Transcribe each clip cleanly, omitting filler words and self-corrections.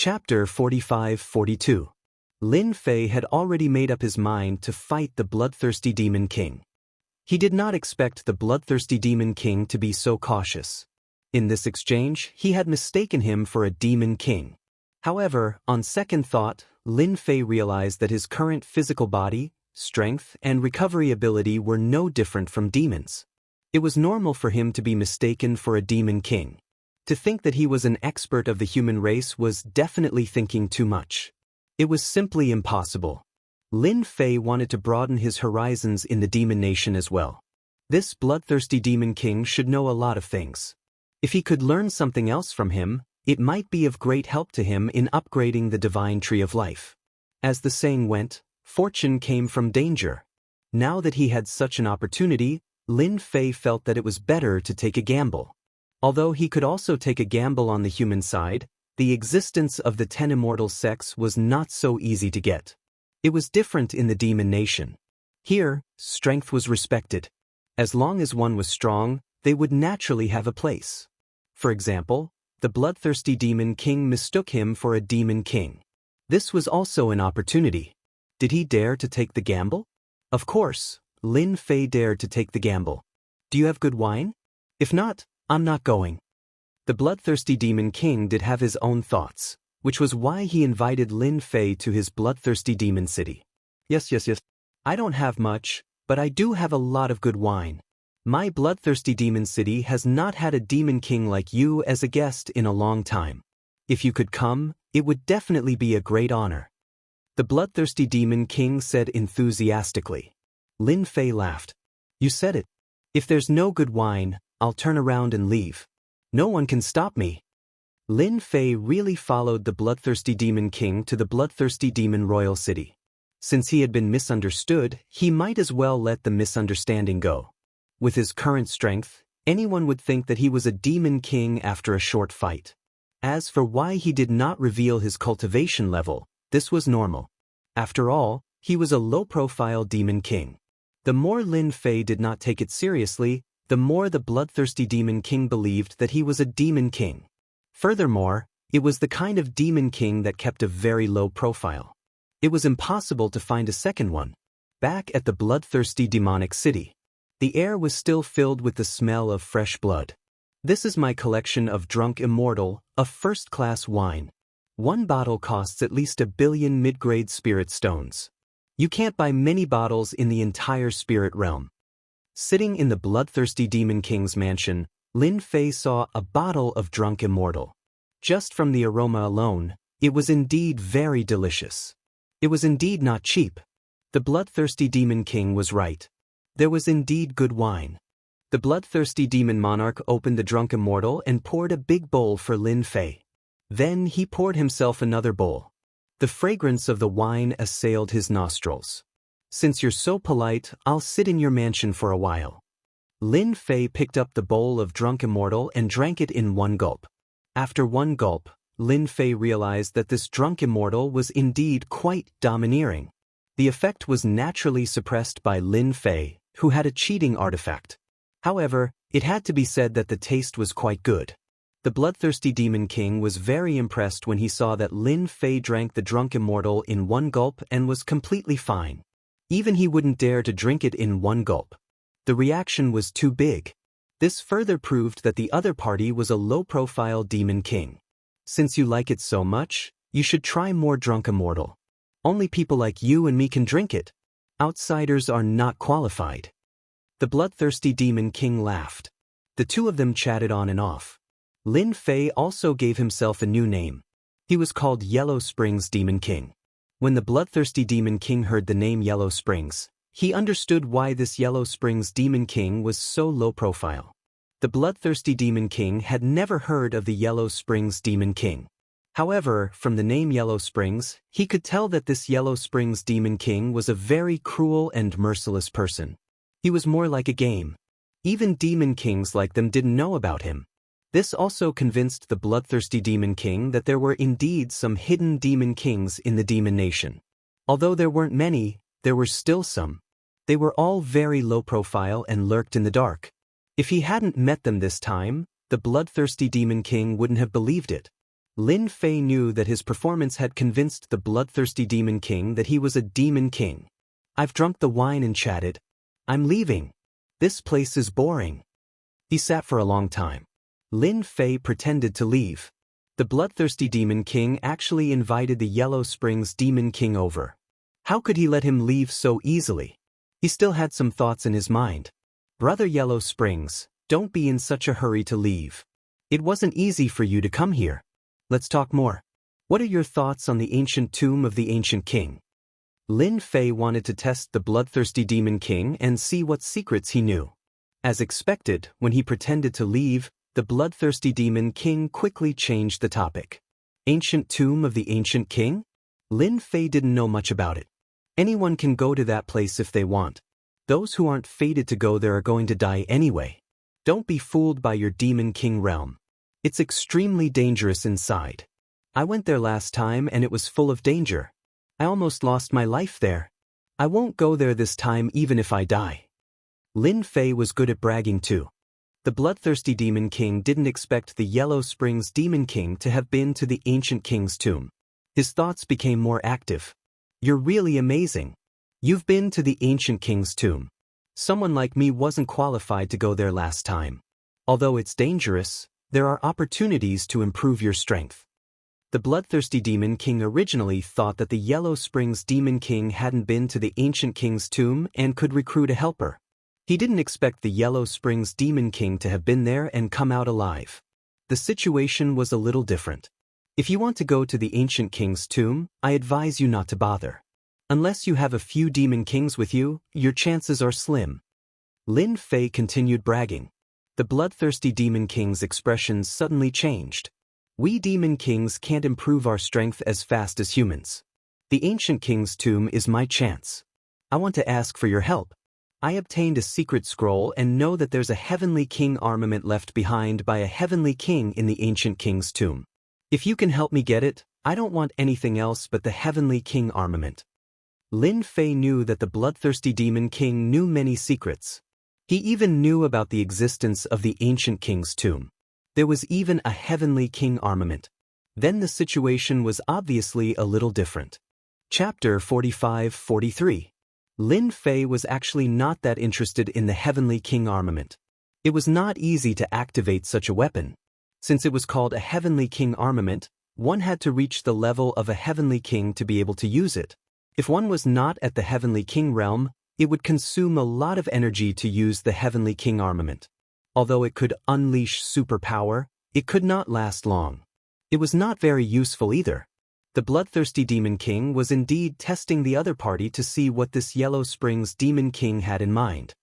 Chapter 45-42. Lin Fei had already made up his mind to fight the bloodthirsty Demon King. He did not expect the bloodthirsty Demon King to be so cautious. In this exchange, he had mistaken him for a Demon King. However, on second thought, Lin Fei realized that his current physical body, strength, and recovery ability were no different from demons. It was normal for him to be mistaken for a Demon King. To think that he was an expert of the human race was definitely thinking too much. It was simply impossible. Lin Fei wanted to broaden his horizons in the demon nation as well. This bloodthirsty Demon King should know a lot of things. If he could learn something else from him, it might be of great help to him in upgrading the divine tree of life. As the saying went, fortune came from danger. Now that he had such an opportunity, Lin Fei felt that it was better to take a gamble. Although he could also take a gamble on the human side, the existence of the 10 immortal sects was not so easy to get. It was different in the demon nation. Here, strength was respected. As long as one was strong, they would naturally have a place. For example, the bloodthirsty Demon King mistook him for a Demon King. This was also an opportunity. Did he dare to take the gamble? Of course, Lin Fei dared to take the gamble. Do you have good wine? If not, I'm not going. The bloodthirsty Demon King did have his own thoughts, which was why he invited Lin Fei to his bloodthirsty demon city. Yes. I don't have much, but I do have a lot of good wine. My bloodthirsty demon city has not had a Demon King like you as a guest in a long time. If you could come, it would definitely be a great honor. The bloodthirsty Demon King said enthusiastically. Lin Fei laughed. You said it. If there's no good wine, I'll turn around and leave. No one can stop me. Lin Fei really followed the bloodthirsty Demon King to the bloodthirsty demon royal city. Since he had been misunderstood, he might as well let the misunderstanding go. With his current strength, anyone would think that he was a Demon King after a short fight. As for why he did not reveal his cultivation level, this was normal. After all, he was a low-profile Demon King. The more Lin Fei did not take it seriously, the more the bloodthirsty Demon King believed that he was a Demon King. Furthermore, it was the kind of Demon King that kept a very low profile. It was impossible to find a second one. Back at the bloodthirsty demonic city, the air was still filled with the smell of fresh blood. This is my collection of Drunk Immortal, a first-class wine. One bottle costs at least 1 billion mid-grade spirit stones. You can't buy many bottles in the entire spirit realm. Sitting in the bloodthirsty Demon King's mansion, Lin Fei saw a bottle of Drunk Immortal. Just from the aroma alone, it was indeed very delicious. It was indeed not cheap. The bloodthirsty Demon King was right. There was indeed good wine. The bloodthirsty Demon Monarch opened the Drunk Immortal and poured a big bowl for Lin Fei. Then he poured himself another bowl. The fragrance of the wine assailed his nostrils. Since you're so polite, I'll sit in your mansion for a while. Lin Fei picked up the bowl of Drunk Immortal and drank it in one gulp. After one gulp, Lin Fei realized that this Drunk Immortal was indeed quite domineering. The effect was naturally suppressed by Lin Fei, who had a cheating artifact. However, it had to be said that the taste was quite good. The bloodthirsty Demon King was very impressed when he saw that Lin Fei drank the Drunk Immortal in one gulp and was completely fine. Even he wouldn't dare to drink it in one gulp. The reaction was too big. This further proved that the other party was a low-profile Demon King. Since you like it so much, you should try more Drunk Immortal. Only people like you and me can drink it. Outsiders are not qualified. The bloodthirsty Demon King laughed. The two of them chatted on and off. Lin Fei also gave himself a new name. He was called Yellow Springs Demon King. When the bloodthirsty Demon King heard the name Yellow Springs, he understood why this Yellow Springs Demon King was so low profile. The bloodthirsty Demon King had never heard of the Yellow Springs Demon King. However, from the name Yellow Springs, he could tell that this Yellow Springs Demon King was a very cruel and merciless person. He was more like a game. Even Demon Kings like them didn't know about him. This also convinced the bloodthirsty Demon King that there were indeed some hidden Demon Kings in the Demon Nation. Although there weren't many, there were still some. They were all very low profile and lurked in the dark. If he hadn't met them this time, the bloodthirsty Demon King wouldn't have believed it. Lin Fei knew that his performance had convinced the bloodthirsty Demon King that he was a Demon King. "I've drunk the wine and chatted. I'm leaving. This place is boring." He sat for a long time. Lin Fei pretended to leave. The bloodthirsty Demon King actually invited the Yellow Springs Demon King over. How could he let him leave so easily? He still had some thoughts in his mind. "Brother Yellow Springs, don't be in such a hurry to leave. It wasn't easy for you to come here. Let's talk more. What are your thoughts on the ancient tomb of the ancient king?" Lin Fei wanted to test the bloodthirsty Demon King and see what secrets he knew. As expected, when he pretended to leave, the bloodthirsty Demon King quickly changed the topic. Ancient tomb of the ancient king? Lin Fei didn't know much about it. Anyone can go to that place if they want. Those who aren't fated to go there are going to die anyway. Don't be fooled by your Demon King realm. It's extremely dangerous inside. I went there last time and it was full of danger. I almost lost my life there. I won't go there this time even if I die. Lin Fei was good at bragging too. The bloodthirsty Demon King didn't expect the Yellow Springs Demon King to have been to the ancient king's tomb. His thoughts became more active. "You're really amazing. You've been to the ancient king's tomb. Someone like me wasn't qualified to go there last time. Although it's dangerous, there are opportunities to improve your strength." The bloodthirsty Demon King originally thought that the Yellow Springs Demon King hadn't been to the ancient king's tomb and could recruit a helper. He didn't expect the Yellow Springs Demon King to have been there and come out alive. The situation was a little different. If you want to go to the ancient king's tomb, I advise you not to bother. Unless you have a few Demon Kings with you, your chances are slim. Lin Fei continued bragging. The bloodthirsty Demon King's expressions suddenly changed. "We Demon Kings can't improve our strength as fast as humans. The ancient king's tomb is my chance. I want to ask for your help. I obtained a secret scroll and know that there's a heavenly king armament left behind by a heavenly king in the ancient king's tomb. If you can help me get it, I don't want anything else but the heavenly king armament." Lin Fei knew that the bloodthirsty Demon King knew many secrets. He even knew about the existence of the ancient king's tomb. There was even a heavenly king armament. Then the situation was obviously a little different. Chapter 45-43. Lin Fei was actually not that interested in the heavenly king armament. It was not easy to activate such a weapon. Since it was called a heavenly king armament, one had to reach the level of a heavenly king to be able to use it. If one was not at the heavenly king realm, it would consume a lot of energy to use the heavenly king armament. Although it could unleash superpower, it could not last long. It was not very useful either. The bloodthirsty Demon King was indeed testing the other party to see what this Yellow Springs Demon King had in mind.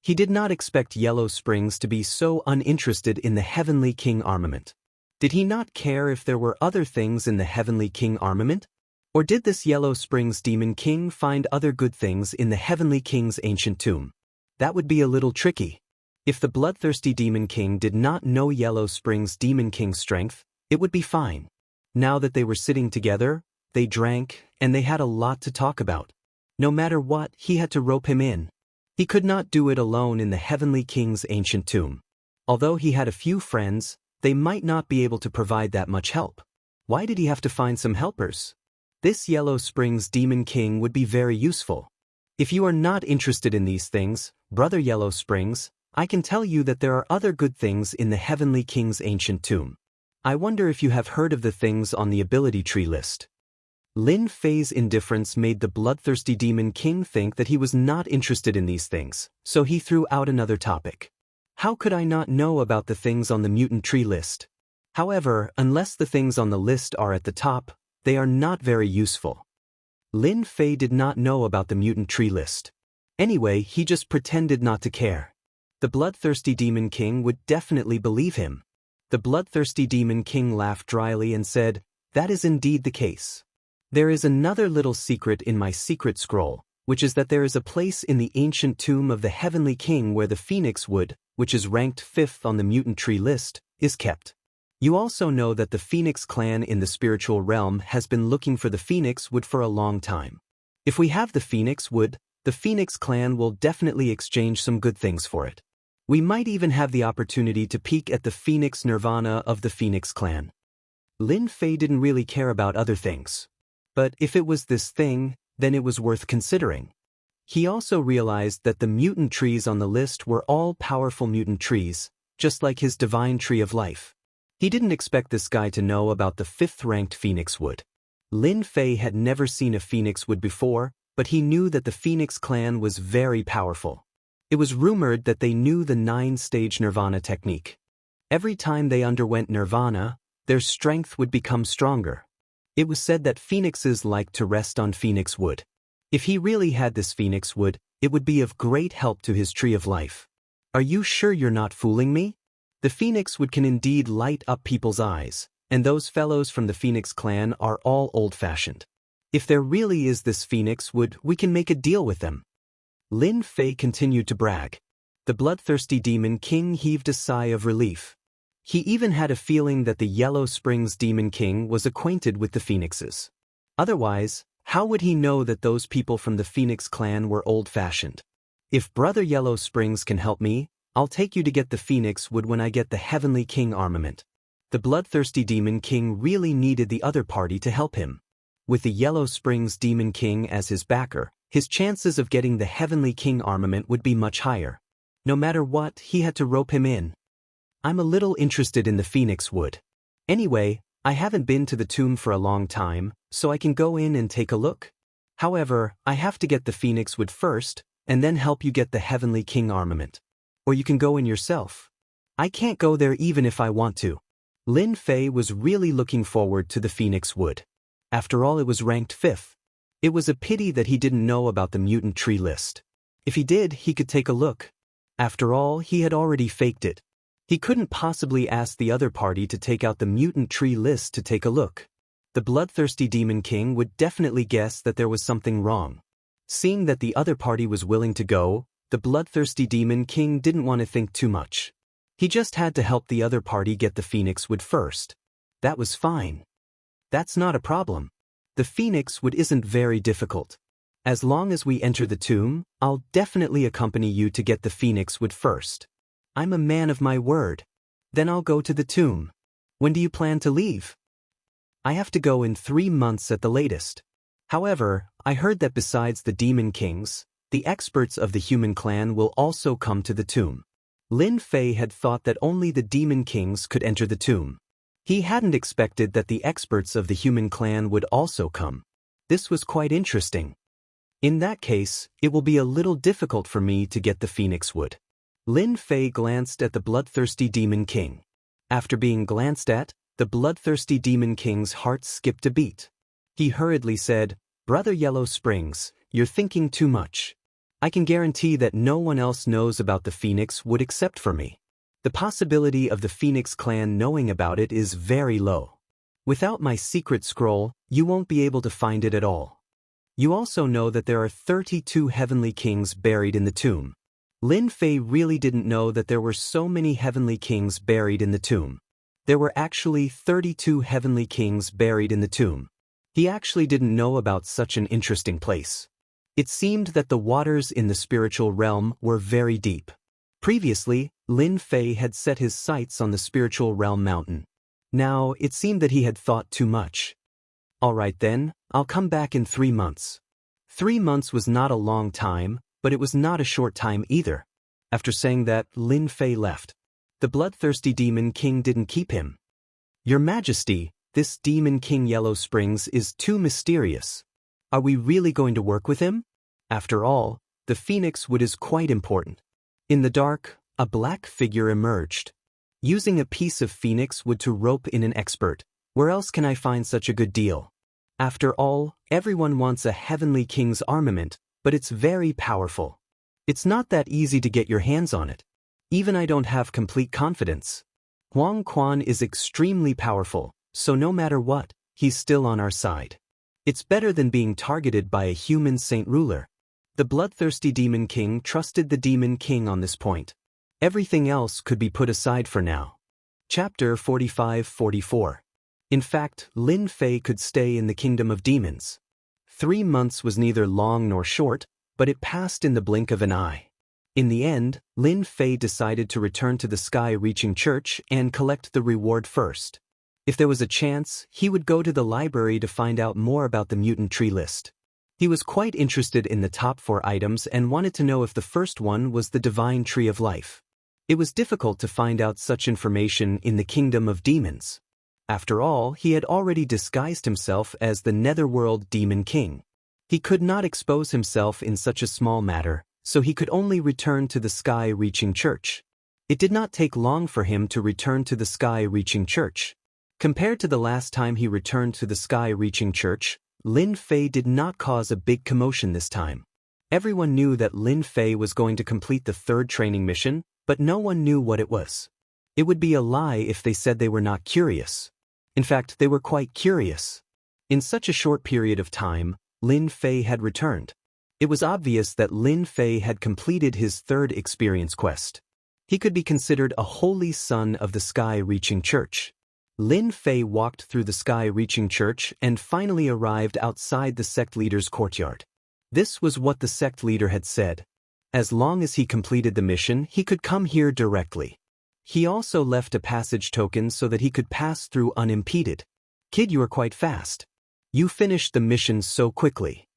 He did not expect Yellow Springs to be so uninterested in the heavenly king armament. Did he not care if there were other things in the heavenly king armament? Or did this Yellow Springs Demon King find other good things in the heavenly king's ancient tomb? That would be a little tricky. If the bloodthirsty Demon King did not know Yellow Springs Demon King's strength, it would be fine. Now that they were sitting together, they drank, and they had a lot to talk about. No matter what, he had to rope him in. He could not do it alone in the heavenly king's ancient tomb. Although he had a few friends, they might not be able to provide that much help. Why did he have to find some helpers? This Yellow Springs Demon King would be very useful. If you are not interested in these things, Brother Yellow Springs, I can tell you that there are other good things in the heavenly king's ancient tomb. I wonder if you have heard of the things on the ability tree list. Lin Fei's indifference made the bloodthirsty Demon King think that he was not interested in these things, so he threw out another topic. How could I not know about the things on the mutant tree list? However, unless the things on the list are at the top, they are not very useful. Lin Fei did not know about the mutant tree list. Anyway, he just pretended not to care. The bloodthirsty Demon King would definitely believe him. The bloodthirsty Demon King laughed dryly and said, "That is indeed the case. There is another little secret in my secret scroll, which is that there is a place in the ancient tomb of the heavenly king where the phoenix wood, which is ranked 5th on the mutant tree list, is kept. You also know that the Phoenix clan in the spiritual realm has been looking for the Phoenix wood for a long time. If we have the Phoenix wood, the Phoenix clan will definitely exchange some good things for it. We might even have the opportunity to peek at the Phoenix Nirvana of the Phoenix clan." Lin Fei didn't really care about other things. But if it was this thing, then it was worth considering. He also realized that the mutant trees on the list were all powerful mutant trees, just like his divine tree of life. He didn't expect this guy to know about the 5th-ranked phoenix wood. Lin Fei had never seen a phoenix wood before, but he knew that the Phoenix clan was very powerful. It was rumored that they knew the 9-stage nirvana technique. Every time they underwent nirvana, their strength would become stronger. It was said that phoenixes liked to rest on phoenix wood. If he really had this phoenix wood, it would be of great help to his tree of life. Are you sure you're not fooling me? The phoenix wood can indeed light up people's eyes, and those fellows from the Phoenix clan are all old-fashioned. If there really is this phoenix wood, we can make a deal with them. Lin Fei continued to brag. The bloodthirsty Demon King heaved a sigh of relief. He even had a feeling that the Yellow Springs Demon King was acquainted with the phoenixes. Otherwise, how would he know that those people from the Phoenix clan were old-fashioned? If Brother Yellow Springs can help me, I'll take you to get the phoenix wood when I get the Heavenly King armament. The bloodthirsty Demon King really needed the other party to help him. With the Yellow Springs Demon King as his backer, his chances of getting the Heavenly King armament would be much higher. No matter what, he had to rope him in. I'm a little interested in the phoenix wood. Anyway, I haven't been to the tomb for a long time, so I can go in and take a look. However, I have to get the phoenix wood first, and then help you get the Heavenly King armament. Or you can go in yourself. I can't go there even if I want to. Lin Fei was really looking forward to the phoenix wood. After all, it was ranked 5th. It was a pity that he didn't know about the mutant tree list. If he did, he could take a look. After all, he had already faked it. He couldn't possibly ask the other party to take out the mutant tree list to take a look. The bloodthirsty Demon King would definitely guess that there was something wrong. Seeing that the other party was willing to go, the bloodthirsty Demon King didn't want to think too much. He just had to help the other party get the phoenix wood first. That was fine. That's not a problem. The phoenix wood isn't very difficult. As long as we enter the tomb, I'll definitely accompany you to get the phoenix wood first. I'm a man of my word. Then I'll go to the tomb. When do you plan to leave? I have to go in 3 months at the latest. However, I heard that besides the Demon Kings, the experts of the human clan will also come to the tomb. Lin Fei had thought that only the Demon Kings could enter the tomb. He hadn't expected that the experts of the human clan would also come. This was quite interesting. In that case, it will be a little difficult for me to get the phoenix wood. Lin Fei glanced at the bloodthirsty Demon King. After being glanced at, the bloodthirsty Demon King's heart skipped a beat. He hurriedly said, "Brother Yellow Springs, you're thinking too much. I can guarantee that no one else knows about the phoenix wood except for me. The possibility of the Phoenix clan knowing about it is very low. Without my secret scroll, you won't be able to find it at all. You also know that there are 32 Heavenly Kings buried in the tomb." Lin Fei really didn't know that there were so many Heavenly Kings buried in the tomb. There were actually 32 Heavenly Kings buried in the tomb. He actually didn't know about such an interesting place. It seemed that the waters in the spiritual realm were very deep. Previously, Lin Fei had set his sights on the spiritual realm mountain. Now, it seemed that he had thought too much. All right then, I'll come back in 3 months. 3 months was not a long time, but it was not a short time either. After saying that, Lin Fei left. The bloodthirsty Demon King didn't keep him. "Your Majesty, this Demon King Yellow Springs is too mysterious. Are we really going to work with him? After all, the phoenix wood is quite important." In the dark, a black figure emerged. Using a piece of phoenix wood to rope in an expert, where else can I find such a good deal? After all, everyone wants a Heavenly King's armament, but it's very powerful. It's not that easy to get your hands on it. Even I don't have complete confidence. Huang Quan is extremely powerful, so no matter what, he's still on our side. It's better than being targeted by a human saint ruler. The bloodthirsty Demon King trusted the Demon King on this point. Everything else could be put aside for now. Chapter 45-44. In fact, Lin Fei could stay in the Kingdom of Demons. 3 months was neither long nor short, but it passed in the blink of an eye. In the end, Lin Fei decided to return to the Sky-Reaching Church and collect the reward first. If there was a chance, he would go to the library to find out more about the mutant tree list. He was quite interested in the top 4 items and wanted to know if the first one was the divine tree of life. It was difficult to find out such information in the kingdom of demons. After all, he had already disguised himself as the Netherworld Demon King. He could not expose himself in such a small matter, so he could only return to the sky-reaching church. It did not take long for him to return to the sky-reaching church. Compared to the last time he returned to the sky-reaching church, Lin Fei did not cause a big commotion this time. Everyone knew that Lin Fei was going to complete the 3rd training mission, but no one knew what it was. It would be a lie if they said they were not curious. In fact, they were quite curious. In such a short period of time, Lin Fei had returned. It was obvious that Lin Fei had completed his 3rd experience quest. He could be considered a holy son of the sky-reaching church. Lin Fei walked through the sky-reaching church and finally arrived outside the sect leader's courtyard. This was what the sect leader had said. As long as he completed the mission, he could come here directly. He also left a passage token so that he could pass through unimpeded. Kid, you are quite fast. You finished the mission so quickly.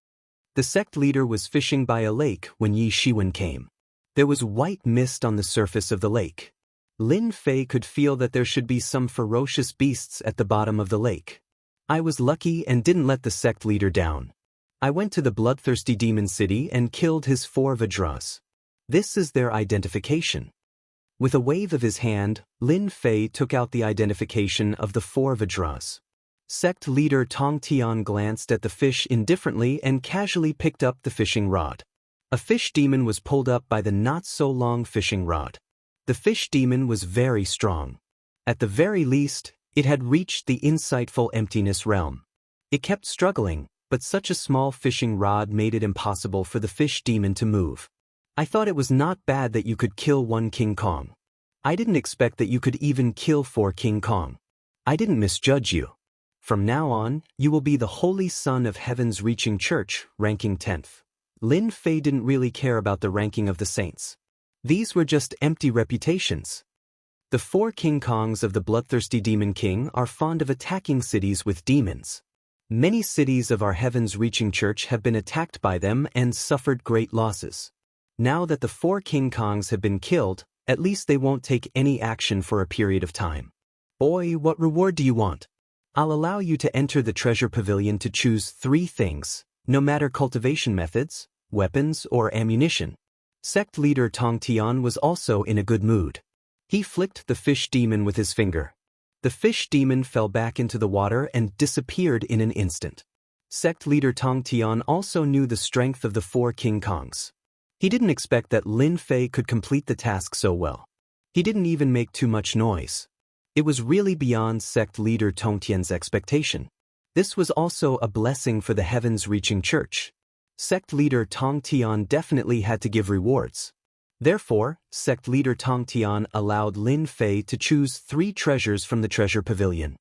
The sect leader was fishing by a lake when Yi Shiwen came. There was white mist on the surface of the lake. Lin Fei could feel that there should be some ferocious beasts at the bottom of the lake. I was lucky and didn't let the sect leader down. I went to the bloodthirsty demon city and killed his 4 Vajras. This is their identification. With a wave of his hand, Lin Fei took out the identification of the 4 Vajras. Sect leader Tong Tian glanced at the fish indifferently and casually picked up the fishing rod. A fish demon was pulled up by the not-so-long fishing rod. The fish demon was very strong. At the very least, it had reached the insightful emptiness realm. It kept struggling, but such a small fishing rod made it impossible for the fish demon to move. I thought it was not bad that you could kill 1 King Kong. I didn't expect that you could even kill 4 King Kong. I didn't misjudge you. From now on, you will be the Holy Son of Heaven's Reaching Church, ranking 10th. Lin Fei didn't really care about the ranking of the saints. These were just empty reputations. The 4 King Kongs of the bloodthirsty Demon King are fond of attacking cities with demons. Many cities of our Heaven's Reaching Church have been attacked by them and suffered great losses. Now that the 4 King Kongs have been killed, at least they won't take any action for a period of time. Boy, what reward do you want? I'll allow you to enter the treasure pavilion to choose 3 things, no matter cultivation methods, weapons, or ammunition. Sect leader Tong Tian was also in a good mood. He flicked the fish demon with his finger. The fish demon fell back into the water and disappeared in an instant. Sect leader Tong Tian also knew the strength of the 4 King Kongs. He didn't expect that Lin Fei could complete the task so well. He didn't even make too much noise. It was really beyond sect leader Tong Tian's expectation. This was also a blessing for the Heavens Reaching Church. Sect leader Tong Tian definitely had to give rewards. Therefore, sect leader Tong Tian allowed Lin Fei to choose 3 treasures from the treasure pavilion.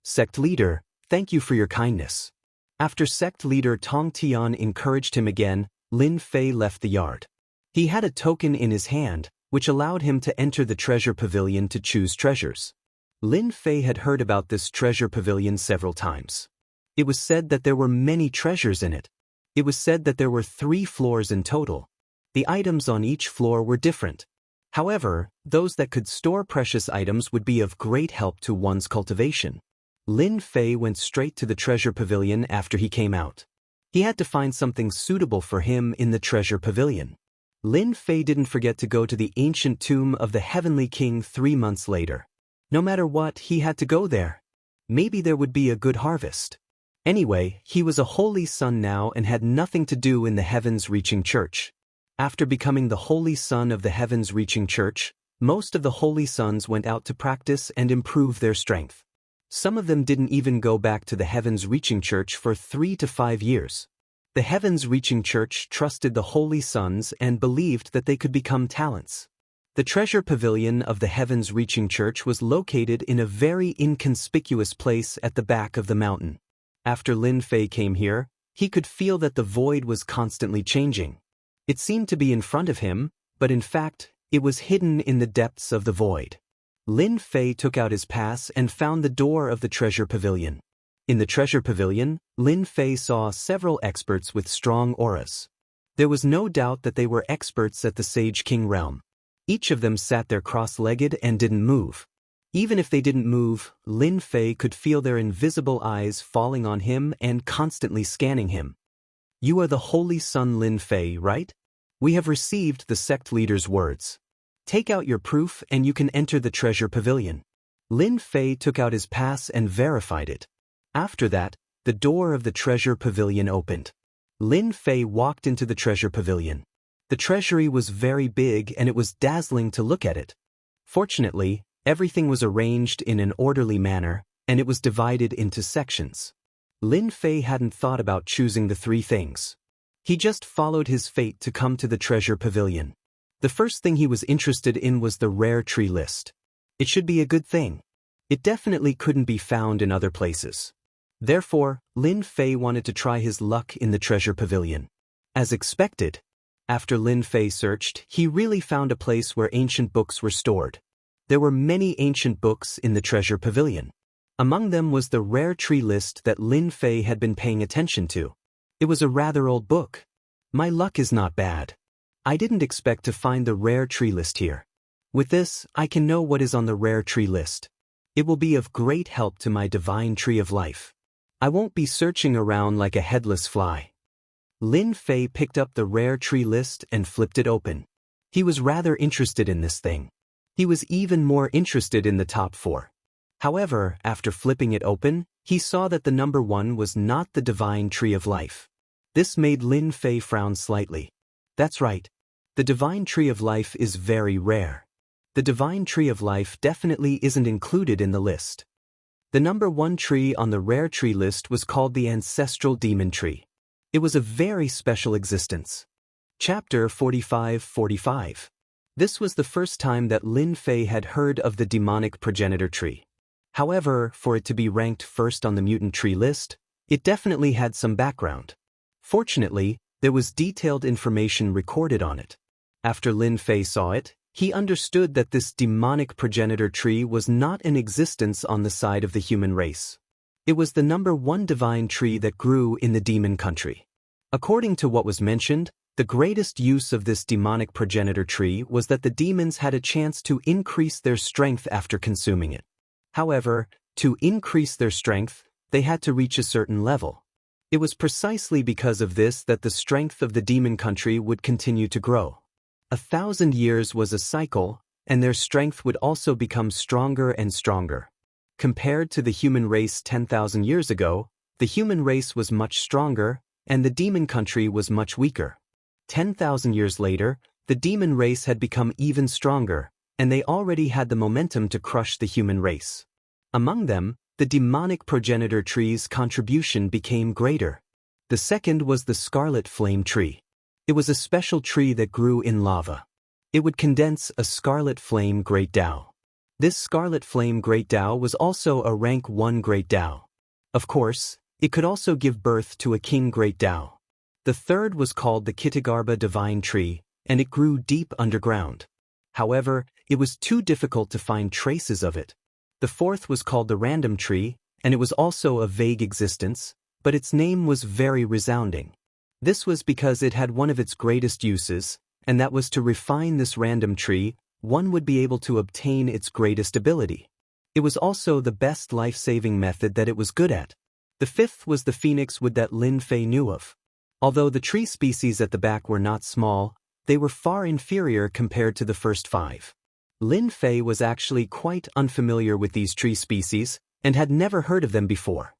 Sect leader, thank you for your kindness. After sect leader Tong Tian encouraged him again, Lin Fei left the yard. He had a token in his hand, which allowed him to enter the treasure pavilion to choose treasures. Lin Fei had heard about this treasure pavilion several times. It was said that there were many treasures in it. It was said that there were 3 floors in total. The items on each floor were different. However, those that could store precious items would be of great help to one's cultivation. Lin Fei went straight to the treasure pavilion after he came out. He had to find something suitable for him in the treasure pavilion. Lin Fei didn't forget to go to the ancient tomb of the Heavenly King 3 months later. No matter what, he had to go there. Maybe there would be a good harvest. Anyway, he was a holy son now and had nothing to do in the Heavens Reaching Church. After becoming the Holy Son of the Heavens Reaching Church, most of the Holy Sons went out to practice and improve their strength. Some of them didn't even go back to the Heavens Reaching Church for 3 to 5 years. The Heavens Reaching Church trusted the Holy Sons and believed that they could become talents. The treasure pavilion of the Heavens Reaching Church was located in a very inconspicuous place at the back of the mountain. After Lin Fei came here, he could feel that the void was constantly changing. It seemed to be in front of him, but in fact, it was hidden in the depths of the void. Lin Fei took out his pass and found the door of the treasure pavilion. In the treasure pavilion, Lin Fei saw several experts with strong auras. There was no doubt that they were experts at the Sage King realm. Each of them sat there cross-legged and didn't move. Even if they didn't move, Lin Fei could feel their invisible eyes falling on him and constantly scanning him. "You are the Holy Sun Lin Fei, right? We have received the sect leader's words. Take out your proof and you can enter the treasure pavilion." Lin Fei took out his pass and verified it. After that, the door of the treasure pavilion opened. Lin Fei walked into the treasure pavilion. The treasury was very big and it was dazzling to look at it. Fortunately, everything was arranged in an orderly manner, and it was divided into sections. Lin Fei hadn't thought about choosing the three things. He just followed his fate to come to the treasure pavilion. The first thing he was interested in was the rare tree list. It should be a good thing. It definitely couldn't be found in other places. Therefore, Lin Fei wanted to try his luck in the treasure pavilion. As expected, after Lin Fei searched, he really found a place where ancient books were stored. There were many ancient books in the treasure pavilion. Among them was the rare tree list that Lin Fei had been paying attention to. It was a rather old book. My luck is not bad. I didn't expect to find the rare tree list here. With this, I can know what is on the rare tree list. It will be of great help to my divine tree of life. I won't be searching around like a headless fly. Lin Fei picked up the rare tree list and flipped it open. He was rather interested in this thing. He was even more interested in the top 4. However, after flipping it open, he saw that the number 1 was not the divine tree of life. This made Lin Fei frown slightly. That's right. The divine tree of life is very rare. The divine tree of life definitely isn't included in the list. The number 1 tree on the rare tree list was called the ancestral demon tree. It was a very special existence. Chapter 45:45. This was the first time that Lin Fei had heard of the demonic progenitor tree. However, for it to be ranked first on the mutant tree list, it definitely had some background. Fortunately, there was detailed information recorded on it. After Lin Fei saw it, he understood that this demonic progenitor tree was not in existence on the side of the human race. It was the number 1 divine tree that grew in the demon country. According to what was mentioned, the greatest use of this demonic progenitor tree was that the demons had a chance to increase their strength after consuming it. However, to increase their strength, they had to reach a certain level. It was precisely because of this that the strength of the demon country would continue to grow. 1,000 years was a cycle, and their strength would also become stronger and stronger. Compared to the human race 10,000 years ago, the human race was much stronger, and the demon country was much weaker. 10,000 years later, the demon race had become even stronger, and they already had the momentum to crush the human race. Among them, the demonic progenitor tree's contribution became greater. The second was the scarlet flame tree. It was a special tree that grew in lava. It would condense a scarlet flame great Tao. This scarlet flame great Tao was also a rank 1 great Tao. Of course, it could also give birth to a king great Tao. The third was called the Kitagarbha divine tree, and it grew deep underground. However, it was too difficult to find traces of it. The fourth was called the random tree, and it was also a vague existence, but its name was very resounding. This was because it had one of its greatest uses, and that was to refine this random tree, one would be able to obtain its greatest ability. It was also the best life-saving method that it was good at. The fifth was the phoenix wood that Lin Fei knew of. Although the tree species at the back were not small, they were far inferior compared to the first 5. Lin Fei was actually quite unfamiliar with these tree species, and had never heard of them before.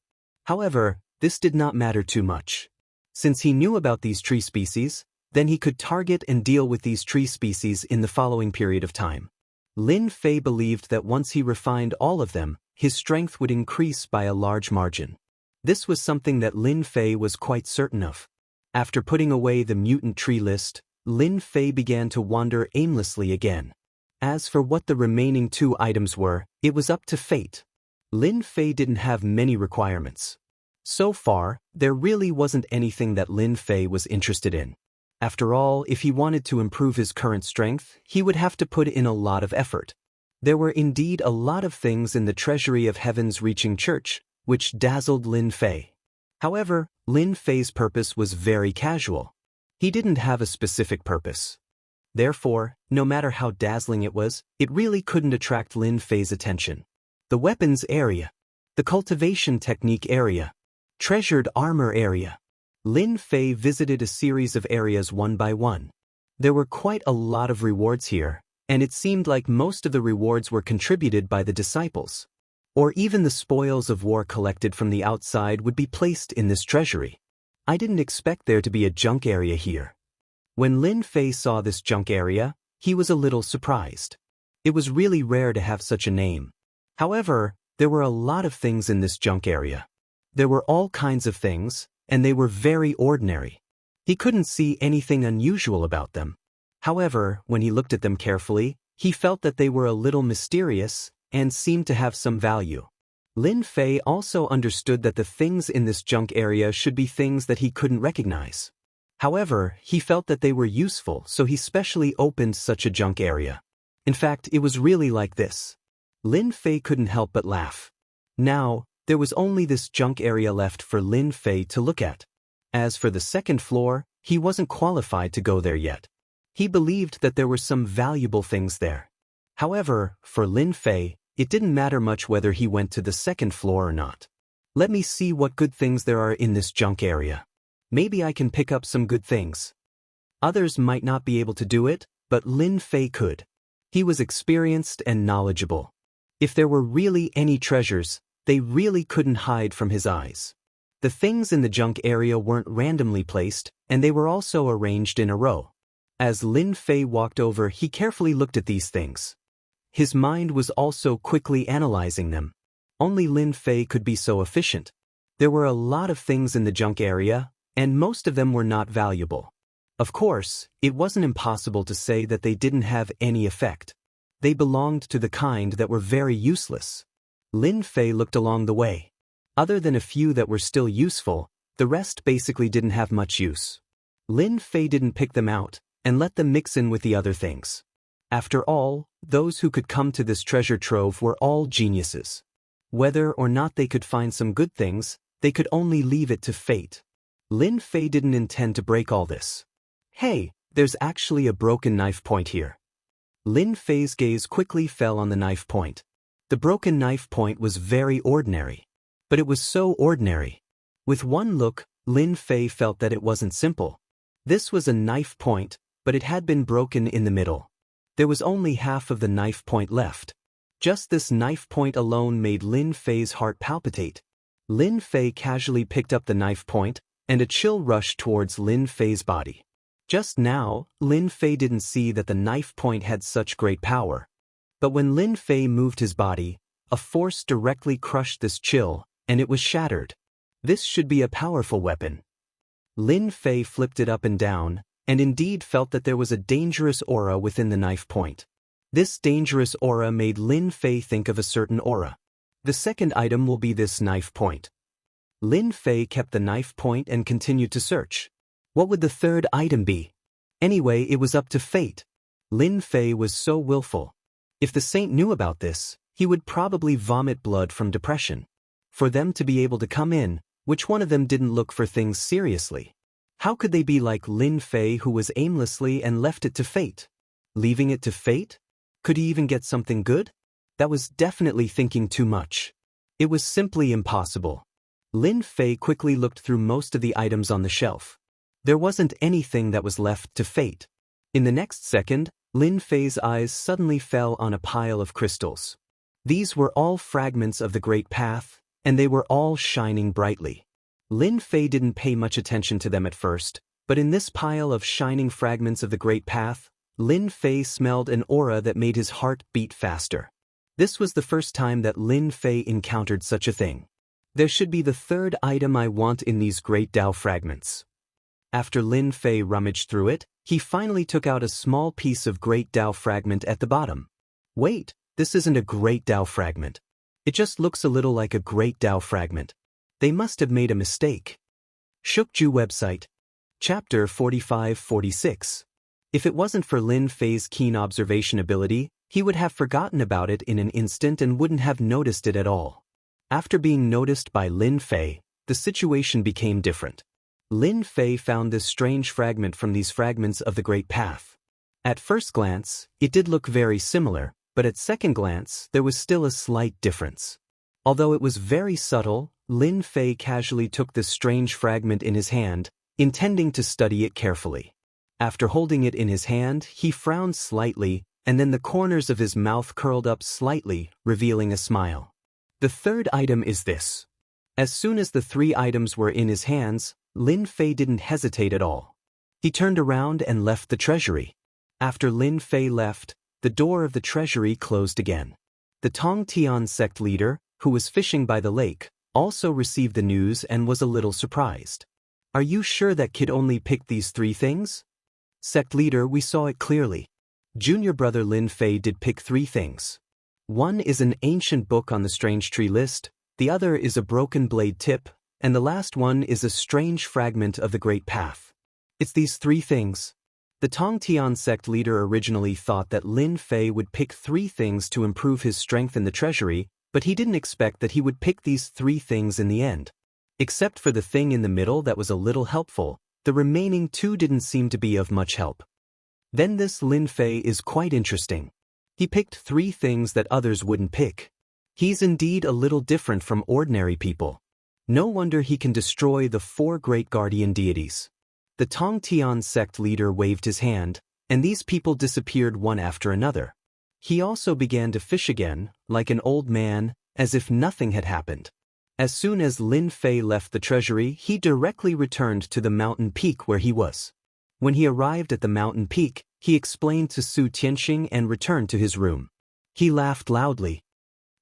However, this did not matter too much. Since he knew about these tree species, then he could target and deal with these tree species in the following period of time. Lin Fei believed that once he refined all of them, his strength would increase by a large margin. This was something that Lin Fei was quite certain of. After putting away the mutant tree list, Lin Fei began to wander aimlessly again. As for what the remaining 2 items were, it was up to fate. Lin Fei didn't have many requirements. So far, there really wasn't anything that Lin Fei was interested in. After all, if he wanted to improve his current strength, he would have to put in a lot of effort. There were indeed a lot of things in the treasury of Heaven's Reaching Church, which dazzled Lin Fei. However, Lin Fei's purpose was very casual. He didn't have a specific purpose. Therefore, no matter how dazzling it was, it really couldn't attract Lin Fei's attention. The weapons area. The cultivation technique area. Treasured armor area. Lin Fei visited a series of areas one by one. There were quite a lot of rewards here, and it seemed like most of the rewards were contributed by the disciples. Or even the spoils of war collected from the outside would be placed in this treasury. I didn't expect there to be a junk area here. When Lin Fei saw this junk area, he was a little surprised. It was really rare to have such a name. However, there were a lot of things in this junk area. There were all kinds of things, and they were very ordinary. He couldn't see anything unusual about them. However, when he looked at them carefully, he felt that they were a little mysterious and seemed to have some value. Lin Fei also understood that the things in this junk area should be things that he couldn't recognize. However, he felt that they were useful, so he specially opened such a junk area. In fact, it was really like this. Lin Fei couldn't help but laugh. Now, there was only this junk area left for Lin Fei to look at. As for the second floor, he wasn't qualified to go there yet. He believed that there were some valuable things there. However, for Lin Fei, it didn't matter much whether he went to the second floor or not. Let me see what good things there are in this junk area. Maybe I can pick up some good things. Others might not be able to do it, but Lin Fei could. He was experienced and knowledgeable. If there were really any treasures, they really couldn't hide from his eyes. The things in the junk area weren't randomly placed, and they were also arranged in a row. As Lin Fei walked over, he carefully looked at these things. His mind was also quickly analyzing them. Only Lin Fei could be so efficient. There were a lot of things in the junk area, and most of them were not valuable. Of course, it wasn't impossible to say that they didn't have any effect. They belonged to the kind that were very useless. Lin Fei looked along the way. Other than a few that were still useful, the rest basically didn't have much use. Lin Fei didn't pick them out and let them mix in with the other things. After all, those who could come to this treasure trove were all geniuses. Whether or not they could find some good things, they could only leave it to fate. Lin Fei didn't intend to break all this. Hey, there's actually a broken knife point here. Lin Fei's gaze quickly fell on the knife point. The broken knife point was very ordinary. But it was so ordinary. With one look, Lin Fei felt that it wasn't simple. This was a knife point, but it had been broken in the middle. There was only half of the knife point left. Just this knife point alone made Lin Fei's heart palpitate. Lin Fei casually picked up the knife point, and a chill rushed towards Lin Fei's body. Just now, Lin Fei didn't see that the knife point had such great power. But when Lin Fei moved his body, a force directly crushed this chill, and it was shattered. This should be a powerful weapon. Lin Fei flipped it up and down, and indeed felt that there was a dangerous aura within the knife point. This dangerous aura made Lin Fei think of a certain aura. The second item will be this knife point. Lin Fei kept the knife point and continued to search. What would the third item be? Anyway, it was up to fate. Lin Fei was so willful. If the saint knew about this, he would probably vomit blood from depression. For them to be able to come in, which one of them didn't look for things seriously? How could they be like Lin Fei, who was aimlessly and left it to fate? Leaving it to fate? Could he even get something good? That was definitely thinking too much. It was simply impossible. Lin Fei quickly looked through most of the items on the shelf. There wasn't anything that was left to fate. In the next second, Lin Fei's eyes suddenly fell on a pile of crystals. These were all fragments of the Great Path, and they were all shining brightly. Lin Fei didn't pay much attention to them at first, but in this pile of shining fragments of the Great Path, Lin Fei smelled an aura that made his heart beat faster. This was the first time that Lin Fei encountered such a thing. There should be the third item I want in these Great Tao fragments. After Lin Fei rummaged through it, he finally took out a small piece of Great Tao fragment at the bottom. Wait, this isn't a Great Tao fragment. It just looks a little like a Great Tao fragment. They must have made a mistake. Shukju website. Chapter 45-46. If it wasn't for Lin Fei's keen observation ability, He would have forgotten about it in an instant and wouldn't have noticed it at all. After being noticed by Lin Fei, the situation became different. Lin Fei found this strange fragment from these fragments of the Great Path. At first glance, it did look very similar, but at second glance, there was still a slight difference. Although it was very subtle, Lin Fei casually took this strange fragment in his hand, intending to study it carefully. After holding it in his hand, he frowned slightly, and then the corners of his mouth curled up slightly, revealing a smile. The third item is this. As soon as the 3 items were in his hands, Lin Fei didn't hesitate at all. He turned around and left the treasury. After Lin Fei left, the door of the treasury closed again. The Tong Tian sect leader, who was fishing by the lake, also received the news and was a little surprised. Are you sure that kid only picked these 3 things? Sect leader, we saw it clearly. Junior brother Lin Fei did pick 3 things. One is an ancient book on the strange tree list, the other is a broken blade tip, and the last one is a strange fragment of the Great Path. It's these 3 things. The Tong Tian sect leader originally thought that Lin Fei would pick 3 things to improve his strength in the treasury, but he didn't expect that he would pick these 3 things in the end. Except for the thing in the middle that was a little helpful, the remaining 2 didn't seem to be of much help. Then this Lin Fei is quite interesting. He picked 3 things that others wouldn't pick. He's indeed a little different from ordinary people. No wonder he can destroy the 4 great guardian deities. The Tong Tian sect leader waved his hand, and these people disappeared one after another. He also began to fish again, like an old man, as if nothing had happened. As soon as Lin Fei left the treasury, he directly returned to the mountain peak where he was. When he arrived at the mountain peak, he explained to Su Tianxing and returned to his room. He laughed loudly.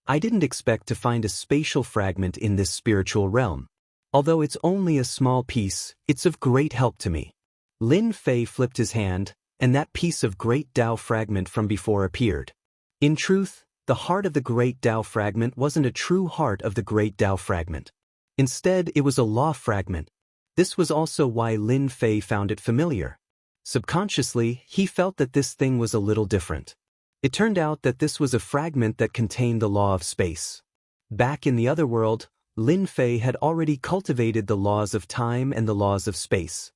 I didn't expect to find a spatial fragment in this spiritual realm. Although it's only a small piece, it's of great help to me. Lin Fei flipped his hand, and that piece of great Tao fragment from before appeared. In truth, the heart of the great Tao fragment wasn't a true heart of the great Tao fragment. Instead, it was a law fragment. This was also why Lin Fei found it familiar. Subconsciously, he felt that this thing was a little different. It turned out that this was a fragment that contained the law of space. Back in the other world, Lin Fei had already cultivated the laws of time and the laws of space.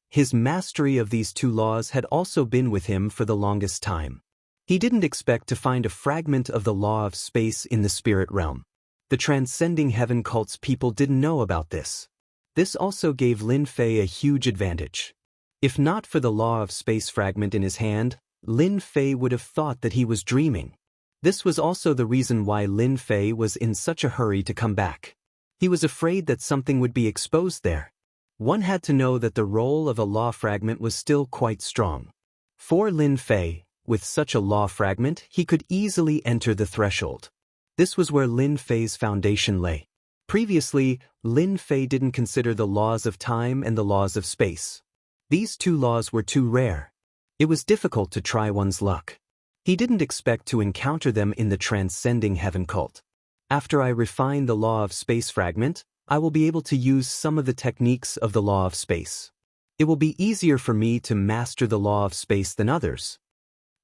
His mastery of these 2 laws had also been with him for the longest time. He didn't expect to find a fragment of the law of space in the spirit realm. The transcending heaven cult's people didn't know about this. This also gave Lin Fei a huge advantage. If not for the law of space fragment in his hand, Lin Fei would have thought that he was dreaming. This was also the reason why Lin Fei was in such a hurry to come back. He was afraid that something would be exposed there. One had to know that the role of a law fragment was still quite strong. For Lin Fei, with such a law fragment, he could easily enter the threshold. This was where Lin Fei's foundation lay. Previously, Lin Fei didn't consider the laws of time and the laws of space. These 2 laws were too rare. It was difficult to try one's luck. He didn't expect to encounter them in the transcending heaven cult. After I refine the law of space fragment, I will be able to use some of the techniques of the law of space. It will be easier for me to master the law of space than others.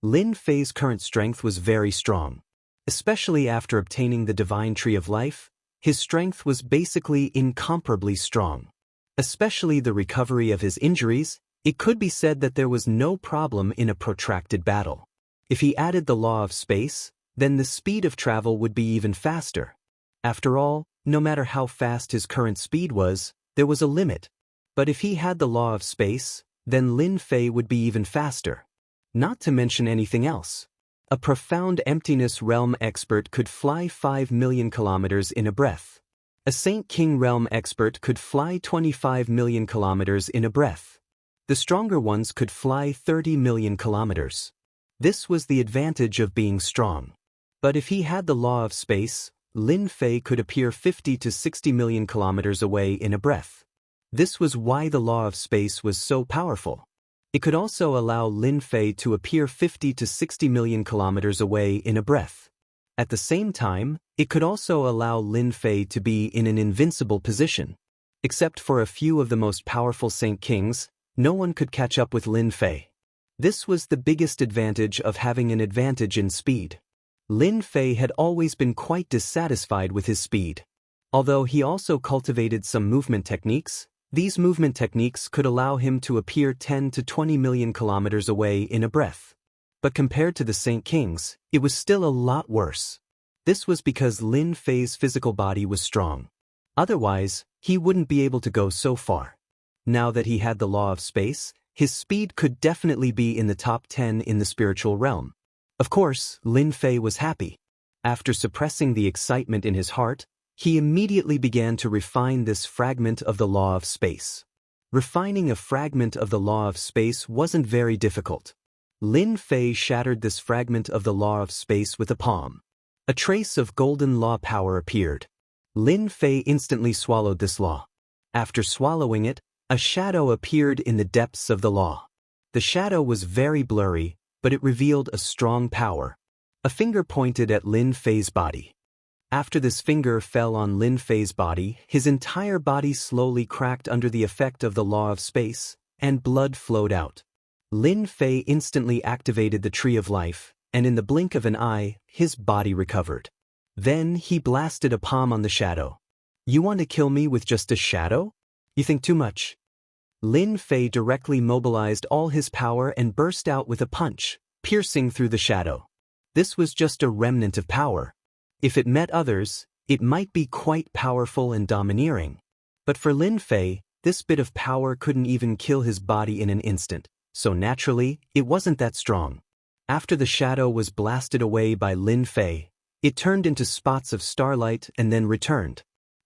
Lin Fei's current strength was very strong. Especially after obtaining the divine tree of life, his strength was basically incomparably strong. Especially the recovery of his injuries, it could be said that there was no problem in a protracted battle. If he added the law of space, then the speed of travel would be even faster. After all, no matter how fast his current speed was, there was a limit. But if he had the law of space, then Lin Fei would be even faster. Not to mention anything else. A profound emptiness realm expert could fly 5 million kilometers in a breath. A Saint King realm expert could fly 25 million kilometers in a breath. The stronger ones could fly 30 million kilometers. This was the advantage of being strong. But if he had the law of space, Lin Fei could appear 50 to 60 million kilometers away in a breath. This was why the law of space was so powerful. It could also allow Lin Fei to appear 50 to 60 million kilometers away in a breath. At the same time, it could also allow Lin Fei to be in an invincible position. Except for a few of the most powerful Saint Kings, no one could catch up with Lin Fei. This was the biggest advantage of having an advantage in speed. Lin Fei had always been quite dissatisfied with his speed. Although he also cultivated some movement techniques, these movement techniques could allow him to appear 10 to 20 million kilometers away in a breath. But compared to the Saint King's, it was still a lot worse. This was because Lin Fei's physical body was strong. Otherwise, he wouldn't be able to go so far. Now that he had the law of space, his speed could definitely be in the top 10 in the spiritual realm. Of course, Lin Fei was happy. After suppressing the excitement in his heart, he immediately began to refine this fragment of the law of space. Refining a fragment of the law of space wasn't very difficult. Lin Fei shattered this fragment of the law of space with a palm. A trace of golden law power appeared. Lin Fei instantly swallowed this law. After swallowing it, a shadow appeared in the depths of the law. The shadow was very blurry, but it revealed a strong power. A finger pointed at Lin Fei's body. After this finger fell on Lin Fei's body, his entire body slowly cracked under the effect of the law of space, and blood flowed out. Lin Fei instantly activated the Tree of Life, and in the blink of an eye, his body recovered. Then he blasted a palm on the shadow. "You want to kill me with just a shadow? You think too much." Lin Fei directly mobilized all his power and burst out with a punch, piercing through the shadow. This was just a remnant of power. If it met others, it might be quite powerful and domineering. But for Lin Fei, this bit of power couldn't even kill his body in an instant, so naturally, it wasn't that strong. After the shadow was blasted away by Lin Fei, it turned into spots of starlight and then returned.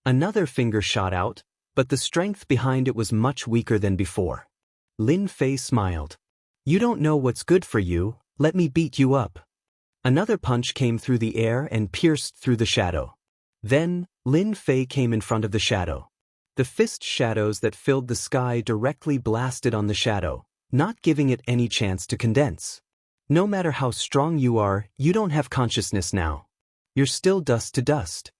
Another finger shot out, but the strength behind it was much weaker than before. Lin Fei smiled. "You don't know what's good for you, let me beat you up." Another punch came through the air and pierced through the shadow. Then, Lin Fei came in front of the shadow. The fist shadows that filled the sky directly blasted on the shadow, not giving it any chance to condense. No matter how strong you are, you don't have consciousness now. You're still dust to dust.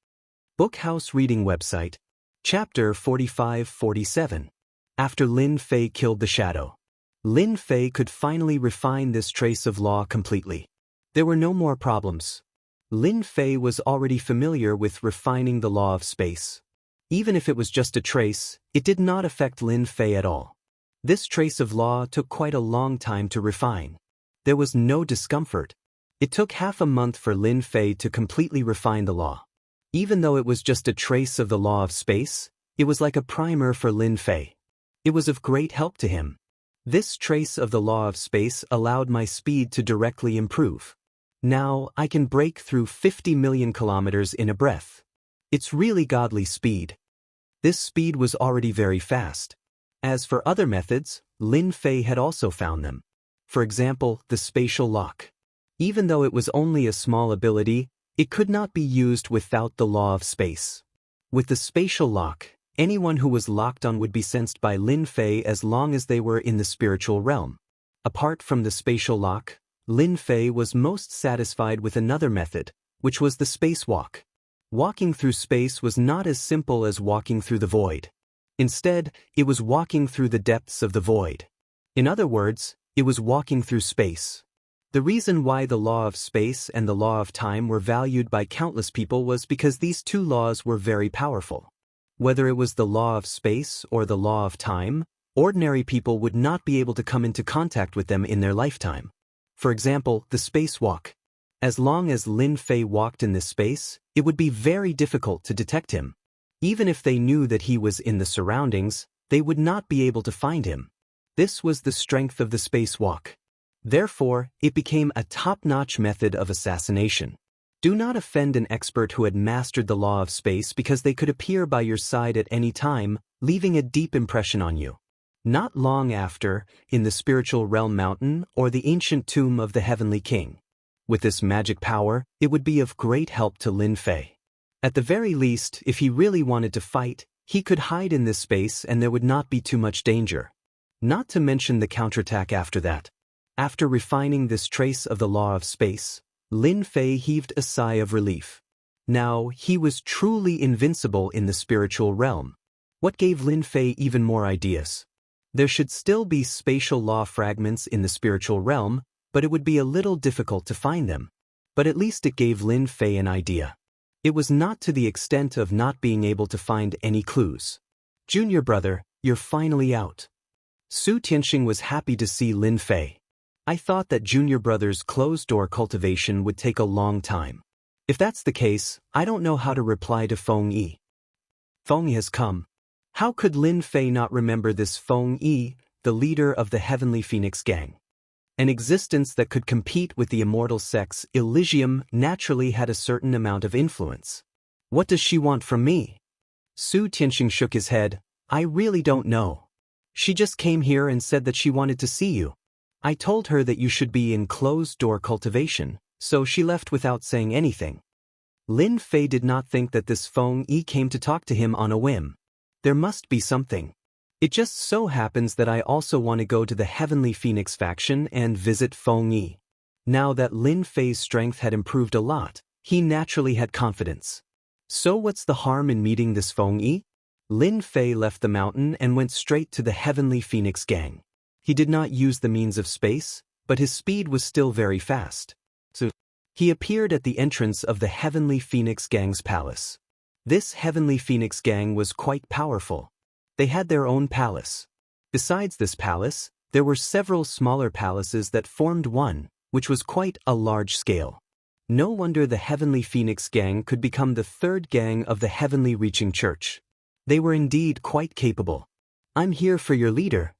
Bookhouse Reading Website. Chapter 45-47. After Lin Fei killed the shadow. Lin Fei could finally refine this trace of law completely. There were no more problems. Lin Fei was already familiar with refining the law of space. Even if it was just a trace, it did not affect Lin Fei at all. This trace of law took quite a long time to refine. There was no discomfort. It took half a month for Lin Fei to completely refine the law. Even though it was just a trace of the law of space, it was like a primer for Lin Fei. It was of great help to him. This trace of the law of space allowed my speed to directly improve. Now I can break through 50 million kilometers in a breath. It's really godly speed. This speed was already very fast. As for other methods, Lin Fei had also found them. For example, the spatial lock. Even though it was only a small ability, it could not be used without the law of space. With the spatial lock, anyone who was locked on would be sensed by Lin Fei as long as they were in the spiritual realm. Apart from the spatial lock, Lin Fei was most satisfied with another method, which was the spacewalk. Walking through space was not as simple as walking through the void. Instead, it was walking through the depths of the void. In other words, it was walking through space. The reason why the law of space and the law of time were valued by countless people was because these two laws were very powerful. Whether it was the law of space or the law of time, ordinary people would not be able to come into contact with them in their lifetime. For example, the spacewalk. As long as Lin Fei walked in this space, it would be very difficult to detect him. Even if they knew that he was in the surroundings, they would not be able to find him. This was the strength of the spacewalk. Therefore, it became a top-notch method of assassination. Do not offend an expert who had mastered the law of space because they could appear by your side at any time, leaving a deep impression on you. Not long after, in the spiritual realm mountain or the ancient tomb of the heavenly king. With this magic power, it would be of great help to Lin Fei. At the very least, if he really wanted to fight, he could hide in this space and there would not be too much danger. Not to mention the counterattack after that. After refining this trace of the law of space, Lin Fei heaved a sigh of relief. Now, he was truly invincible in the spiritual realm. What gave Lin Fei even more ideas? There should still be spatial law fragments in the spiritual realm, but it would be a little difficult to find them. But at least it gave Lin Fei an idea. It was not to the extent of not being able to find any clues. Junior brother, you're finally out. Su Tianxing was happy to see Lin Fei. I thought that junior brother's closed-door cultivation would take a long time. If that's the case, I don't know how to reply to Feng Yi. Feng Yi has come. How could Lin Fei not remember this Feng Yi, the leader of the Heavenly Phoenix Gang? An existence that could compete with the immortal sex Elysium naturally had a certain amount of influence. What does she want from me? Su Tianxing shook his head. I really don't know. She just came here and said that she wanted to see you. I told her that you should be in closed-door cultivation, so she left without saying anything. Lin Fei did not think that this Feng Yi came to talk to him on a whim. There must be something. It just so happens that I also want to go to the Heavenly Phoenix faction and visit Feng Yi. Now that Lin Fei's strength had improved a lot, he naturally had confidence. So what's the harm in meeting this Feng Yi? Lin Fei left the mountain and went straight to the Heavenly Phoenix Gang. He did not use the means of space, but his speed was still very fast. So he appeared at the entrance of the Heavenly Phoenix Gang's palace. This Heavenly Phoenix Gang was quite powerful. They had their own palace. Besides this palace, there were several smaller palaces that formed one, which was quite a large scale. No wonder the Heavenly Phoenix Gang could become the third gang of the Heavenly Reaching Church. They were indeed quite capable. I'm here for your leader.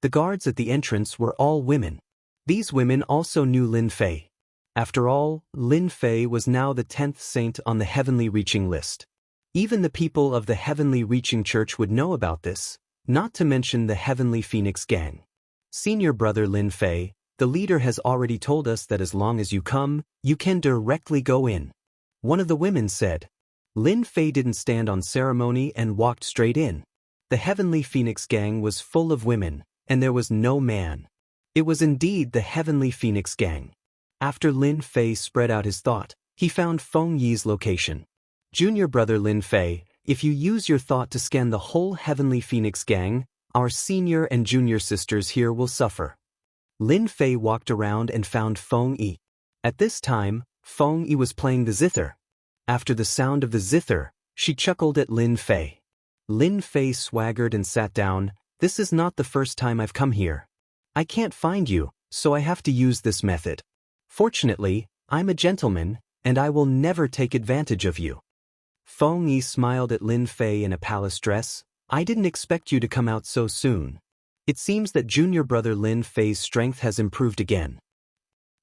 The guards at the entrance were all women. These women also knew Lin Fei. After all, Lin Fei was now the 10th saint on the Heavenly Reaching list. Even the people of the Heavenly Reaching Church would know about this, not to mention the Heavenly Phoenix Gang. Senior brother Lin Fei, the leader has already told us that as long as you come, you can directly go in. One of the women said. Lin Fei didn't stand on ceremony and walked straight in. The Heavenly Phoenix Gang was full of women, and there was no man. It was indeed the Heavenly Phoenix Gang. After Lin Fei spread out his thought, he found Feng Yi's location. Junior brother Lin Fei, if you use your thought to scan the whole Heavenly Phoenix Gang, our senior and junior sisters here will suffer. Lin Fei walked around and found Feng Yi. At this time, Feng Yi was playing the zither. After the sound of the zither, she chuckled at Lin Fei. Lin Fei swaggered and sat down. This is not the first time I've come here. I can't find you, so I have to use this method. Fortunately, I'm a gentleman, and I will never take advantage of you. Feng Yi smiled at Lin Fei in a palace dress. I didn't expect you to come out so soon. It seems that junior brother Lin Fei's strength has improved again.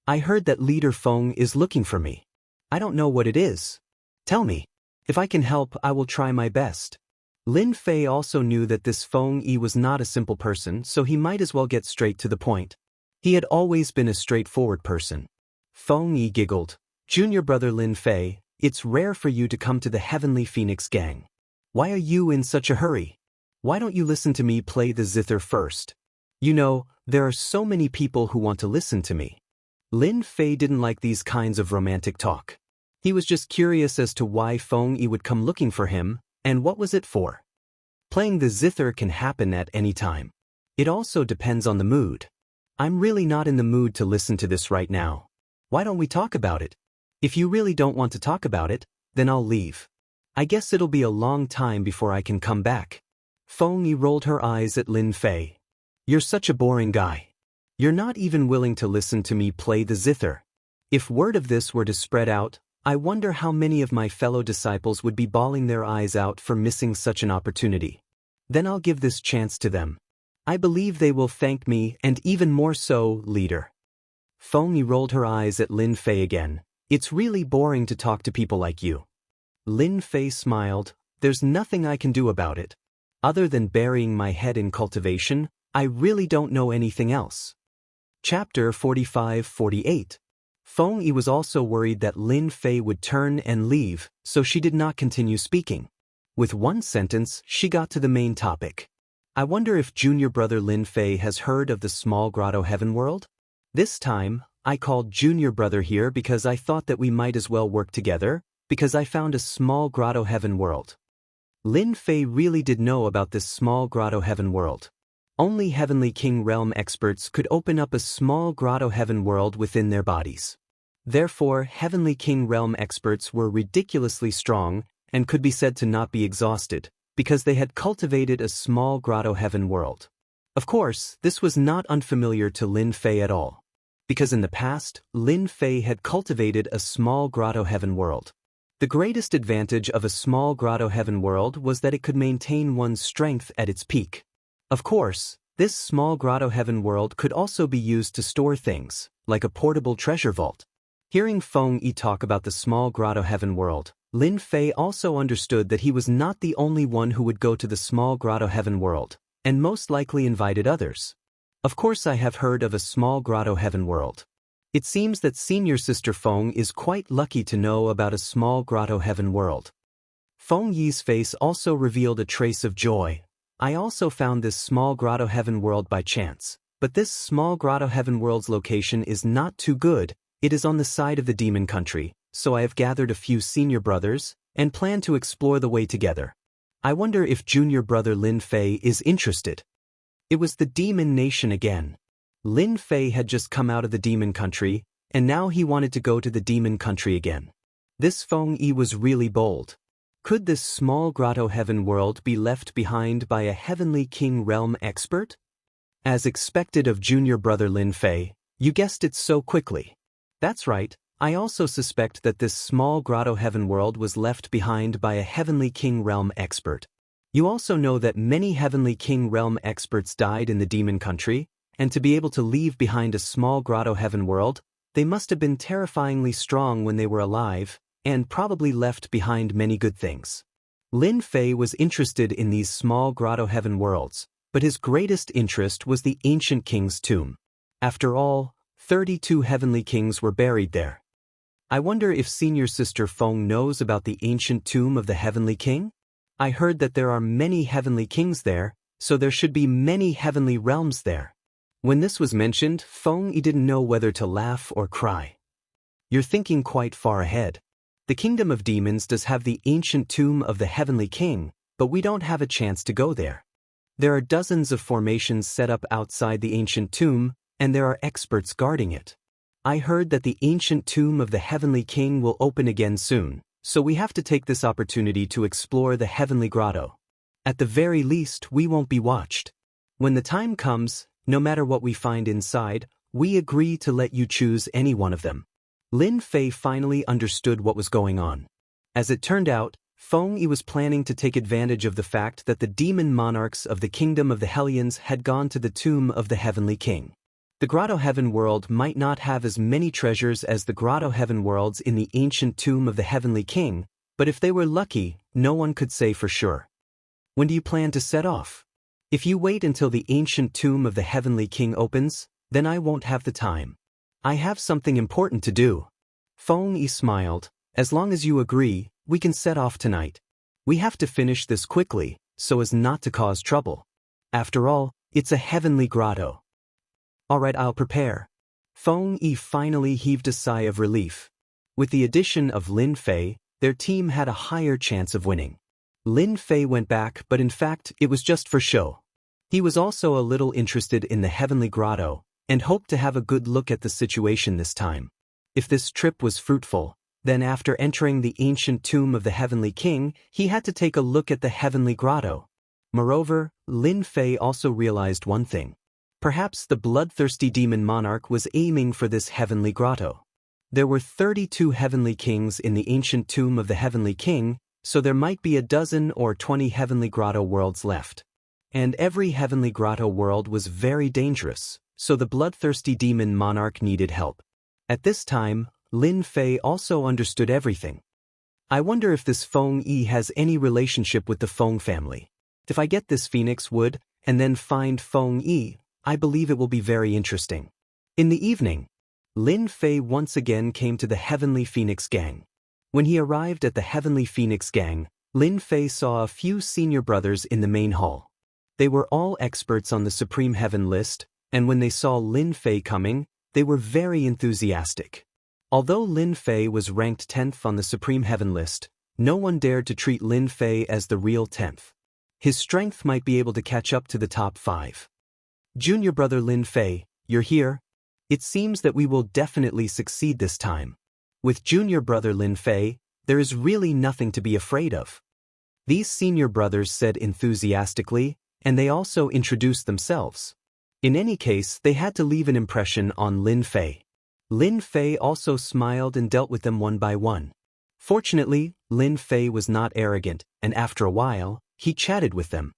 I heard that leader Feng is looking for me. I don't know what it is. Tell me. If I can help, I will try my best. Lin Fei also knew that this Feng Yi was not a simple person, so he might as well get straight to the point. He had always been a straightforward person. Feng Yi giggled. Junior brother Lin Fei, it's rare for you to come to the Heavenly Phoenix Gang. Why are you in such a hurry? Why don't you listen to me play the zither first? You know, there are so many people who want to listen to me. Lin Fei didn't like these kinds of romantic talk. He was just curious as to why Feng Yi would come looking for him, and what was it for? Playing the zither can happen at any time. It also depends on the mood. I'm really not in the mood to listen to this right now. Why don't we talk about it? If you really don't want to talk about it, then I'll leave. I guess it'll be a long time before I can come back. Feng Yi rolled her eyes at Lin Fei. You're such a boring guy. You're not even willing to listen to me play the zither. If word of this were to spread out, I wonder how many of my fellow disciples would be bawling their eyes out for missing such an opportunity. Then I'll give this chance to them. I believe they will thank me, and even more so, leader. Feng Yi rolled her eyes at Lin Fei again. It's really boring to talk to people like you. Lin Fei smiled. There's nothing I can do about it. Other than burying my head in cultivation, I really don't know anything else. Chapter 45-48. Feng Yi was also worried that Lin Fei would turn and leave, so she did not continue speaking. With one sentence, she got to the main topic. I wonder if junior brother Lin Fei has heard of the small grotto heaven world? This time, I called junior brother here because I thought that we might as well work together, because I found a small grotto heaven world. Lin Fei really did know about this small grotto heaven world. Only Heavenly King realm experts could open up a small grotto heaven world within their bodies. Therefore, Heavenly King realm experts were ridiculously strong and could be said to not be exhausted, because they had cultivated a small grotto heaven world. Of course, this was not unfamiliar to Lin Fei at all, because in the past, Lin Fei had cultivated a small grotto heaven world. The greatest advantage of a small grotto heaven world was that it could maintain one's strength at its peak. Of course, this small grotto heaven world could also be used to store things, like a portable treasure vault. Hearing Feng Yi talk about the small grotto heaven world, Lin Fei also understood that he was not the only one who would go to the small grotto heaven world, and most likely invited others. Of course, I have heard of a small grotto heaven world. It seems that senior sister Feng is quite lucky to know about a small grotto heaven world. Feng Yi's face also revealed a trace of joy. I also found this small grotto heaven world by chance, but this small grotto heaven world's location is not too good. It is on the side of the demon country, so I have gathered a few senior brothers and plan to explore the way together. I wonder if junior brother Lin Fei is interested. It was the demon nation again. Lin Fei had just come out of the demon country, and now he wanted to go to the demon country again. This Feng Yi was really bold. Could this small grotto heaven world be left behind by a Heavenly King realm expert? As expected of junior brother Lin Fei, you guessed it so quickly. That's right, I also suspect that this small grotto heaven world was left behind by a Heavenly King realm expert. You also know that many Heavenly King realm experts died in the demon country, and to be able to leave behind a small grotto heaven world, they must have been terrifyingly strong when they were alive, and probably left behind many good things. Lin Fei was interested in these small grotto heaven worlds, but his greatest interest was the ancient king's tomb. After all, 32 heavenly kings were buried there. I wonder if senior sister Feng knows about the ancient tomb of the heavenly king? I heard that there are many heavenly kings there, so there should be many heavenly realms there. When this was mentioned, Feng Yi didn't know whether to laugh or cry. You're thinking quite far ahead. The kingdom of demons does have the ancient tomb of the heavenly king, but we don't have a chance to go there. There are dozens of formations set up outside the ancient tomb, and there are experts guarding it. I heard that the ancient tomb of the heavenly king will open again soon, so we have to take this opportunity to explore the heavenly grotto. At the very least, we won't be watched. When the time comes, no matter what we find inside, we agree to let you choose any one of them. Lin Fei finally understood what was going on. As it turned out, Feng Yi was planning to take advantage of the fact that the demon monarchs of the kingdom of the Hellions had gone to the tomb of the heavenly king. The grotto heaven world might not have as many treasures as the grotto heaven worlds in the ancient tomb of the heavenly king, but if they were lucky, no one could say for sure. When do you plan to set off? If you wait until the ancient tomb of the heavenly king opens, then I won't have the time. I have something important to do. Feng Yi smiled. As long as you agree, we can set off tonight. We have to finish this quickly, so as not to cause trouble. After all, it's a heavenly grotto. Alright, I'll prepare. Feng Yi finally heaved a sigh of relief. With the addition of Lin Fei, their team had a higher chance of winning. Lin Fei went back, but in fact, it was just for show. He was also a little interested in the heavenly grotto, and hoped to have a good look at the situation this time. If this trip was fruitful, then after entering the ancient tomb of the heavenly king, he had to take a look at the heavenly grotto. Moreover, Lin Fei also realized one thing. Perhaps the bloodthirsty demon monarch was aiming for this heavenly grotto. There were 32 heavenly kings in the ancient tomb of the heavenly king, so there might be a dozen or 20 heavenly grotto worlds left. And every heavenly grotto world was very dangerous, so the bloodthirsty demon monarch needed help. At this time, Lin Fei also understood everything. I wonder if this Feng Yi has any relationship with the Feng family. If I get this phoenix wood, and then find Feng Yi, I believe it will be very interesting. In the evening, Lin Fei once again came to the Heavenly Phoenix Gang. When he arrived at the Heavenly Phoenix Gang, Lin Fei saw a few senior brothers in the main hall. They were all experts on the Supreme Heaven list, and when they saw Lin Fei coming, they were very enthusiastic. Although Lin Fei was ranked 10th on the Supreme Heaven list, no one dared to treat Lin Fei as the real 10th. His strength might be able to catch up to the top 5. Junior brother Lin Fei, you're here? It seems that we will definitely succeed this time. With junior brother Lin Fei, there is really nothing to be afraid of. These senior brothers said enthusiastically, and they also introduced themselves. In any case, they had to leave an impression on Lin Fei. Lin Fei also smiled and dealt with them one by one. Fortunately, Lin Fei was not arrogant, and after a while, he chatted with them.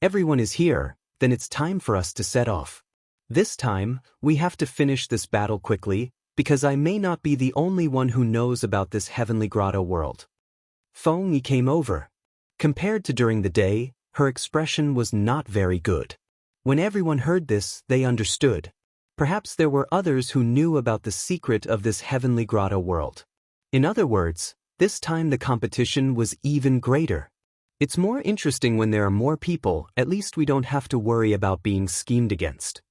Everyone is here, then it's time for us to set off. This time, we have to finish this battle quickly, because I may not be the only one who knows about this heavenly grotto world. Feng Yi came over. Compared to during the day, her expression was not very good. When everyone heard this, they understood. Perhaps there were others who knew about the secret of this heavenly grotto world. In other words, this time the competition was even greater. It's more interesting when there are more people, at least we don't have to worry about being schemed against.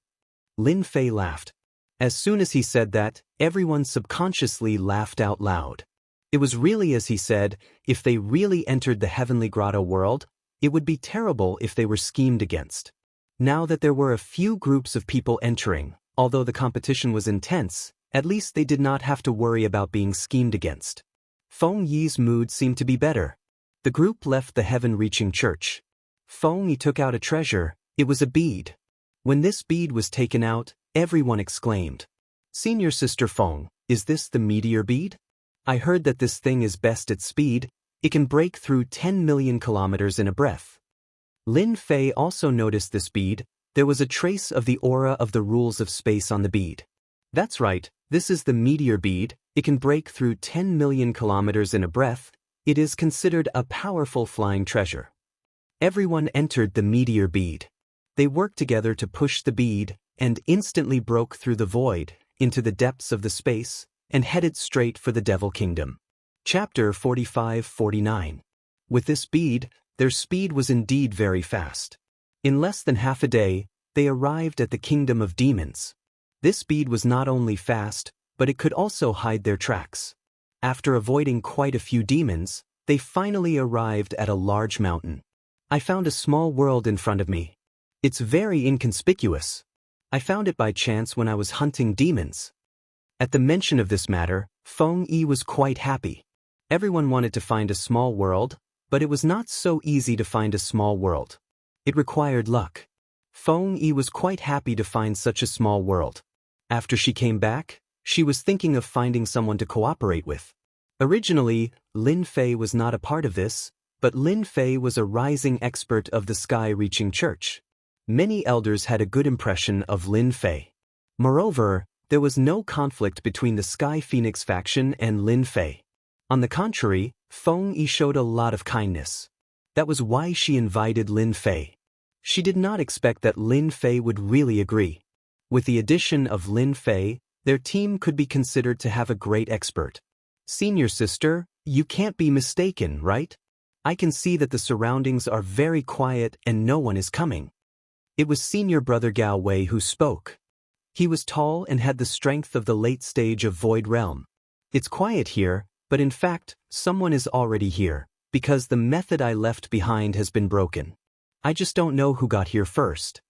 Lin Fei laughed. As soon as he said that, everyone subconsciously laughed out loud. It was really as he said, if they really entered the heavenly grotto world, it would be terrible if they were schemed against. Now that there were a few groups of people entering, although the competition was intense, at least they did not have to worry about being schemed against. Feng Yi's mood seemed to be better. The group left the heaven-reaching church. Feng Yi took out a treasure. It was a bead. When this bead was taken out, everyone exclaimed, "Senior sister Feng, is this the meteor bead? I heard that this thing is best at speed. It can break through 10 million kilometers in a breath." Lin Fei also noticed this bead. There was a trace of the aura of the rules of space on the bead. That's right, this is the meteor bead. It can break through 10 million kilometers in a breath. It is considered a powerful flying treasure. Everyone entered the meteor bead. They worked together to push the bead, and instantly broke through the void, into the depths of the space, and headed straight for the Devil Kingdom. Chapter 45-49. With this bead, their speed was indeed very fast. In less than half a day, they arrived at the Kingdom of Demons. This bead was not only fast, but it could also hide their tracks. After avoiding quite a few demons, they finally arrived at a large mountain. I found a small world in front of me. It's very inconspicuous. I found it by chance when I was hunting demons. At the mention of this matter, Feng Yi was quite happy. Everyone wanted to find a small world, but it was not so easy to find a small world. It required luck. Feng Yi was quite happy to find such a small world. After she came back, she was thinking of finding someone to cooperate with. Originally, Lin Fei was not a part of this, but Lin Fei was a rising expert of the sky-reaching church. Many elders had a good impression of Lin Fei. Moreover, there was no conflict between the Sky Phoenix faction and Lin Fei. On the contrary, Feng Yi showed a lot of kindness. That was why she invited Lin Fei. She did not expect that Lin Fei would really agree. With the addition of Lin Fei, their team could be considered to have a great expert. Senior sister, you can't be mistaken, right? I can see that the surroundings are very quiet and no one is coming. It was senior brother Gao Wei who spoke. He was tall and had the strength of the late stage of Void Realm. It's quiet here, but in fact, someone is already here, because the method I left behind has been broken. I just don't know who got here first.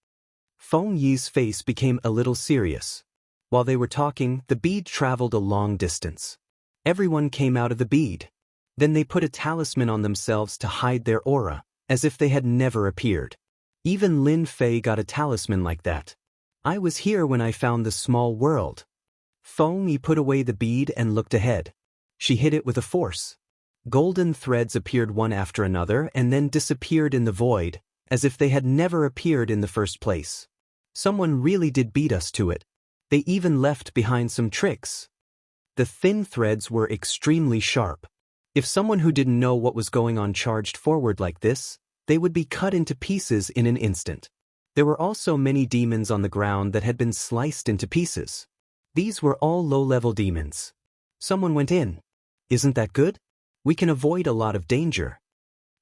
Feng Yi's face became a little serious. While they were talking, the bead traveled a long distance. Everyone came out of the bead. Then they put a talisman on themselves to hide their aura, as if they had never appeared. Even Lin Fei got a talisman like that. I was here when I found the small world. Feng Yi put away the bead and looked ahead. She hit it with a force. Golden threads appeared one after another and then disappeared in the void, as if they had never appeared in the first place. Someone really did beat us to it. They even left behind some tricks. The thin threads were extremely sharp. If someone who didn't know what was going on charged forward like this, they would be cut into pieces in an instant. There were also many demons on the ground that had been sliced into pieces. These were all low-level demons. Someone went in. Isn't that good? We can avoid a lot of danger.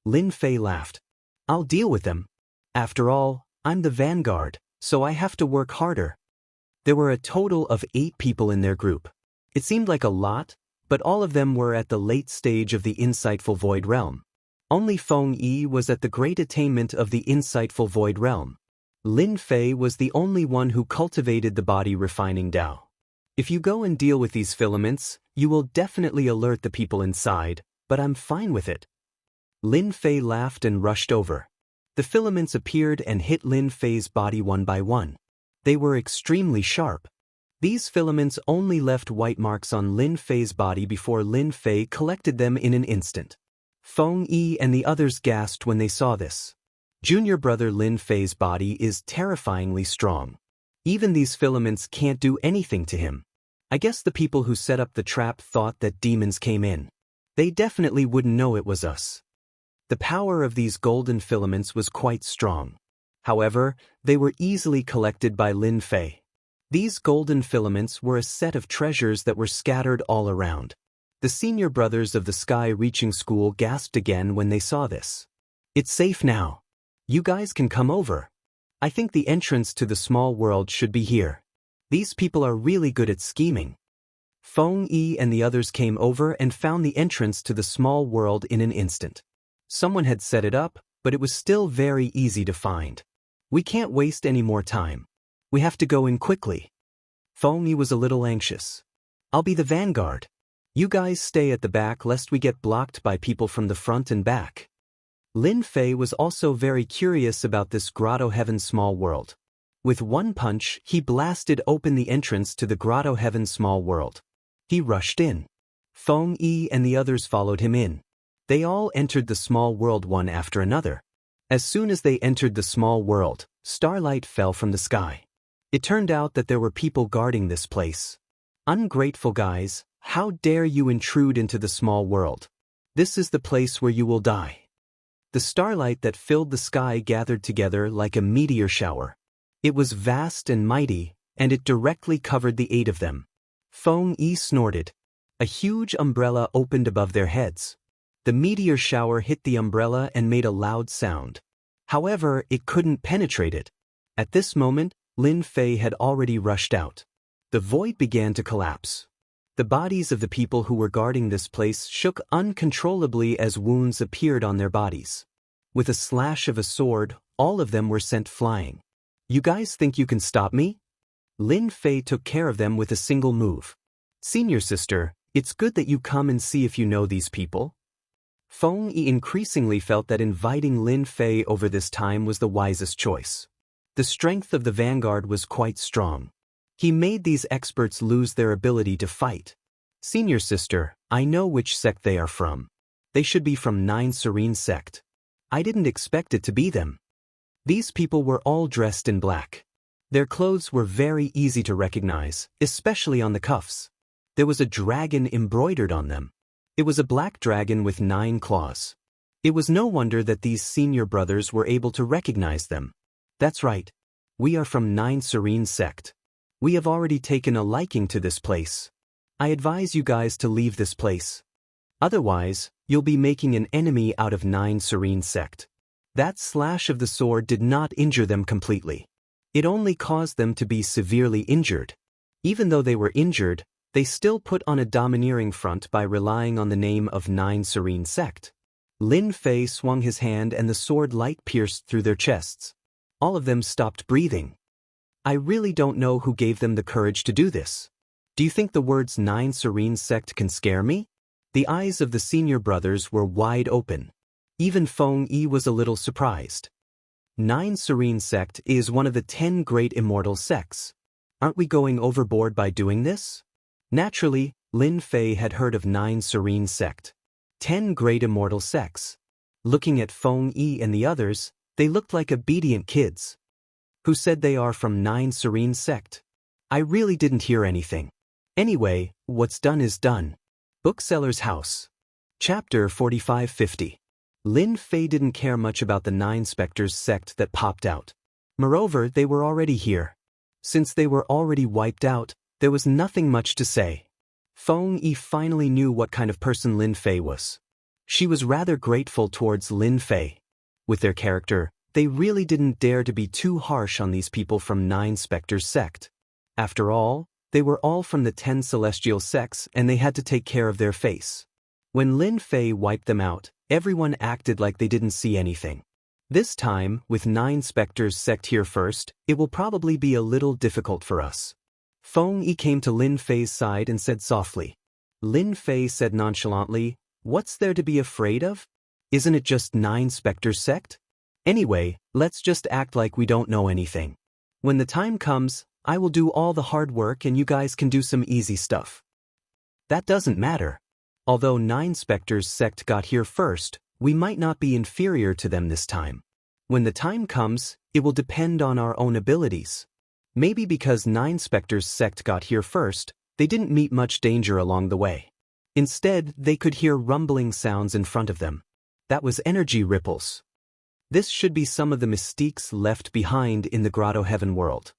Lin Fei laughed. I'll deal with them. After all, I'm the vanguard, so I have to work harder. There were a total of 8 people in their group. It seemed like a lot, but all of them were at the late stage of the insightful Void Realm. Only Feng Yi was at the great attainment of the insightful Void Realm. Lin Fei was the only one who cultivated the body refining Dao. If you go and deal with these filaments, you will definitely alert the people inside, but I'm fine with it. Lin Fei laughed and rushed over. The filaments appeared and hit Lin Fei's body one by one. They were extremely sharp. These filaments only left white marks on Lin Fei's body before Lin Fei collected them in an instant. Feng Yi and the others gasped when they saw this. Junior brother Lin Fei's body is terrifyingly strong. Even these filaments can't do anything to him. I guess the people who set up the trap thought that demons came in. They definitely wouldn't know it was us. The power of these golden filaments was quite strong. However, they were easily collected by Lin Fei. These golden filaments were a set of treasures that were scattered all around. The senior brothers of the Sky Reaching School gasped again when they saw this. It's safe now. You guys can come over. I think the entrance to the small world should be here. These people are really good at scheming. Feng Yi and the others came over and found the entrance to the small world in an instant. Someone had set it up, but it was still very easy to find. We can't waste any more time. We have to go in quickly. Feng Yi was a little anxious. I'll be the vanguard. You guys stay at the back lest we get blocked by people from the front and back. Lin Fei was also very curious about this Grotto Heaven small world. With one punch, he blasted open the entrance to the Grotto Heaven small world. He rushed in. Feng Yi and the others followed him in. They all entered the small world one after another. As soon as they entered the small world, starlight fell from the sky. It turned out that there were people guarding this place. Ungrateful guys, how dare you intrude into the small world? This is the place where you will die. The starlight that filled the sky gathered together like a meteor shower. It was vast and mighty, and it directly covered the 8 of them. Feng Yi snorted. A huge umbrella opened above their heads. The meteor shower hit the umbrella and made a loud sound. However, it couldn't penetrate it. At this moment, Lin Fei had already rushed out. The void began to collapse. The bodies of the people who were guarding this place shook uncontrollably as wounds appeared on their bodies. With a slash of a sword, all of them were sent flying. You guys think you can stop me? Lin Fei took care of them with a single move. Senior sister, it's good that you come and see if you know these people. Feng Yi increasingly felt that inviting Lin Fei over this time was the wisest choice. The strength of the vanguard was quite strong. He made these experts lose their ability to fight. Senior sister, I know which sect they are from. They should be from 9 Serene sect. I didn't expect it to be them. These people were all dressed in black. Their clothes were very easy to recognize, especially on the cuffs. There was a dragon embroidered on them. It was a black dragon with 9 claws. It was no wonder that these senior brothers were able to recognize them. That's right. We are from 9 Serene sect. We have already taken a liking to this place. I advise you guys to leave this place. Otherwise, you'll be making an enemy out of 9 Serene sect. That slash of the sword did not injure them completely. It only caused them to be severely injured. Even though they were injured, they still put on a domineering front by relying on the name of 9 Serene sect. Lin Fei swung his hand and the sword light pierced through their chests. All of them stopped breathing. I really don't know who gave them the courage to do this. Do you think the words 9 Serene sect can scare me? The eyes of the senior brothers were wide open. Even Feng Yi was a little surprised. 9 Serene sect is one of the 10 great immortal sects. Aren't we going overboard by doing this? Naturally, Lin Fei had heard of 9 Serene sect. 10 great immortal sects. Looking at Feng Yi and the others, they looked like obedient kids. Who said they are from 9 Serene sect? I really didn't hear anything. Anyway, what's done is done. Bookseller's house. Chapter 4550. Lin Fei didn't care much about the 9 Spectres sect that popped out. Moreover, they were already here. Since they were already wiped out, there was nothing much to say. Feng Yi finally knew what kind of person Lin Fei was. She was rather grateful towards Lin Fei. With their character, they really didn't dare to be too harsh on these people from 9 Spectres sect. After all, they were all from the 10 celestial sects and they had to take care of their face. When Lin Fei wiped them out, everyone acted like they didn't see anything. This time, with 9 specters sect here first, it will probably be a little difficult for us. Feng Yi came to Lin Fei's side and said softly. Lin Fei said nonchalantly, "What's there to be afraid of? Isn't it just 9 specters sect? Anyway, let's just act like we don't know anything. When the time comes, I will do all the hard work and you guys can do some easy stuff." That doesn't matter. Although 9 specters sect got here first, we might not be inferior to them this time. When the time comes, it will depend on our own abilities. Maybe because 9 specters sect got here first, they didn't meet much danger along the way. Instead, they could hear rumbling sounds in front of them. That was energy ripples. This should be some of the mystiques left behind in the Grotto Heaven world.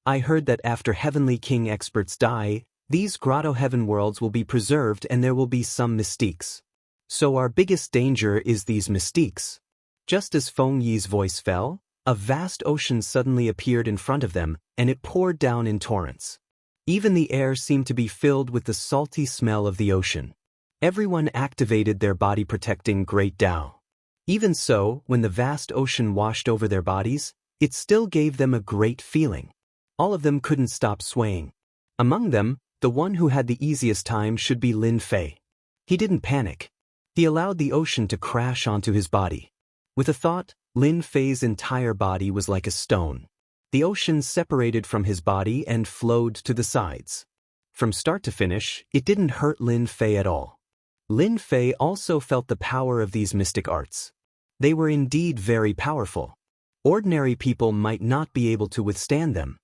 I heard that after Heavenly King experts die, these Grotto Heaven worlds will be preserved and there will be some mystiques. So our biggest danger is these mystiques. Just as Feng Yi's voice fell, a vast ocean suddenly appeared in front of them, and it poured down in torrents. Even the air seemed to be filled with the salty smell of the ocean. Everyone activated their body-protecting Great Tao. Even so, when the vast ocean washed over their bodies, it still gave them a great feeling. All of them couldn't stop swaying. Among them, the one who had the easiest time should be Lin Fei. He didn't panic. He allowed the ocean to crash onto his body. With a thought, Lin Fei's entire body was like a stone. The ocean separated from his body and flowed to the sides. From start to finish, it didn't hurt Lin Fei at all. Lin Fei also felt the power of these mystic arts. They were indeed very powerful. Ordinary people might not be able to withstand them.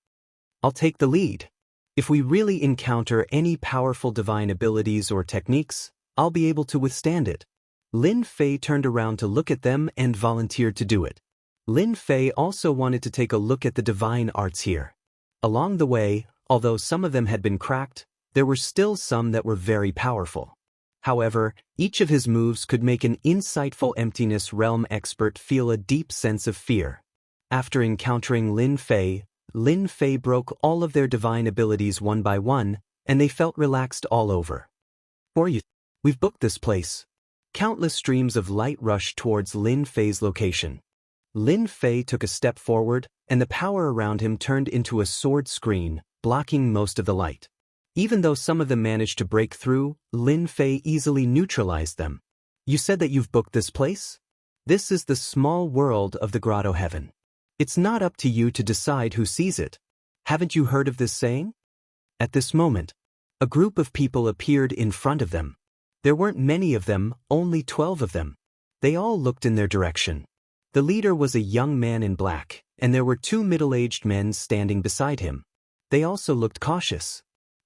I'll take the lead. If we really encounter any powerful divine abilities or techniques, I'll be able to withstand it. Lin Fei turned around to look at them and volunteered to do it. Lin Fei also wanted to take a look at the divine arts here. Along the way, although some of them had been cracked, there were still some that were very powerful. However, each of his moves could make an insightful emptiness realm expert feel a deep sense of fear. After encountering Lin Fei broke all of their divine abilities one by one, and they felt relaxed all over. For you, we've booked this place. Countless streams of light rushed towards Lin Fei's location. Lin Fei took a step forward, and the power around him turned into a sword screen, blocking most of the light. Even though some of them managed to break through, Lin Fei easily neutralized them. You said that you've booked this place? This is the small world of the Grotto Heaven. It's not up to you to decide who sees it. Haven't you heard of this saying? At this moment, a group of people appeared in front of them. There weren't many of them, only 12 of them. They all looked in their direction. The leader was a young man in black, and there were 2 middle-aged men standing beside him. They also looked cautious.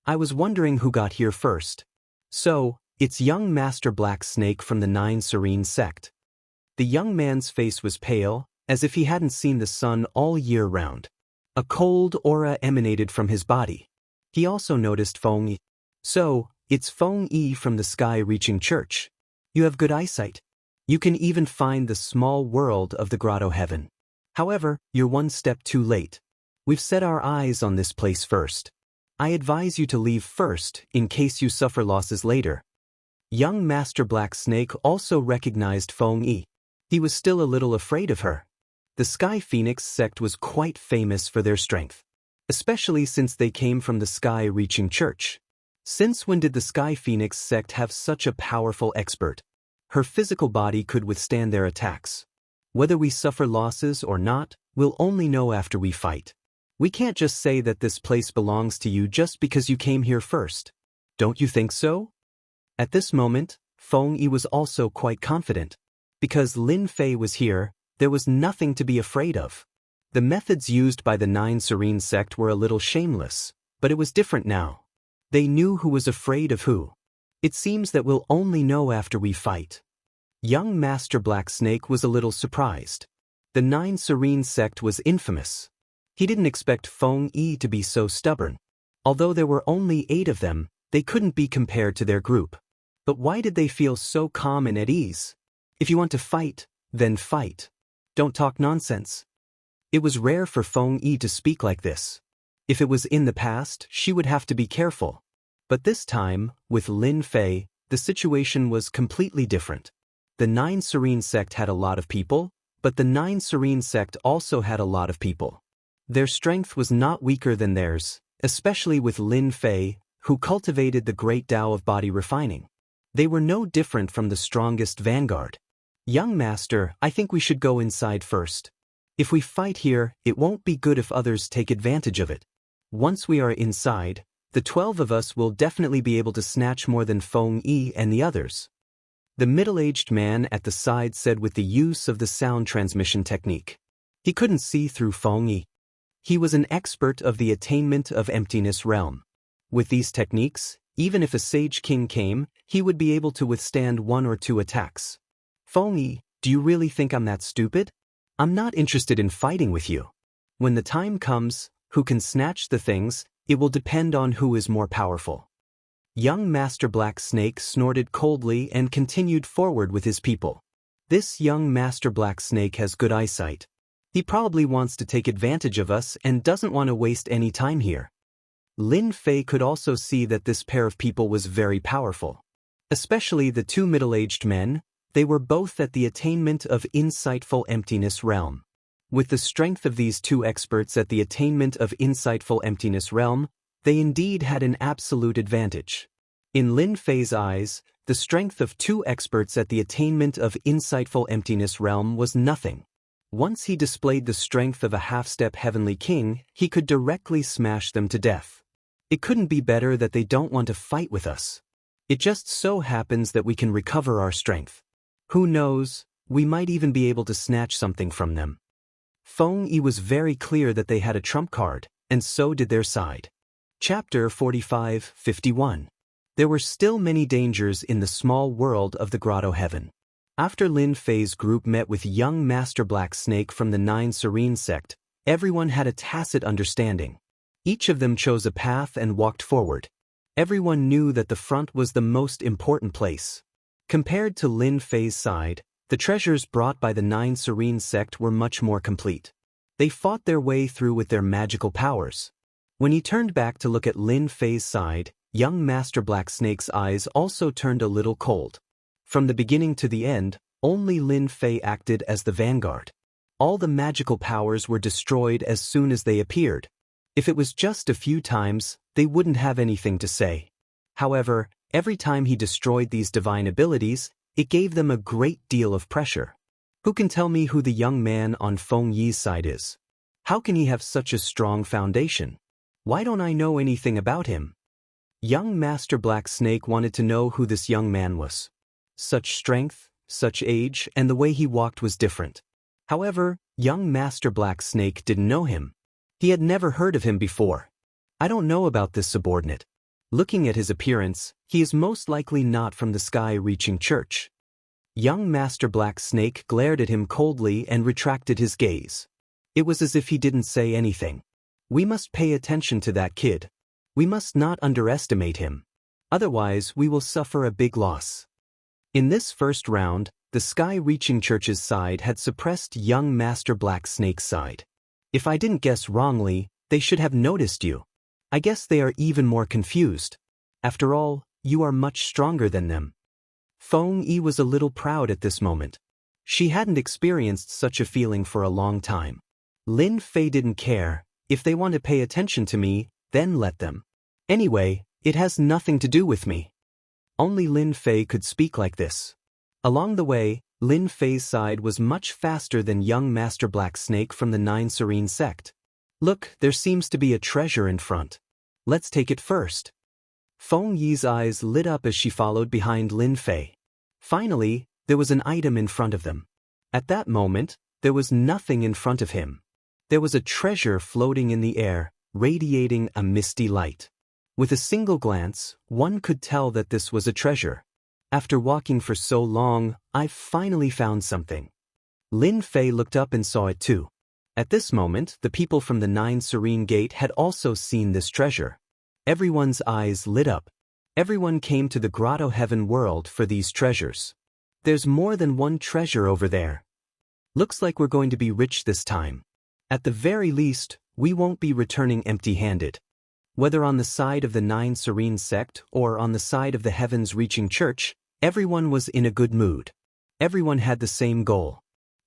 I was wondering who got here first. So, it's young Master Black Snake from the 9 Serene sect. The young man's face was pale, as if he hadn't seen the sun all year round. A cold aura emanated from his body. He also noticed Feng Yi. So, it's Feng Yi from the sky-reaching church. You have good eyesight. You can even find the small world of the Grotto Heaven. However, you're one step too late. We've set our eyes on this place first. I advise you to leave first in case you suffer losses later. Young Master Black Snake also recognized Feng Yi. He was still a little afraid of her. The Sky Phoenix sect was quite famous for their strength, especially since they came from the sky-reaching church. Since when did the Sky Phoenix sect have such a powerful expert? Her physical body could withstand their attacks. Whether we suffer losses or not, we'll only know after we fight. We can't just say that this place belongs to you just because you came here first. Don't you think so? At this moment, Feng Yi was also quite confident. Because Lin Fei was here, there was nothing to be afraid of. The methods used by the 9 Serene sect were a little shameless, but it was different now. They knew who was afraid of who. It seems that we'll only know after we fight. Young Master Black Snake was a little surprised. The 9 Serene sect was infamous. He didn't expect Feng Yi to be so stubborn. Although there were only 8 of them, they couldn't be compared to their group. But why did they feel so calm and at ease? If you want to fight, then fight. Don't talk nonsense. It was rare for Feng Yi to speak like this. If it was in the past, she would have to be careful. But this time, with Lin Fei, the situation was completely different. The 9 Serene sect had a lot of people, But the Nine Serene sect also had a lot of people. Their strength was not weaker than theirs, especially with Lin Fei, who cultivated the great Tao of body refining. They were no different from the strongest vanguard. Young master, I think we should go inside first. If we fight here, it won't be good if others take advantage of it. Once we are inside, the 12 of us will definitely be able to snatch more than Feng Yi and the others. The middle-aged man at the side said with the use of the sound transmission technique. He couldn't see through Feng Yi. He was an expert of the attainment of emptiness realm. With these techniques, even if a sage king came, he would be able to withstand 1 or 2 attacks. Feng Yi, do you really think I'm that stupid? I'm not interested in fighting with you. When the time comes, who can snatch the things, it will depend on who is more powerful. Young Master Black Snake snorted coldly and continued forward with his people. This young Master Black Snake has good eyesight. He probably wants to take advantage of us and doesn't want to waste any time here. Lin Fei could also see that this pair of people was very powerful. Especially the 2 middle-aged men. They were both at the attainment of insightful emptiness realm. With the strength of these 2 experts at the attainment of insightful emptiness realm, they indeed had an absolute advantage. In Lin Fei's eyes, the strength of 2 experts at the attainment of insightful emptiness realm was nothing. Once he displayed the strength of a half-step heavenly king, he could directly smash them to death. It couldn't be better that they don't want to fight with us. It just so happens that we can recover our strength. Who knows, we might even be able to snatch something from them. Feng Yi was very clear that they had a trump card, and so did their side. Chapter 45-51. There were still many dangers in the small world of the Grotto Heaven. After Lin Fei's group met with young Master Black Snake from the Nine Serene sect, everyone had a tacit understanding. Each of them chose a path and walked forward. Everyone knew that the front was the most important place. Compared to Lin Fei's side, the treasures brought by the Nine Serene sect were much more complete. They fought their way through with their magical powers. When he turned back to look at Lin Fei's side, young Master Black Snake's eyes also turned a little cold. From the beginning to the end, only Lin Fei acted as the vanguard. All the magical powers were destroyed as soon as they appeared. If it was just a few times, they wouldn't have anything to say. However, every time he destroyed these divine abilities, it gave them a great deal of pressure. Who can tell me who the young man on Feng Yi's side is? How can he have such a strong foundation? Why don't I know anything about him? Young Master Black Snake wanted to know who this young man was. Such strength, such age, and the way he walked was different. However, young Master Black Snake didn't know him. He had never heard of him before. I don't know about this subordinate. Looking at his appearance, he is most likely not from the sky-reaching church. Young Master Black Snake glared at him coldly and retracted his gaze. It was as if he didn't say anything. We must pay attention to that kid. We must not underestimate him. Otherwise, we will suffer a big loss. In this first round, the sky-reaching church's side had suppressed young Master Black Snake's side. If I didn't guess wrongly, they should have noticed you. I guess they are even more confused. After all, you are much stronger than them. Feng Yi was a little proud at this moment. She hadn't experienced such a feeling for a long time. Lin Fei didn't care. If they want to pay attention to me, then let them. Anyway, it has nothing to do with me. Only Lin Fei could speak like this. Along the way, Lin Fei's side was much faster than young Master Black Snake from the Nine Serene sect. Look, there seems to be a treasure in front. Let's take it first. Feng Yi's eyes lit up as she followed behind Lin Fei. Finally, there was an item in front of them. At that moment, there was nothing in front of him. There was a treasure floating in the air, radiating a misty light. With a single glance, one could tell that this was a treasure. After walking for so long, I've finally found something. Lin Fei looked up and saw it too. At this moment, the people from the Nine Serene Gate had also seen this treasure. Everyone's eyes lit up. Everyone came to the Grotto Heaven world for these treasures. There's more than one treasure over there. Looks like we're going to be rich this time. At the very least, we won't be returning empty-handed. Whether on the side of the Nine Serene sect or on the side of the Heavens Reaching Church, everyone was in a good mood. Everyone had the same goal.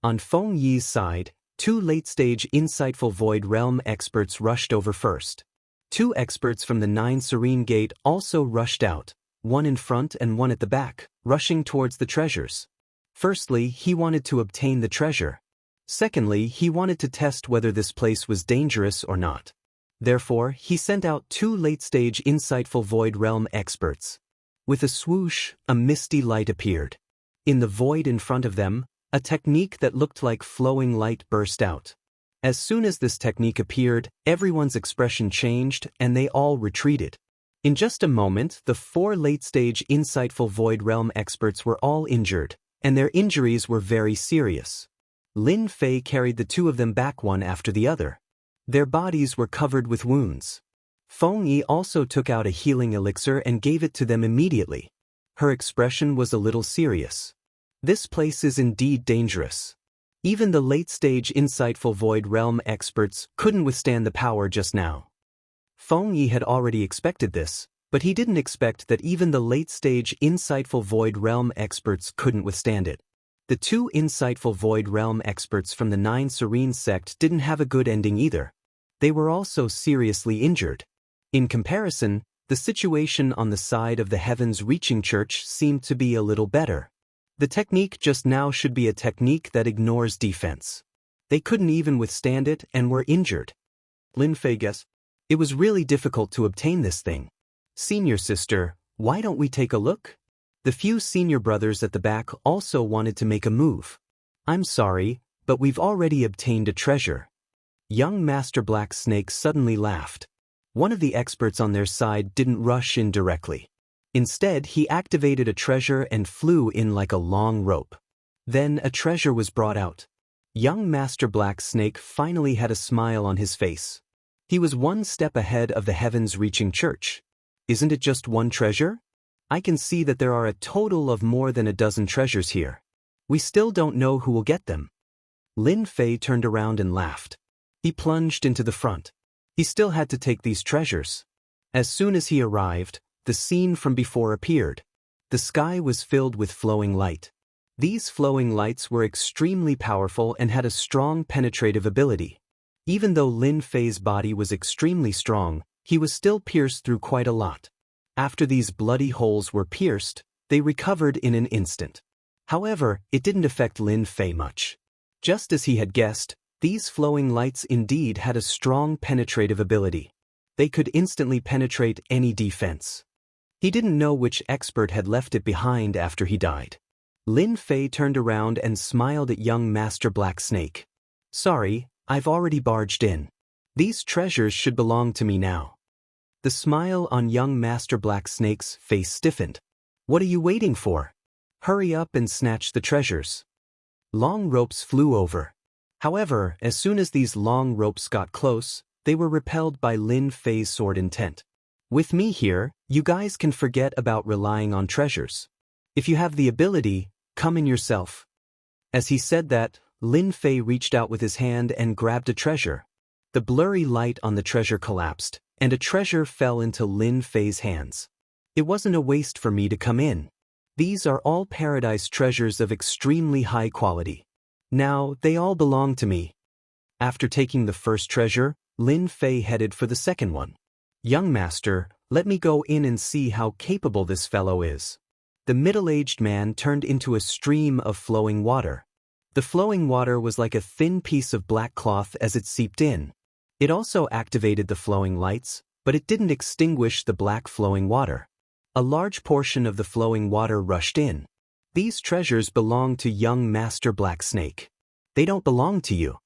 On Feng Yi's side, two late-stage insightful Void Realm experts rushed over first. Two experts from the Nine Serene Gate also rushed out, one in front and one at the back, rushing towards the treasures. Firstly, he wanted to obtain the treasure. Secondly, he wanted to test whether this place was dangerous or not. Therefore, he sent out two late-stage insightful Void Realm experts. With a swoosh, a misty light appeared. In the void in front of them, a technique that looked like flowing light burst out. As soon as this technique appeared, everyone's expression changed and they all retreated. In just a moment, the four late-stage insightful Void Realm experts were all injured, and their injuries were very serious. Lin Fei carried the two of them back one after the other. Their bodies were covered with wounds. Feng Yi also took out a healing elixir and gave it to them immediately. Her expression was a little serious. This place is indeed dangerous. Even the late-stage insightful Void Realm experts couldn't withstand the power just now. Feng Yi had already expected this, but he didn't expect that even the late-stage insightful Void Realm experts couldn't withstand it. The two insightful Void Realm experts from the Nine Serene sect didn't have a good ending either. They were also seriously injured. In comparison, the situation on the side of the Heavens Reaching Church seemed to be a little better. The technique just now should be a technique that ignores defense. They couldn't even withstand it and were injured. Lin Fei guessed. It was really difficult to obtain this thing. Senior sister, why don't we take a look? The few senior brothers at the back also wanted to make a move. I'm sorry, but we've already obtained a treasure. Young Master Black Snake suddenly laughed. One of the experts on their side didn't rush in directly. Instead, he activated a treasure and flew in like a long rope. Then a treasure was brought out. Young Master Black Snake finally had a smile on his face. He was one step ahead of the Heavens Reaching Church. Isn't it just one treasure? I can see that there are a total of more than a dozen treasures here. We still don't know who will get them. Lin Fei turned around and laughed. He plunged into the front. He still had to take these treasures. As soon as he arrived, the scene from before appeared. The sky was filled with flowing light. These flowing lights were extremely powerful and had a strong penetrative ability. Even though Lin Fei's body was extremely strong, he was still pierced through quite a lot. After these bloody holes were pierced, they recovered in an instant. However, it didn't affect Lin Fei much. Just as he had guessed, these flowing lights indeed had a strong penetrative ability. They could instantly penetrate any defense. He didn't know which expert had left it behind after he died. Lin Fei turned around and smiled at young Master Black Snake. Sorry, I've already barged in. These treasures should belong to me now. The smile on young Master Black Snake's face stiffened. What are you waiting for? Hurry up and snatch the treasures. Long ropes flew over. However, as soon as these long ropes got close, they were repelled by Lin Fei's sword intent. With me here, you guys can forget about relying on treasures. If you have the ability, come in yourself. As he said that, Lin Fei reached out with his hand and grabbed a treasure. The blurry light on the treasure collapsed, and a treasure fell into Lin Fei's hands. It wasn't a waste for me to come in. These are all paradise treasures of extremely high quality. Now, they all belong to me. After taking the first treasure, Lin Fei headed for the second one. Young master, let me go in and see how capable this fellow is. The middle-aged man turned into a stream of flowing water. The flowing water was like a thin piece of black cloth as it seeped in. It also activated the flowing lights, but it didn't extinguish the black flowing water. A large portion of the flowing water rushed in. These treasures belong to young Master Black Snake. They don't belong to you.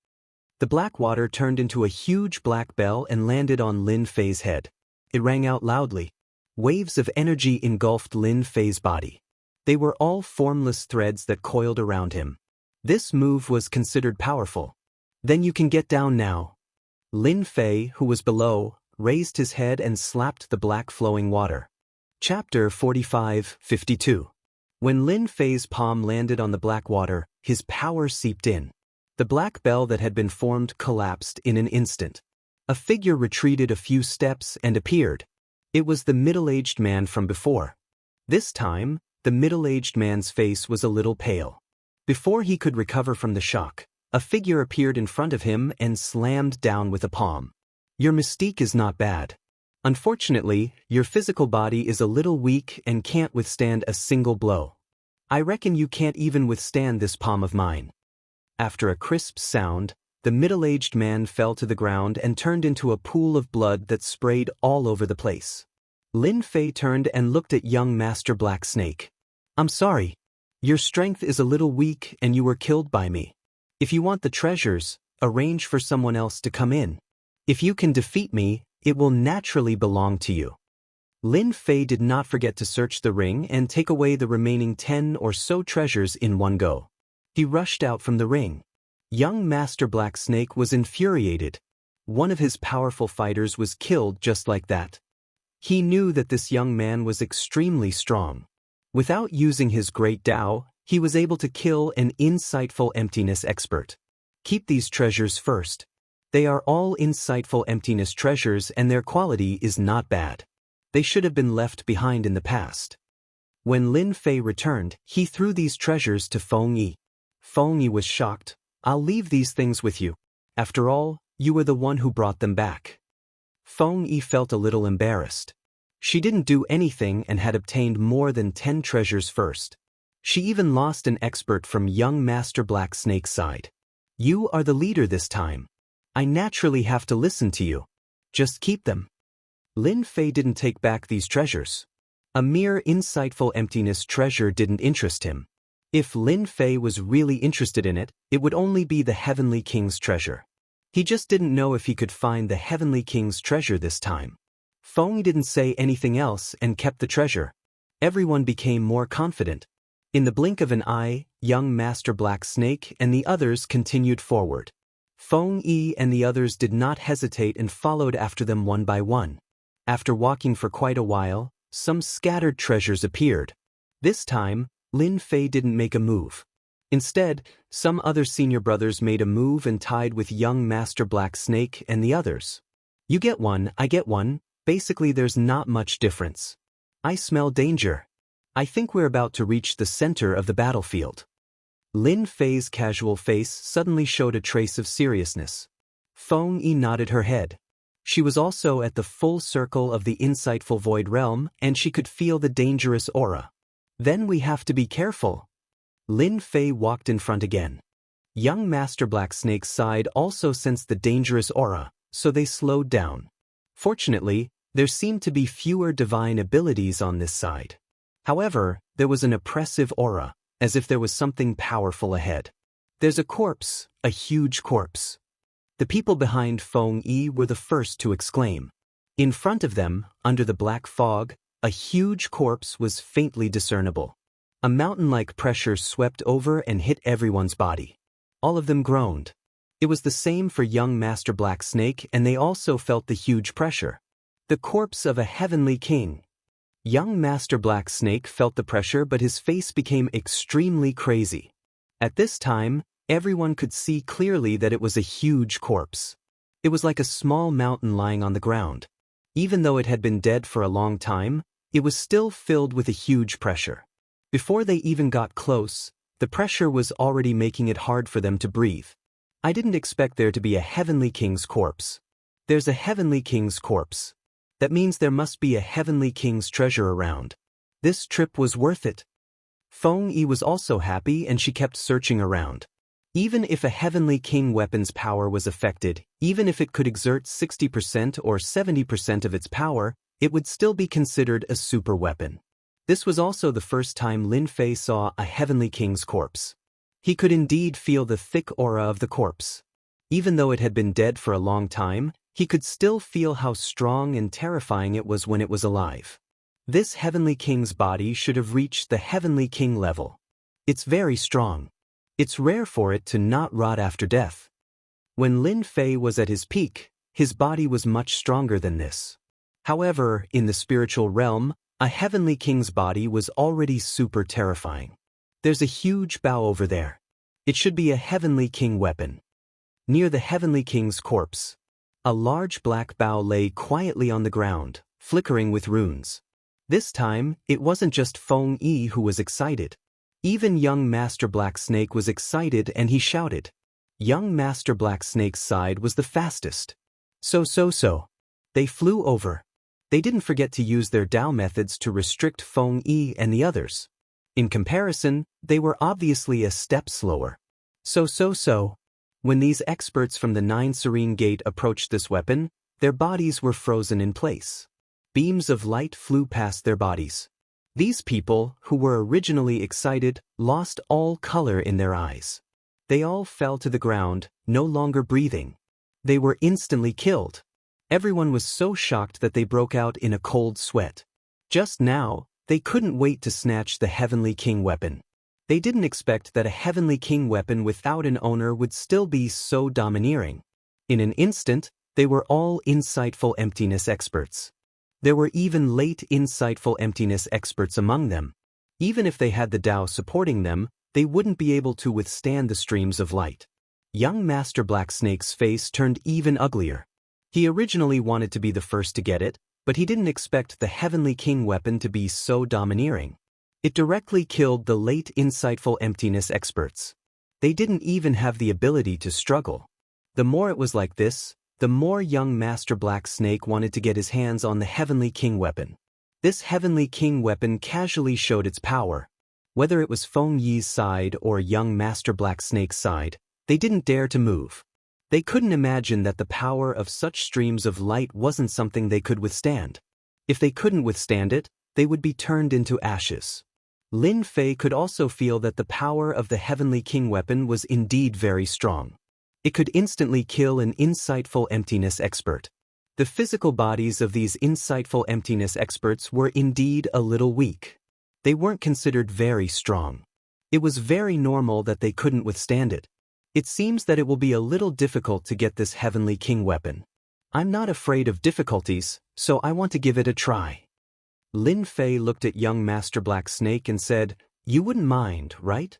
The black water turned into a huge black bell and landed on Lin Fei's head. It rang out loudly. Waves of energy engulfed Lin Fei's body. They were all formless threads that coiled around him. This move was considered powerful. Then you can get down now. Lin Fei, who was below, raised his head and slapped the black flowing water. Chapter 45-52. When Lin Fei's palm landed on the black water, his power seeped in. The black bell that had been formed collapsed in an instant. A figure retreated a few steps and appeared. It was the middle-aged man from before. This time, the middle-aged man's face was a little pale. Before he could recover from the shock, a figure appeared in front of him and slammed down with a palm. Your mystique is not bad. Unfortunately, your physical body is a little weak and can't withstand a single blow. I reckon you can't even withstand this palm of mine. After a crisp sound, the middle-aged man fell to the ground and turned into a pool of blood that sprayed all over the place. Lin Fei turned and looked at young Master Black Snake. I'm sorry. Your strength is a little weak and you were killed by me. If you want the treasures, arrange for someone else to come in. If you can defeat me, it will naturally belong to you. Lin Fei did not forget to search the ring and take away the remaining 10 or so treasures in one go. He rushed out from the ring. Young Master Black Snake was infuriated. One of his powerful fighters was killed just like that. He knew that this young man was extremely strong. Without using his great Tao, he was able to kill an insightful emptiness expert. Keep these treasures first. They are all insightful emptiness treasures and their quality is not bad. They should have been left behind in the past. When Lin Fei returned, he threw these treasures to Feng Yi. Feng Yi was shocked. I'll leave these things with you. After all, you were the one who brought them back. Feng Yi felt a little embarrassed. She didn't do anything and had obtained more than 10 treasures first. She even lost an expert from young Master Black Snake's side. You are the leader this time. I naturally have to listen to you. Just keep them. Lin Fei didn't take back these treasures. A mere insightful emptiness treasure didn't interest him. If Lin Fei was really interested in it, it would only be the Heavenly King's treasure. He just didn't know if he could find the Heavenly King's treasure this time. Feng didn't say anything else and kept the treasure. Everyone became more confident. In the blink of an eye, young Master Black Snake and the others continued forward. Feng Yi and the others did not hesitate and followed after them one by one. After walking for quite a while, some scattered treasures appeared. This time, Lin Fei didn't make a move. Instead, some other senior brothers made a move and tied with young Master Black Snake and the others. You get one, I get one, basically there's not much difference. I smell danger. I think we're about to reach the center of the battlefield. Lin Fei's casual face suddenly showed a trace of seriousness. Feng Yi nodded her head. She was also at the full circle of the insightful void realm and she could feel the dangerous aura. Then we have to be careful. Lin Fei walked in front again. Young Master Black Snake's side also sensed the dangerous aura, so they slowed down. Fortunately, there seemed to be fewer divine abilities on this side. However, there was an oppressive aura, as if there was something powerful ahead. There's a corpse, a huge corpse. The people behind Feng Yi were the first to exclaim. In front of them, under the black fog, a huge corpse was faintly discernible. A mountain-like pressure swept over and hit everyone's body. All of them groaned. It was the same for young Master Black Snake and they also felt the huge pressure. The corpse of a heavenly king. Young Master Black Snake felt the pressure but his face became extremely crazy. At this time, everyone could see clearly that it was a huge corpse. It was like a small mountain lying on the ground. Even though it had been dead for a long time, it was still filled with a huge pressure. Before they even got close, the pressure was already making it hard for them to breathe. I didn't expect there to be a Heavenly King's corpse. There's a Heavenly King's corpse. That means there must be a Heavenly King's treasure around. This trip was worth it. Feng Yi was also happy and she kept searching around. Even if a Heavenly King weapon's power was affected, even if it could exert 60% or 70% of its power, it would still be considered a super weapon. This was also the first time Lin Fei saw a Heavenly King's corpse. He could indeed feel the thick aura of the corpse. Even though it had been dead for a long time, he could still feel how strong and terrifying it was when it was alive. This Heavenly King's body should have reached the Heavenly King level. It's very strong. It's rare for it to not rot after death. When Lin Fei was at his peak, his body was much stronger than this. However, in the spiritual realm, a Heavenly King's body was already super terrifying. There's a huge bow over there. It should be a Heavenly King weapon. Near the Heavenly King's corpse, a large black bow lay quietly on the ground, flickering with runes. This time, it wasn't just Feng Yi who was excited. Even young Master Black Snake was excited and he shouted. Young Master Black Snake's side was the fastest. So. They flew over. They didn't forget to use their Dao methods to restrict Feng Yi and the others. In comparison, they were obviously a step slower. So. When these experts from the Nine Serene Gate approached this weapon, their bodies were frozen in place. Beams of light flew past their bodies. These people, who were originally excited, lost all color in their eyes. They all fell to the ground, no longer breathing. They were instantly killed. Everyone was so shocked that they broke out in a cold sweat. Just now, they couldn't wait to snatch the Heavenly King weapon. They didn't expect that a Heavenly King weapon without an owner would still be so domineering. In an instant, they were all insightful emptiness experts. There were even late insightful emptiness experts among them. Even if they had the Tao supporting them, they wouldn't be able to withstand the streams of light. Young Master Black Snake's face turned even uglier. He originally wanted to be the first to get it, but he didn't expect the Heavenly King weapon to be so domineering. It directly killed the late insightful emptiness experts. They didn't even have the ability to struggle. The more it was like this, the more young Master Black Snake wanted to get his hands on the Heavenly King weapon. This Heavenly King weapon casually showed its power. Whether it was Feng Yi's side or young Master Black Snake's side, they didn't dare to move. They couldn't imagine that the power of such streams of light wasn't something they could withstand. If they couldn't withstand it, they would be turned into ashes. Lin Fei could also feel that the power of the Heavenly King weapon was indeed very strong. It could instantly kill an insightful emptiness expert. The physical bodies of these insightful emptiness experts were indeed a little weak. They weren't considered very strong. It was very normal that they couldn't withstand it. It seems that it will be a little difficult to get this Heavenly King weapon. I'm not afraid of difficulties, so I want to give it a try. Lin Fei looked at young Master Black Snake and said, "You wouldn't mind, right?"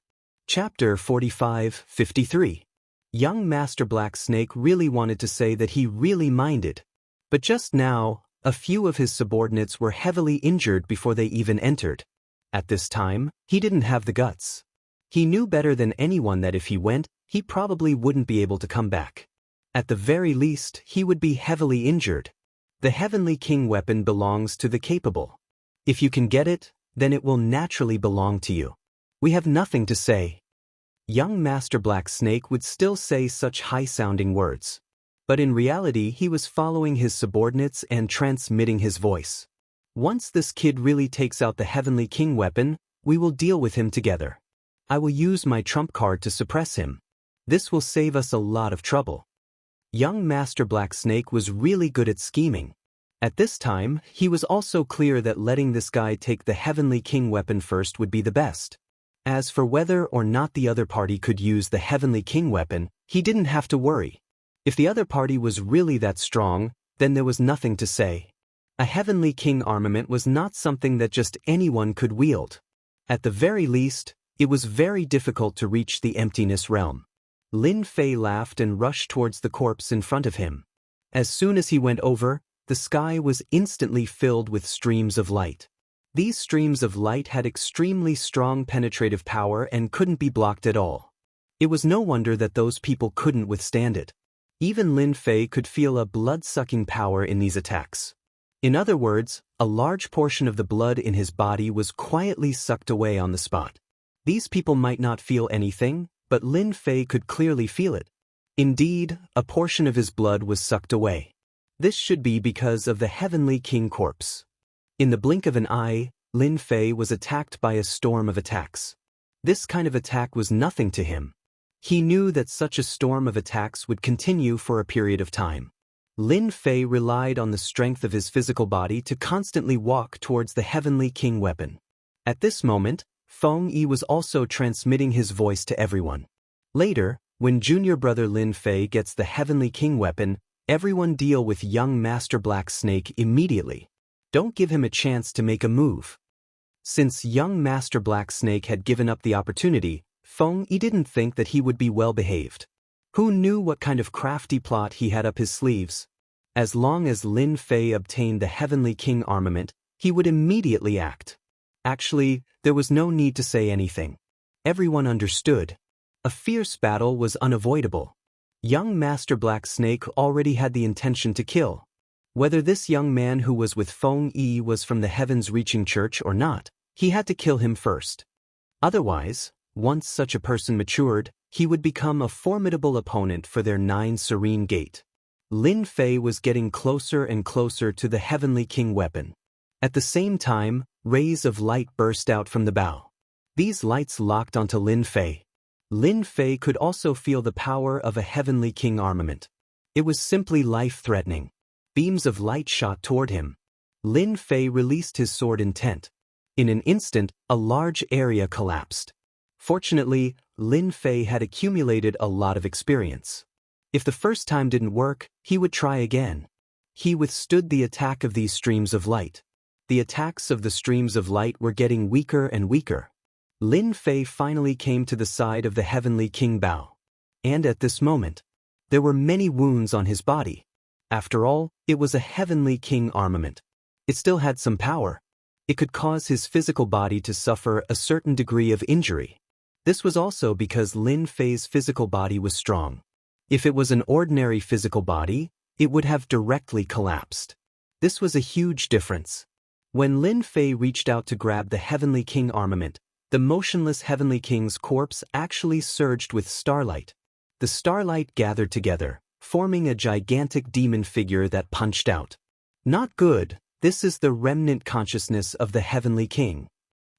Chapter 45-53. Young Master Black Snake really wanted to say that he really minded. But just now, a few of his subordinates were heavily injured before they even entered. At this time, he didn't have the guts. He knew better than anyone that if he went, he probably wouldn't be able to come back. At the very least, he would be heavily injured. The Heavenly King weapon belongs to the capable. If you can get it, then it will naturally belong to you. We have nothing to say. Young Master Black Snake would still say such high-sounding words. But in reality he was following his subordinates and transmitting his voice. Once this kid really takes out the Heavenly King weapon, we will deal with him together. I will use my trump card to suppress him. This will save us a lot of trouble. Young Master Black Snake was really good at scheming. At this time, he was also clear that letting this guy take the Heavenly King weapon first would be the best. As for whether or not the other party could use the Heavenly King weapon, he didn't have to worry. If the other party was really that strong, then there was nothing to say. A Heavenly King armament was not something that just anyone could wield. At the very least, it was very difficult to reach the emptiness realm. Lin Fei laughed and rushed towards the corpse in front of him. As soon as he went over, the sky was instantly filled with streams of light. These streams of light had extremely strong penetrative power and couldn't be blocked at all. It was no wonder that those people couldn't withstand it. Even Lin Fei could feel a blood-sucking power in these attacks. In other words, a large portion of the blood in his body was quietly sucked away on the spot. These people might not feel anything, but Lin Fei could clearly feel it. Indeed, a portion of his blood was sucked away. This should be because of the Heavenly King corpse. In the blink of an eye, Lin Fei was attacked by a storm of attacks. This kind of attack was nothing to him. He knew that such a storm of attacks would continue for a period of time. Lin Fei relied on the strength of his physical body to constantly walk towards the Heavenly King weapon. At this moment, Feng Yi was also transmitting his voice to everyone. Later, when junior brother Lin Fei gets the Heavenly King weapon, everyone deal with young Master Black Snake immediately. Don't give him a chance to make a move. Since young Master Black Snake had given up the opportunity, Feng Yi didn't think that he would be well behaved. Who knew what kind of crafty plot he had up his sleeves? As long as Lin Fei obtained the Heavenly King armament, he would immediately act. Actually, there was no need to say anything. Everyone understood. A fierce battle was unavoidable. Young Master Black Snake already had the intention to kill. Whether this young man who was with Feng Yi was from the heavens-reaching church or not, he had to kill him first. Otherwise, once such a person matured, he would become a formidable opponent for their 9 Serene Gate. Lin Fei was getting closer and closer to the Heavenly King weapon. At the same time, rays of light burst out from the bow. These lights locked onto Lin Fei. Lin Fei could also feel the power of a Heavenly King armament. It was simply life-threatening. Beams of light shot toward him. Lin Fei released his sword intent. In an instant, a large area collapsed. Fortunately, Lin Fei had accumulated a lot of experience. If the first time didn't work, he would try again. He withstood the attack of these streams of light. The attacks of the streams of light were getting weaker and weaker. Lin Fei finally came to the side of the Heavenly King Bao. And at this moment, there were many wounds on his body. After all, it was a Heavenly King armament. It still had some power. It could cause his physical body to suffer a certain degree of injury. This was also because Lin Fei's physical body was strong. If it was an ordinary physical body, it would have directly collapsed. This was a huge difference. When Lin Fei reached out to grab the Heavenly King armament, the motionless Heavenly King's corpse actually surged with starlight. The starlight gathered together, forming a gigantic demon figure that punched out. Not good, this is the remnant consciousness of the Heavenly King.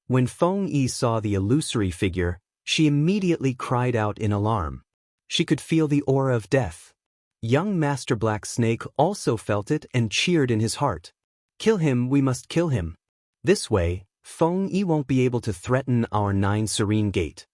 When Feng Yi saw the illusory figure, she immediately cried out in alarm. She could feel the aura of death. Young Master Black Snake also felt it and cheered in his heart. Kill him, we must kill him. This way, Feng Yi won't be able to threaten our 9 Serene Gate.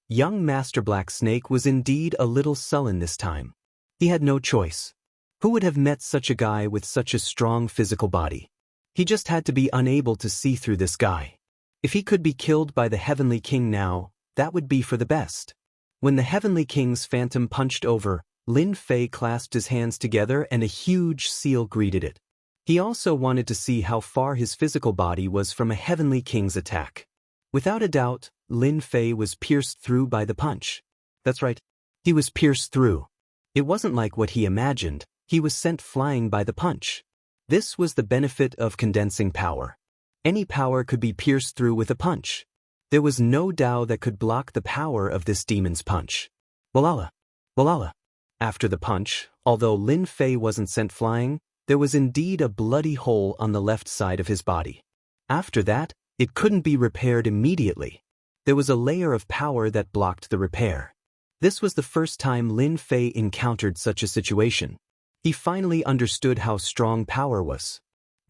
Young Master Black Snake was indeed a little sullen this time. He had no choice. Who would have met such a guy with such a strong physical body? He just had to be unable to see through this guy. If he could be killed by the Heavenly King now, that would be for the best. When the Heavenly King's phantom punched over, Lin Fei clasped his hands together and a huge seal greeted it. He also wanted to see how far his physical body was from a Heavenly King's attack. Without a doubt, Lin Fei was pierced through by the punch. That's right, he was pierced through. It wasn't like what he imagined, he was sent flying by the punch. This was the benefit of condensing power. Any power could be pierced through with a punch. There was no Tao that could block the power of this demon's punch. Walala! Walala! After the punch, although Lin Fei wasn't sent flying, there was indeed a bloody hole on the left side of his body. After that, it couldn't be repaired immediately. There was a layer of power that blocked the repair. This was the first time Lin Fei encountered such a situation. He finally understood how strong power was.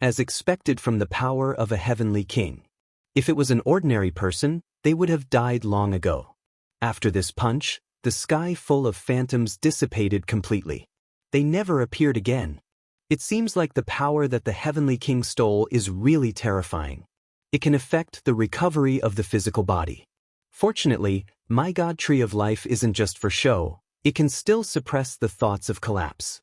As expected from the power of a Heavenly King. If it was an ordinary person, they would have died long ago. After this punch, the sky full of phantoms dissipated completely. They never appeared again. It seems like the power that the Heavenly King stole is really terrifying. It can affect the recovery of the physical body. Fortunately, my God Tree of Life isn't just for show, it can still suppress the thoughts of collapse.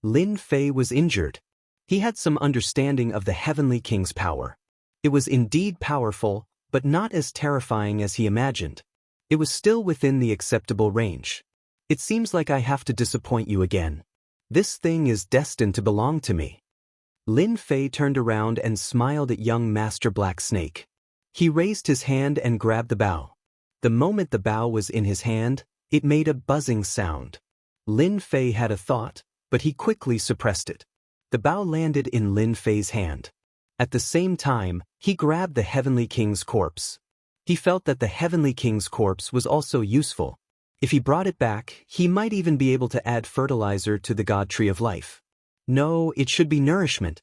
Lin Fei was injured. He had some understanding of the Heavenly King's power. It was indeed powerful, but not as terrifying as he imagined. It was still within the acceptable range. It seems like I have to disappoint you again. This thing is destined to belong to me. Lin Fei turned around and smiled at young Master Black Snake. He raised his hand and grabbed the bow. The moment the bow was in his hand, it made a buzzing sound. Lin Fei had a thought, but he quickly suppressed it. The bow landed in Lin Fei's hand. At the same time, he grabbed the Heavenly King's corpse. He felt that the Heavenly King's corpse was also useful. If he brought it back, he might even be able to add fertilizer to the God Tree of Life. No, it should be nourishment.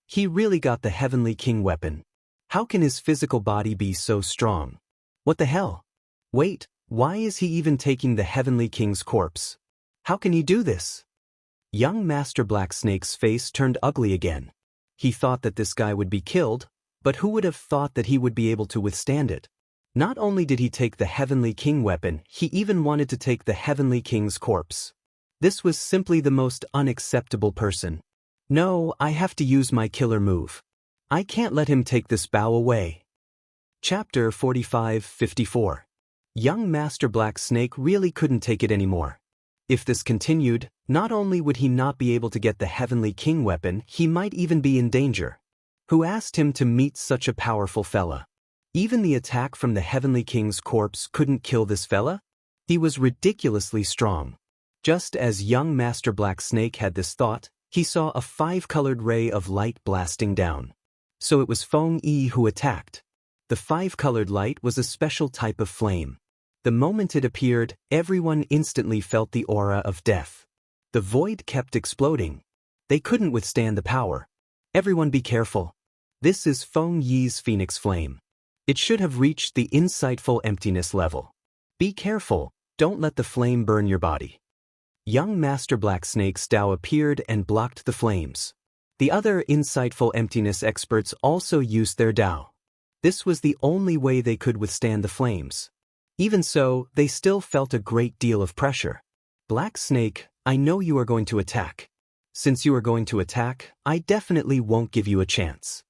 He really got the Heavenly King weapon. How can his physical body be so strong? What the hell? Wait, why is he even taking the Heavenly King's corpse? How can he do this? Young Master Black Snake's face turned ugly again. He thought that this guy would be killed, but who would have thought that he would be able to withstand it? Not only did he take the Heavenly King weapon, he even wanted to take the Heavenly King's corpse. This was simply the most unacceptable person. No, I have to use my killer move. I can't let him take this bow away. Chapter 45-54. Young Master Black Snake really couldn't take it anymore. If this continued, not only would he not be able to get the Heavenly King weapon, he might even be in danger. Who asked him to meet such a powerful fella? Even the attack from the Heavenly King's corpse couldn't kill this fella? He was ridiculously strong. Just as young Master Black Snake had this thought, he saw a 5-colored ray of light blasting down. So it was Feng Yi who attacked. The 5-colored light was a special type of flame. The moment it appeared, everyone instantly felt the aura of death. The void kept exploding. They couldn't withstand the power. Everyone be careful. This is Feng Yi's Phoenix Flame. It should have reached the insightful emptiness level. Be careful, don't let the flame burn your body. Young Master Black Snake's Tao appeared and blocked the flames. The other insightful emptiness experts also used their Tao. This was the only way they could withstand the flames. Even so, they still felt a great deal of pressure. Black Snake, I know you are going to attack. Since you are going to attack, I definitely won't give you a chance.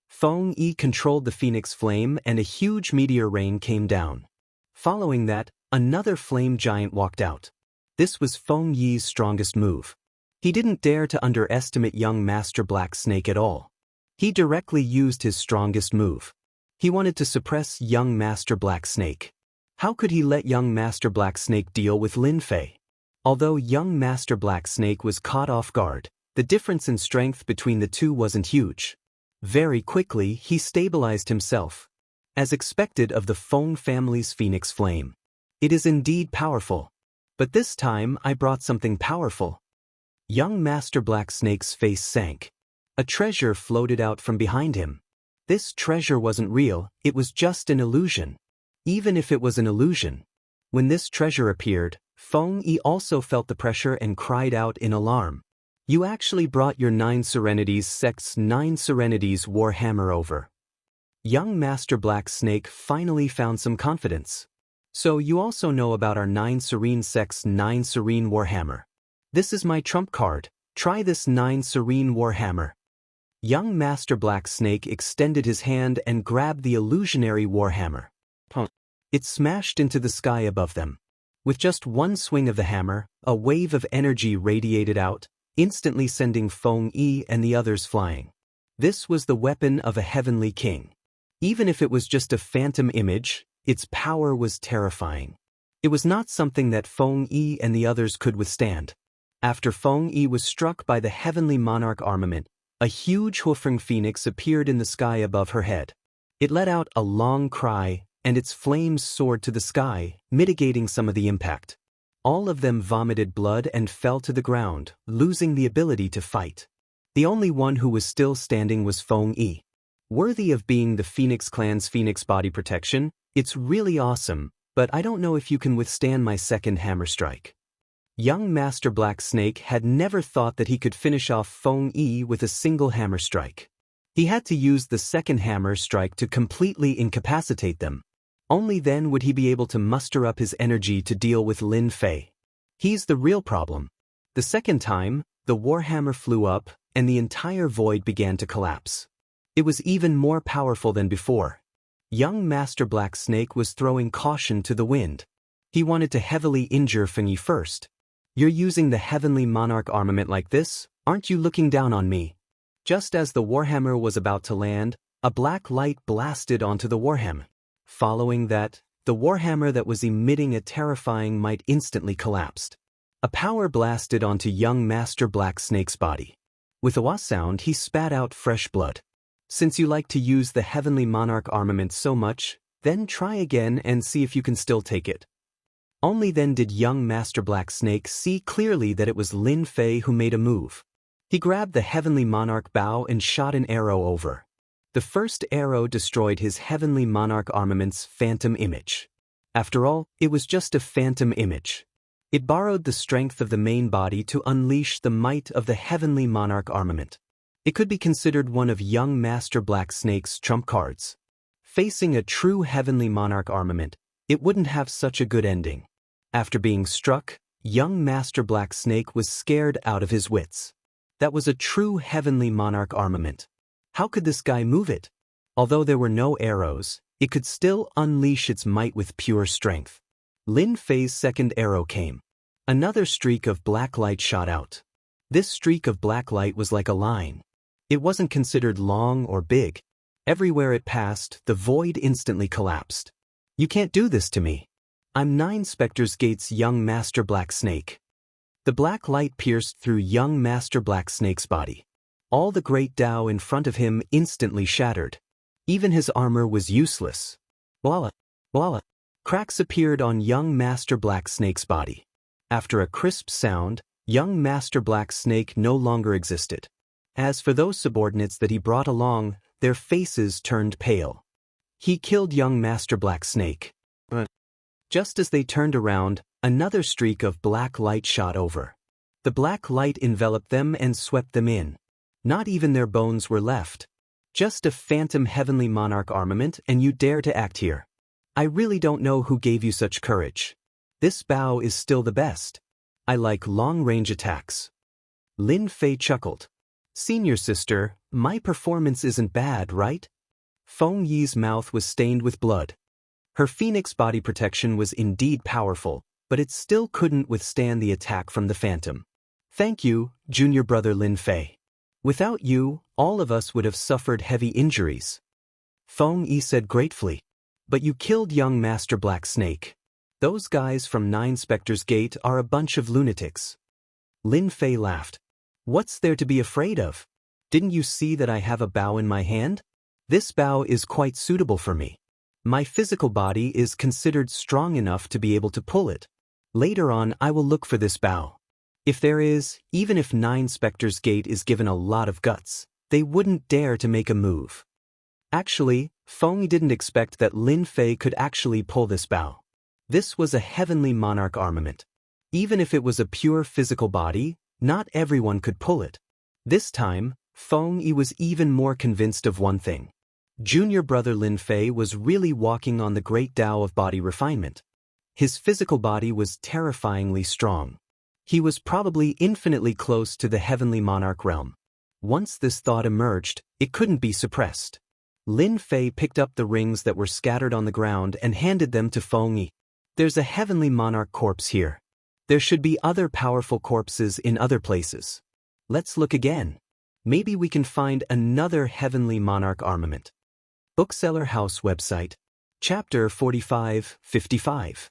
Feng Yi controlled the Phoenix Flame and a huge meteor rain came down. Following that, another flame giant walked out. This was Feng Yi's strongest move. He didn't dare to underestimate young Master Black Snake at all. He directly used his strongest move. He wanted to suppress young Master Black Snake. How could he let young Master Black Snake deal with Lin Fei? Although young Master Black Snake was caught off guard, the difference in strength between the two wasn't huge. Very quickly, he stabilized himself. As expected of the Feng family's Phoenix Flame. It is indeed powerful. But this time I brought something powerful. Young Master Black Snake's face sank. A treasure floated out from behind him. This treasure wasn't real, it was just an illusion. Even if it was an illusion. When this treasure appeared, Feng Yi also felt the pressure and cried out in alarm. You actually brought your 9 Serenities sect's 9 Serenities Warhammer over. Young Master Black Snake finally found some confidence. So you also know about our 9 Serene sect's 9 Serene Warhammer. This is my trump card, try this 9 Serene Warhammer. Young Master Black Snake extended his hand and grabbed the illusionary Warhammer. It smashed into the sky above them. With just one swing of the hammer, a wave of energy radiated out, instantly sending Feng Yi and the others flying. This was the weapon of a Heavenly King. Even if it was just a phantom image, its power was terrifying. It was not something that Feng Yi and the others could withstand. After Feng Yi was struck by the Heavenly Monarch armament, a huge Hoofing Phoenix appeared in the sky above her head. It let out a long cry, and its flames soared to the sky, mitigating some of the impact. All of them vomited blood and fell to the ground, losing the ability to fight. The only one who was still standing was Feng Yi. Worthy of being the Phoenix Clan's Phoenix body protection, it's really awesome, but I don't know if you can withstand my second hammer strike. Young Master Black Snake had never thought that he could finish off Feng Yi with a single hammer strike. He had to use the second hammer strike to completely incapacitate them. Only then would he be able to muster up his energy to deal with Lin Fei. He's the real problem. The second time, the Warhammer flew up, and the entire void began to collapse. It was even more powerful than before. Young Master Black Snake was throwing caution to the wind. He wanted to heavily injure Feng Yi first. You're using the Heavenly Monarch armament like this, aren't you looking down on me? Just as the Warhammer was about to land, a black light blasted onto the Warhammer. Following that, the Warhammer that was emitting a terrifying might instantly collapsed. A power blasted onto young Master Black Snake's body. With a wah sound, he spat out fresh blood. Since you like to use the Heavenly Monarch armament so much, then try again and see if you can still take it. Only then did young Master Black Snake see clearly that it was Lin Fei who made a move. He grabbed the Heavenly Monarch bow and shot an arrow over. The first arrow destroyed his Heavenly Monarch armament's phantom image. After all, it was just a phantom image. It borrowed the strength of the main body to unleash the might of the Heavenly Monarch armament. It could be considered one of young Master Black Snake's trump cards. Facing a true Heavenly Monarch armament, it wouldn't have such a good ending. After being struck, young Master Black Snake was scared out of his wits. That was a true Heavenly Monarch armament. How could this guy move it? Although there were no arrows, it could still unleash its might with pure strength. Lin Fei's second arrow came. Another streak of black light shot out. This streak of black light was like a line. It wasn't considered long or big. Everywhere it passed, the void instantly collapsed. You can't do this to me. I'm Nine Spectres Gate's young Master Black Snake. The black light pierced through young Master Black Snake's body. All the great Tao in front of him instantly shattered. Even his armor was useless. Voila! Voila! Cracks appeared on young Master Black Snake's body. After a crisp sound, young Master Black Snake no longer existed. As for those subordinates that he brought along, their faces turned pale. He killed young Master Black Snake. But just as they turned around, another streak of black light shot over. The black light enveloped them and swept them in. Not even their bones were left. Just a phantom heavenly monarch armament, and you dare to act here. I really don't know who gave you such courage. This bow is still the best. I like long-range attacks. Lin Fei chuckled. Senior sister, my performance isn't bad, right? Feng Yi's mouth was stained with blood. Her phoenix body protection was indeed powerful, but it still couldn't withstand the attack from the phantom. Thank you, junior brother Lin Fei. Without you, all of us would have suffered heavy injuries. Feng Yi said gratefully. But you killed young Master Black Snake. Those guys from Nine Spectres Gate are a bunch of lunatics. Lin Fei laughed. What's there to be afraid of? Didn't you see that I have a bow in my hand? This bow is quite suitable for me. My physical body is considered strong enough to be able to pull it. Later on I will look for this bow. If there is, even if Nine Spectres Gate is given a lot of guts, they wouldn't dare to make a move. Actually, Feng didn't expect that Lin Fei could actually pull this bow. This was a heavenly monarch armament. Even if it was a pure physical body, not everyone could pull it. This time, Feng Yi was even more convinced of one thing. Junior brother Lin Fei was really walking on the great Tao of body refinement. His physical body was terrifyingly strong. He was probably infinitely close to the heavenly monarch realm. Once this thought emerged, it couldn't be suppressed. Lin Fei picked up the rings that were scattered on the ground and handed them to Feng Yi. There's a heavenly monarch corpse here. There should be other powerful corpses in other places. Let's look again. Maybe we can find another heavenly monarch armament. Bookseller House website. Chapter 45-55.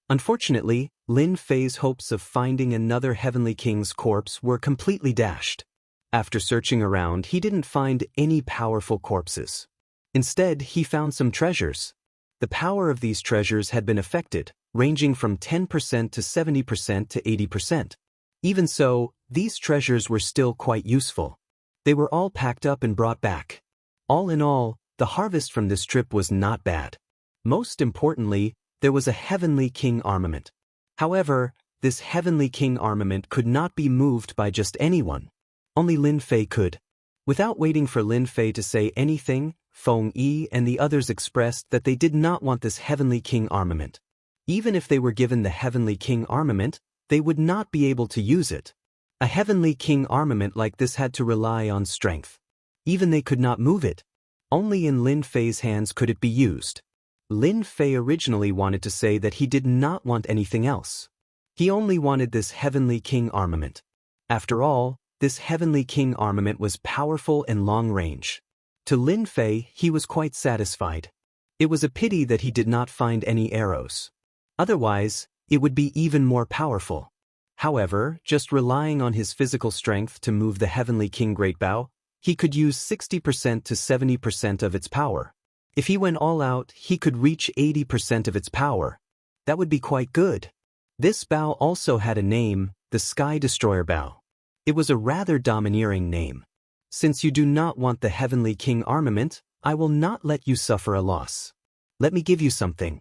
Unfortunately, Lin Fei's hopes of finding another heavenly king's corpse were completely dashed. After searching around, he didn't find any powerful corpses. Instead, he found some treasures. The power of these treasures had been affected, ranging from 10% to 70% to 80%. Even so, these treasures were still quite useful. They were all packed up and brought back. All in all, the harvest from this trip was not bad. Most importantly, there was a heavenly king armament. However, this heavenly king armament could not be moved by just anyone. Only Lin Fei could. Without waiting for Lin Fei to say anything, Feng Yi and the others expressed that they did not want this heavenly king armament. Even if they were given the heavenly king armament, they would not be able to use it. A heavenly king armament like this had to rely on strength. Even they could not move it. Only in Lin Fei's hands could it be used. Lin Fei originally wanted to say that he did not want anything else. He only wanted this heavenly king armament. After all, this heavenly king armament was powerful and long-range. To Lin Fei, he was quite satisfied. It was a pity that he did not find any arrows. Otherwise, it would be even more powerful. However, just relying on his physical strength to move the heavenly king great bow, he could use 60% to 70% of its power. If he went all out, he could reach 80% of its power. That would be quite good. This bow also had a name, the Sky Destroyer Bow. It was a rather domineering name. Since you do not want the heavenly king armament, I will not let you suffer a loss. Let me give you something.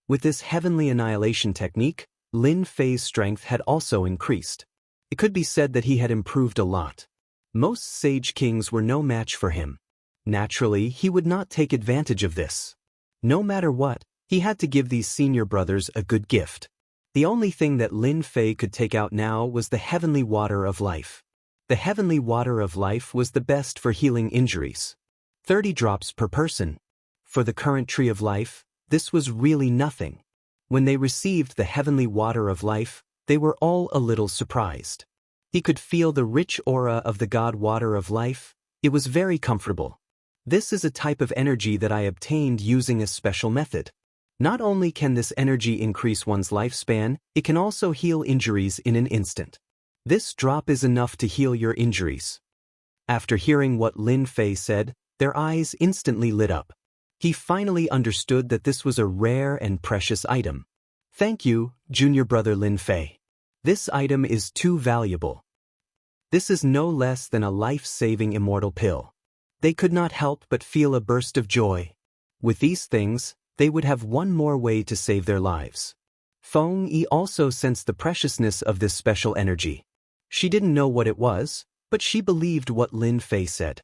With this heavenly annihilation technique, Lin Fei's strength had also increased. It could be said that he had improved a lot. Most sage kings were no match for him. Naturally, he would not take advantage of this. No matter what, he had to give these senior brothers a good gift. The only thing that Lin Fei could take out now was the heavenly water of life. The heavenly water of life was the best for healing injuries. 30 drops per person. For the current tree of life, this was really nothing. When they received the heavenly water of life, they were all a little surprised. He could feel the rich aura of the God water of life. It was very comfortable. This is a type of energy that I obtained using a special method. Not only can this energy increase one's lifespan, it can also heal injuries in an instant. This drop is enough to heal your injuries. After hearing what Lin Fei said, their eyes instantly lit up. He finally understood that this was a rare and precious item. Thank you, junior brother Lin Fei. This item is too valuable. This is no less than a life-saving immortal pill. They could not help but feel a burst of joy. With these things, they would have one more way to save their lives. Feng Yi also sensed the preciousness of this special energy. She didn't know what it was, but she believed what Lin Fei said.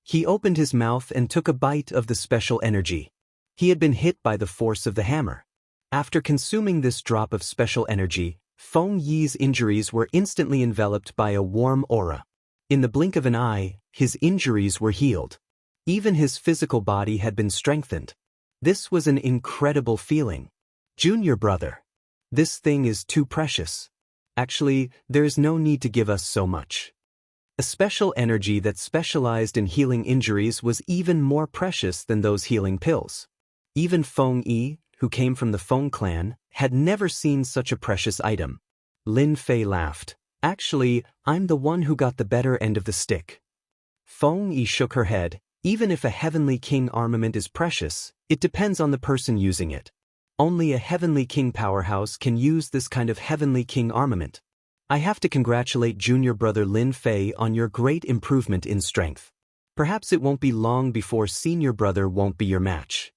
He opened his mouth and took a bite of the special energy. He had been hit by the force of the hammer. After consuming this drop of special energy, Feng Yi's injuries were instantly enveloped by a warm aura. In the blink of an eye, his injuries were healed. Even his physical body had been strengthened. This was an incredible feeling. Junior brother, this thing is too precious. Actually, there is no need to give us so much. A special energy that specialized in healing injuries was even more precious than those healing pills. Even Feng Yi, who came from the Feng clan, had never seen such a precious item. Lin Fei laughed. Actually, I'm the one who got the better end of the stick. Feng Yi shook her head. Even if a Heavenly King armament is precious, it depends on the person using it. Only a Heavenly King powerhouse can use this kind of Heavenly King armament. I have to congratulate junior brother Lin Fei on your great improvement in strength. Perhaps it won't be long before senior brother won't be your match.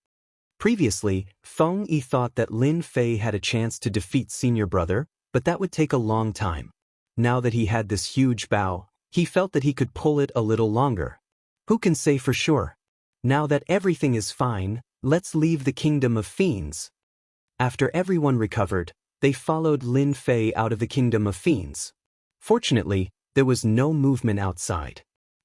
Previously, Feng Yi thought that Lin Fei had a chance to defeat senior brother, but that would take a long time. Now that he had this huge bow, he felt that he could pull it a little longer. Who can say for sure? Now that everything is fine, let's leave the kingdom of fiends. After everyone recovered, they followed Lin Fei out of the kingdom of fiends. Fortunately, there was no movement outside.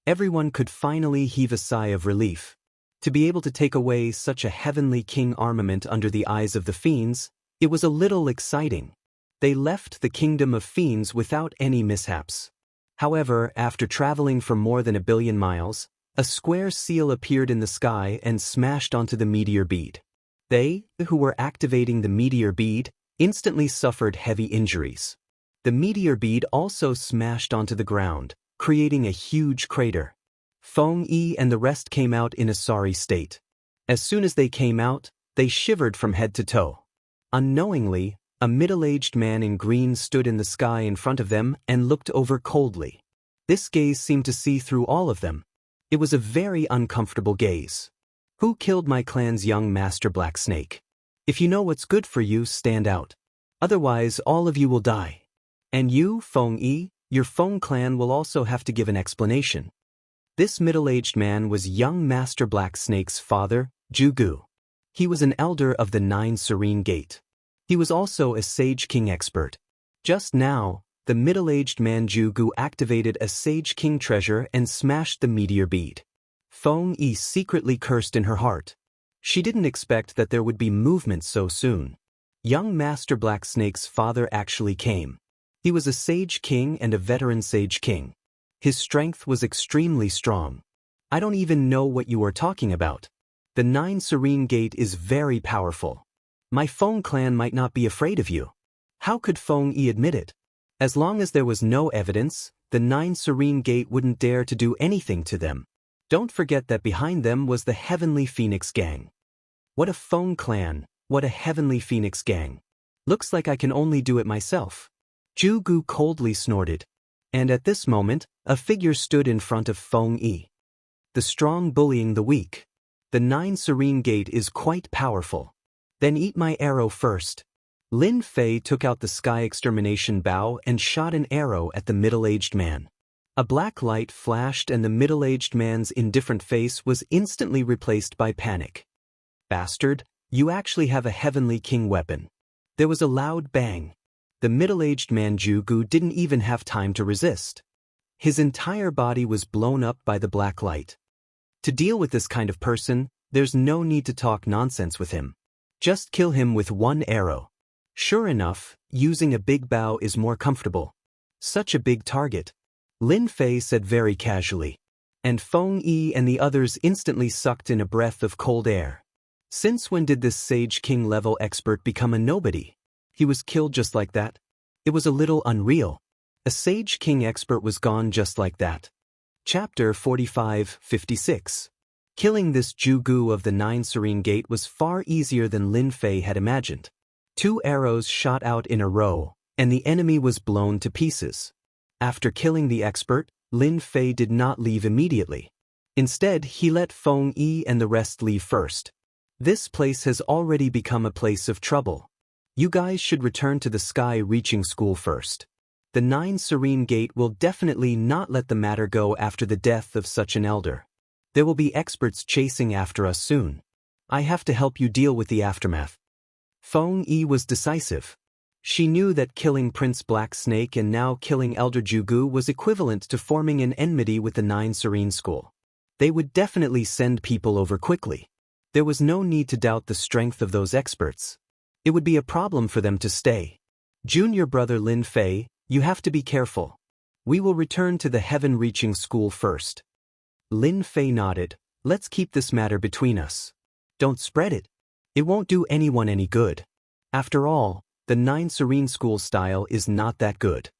Everyone could finally heave a sigh of relief. To be able to take away such a Heavenly King armament under the eyes of the fiends, it was a little exciting. They left the kingdom of fiends without any mishaps. However, after traveling for more than 1 billion miles, a square seal appeared in the sky and smashed onto the meteor bead. They, who were activating the meteor bead, instantly suffered heavy injuries. The meteor bead also smashed onto the ground, creating a huge crater. Feng Yi and the rest came out in a sorry state. As soon as they came out, they shivered from head to toe. Unknowingly, a middle-aged man in green stood in the sky in front of them and looked over coldly. This gaze seemed to see through all of them. It was a very uncomfortable gaze. Who killed my clan's young master Black Snake? If you know what's good for you, stand out. Otherwise, all of you will die. And you, Feng Yi, your Feng clan will also have to give an explanation. This middle-aged man was young Master Black Snake's father, Zhu Gu. He was an elder of the 9 Serene Gate. He was also a Sage King expert. Just now, the middle-aged man Zhu Gu activated a Sage King treasure and smashed the meteor bead. Feng Yi secretly cursed in her heart. She didn't expect that there would be movement so soon. Young Master Black Snake's father actually came. He was a Sage King and a veteran Sage King. His strength was extremely strong. I don't even know what you are talking about. The 9 Serene Gate is very powerful. My Feng clan might not be afraid of you. How could Feng Yi admit it? As long as there was no evidence, the 9 Serene Gate wouldn't dare to do anything to them. Don't forget that behind them was the Heavenly Phoenix Gang. What a Feng clan, what a Heavenly Phoenix Gang. Looks like I can only do it myself. Zhu Gu coldly snorted. And at this moment, a figure stood in front of Feng Yi. The strong bullying the weak. The 9 Serene Gate is quite powerful. Then eat my arrow first. Lin Fei took out the Sky Extermination bow and shot an arrow at the middle-aged man. A black light flashed and the middle-aged man's indifferent face was instantly replaced by panic. Bastard, you actually have a Heavenly King weapon. There was a loud bang. The middle-aged man Zhu Gu didn't even have time to resist. His entire body was blown up by the black light. To deal with this kind of person, There's no need to talk nonsense with him. Just kill him with one arrow. Sure enough, using a big bow is more comfortable. Such a big target. Lin Fei said very casually. And Feng Yi and the others instantly sucked in a breath of cold air. Since when did this Sage King level expert become a nobody? He was killed just like that? It was a little unreal. A Sage King expert was gone just like that. Chapter 45-56. Killing this Jugu of the Nine Serene Gate was far easier than Lin Fei had imagined. 2 arrows shot out in a row, and the enemy was blown to pieces. After killing the expert, Lin Fei did not leave immediately. Instead, he let Feng Yi and the rest leave first. This place has already become a place of trouble. You guys should return to the sky-reaching school first. The Nine Serene Gate will definitely not let the matter go after the death of such an elder. There will be experts chasing after us soon. I have to help you deal with the aftermath. Feng Yi was decisive. She knew that killing Prince Black Snake and now killing Elder Jugu was equivalent to forming an enmity with the Nine Serene School. They would definitely send people over quickly. There was no need to doubt the strength of those experts. It would be a problem for them to stay. Junior brother Lin Fei, you have to be careful. We will return to the heaven-reaching school first. Lin Fei nodded. Let's keep this matter between us. Don't spread it. It won't do anyone any good. After all, the Nine Serene School style is not that good.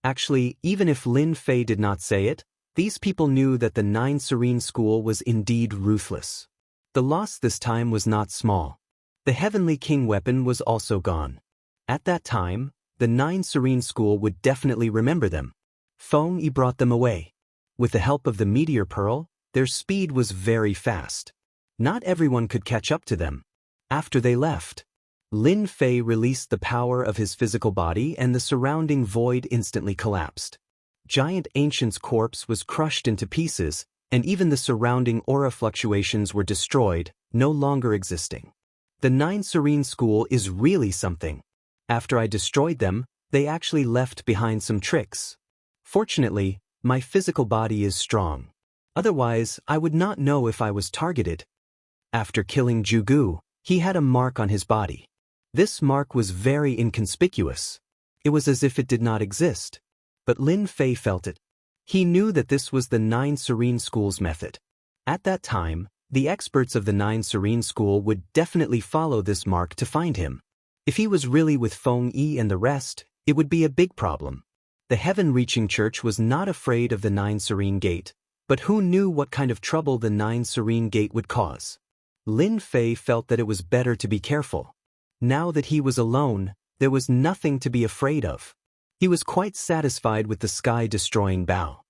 Actually, even if Lin Fei did not say it, these people knew that the Nine Serene School was indeed ruthless. The loss this time was not small. The Heavenly King weapon was also gone. At that time, the Nine Serene School would definitely remember them. Feng Yi brought them away. With the help of the Meteor Pearl, their speed was very fast. Not everyone could catch up to them. After they left, Lin Fei released the power of his physical body and the surrounding void instantly collapsed. Giant Ancient's corpse was crushed into pieces, and even the surrounding aura fluctuations were destroyed, no longer existing. The Nine Serene School is really something. After I destroyed them, they actually left behind some tricks. Fortunately, my physical body is strong. Otherwise, I would not know if I was targeted. After killing Jugu, he had a mark on his body. This mark was very inconspicuous. It was as if it did not exist. But Lin Fei felt it. He knew that this was the Nine Serene School's method. At that time, the experts of the Nine Serene School would definitely follow this mark to find him. If he was really with Feng Yi and the rest, it would be a big problem. The heaven-reaching church was not afraid of the Nine Serene Gate, but who knew what kind of trouble the Nine Serene Gate would cause? Lin Fei felt that it was better to be careful. Now that he was alone, there was nothing to be afraid of. He was quite satisfied with the sky-destroying bow.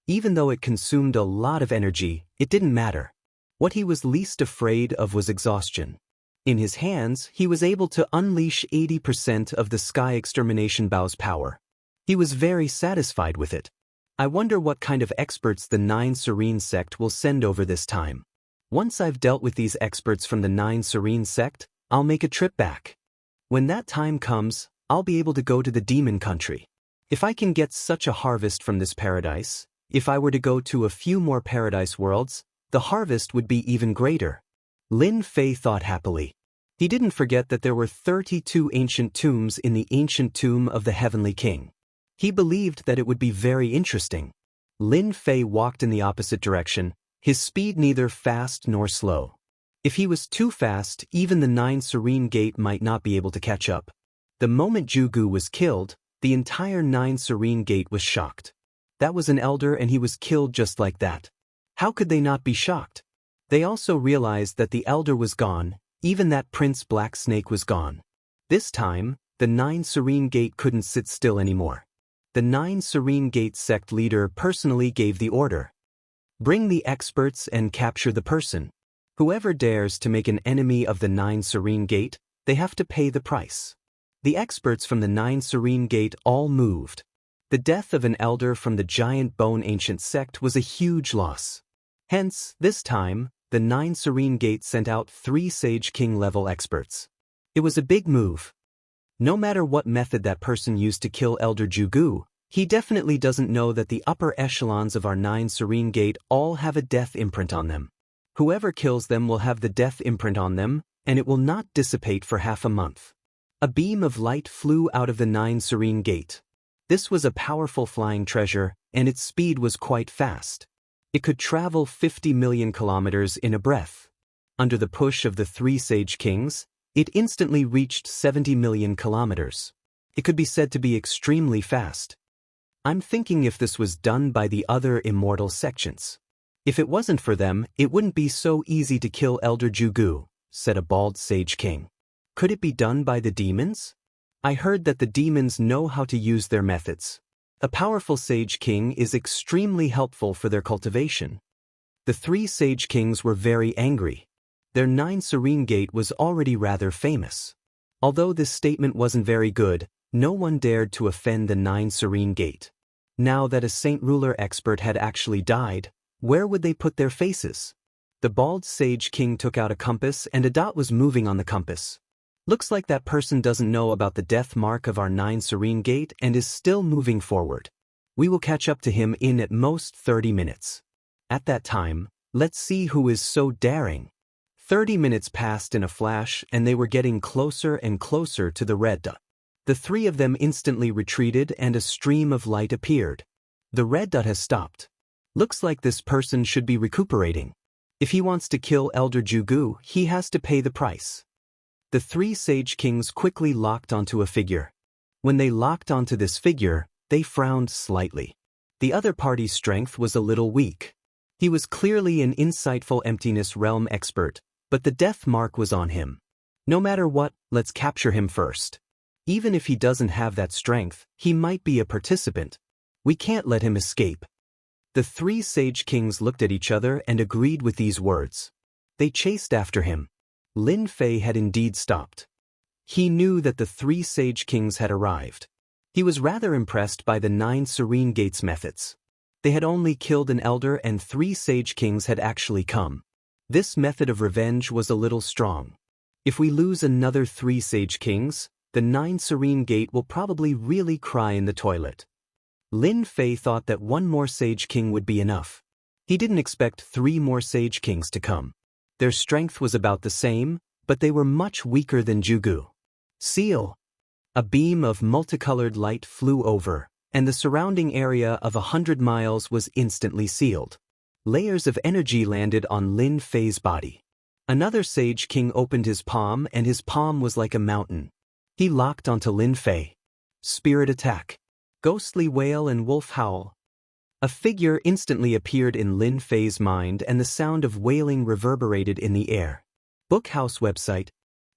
Even though it consumed a lot of energy, it didn't matter. What he was least afraid of was exhaustion. In his hands, he was able to unleash 80% of the Sky Extermination Bow's power. He was very satisfied with it. I wonder what kind of experts the Nine Serene Sect will send over this time. Once I've dealt with these experts from the Nine Serene Sect, I'll make a trip back. When that time comes, I'll be able to go to the demon country. If I can get such a harvest from this paradise, if I were to go to a few more paradise worlds, the harvest would be even greater. Lin Fei thought happily. He didn't forget that there were 32 ancient tombs in the ancient tomb of the Heavenly King. He believed that it would be very interesting. Lin Fei walked in the opposite direction, his speed neither fast nor slow. If he was too fast, even the Nine Serene Gate might not be able to catch up. The moment Jugu was killed, the entire Nine Serene Gate was shocked. That was an elder and he was killed just like that. How could they not be shocked? They also realized that the elder was gone, even that Prince Black Snake was gone. This time, the Nine Serene Gate couldn't sit still anymore. The Nine Serene Gate sect leader personally gave the order. Bring the experts and capture the person. Whoever dares to make an enemy of the Nine Serene Gate, they have to pay the price. The experts from the Nine Serene Gate all moved. The death of an elder from the Giant Bone Ancient sect was a huge loss. Hence, this time, the Nine Serene Gate sent out 3 Sage King level experts. It was a big move. No matter what method that person used to kill Elder Jugu, he definitely doesn't know that the upper echelons of our Nine Serene Gate all have a death imprint on them. Whoever kills them will have the death imprint on them, and it will not dissipate for half a month. A beam of light flew out of the 9 Serene Gate. This was a powerful flying treasure, and its speed was quite fast. It could travel 50 million kilometers in a breath. Under the push of the 3 Sage Kings, it instantly reached 70 million kilometers. It could be said to be extremely fast. I'm thinking if this was done by the other immortal sections. If it wasn't for them, it wouldn't be so easy to kill Elder Jugu, said a bald Sage King. Could it be done by the demons? I heard that the demons know how to use their methods. A powerful Sage King is extremely helpful for their cultivation. The 3 Sage Kings were very angry. Their 9 Serene Gate was already rather famous. Although this statement wasn't very good, no one dared to offend the 9 Serene Gate. Now that a Saint Ruler expert had actually died, where would they put their faces? The bald Sage King took out a compass and a dot was moving on the compass. Looks like that person doesn't know about the death mark of our 9 Serene Gate and is still moving forward. We will catch up to him in at most 30 minutes. At that time, let's see who is so daring. 30 minutes passed in a flash and they were getting closer and closer to the red dot. The 3 of them instantly retreated and a stream of light appeared. The red dot has stopped. Looks like this person should be recuperating. If he wants to kill Elder Jugu, he has to pay the price. The 3 Sage Kings quickly locked onto a figure. When they locked onto this figure, they frowned slightly. The other party's strength was a little weak. He was clearly an insightful Emptiness Realm expert, but the death mark was on him. No matter what, let's capture him first. Even if he doesn't have that strength, he might be a participant. We can't let him escape. The 3 Sage Kings looked at each other and agreed with these words. They chased after him. Lin Fei had indeed stopped. He knew that the 3 Sage Kings had arrived. He was rather impressed by the 9 Serene Gates methods. They had only killed an elder and 3 Sage Kings had actually come. This method of revenge was a little strong. If we lose another 3 Sage Kings, the 9 Serene Gate will probably really cry in the toilet. Lin Fei thought that 1 more Sage King would be enough. He didn't expect 3 more Sage Kings to come. Their strength was about the same, but they were much weaker than Jugu. Seal! A beam of multicolored light flew over, and the surrounding area of 100 miles was instantly sealed. Layers of energy landed on Lin Fei's body. Another Sage King opened his palm and his palm was like a mountain. He locked onto Lin Fei. Spirit attack. Ghostly wail and wolf howl. A figure instantly appeared in Lin Fei's mind and the sound of wailing reverberated in the air. Bookhouse website.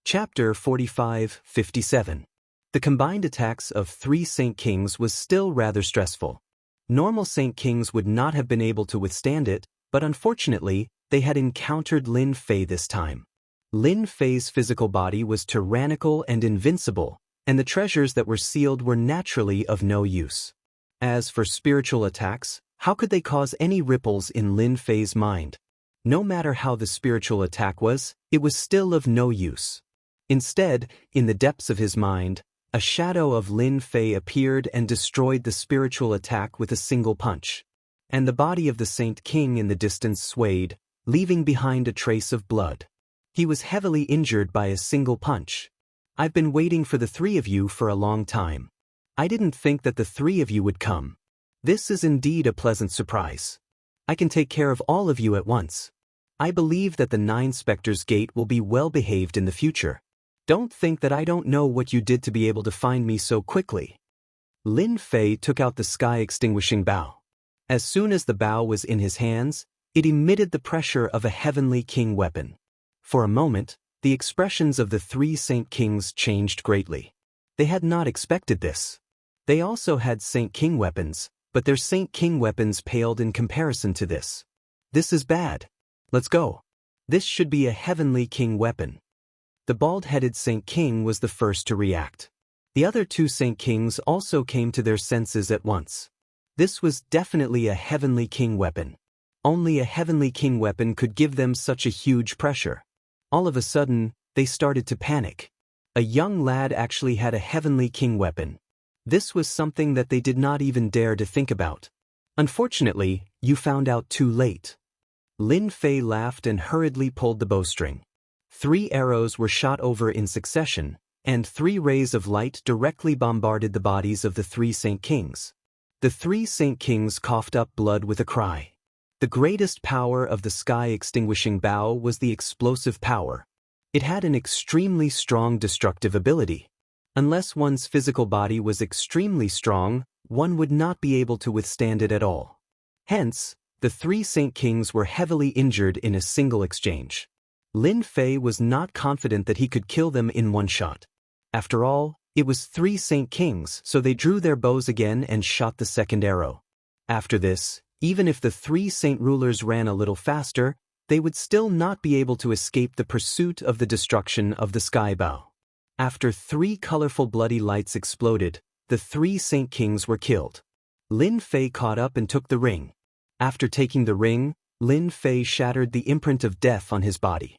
Chapter 45-57. The combined attacks of 3 Saint Kings was still rather stressful. Normal Saint Kings would not have been able to withstand it, but unfortunately, they had encountered Lin Fei this time. Lin Fei's physical body was tyrannical and invincible, and the treasures that were sealed were naturally of no use. As for spiritual attacks, how could they cause any ripples in Lin Fei's mind? No matter how the spiritual attack was, it was still of no use. Instead, in the depths of his mind, a shadow of Lin Fei appeared and destroyed the spiritual attack with a single punch. And the body of the Saint King in the distance swayed, leaving behind a trace of blood. He was heavily injured by a single punch. I've been waiting for the 3 of you for a long time. I didn't think that the 3 of you would come. This is indeed a pleasant surprise. I can take care of all of you at once. I believe that the 9 Spectres Gate will be well behaved in the future. Don't think that I don't know what you did to be able to find me so quickly. Lin Fei took out the sky-extinguishing bow. As soon as the bow was in his hands, it emitted the pressure of a heavenly king weapon. For a moment, the expressions of the 3 Saint Kings changed greatly. They had not expected this. They also had Saint King weapons, but their Saint King weapons paled in comparison to this. This is bad. Let's go. This should be a heavenly king weapon. The bald-headed Saint King was the first to react. The other 2 Saint Kings also came to their senses at once. This was definitely a heavenly king weapon. Only a heavenly king weapon could give them such a huge pressure. All of a sudden, they started to panic. A young lad actually had a heavenly king weapon. This was something that they did not even dare to think about. Unfortunately, you found out too late. Lin Fei laughed and hurriedly pulled the bowstring. 3 arrows were shot over in succession, and 3 rays of light directly bombarded the bodies of the 3 Saint Kings. The 3 Saint Kings coughed up blood with a cry. The greatest power of the sky-extinguishing bow was the explosive power. It had an extremely strong destructive ability. Unless one's physical body was extremely strong, one would not be able to withstand it at all. Hence, the 3 Saint Kings were heavily injured in a single exchange. Lin Fei was not confident that he could kill them in one shot. After all, it was 3 Saint Kings, so they drew their bows again and shot the second arrow. After this, even if the 3 Saint Rulers ran a little faster, they would still not be able to escape the pursuit of the destruction of the sky bow. After 3 colorful bloody lights exploded, the 3 Saint Kings were killed. Lin Fei caught up and took the ring. After taking the ring, Lin Fei shattered the imprint of death on his body.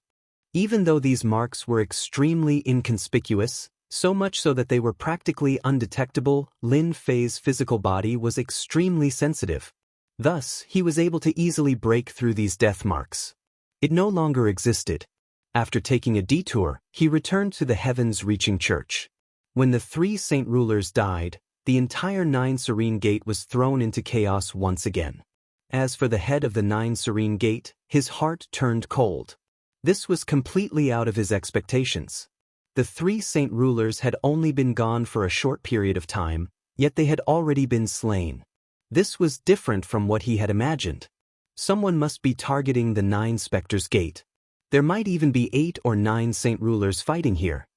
Even though these marks were extremely inconspicuous, so much so that they were practically undetectable, Lin Fei's physical body was extremely sensitive. Thus, he was able to easily break through these death marks. It no longer existed. After taking a detour, he returned to the heavens-reaching church. When the 3 Saint Rulers died, the entire 9 Serene Gate was thrown into chaos once again. As for the head of the 9 Serene Gate, his heart turned cold. This was completely out of his expectations. The 3 Saint Rulers had only been gone for a short period of time, yet they had already been slain. This was different from what he had imagined. Someone must be targeting the 9 Spectres Gate. There might even be 8 or 9 Saint Rulers fighting here.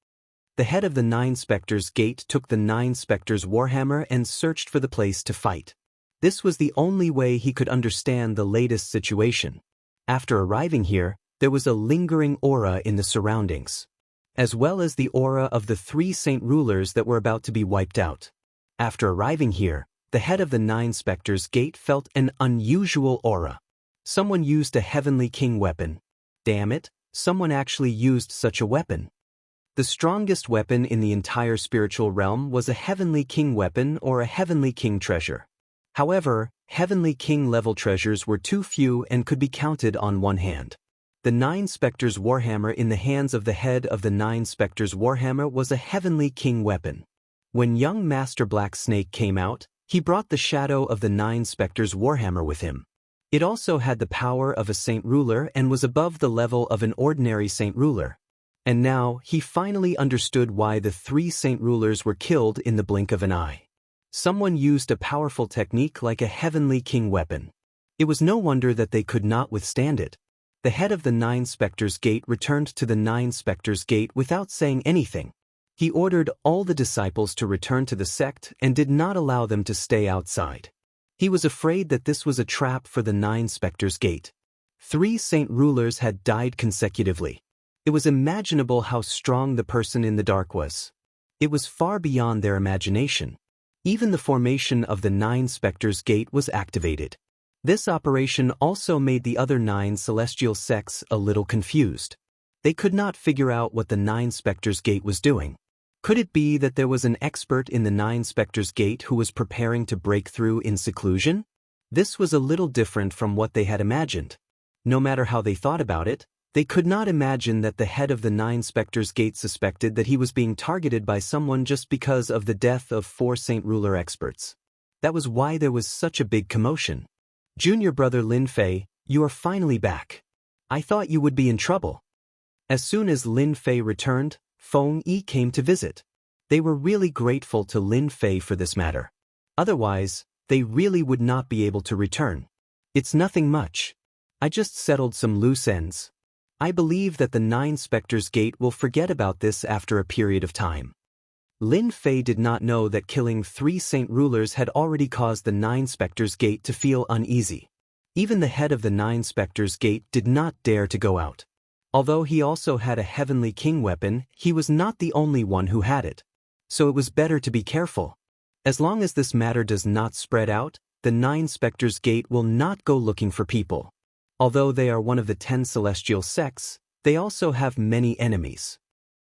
The head of the 9 Spectres Gate took the 9 Spectres' warhammer and searched for the place to fight. This was the only way he could understand the latest situation. After arriving here, there was a lingering aura in the surroundings, as well as the aura of the 3 Saint Rulers that were about to be wiped out. After arriving here, the head of the 9 Spectres Gate felt an unusual aura. Someone used a Heavenly King weapon. Damn it, someone actually used such a weapon. The strongest weapon in the entire spiritual realm was a Heavenly King weapon or a Heavenly King treasure. However, Heavenly King level treasures were too few and could be counted on one hand. The 9 Spectres' warhammer in the hands of the head of the 9 Spectres' warhammer was a Heavenly King weapon. When young Master Black Snake came out, he brought the shadow of the 9 Spectres' warhammer with him. It also had the power of a Saint Ruler and was above the level of an ordinary Saint Ruler. And now, he finally understood why the 3 Saint Rulers were killed in the blink of an eye. Someone used a powerful technique like a Heavenly King weapon. It was no wonder that they could not withstand it. The head of the 9 Spectres Gate returned to the 9 Spectres Gate without saying anything. He ordered all the disciples to return to the sect and did not allow them to stay outside. He was afraid that this was a trap for the 9 Spectres Gate. 3 Saint Rulers had died consecutively. It was imaginable how strong the person in the dark was. It was far beyond their imagination. Even the formation of the 9 Spectres Gate was activated. This operation also made the other 9 celestial sects a little confused. They could not figure out what the 9 Spectres Gate was doing. Could it be that there was an expert in the 9 Spectres Gate who was preparing to break through in seclusion? This was a little different from what they had imagined. No matter how they thought about it, they could not imagine that the head of the 9 Spectres Gate suspected that he was being targeted by someone just because of the death of 4 Saint Ruler experts. That was why there was such a big commotion. Junior brother Lin Fei, you are finally back. I thought you would be in trouble. As soon as Lin Fei returned, Feng Yi came to visit. They were really grateful to Lin Fei for this matter. Otherwise, they really would not be able to return. It's nothing much. I just settled some loose ends. I believe that the 9 Spectres Gate will forget about this after a period of time. Lin Fei did not know that killing 3 Saint Rulers had already caused the 9 Spectres Gate to feel uneasy. Even the head of the 9 Spectres Gate did not dare to go out. Although he also had a Heavenly King weapon, he was not the only one who had it. So it was better to be careful. As long as this matter does not spread out, the 9 Spectres Gate will not go looking for people. Although they are one of the 10 celestial sects, they also have many enemies.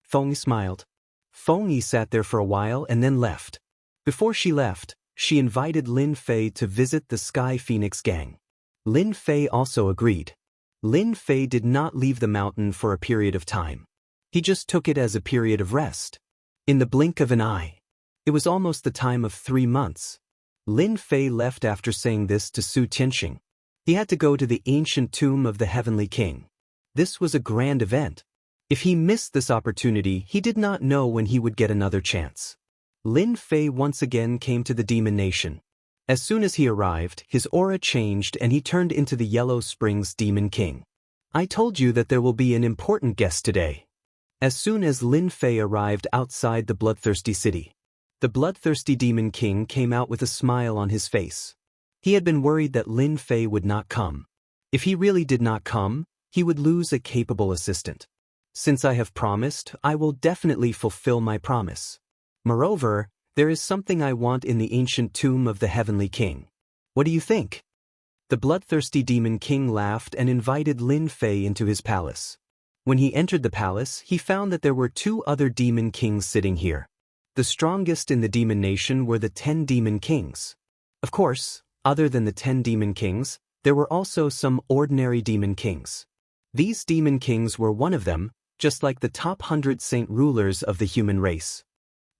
Feng Yi smiled. Feng Yi sat there for a while and then left. Before she left, she invited Lin Fei to visit the Sky Phoenix gang. Lin Fei also agreed. Lin Fei did not leave the mountain for a period of time. He just took it as a period of rest. In the blink of an eye. It was almost the time of 3 months. Lin Fei left after saying this to Su Tianxing. He had to go to the ancient tomb of the Heavenly King. This was a grand event. If he missed this opportunity, he did not know when he would get another chance. Lin Fei once again came to the Demon Nation. As soon as he arrived, his aura changed and he turned into the Yellow Springs Demon King. I told you that there will be an important guest today. As soon as Lin Fei arrived outside the bloodthirsty city, the bloodthirsty Demon King came out with a smile on his face. He had been worried that Lin Fei would not come. If he really did not come, he would lose a capable assistant. Since I have promised, I will definitely fulfill my promise. Moreover, there is something I want in the ancient tomb of the Heavenly King. What do you think? The bloodthirsty Demon King laughed and invited Lin Fei into his palace. When he entered the palace, he found that there were 2 other Demon Kings sitting here. The strongest in the Demon Nation were the 10 Demon Kings. Of course, other than the 10 Demon Kings, there were also some ordinary Demon Kings. These Demon Kings were one of them, just like the top 100 saint rulers of the human race.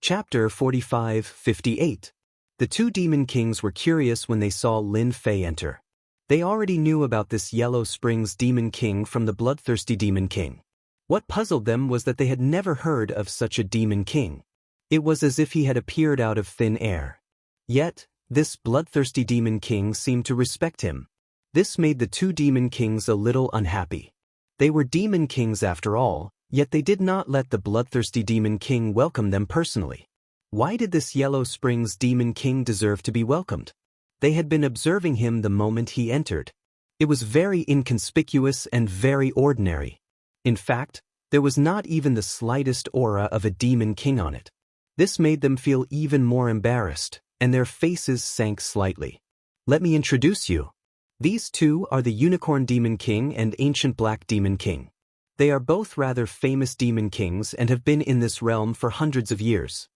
Chapter 45-58. The 2 Demon Kings were curious when they saw Lin Fei enter. They already knew about this Yellow Springs Demon King from the bloodthirsty Demon King. What puzzled them was that they had never heard of such a Demon King. It was as if he had appeared out of thin air. Yet, this bloodthirsty Demon King seemed to respect him. This made the 2 Demon Kings a little unhappy. They were Demon Kings after all, yet they did not let the bloodthirsty Demon King welcome them personally. Why did this Yellow Springs Demon King deserve to be welcomed? They had been observing him the moment he entered. It was very inconspicuous and very ordinary. In fact, there was not even the slightest aura of a Demon King on it. This made them feel even more embarrassed, and their faces sank slightly. Let me introduce you. These 2 are the Unicorn Demon King and Ancient Black Demon King. They are both rather famous Demon Kings and have been in this realm for hundreds of years.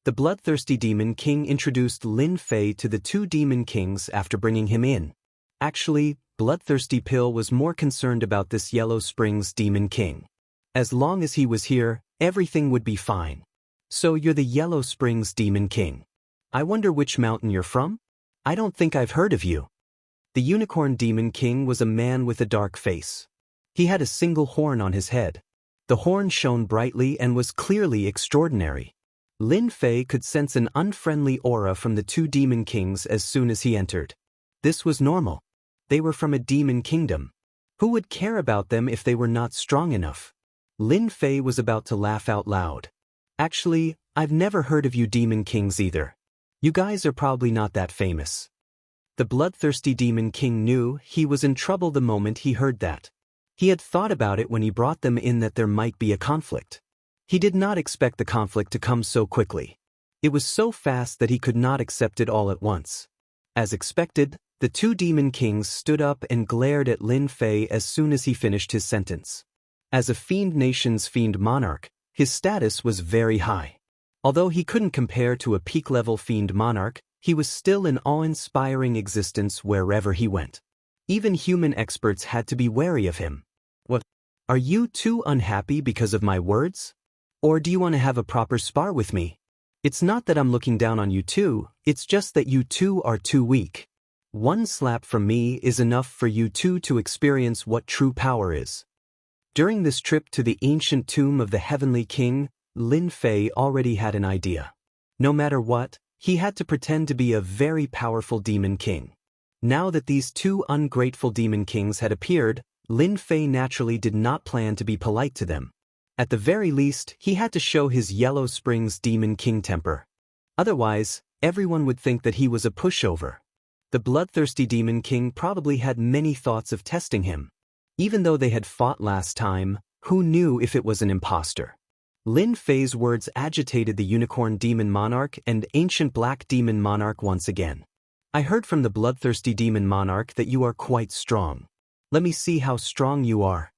The bloodthirsty Demon King introduced Lin Fei to the 2 Demon Kings after bringing him in. Actually, Bloodthirsty Pill was more concerned about this Yellow Springs Demon King. As long as he was here, everything would be fine. So you're the Yellow Springs Demon King. I wonder which mountain you're from? I don't think I've heard of you. The Unicorn Demon King was a man with a dark face. He had a single horn on his head. The horn shone brightly and was clearly extraordinary. Lin Fei could sense an unfriendly aura from the 2 Demon Kings as soon as he entered. This was normal. They were from a demon kingdom. Who would care about them if they were not strong enough? Lin Fei was about to laugh out loud. Actually, I've never heard of you Demon Kings either. You guys are probably not that famous. The bloodthirsty Demon King knew he was in trouble the moment he heard that. He had thought about it when he brought them in that there might be a conflict. He did not expect the conflict to come so quickly. It was so fast that he could not accept it all at once. As expected, the 2 Demon Kings stood up and glared at Lin Fei as soon as he finished his sentence. As a Fiend Nation's Fiend Monarch, his status was very high. Although he couldn't compare to a peak-level Fiend Monarch, he was still an awe-inspiring existence wherever he went. Even human experts had to be wary of him. What? Are you 2 unhappy because of my words? Or do you want to have a proper spar with me? It's not that I'm looking down on you 2, it's just that you 2 are too weak. 1 slap from me is enough for you 2 to experience what true power is. During this trip to the ancient tomb of the Heavenly King, Lin Fei already had an idea. No matter what, he had to pretend to be a very powerful Demon King. Now that these 2 ungrateful Demon Kings had appeared, Lin Fei naturally did not plan to be polite to them. At the very least, he had to show his Yellow Springs Demon King temper. Otherwise, everyone would think that he was a pushover. The bloodthirsty Demon King probably had many thoughts of testing him. Even though they had fought last time, who knew if it was an imposter? Lin Fei's words agitated the Unicorn Demon Monarch and Ancient Black Demon Monarch once again. I heard from the bloodthirsty Demon Monarch that you are quite strong. Let me see how strong you are.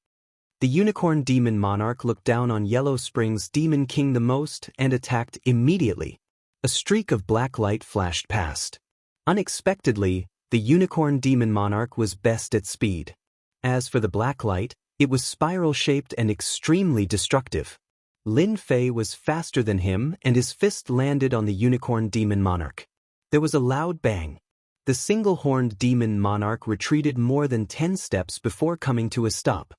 The Unicorn Demon Monarch looked down on Yellow Springs Demon King the most and attacked immediately. A streak of black light flashed past. Unexpectedly, the Unicorn Demon Monarch was best at speed. As for the black light, it was spiral-shaped and extremely destructive. Lin Fei was faster than him and his fist landed on the unicorn demon monarch. There was a loud bang. The single-horned demon monarch retreated more than 10 steps before coming to a stop.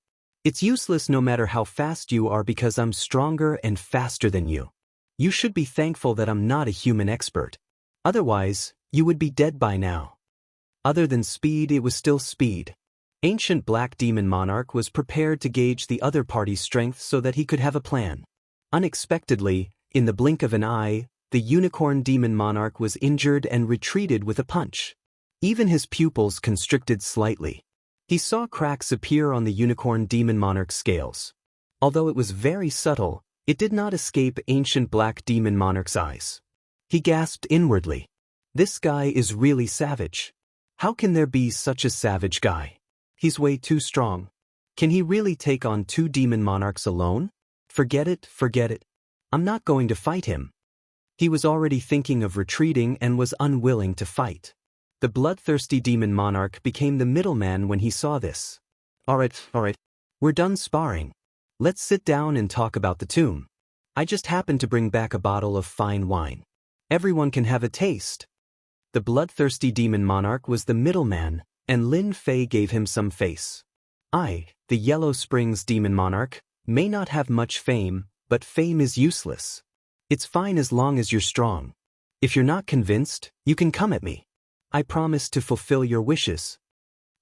It's useless no matter how fast you are because I'm stronger and faster than you. You should be thankful that I'm not a human expert. Otherwise, you would be dead by now. Other than speed, it was still speed. Ancient Black Demon Monarch was prepared to gauge the other party's strength so that he could have a plan. Unexpectedly, in the blink of an eye, the Unicorn Demon Monarch was injured and retreated with a punch. Even his pupils constricted slightly. He saw cracks appear on the Unicorn Demon Monarch's scales. Although it was very subtle, it did not escape Ancient Black Demon Monarch's eyes. He gasped inwardly. This guy is really savage. How can there be such a savage guy? He's way too strong. Can he really take on 2 demon monarchs alone? Forget it, forget it. I'm not going to fight him. He was already thinking of retreating and was unwilling to fight. The bloodthirsty demon monarch became the middleman when he saw this. Alright, we're done sparring. Let's sit down and talk about the tomb. I just happened to bring back a bottle of fine wine. Everyone can have a taste. The bloodthirsty demon monarch was the middleman, and Lin Fei gave him some face. I, the Yellow Springs demon monarch, may not have much fame, but fame is useless. It's fine as long as you're strong. If you're not convinced, you can come at me. I promise to fulfill your wishes.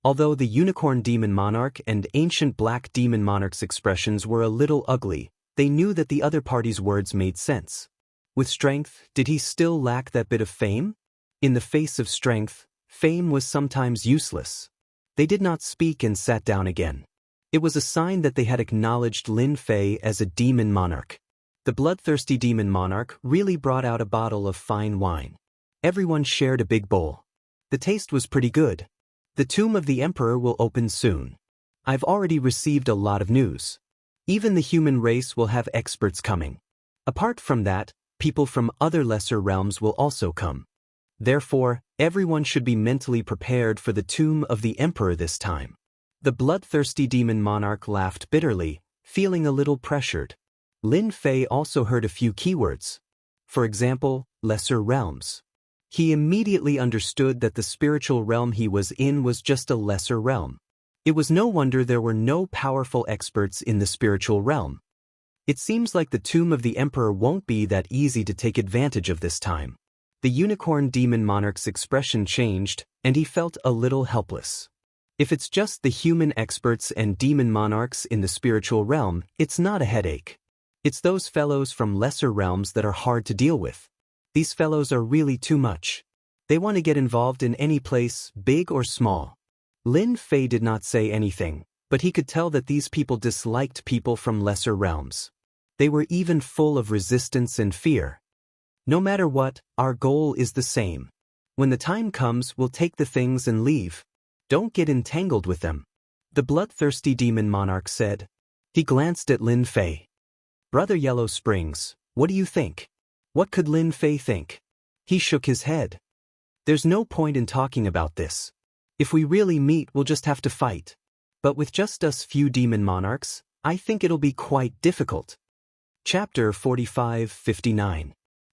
Although the Unicorn Demon Monarch and Ancient Black Demon Monarch's expressions were a little ugly, they knew that the other party's words made sense. With strength, did he still lack that bit of fame? In the face of strength, fame was sometimes useless. They did not speak and sat down again. It was a sign that they had acknowledged Lin Fei as a demon monarch. The bloodthirsty demon monarch really brought out a bottle of fine wine. Everyone shared a big bowl. The taste was pretty good. The tomb of the emperor will open soon. I've already received a lot of news. Even the human race will have experts coming. Apart from that, people from other lesser realms will also come. Therefore, everyone should be mentally prepared for the tomb of the emperor this time. The bloodthirsty demon monarch laughed bitterly, feeling a little pressured. Lin Fei also heard a few keywords. For example, lesser realms. He immediately understood that the spiritual realm he was in was just a lesser realm. It was no wonder there were no powerful experts in the spiritual realm. It seems like the tomb of the emperor won't be that easy to take advantage of this time. The Unicorn Demon Monarch's expression changed, and he felt a little helpless. If it's just the human experts and demon monarchs in the spiritual realm, it's not a headache. It's those fellows from lesser realms that are hard to deal with. These fellows are really too much. They want to get involved in any place, big or small. Lin Fei did not say anything, but he could tell that these people disliked people from lesser realms. They were even full of resistance and fear. No matter what, our goal is the same. When the time comes, we'll take the things and leave. Don't get entangled with them. The bloodthirsty demon monarch said. He glanced at Lin Fei. Brother Yellow Springs, what do you think? What could Lin Fei think? He shook his head. There's no point in talking about this. If we really meet, we'll just have to fight. But with just us few demon monarchs, I think it'll be quite difficult. Chapter 45-59.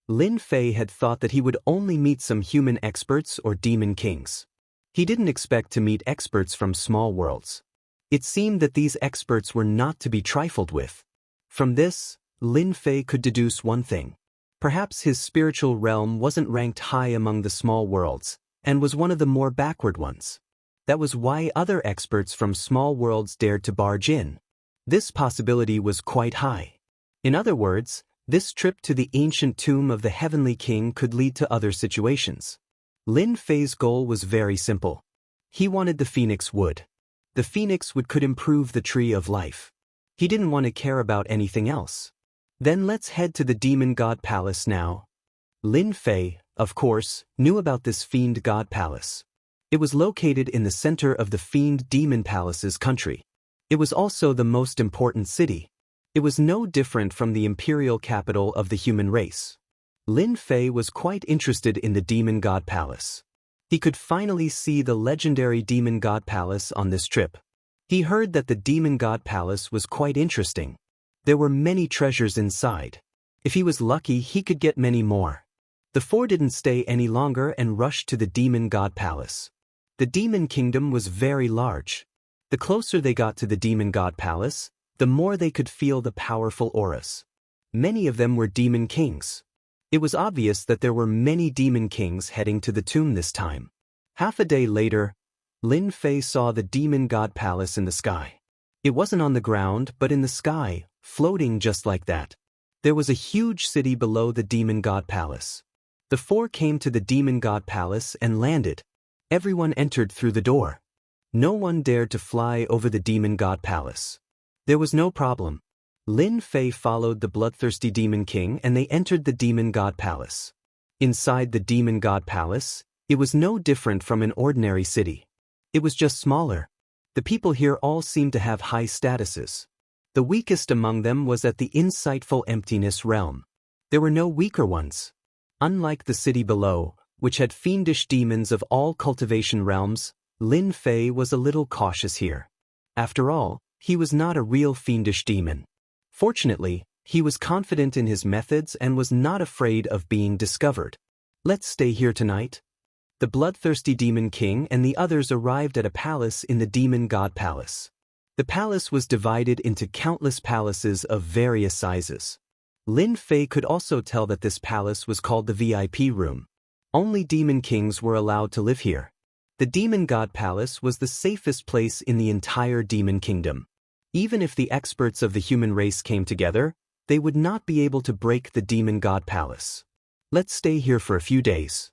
Lin Fei had thought that he would only meet some human experts or demon kings. He didn't expect to meet experts from small worlds. It seemed that these experts were not to be trifled with. From this, Lin Fei could deduce one thing. Perhaps his spiritual realm wasn't ranked high among the small worlds, and was one of the more backward ones. That was why other experts from small worlds dared to barge in. This possibility was quite high. In other words, this trip to the ancient tomb of the Heavenly King could lead to other situations. Lin Fei's goal was very simple. He wanted the phoenix wood. The phoenix wood could improve the tree of life. He didn't want to care about anything else. Then let's head to the Demon God Palace now. Lin Fei, of course, knew about this Fiend God Palace. It was located in the center of the Fiend Demon Palace's country. It was also the most important city. It was no different from the imperial capital of the human race. Lin Fei was quite interested in the Demon God Palace. He could finally see the legendary Demon God Palace on this trip. He heard that the demon god palace was quite interesting. There were many treasures inside. If he was lucky, he could get many more. The four didn't stay any longer and rushed to the demon god palace. The demon kingdom was very large. The closer they got to the demon god palace, the more they could feel the powerful auras. Many of them were demon kings. It was obvious that there were many demon kings heading to the tomb this time. Half a day later, Lin Fei saw the demon god palace in the sky. It wasn't on the ground, but in the sky, floating just like that. There was a huge city below the demon god palace. The four came to the demon god palace and landed. Everyone entered through the door. No one dared to fly over the demon god palace. There was no problem. Lin Fei followed the bloodthirsty demon king and they entered the demon god palace. Inside the demon god palace, it was no different from an ordinary city. It was just smaller. The people here all seemed to have high statuses. The weakest among them was at the insightful emptiness realm. There were no weaker ones. Unlike the city below, which had fiendish demons of all cultivation realms, Lin Fei was a little cautious here. After all, he was not a real fiendish demon. Fortunately, he was confident in his methods and was not afraid of being discovered. Let's stay here tonight. The bloodthirsty demon king and the others arrived at a palace in the demon god palace. The palace was divided into countless palaces of various sizes. Lin Fei could also tell that this palace was called the VIP room. Only demon kings were allowed to live here. The demon god palace was the safest place in the entire demon kingdom. Even if the experts of the human race came together, they would not be able to break the demon god palace. Let's stay here for a few days.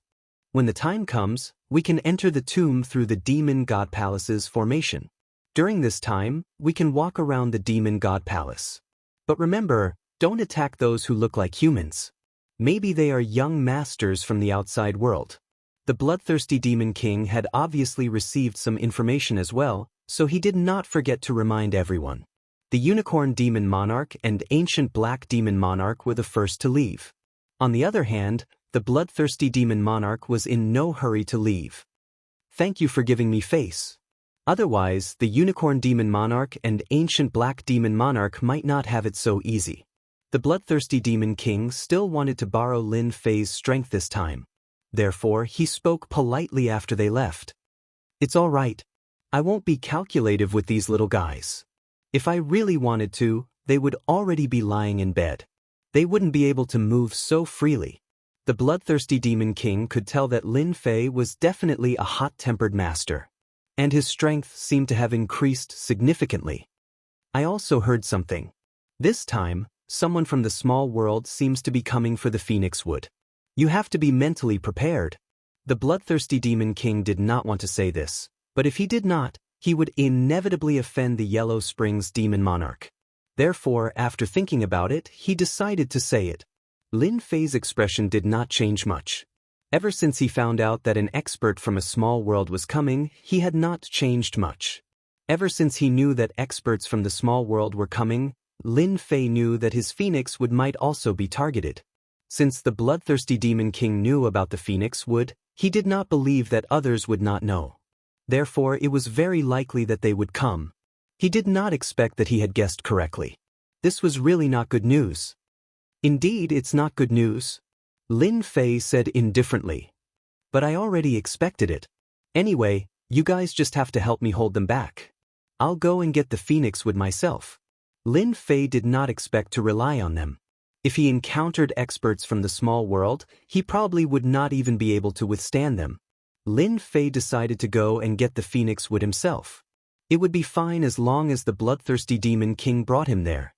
When the time comes, we can enter the tomb through the demon god palace's formation. During this time, we can walk around the demon god palace. But remember, don't attack those who look like humans. Maybe they are young masters from the outside world. The bloodthirsty demon king had obviously received some information as well, so he did not forget to remind everyone. The unicorn demon monarch and ancient black demon monarch were the first to leave. On the other hand, the bloodthirsty demon monarch was in no hurry to leave. Thank you for giving me face. Otherwise, the unicorn demon monarch and ancient black demon monarch might not have it so easy. The bloodthirsty demon king still wanted to borrow Lin Fei's strength this time. Therefore, he spoke politely after they left. It's all right. I won't be calculative with these little guys. If I really wanted to, they would already be lying in bed. They wouldn't be able to move so freely. The bloodthirsty demon king could tell that Lin Fei was definitely a hot-tempered master. And his strength seemed to have increased significantly. I also heard something. This time, someone from the small world seems to be coming for the Phoenix Wood. You have to be mentally prepared. The bloodthirsty demon king did not want to say this, but if he did not, he would inevitably offend the Yellow Springs demon monarch. Therefore, after thinking about it, he decided to say it. Lin Fei's expression did not change much. Ever since he found out that an expert from a small world was coming, he had not changed much. Ever since he knew that experts from the small world were coming, Lin Fei knew that his Phoenix Wood might also be targeted. Since the bloodthirsty demon king knew about the Phoenix Wood, he did not believe that others would not know. Therefore, it was very likely that they would come. He did not expect that he had guessed correctly. This was really not good news. Indeed, it's not good news, Lin Fei said indifferently. But I already expected it. Anyway, you guys just have to help me hold them back. I'll go and get the Phoenix Wood myself. Lin Fei did not expect to rely on them. If he encountered experts from the small world, he probably would not even be able to withstand them. Lin Fei decided to go and get the Phoenix Wood himself. It would be fine as long as the bloodthirsty demon king brought him there.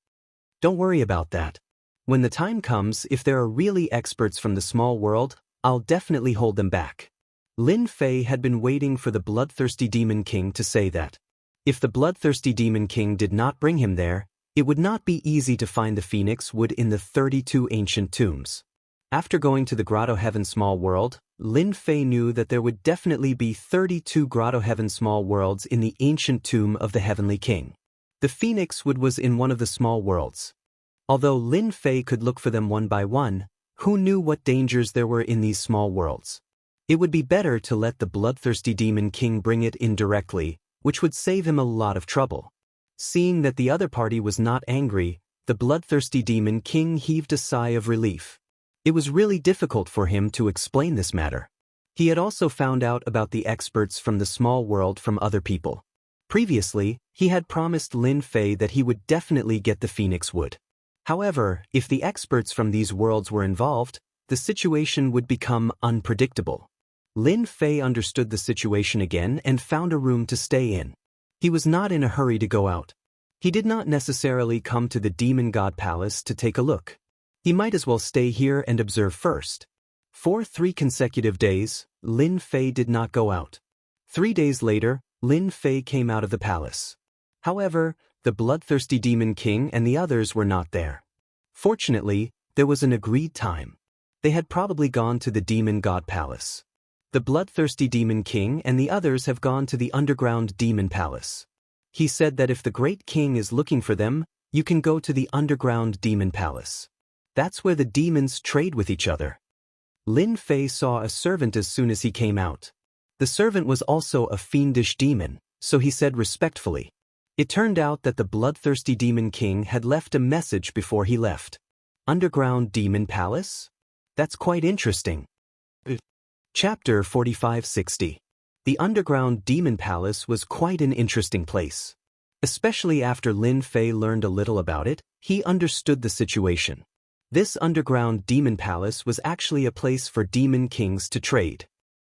Don't worry about that. When the time comes, if there are really experts from the small world, I'll definitely hold them back. Lin Fei had been waiting for the bloodthirsty demon king to say that. If the bloodthirsty demon king did not bring him there, it would not be easy to find the Phoenix Wood in the 32 ancient tombs. After going to the Grotto Heaven Small World, Lin Fei knew that there would definitely be 32 Grotto Heaven Small Worlds in the ancient tomb of the Heavenly King. The Phoenix Wood was in one of the small worlds. Although Lin Fei could look for them one by one, who knew what dangers there were in these small worlds? It would be better to let the bloodthirsty demon king bring it in directly, which would save him a lot of trouble. Seeing that the other party was not angry, the bloodthirsty demon king heaved a sigh of relief. It was really difficult for him to explain this matter. He had also found out about the experts from the small world from other people. Previously, he had promised Lin Fei that he would definitely get the phoenix wood. However, if the experts from these worlds were involved, the situation would become unpredictable. Lin Fei understood the situation again and found a room to stay in. He was not in a hurry to go out. He did not necessarily come to the Demon God Palace to take a look. He might as well stay here and observe first. For 3 consecutive days, Lin Fei did not go out. 3 days later, Lin Fei came out of the palace. However, the bloodthirsty demon king and the others were not there. Fortunately, there was an agreed time. They had probably gone to the Demon God Palace. The bloodthirsty demon king and the others have gone to the underground demon palace. He said that if the great king is looking for them, you can go to the underground demon palace. That's where the demons trade with each other. Lin Fei saw a servant as soon as he came out. The servant was also a fiendish demon, so he said respectfully. It turned out that the bloodthirsty demon king had left a message before he left. Underground demon palace? That's quite interesting. Chapter 4560. The underground demon palace was quite an interesting place. Especially after Lin Fei learned a little about it, he understood the situation. This underground demon palace was actually a place for demon kings to trade.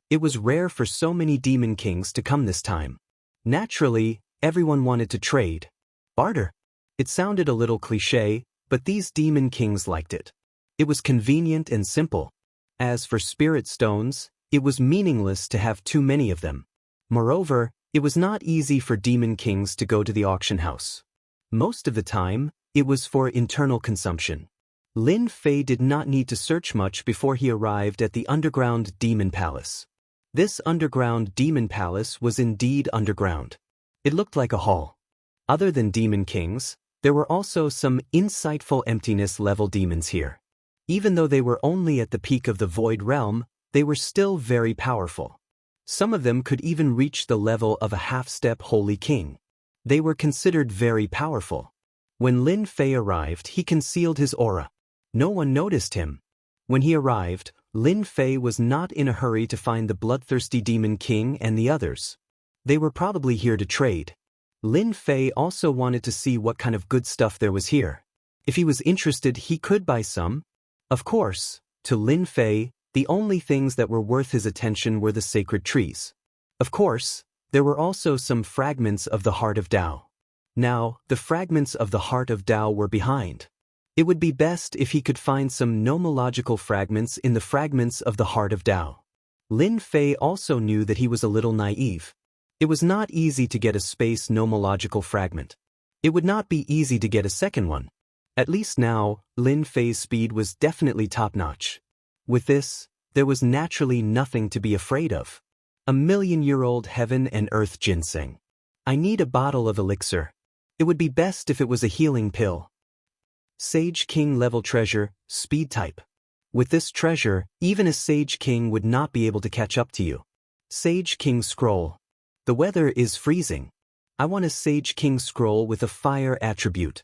It was rare for so many demon kings to come this time. Naturally, everyone wanted to trade. Barter. It sounded a little cliché, but these demon kings liked it. It was convenient and simple. As for spirit stones, it was meaningless to have too many of them. Moreover, it was not easy for demon kings to go to the auction house. Most of the time, it was for internal consumption. Lin Fei did not need to search much before he arrived at the underground demon palace. This underground demon palace was indeed underground. It looked like a hall. Other than demon kings, there were also some insightful emptiness-level demons here. Even though they were only at the peak of the void realm, they were still very powerful. Some of them could even reach the level of a half-step holy king. They were considered very powerful. When Lin Fei arrived, he concealed his aura. No one noticed him. When he arrived, Lin Fei was not in a hurry to find the bloodthirsty demon king and the others. They were probably here to trade. Lin Fei also wanted to see what kind of good stuff there was here. If he was interested, he could buy some. Of course, to Lin Fei, the only things that were worth his attention were the sacred trees. Of course, there were also some fragments of the Heart of Tao. Now, the fragments of the Heart of Tao were behind. It would be best if he could find some nomological fragments in the fragments of the Heart of Tao. Lin Fei also knew that he was a little naive. It was not easy to get a space nomological fragment. It would not be easy to get a second one. At least now, Lin Fei's speed was definitely top-notch. With this, there was naturally nothing to be afraid of. A million-year-old heaven and earth ginseng. I need a bottle of elixir. It would be best if it was a healing pill. Sage King level treasure, speed type. With this treasure, even a Sage King would not be able to catch up to you. Sage King scroll. The weather is freezing. I want a Sage King scroll with a fire attribute.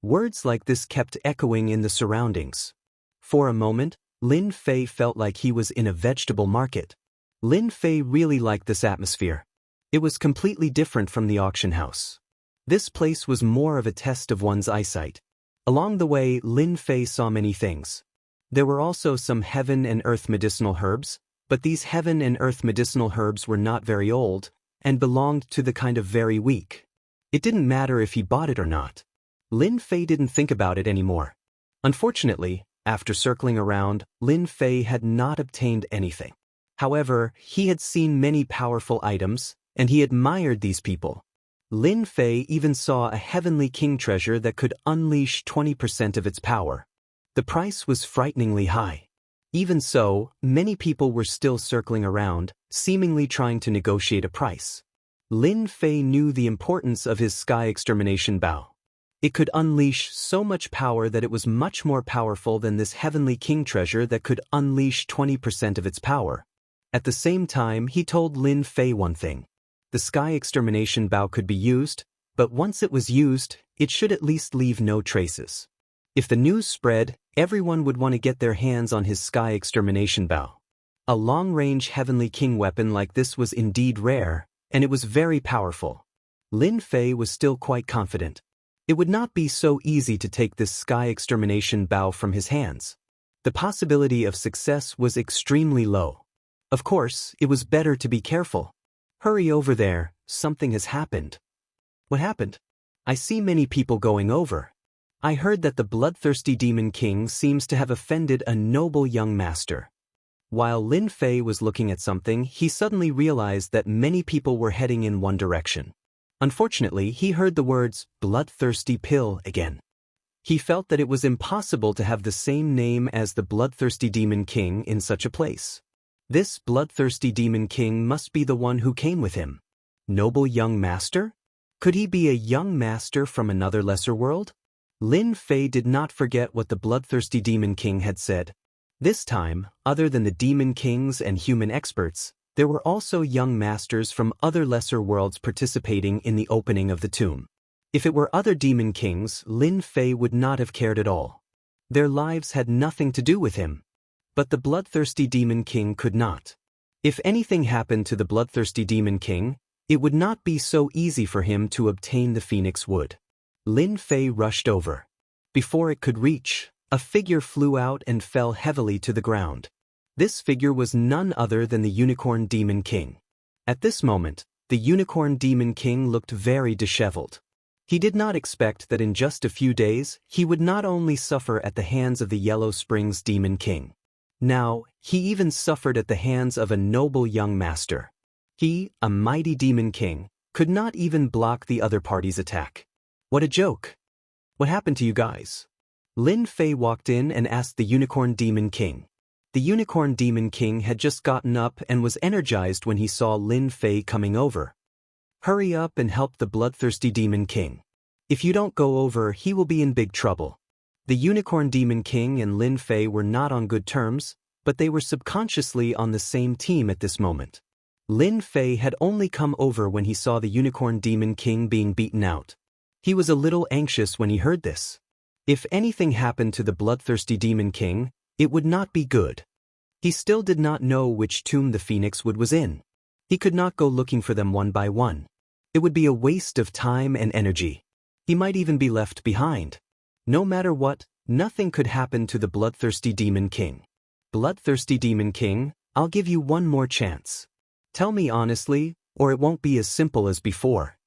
Words like this kept echoing in the surroundings. For a moment, Lin Fei felt like he was in a vegetable market. Lin Fei really liked this atmosphere. It was completely different from the auction house. This place was more of a test of one's eyesight. Along the way, Lin Fei saw many things. There were also some heaven and earth medicinal herbs, but these heaven and earth medicinal herbs were not very old, and belonged to the kind of very weak. It didn't matter if he bought it or not. Lin Fei didn't think about it anymore. Unfortunately, after circling around, Lin Fei had not obtained anything. However, he had seen many powerful items, and he admired these people. Lin Fei even saw a heavenly king treasure that could unleash 20% of its power. The price was frighteningly high. Even so, many people were still circling around, seemingly trying to negotiate a price. Lin Fei knew the importance of his sky extermination bow. It could unleash so much power that it was much more powerful than this heavenly king treasure that could unleash 20% of its power. At the same time, he told Lin Fei one thing. The sky extermination bow could be used, but once it was used, it should at least leave no traces. If the news spread, everyone would want to get their hands on his sky extermination bow. A long-range Heavenly King weapon like this was indeed rare, and it was very powerful. Lin Fei was still quite confident. It would not be so easy to take this sky extermination bow from his hands. The possibility of success was extremely low. Of course, it was better to be careful. Hurry over there, something has happened. What happened? I see many people going over. I heard that the bloodthirsty Demon King seems to have offended a noble young master. While Lin Fei was looking at something, he suddenly realized that many people were heading in one direction. Unfortunately, he heard the words, bloodthirsty pill, again. He felt that it was impossible to have the same name as the bloodthirsty Demon King in such a place. This bloodthirsty Demon King must be the one who came with him. Noble young master? Could he be a young master from another lesser world? Lin Fei did not forget what the bloodthirsty Demon King had said. This time, other than the Demon Kings and human experts, there were also young masters from other lesser worlds participating in the opening of the tomb. If it were other Demon Kings, Lin Fei would not have cared at all. Their lives had nothing to do with him. But the bloodthirsty Demon King could not. If anything happened to the bloodthirsty Demon King, it would not be so easy for him to obtain the Phoenix Wood. Lin Fei rushed over. Before it could reach, a figure flew out and fell heavily to the ground. This figure was none other than the Unicorn Demon King. At this moment, the Unicorn Demon King looked very disheveled. He did not expect that in just a few days, he would not only suffer at the hands of the Yellow Springs Demon King. Now, he even suffered at the hands of a noble young master. He, a mighty Demon King, could not even block the other party's attack. What a joke! What happened to you guys? Lin Fei walked in and asked the Unicorn Demon King. The Unicorn Demon King had just gotten up and was energized when he saw Lin Fei coming over. Hurry up and help the bloodthirsty Demon King. If you don't go over, he will be in big trouble. The Unicorn Demon King and Lin Fei were not on good terms, but they were subconsciously on the same team at this moment. Lin Fei had only come over when he saw the Unicorn Demon King being beaten out. He was a little anxious when he heard this. If anything happened to the bloodthirsty Demon King, it would not be good. He still did not know which tomb the Phoenix Wood was in. He could not go looking for them one by one. It would be a waste of time and energy. He might even be left behind. No matter what, nothing could happen to the bloodthirsty Demon King. Bloodthirsty Demon King, I'll give you one more chance. Tell me honestly, or it won't be as simple as before.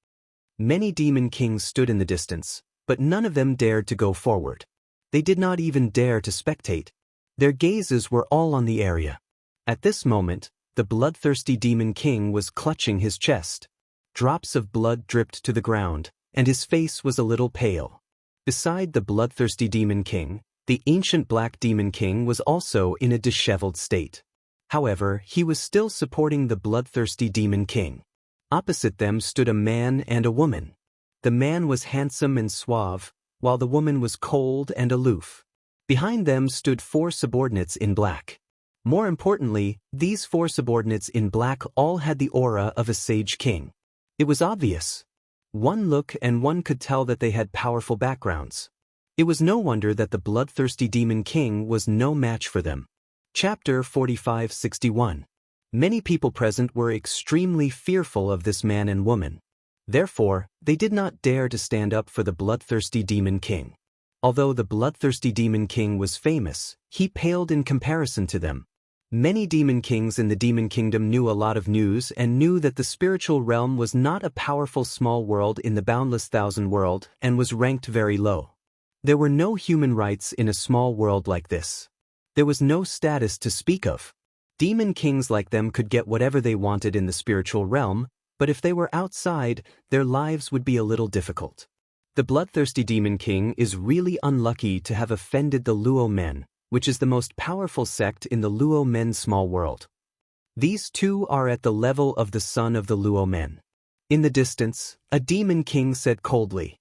Many Demon Kings stood in the distance, but none of them dared to go forward. They did not even dare to spectate. Their gazes were all on the area. At this moment, the bloodthirsty Demon King was clutching his chest. Drops of blood dripped to the ground, and his face was a little pale. Beside the bloodthirsty Demon King, the ancient Black Demon King was also in a disheveled state. However, he was still supporting the bloodthirsty Demon King. Opposite them stood a man and a woman. The man was handsome and suave, while the woman was cold and aloof. Behind them stood 4 subordinates in black. More importantly, these 4 subordinates in black all had the aura of a sage king. It was obvious. One look and one could tell that they had powerful backgrounds. It was no wonder that the bloodthirsty Demon King was no match for them. Chapter 4561. Many people present were extremely fearful of this man and woman. Therefore, they did not dare to stand up for the bloodthirsty Demon King. Although the bloodthirsty Demon King was famous, he paled in comparison to them. Many Demon Kings in the Demon Kingdom knew a lot of news and knew that the spiritual realm was not a powerful small world in the boundless thousand world and was ranked very low. There were no human rights in a small world like this. There was no status to speak of. Demon Kings like them could get whatever they wanted in the spiritual realm, but if they were outside, their lives would be a little difficult. The bloodthirsty Demon King is really unlucky to have offended the Luo men, which is the most powerful sect in the Luo men small world. These two are at the level of the son of the Luo men. In the distance, a Demon King said coldly.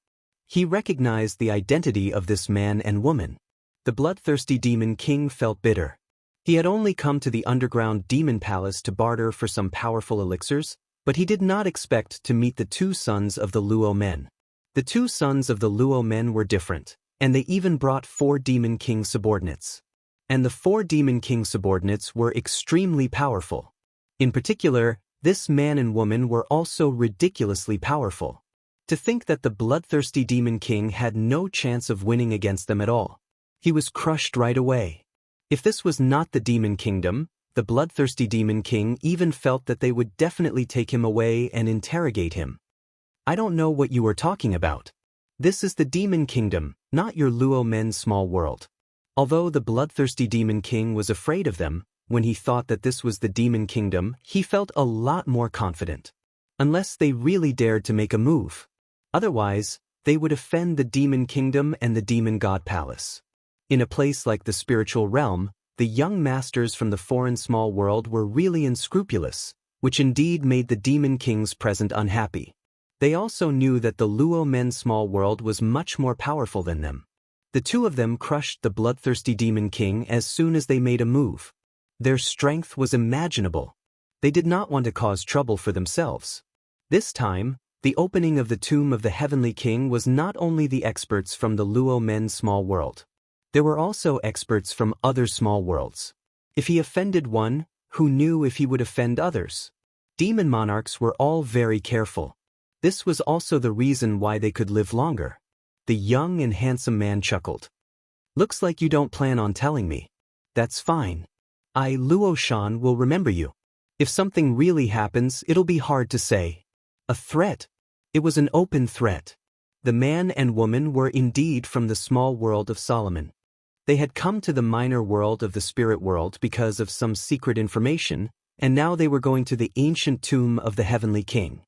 He recognized the identity of this man and woman. The bloodthirsty Demon King felt bitter. He had only come to the underground demon palace to barter for some powerful elixirs, But he did not expect to meet the two sons of the Luo men. The two sons of the Luo men were different, and they even brought 4 Demon King subordinates. And the 4 Demon King subordinates were extremely powerful. In particular, this man and woman were also ridiculously powerful. To think that the bloodthirsty Demon King had no chance of winning against them at all. He was crushed right away. If this was not the Demon Kingdom, the bloodthirsty Demon King even felt that they would definitely take him away and interrogate him. I don't know what you are talking about. This is the Demon Kingdom, not your Luo men's small world. Although the bloodthirsty Demon King was afraid of them, when he thought that this was the Demon Kingdom, he felt a lot more confident. Unless they really dared to make a move. Otherwise, they would offend the Demon Kingdom and the Demon God Palace. In a place like the spiritual realm, the young masters from the foreign small world were really unscrupulous, which indeed made the Demon Kings present unhappy. They also knew that the Luo men's small world was much more powerful than them. The two of them crushed the bloodthirsty Demon King as soon as they made a move. Their strength was imaginable. They did not want to cause trouble for themselves. This time, the opening of the tomb of the Heavenly King was not only the experts from the Luo men's small world. There were also experts from other small worlds. If he offended one, who knew if he would offend others? Demon monarchs were all very careful. This was also the reason why they could live longer. The young and handsome man chuckled. Looks like you don't plan on telling me. That's fine. Luo Shan will remember you. If something really happens, it'll be hard to say. A threat? It was an open threat. The man and woman were indeed from the small world of Solomon. They had come to the minor world of the spirit world because of some secret information, and now they were going to the ancient tomb of the Heavenly King.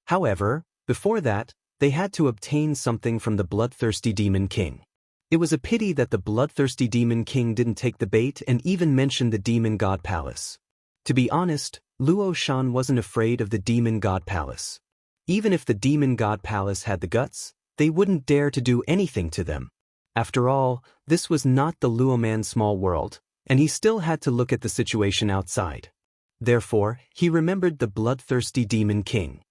However, before that, they had to obtain something from the bloodthirsty Demon King. It was a pity that the bloodthirsty Demon King didn't take the bait and even mention the Demon God Palace. To be honest, Luo Shan wasn't afraid of the Demon God Palace. Even if the Demon God Palace had the guts, they wouldn't dare to do anything to them. After all, this was not the Luo man's small world, and he still had to look at the situation outside. Therefore, he remembered the bloodthirsty Demon King.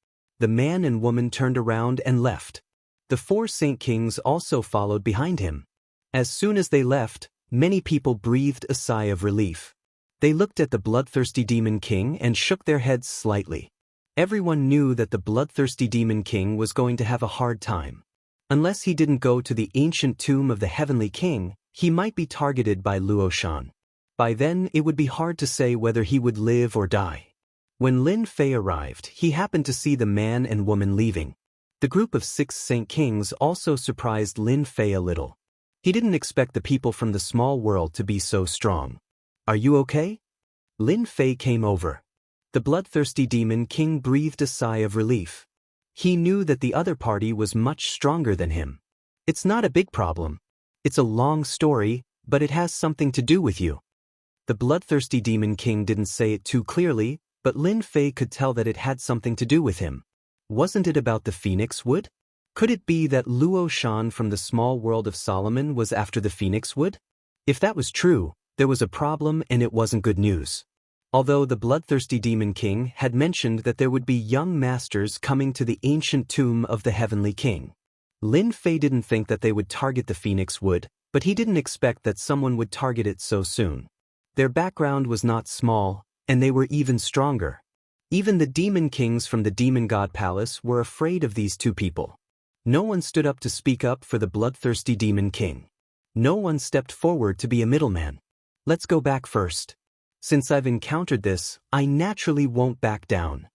The man and woman turned around and left. The 4 Saint Kings also followed behind him. As soon as they left, many people breathed a sigh of relief. They looked at the bloodthirsty Demon King and shook their heads slightly. Everyone knew that the bloodthirsty Demon King was going to have a hard time. Unless he didn't go to the ancient tomb of the Heavenly King, he might be targeted by Luo Shan. By then, it would be hard to say whether he would live or die. When Lin Fei arrived, he happened to see the man and woman leaving. The group of 6 Saint Kings also surprised Lin Fei a little. He didn't expect the people from the small world to be so strong. Are you okay? Lin Fei came over. The bloodthirsty Demon King breathed a sigh of relief. He knew that the other party was much stronger than him. It's not a big problem. It's a long story, but it has something to do with you. The bloodthirsty Demon King didn't say it too clearly, but Lin Fei could tell that it had something to do with him. Wasn't it about the Phoenix Wood? Could it be that Luo Shan from the small world of Solomon was after the Phoenix Wood? If that was true, there was a problem and it wasn't good news. Although the bloodthirsty Demon King had mentioned that there would be young masters coming to the ancient tomb of the Heavenly King. Lin Fei didn't think that they would target the Phoenix Wood, but he didn't expect that someone would target it so soon. Their background was not small, and they were even stronger. Even the Demon Kings from the Demon God Palace were afraid of these two people. No one stood up to speak up for the bloodthirsty Demon King. No one stepped forward to be a middleman. Let's go back first. Since I've encountered this, I naturally won't back down.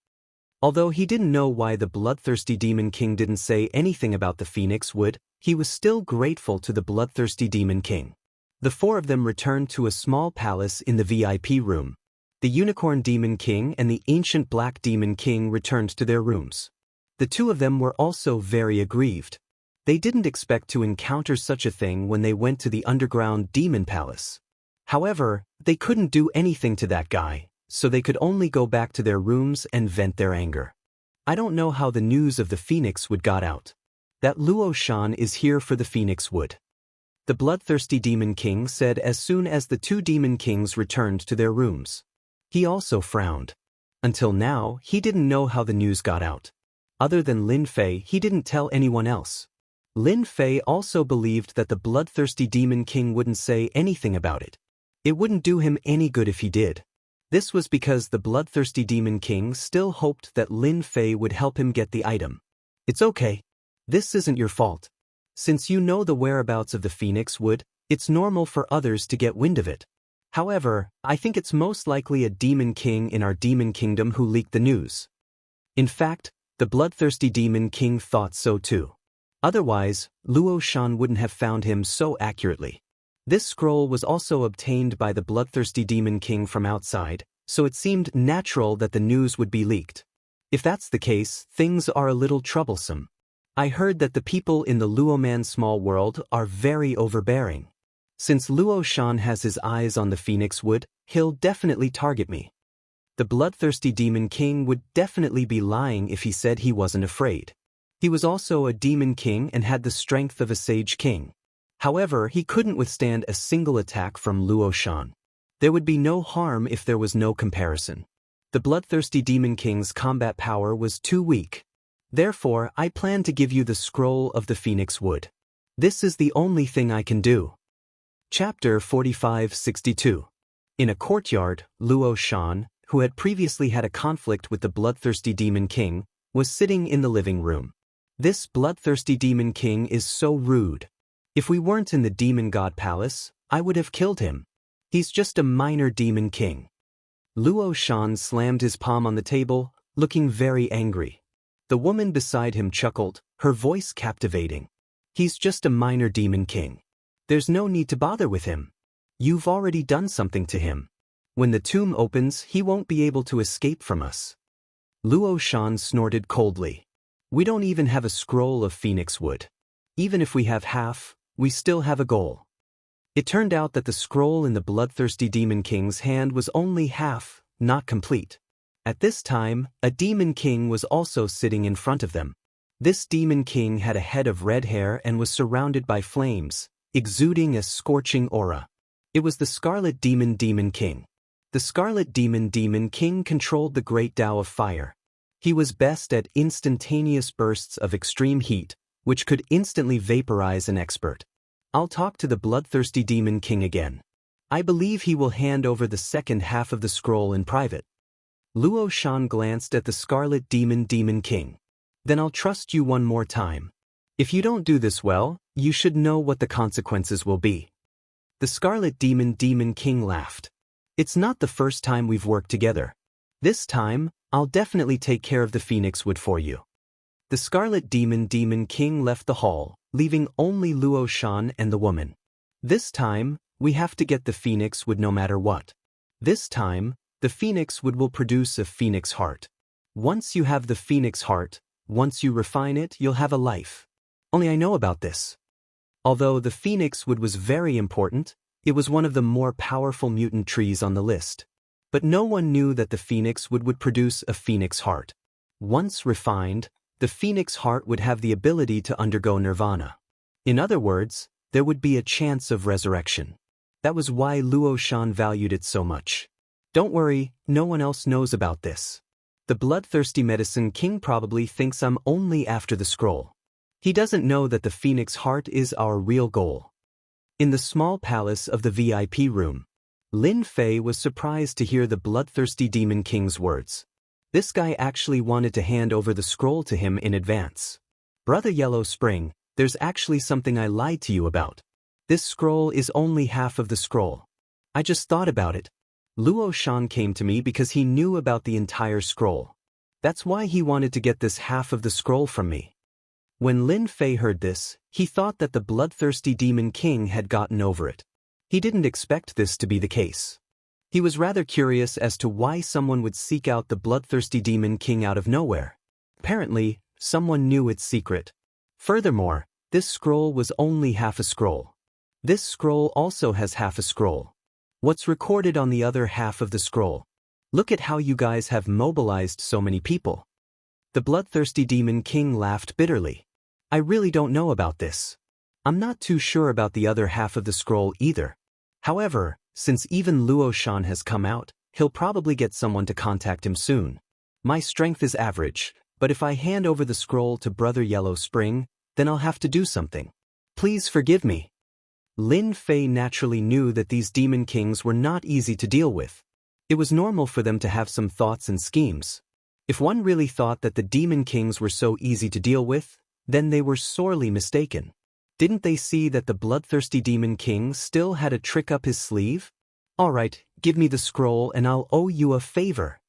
Although he didn't know why the bloodthirsty Demon King didn't say anything about the Phoenix Wood, he was still grateful to the bloodthirsty Demon King. The 4 of them returned to a small palace in the VIP room. The Unicorn Demon King and the Ancient Black Demon King returned to their rooms. The 2 of them were also very aggrieved. They didn't expect to encounter such a thing when they went to the underground Demon Palace. However, they couldn't do anything to that guy, so they could only go back to their rooms and vent their anger. I don't know how the news of the Phoenix Wood got out. That Luo Shan is here for the Phoenix Wood. The bloodthirsty Demon King said as soon as the 2 Demon Kings returned to their rooms. He also frowned. Until now, he didn't know how the news got out. Other than Lin Fei, he didn't tell anyone else. Lin Fei also believed that the bloodthirsty Demon King wouldn't say anything about it. It wouldn't do him any good if he did. This was because the bloodthirsty Demon King still hoped that Lin Fei would help him get the item. It's okay. This isn't your fault. Since you know the whereabouts of the Phoenix Wood, it's normal for others to get wind of it. However, I think it's most likely a Demon King in our Demon Kingdom who leaked the news. In fact, the bloodthirsty Demon King thought so too. Otherwise, Luo Shan wouldn't have found him so accurately. This scroll was also obtained by the bloodthirsty Demon King from outside, so it seemed natural that the news would be leaked. If that's the case, things are a little troublesome. I heard that the people in the Luoman small world are very overbearing. Since Luo Shan has his eyes on the Phoenix Wood, he'll definitely target me. The bloodthirsty Demon King would definitely be lying if he said he wasn't afraid. He was also a Demon King and had the strength of a Sage King. However, he couldn't withstand a single attack from Luo Shan. There would be no harm if there was no comparison. The bloodthirsty Demon King's combat power was too weak. Therefore, I plan to give you the Scroll of the Phoenix Wood. This is the only thing I can do. Chapter 45-62. In a courtyard, Luo Shan, who had previously had a conflict with the bloodthirsty Demon King, was sitting in the living room. This bloodthirsty Demon King is so rude. If we weren't in the Demon God Palace, I would have killed him. He's just a minor Demon King. Luo Shan slammed his palm on the table, looking very angry. The woman beside him chuckled, her voice captivating. He's just a minor Demon King. There's no need to bother with him. You've already done something to him. When the tomb opens, he won't be able to escape from us. Luo Shan snorted coldly. We don't even have a scroll of Phoenix Wood. Even if we have half, we still have a goal. It turned out that the scroll in the bloodthirsty Demon King's hand was only half, not complete. At this time, a Demon King was also sitting in front of them. This Demon King had a head of red hair and was surrounded by flames, exuding a scorching aura. It was the Scarlet Demon King. The Scarlet Demon King controlled the Great Tao of Fire. He was best at instantaneous bursts of extreme heat, which could instantly vaporize an expert. I'll talk to the bloodthirsty Demon King again. I believe he will hand over the second half of the scroll in private. Luo Shan glanced at the Scarlet Demon King. Then I'll trust you one more time. If you don't do this well, you should know what the consequences will be. The Scarlet Demon King laughed. It's not the first time we've worked together. This time, I'll definitely take care of the Phoenix Wood for you. The Scarlet Demon King left the hall, leaving only Luo Shan and the woman. This time, we have to get the Phoenix Wood no matter what. This time, the Phoenix Wood will produce a Phoenix Heart. Once you have the Phoenix Heart, once you refine it, you'll have a life. Only I know about this. Although the Phoenix Wood was very important, it was one of the more powerful mutant trees on the list. But no one knew that the Phoenix Wood would produce a Phoenix Heart. Once refined, the Phoenix Heart would have the ability to undergo nirvana. In other words, there would be a chance of resurrection. That was why Luo Shan valued it so much. Don't worry, no one else knows about this. The bloodthirsty Medicine King probably thinks I'm only after the scroll. He doesn't know that the Phoenix Heart is our real goal. In the small palace of the VIP room, Lin Fei was surprised to hear the bloodthirsty Demon King's words. This guy actually wanted to hand over the scroll to him in advance. Brother Yellow Spring, there's actually something I lied to you about. This scroll is only half of the scroll. I just thought about it. Luo Shan came to me because he knew about the entire scroll. That's why he wanted to get this half of the scroll from me. When Lin Fei heard this, he thought that the bloodthirsty Demon King had gotten over it. He didn't expect this to be the case. He was rather curious as to why someone would seek out the bloodthirsty Demon King out of nowhere. Apparently, someone knew its secret. Furthermore, this scroll was only half a scroll. This scroll also has half a scroll. What's recorded on the other half of the scroll? Look at how you guys have mobilized so many people. The bloodthirsty Demon King laughed bitterly. I really don't know about this. I'm not too sure about the other half of the scroll either. However, since even Luo Shan has come out, he'll probably get someone to contact him soon. My strength is average, but if I hand over the scroll to Brother Yellow Spring, then I'll have to do something. Please forgive me. Lin Fei naturally knew that these demon kings were not easy to deal with. It was normal for them to have some thoughts and schemes. If one really thought that the demon kings were so easy to deal with, then they were sorely mistaken. Didn't they see that the bloodthirsty demon king still had a trick up his sleeve? All right, give me the scroll and I'll owe you a favor.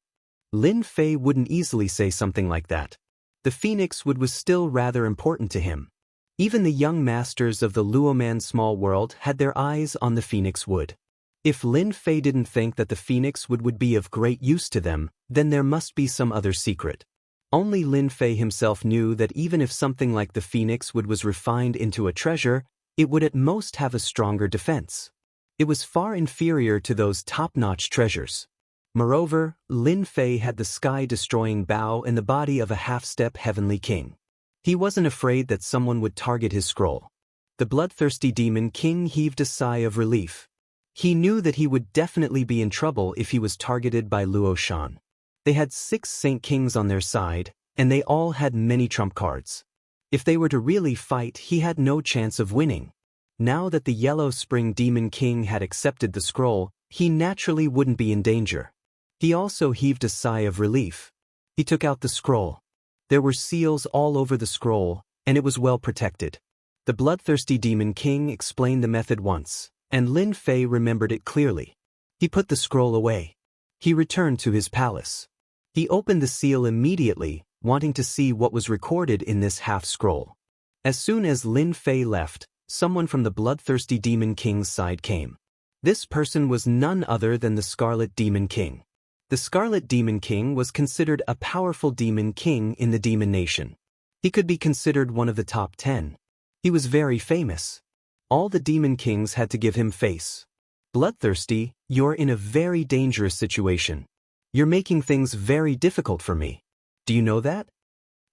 Lin Fei wouldn't easily say something like that. The phoenix wood was still rather important to him. Even the young masters of the Luoman small world had their eyes on the phoenix wood. If Lin Fei didn't think that the phoenix wood would be of great use to them, then there must be some other secret. Only Lin Fei himself knew that even if something like the phoenix wood was refined into a treasure, it would at most have a stronger defense. It was far inferior to those top-notch treasures. Moreover, Lin Fei had the sky-destroying bow and the body of a half-step heavenly king. He wasn't afraid that someone would target his scroll. The bloodthirsty demon king heaved a sigh of relief. He knew that he would definitely be in trouble if he was targeted by Luo Shan. They had 6 Saint Kings on their side, and they all had many trump cards. If they were to really fight, he had no chance of winning. Now that the Yellow Spring Demon King had accepted the scroll, he naturally wouldn't be in danger. He also heaved a sigh of relief. He took out the scroll. There were seals all over the scroll, and it was well protected. The bloodthirsty Demon King explained the method once, and Lin Fei remembered it clearly. He put the scroll away. He returned to his palace. He opened the seal immediately, wanting to see what was recorded in this half-scroll. As soon as Lin Fei left, someone from the bloodthirsty Demon King's side came. This person was none other than the Scarlet Demon King. The Scarlet Demon King was considered a powerful demon king in the demon nation. He could be considered one of the top 10. He was very famous. All the demon kings had to give him face. Bloodthirsty, you're in a very dangerous situation. You're making things very difficult for me. Do you know that?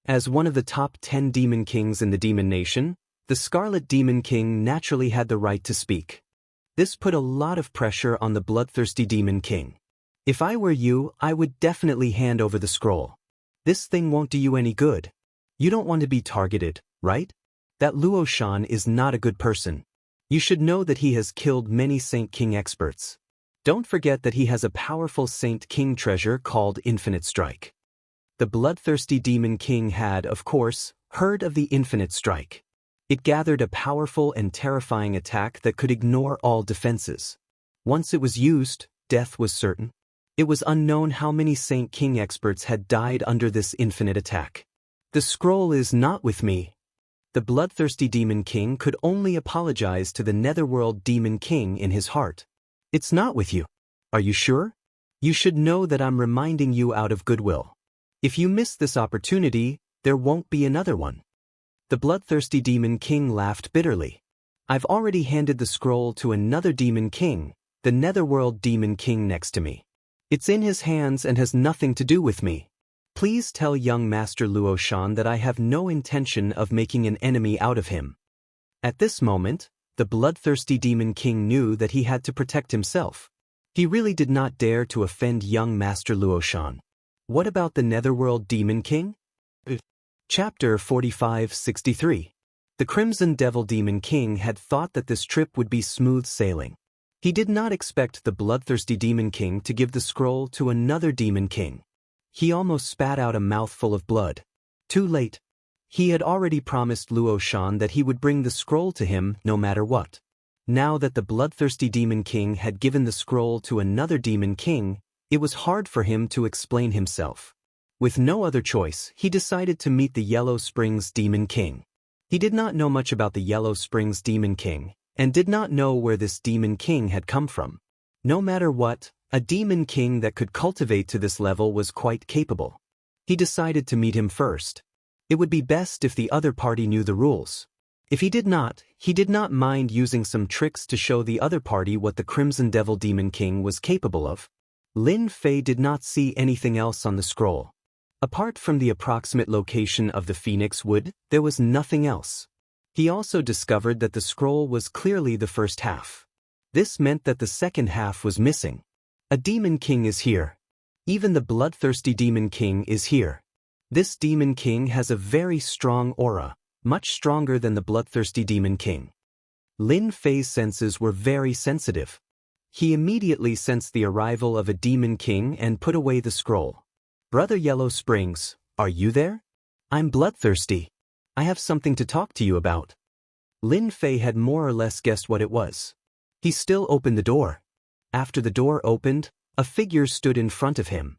As one of the top 10 demon kings in the demon nation, the Scarlet Demon King naturally had the right to speak. This put a lot of pressure on the bloodthirsty demon king. If I were you, I would definitely hand over the scroll. This thing won't do you any good. You don't want to be targeted, right? That Luo Shan is not a good person. You should know that he has killed many Saint King experts. Don't forget that he has a powerful Saint King treasure called Infinite Strike. The bloodthirsty Demon King had, of course, heard of the Infinite Strike. It gathered a powerful and terrifying attack that could ignore all defenses. Once it was used, death was certain. It was unknown how many Saint King experts had died under this infinite attack. The scroll is not with me. The bloodthirsty Demon King could only apologize to the Netherworld Demon King in his heart. It's not with you. Are you sure? You should know that I'm reminding you out of goodwill. If you miss this opportunity, there won't be another one. The bloodthirsty Demon King laughed bitterly. I've already handed the scroll to another Demon King, the Netherworld Demon King next to me. It's in his hands and has nothing to do with me. Please tell young Master Luo Shan that I have no intention of making an enemy out of him. At this moment, the bloodthirsty Demon King knew that he had to protect himself. He really did not dare to offend young Master Luo Shan. What about the Netherworld Demon King? Chapter 45-63. The Crimson Devil Demon King had thought that this trip would be smooth sailing. He did not expect the bloodthirsty Demon King to give the scroll to another Demon King. He almost spat out a mouthful of blood. Too late. He had already promised Luo Shan that he would bring the scroll to him no matter what. Now that the bloodthirsty Demon King had given the scroll to another Demon King, it was hard for him to explain himself. With no other choice, he decided to meet the Yellow Springs Demon King. He did not know much about the Yellow Springs Demon King, and did not know where this Demon King had come from. No matter what, a Demon King that could cultivate to this level was quite capable. He decided to meet him first. It would be best if the other party knew the rules. If he did not mind using some tricks to show the other party what the Crimson Devil Demon King was capable of. Lin Fei did not see anything else on the scroll. Apart from the approximate location of the Phoenix Wood, there was nothing else. He also discovered that the scroll was clearly the first half. This meant that the second half was missing. A demon king is here. Even the bloodthirsty demon king is here. This demon king has a very strong aura, much stronger than the bloodthirsty demon king. Lin Fei's senses were very sensitive. He immediately sensed the arrival of a demon king and put away the scroll. Brother Yellow Springs, are you there? I'm bloodthirsty. I have something to talk to you about. Lin Fei had more or less guessed what it was. He still opened the door. After the door opened, a figure stood in front of him.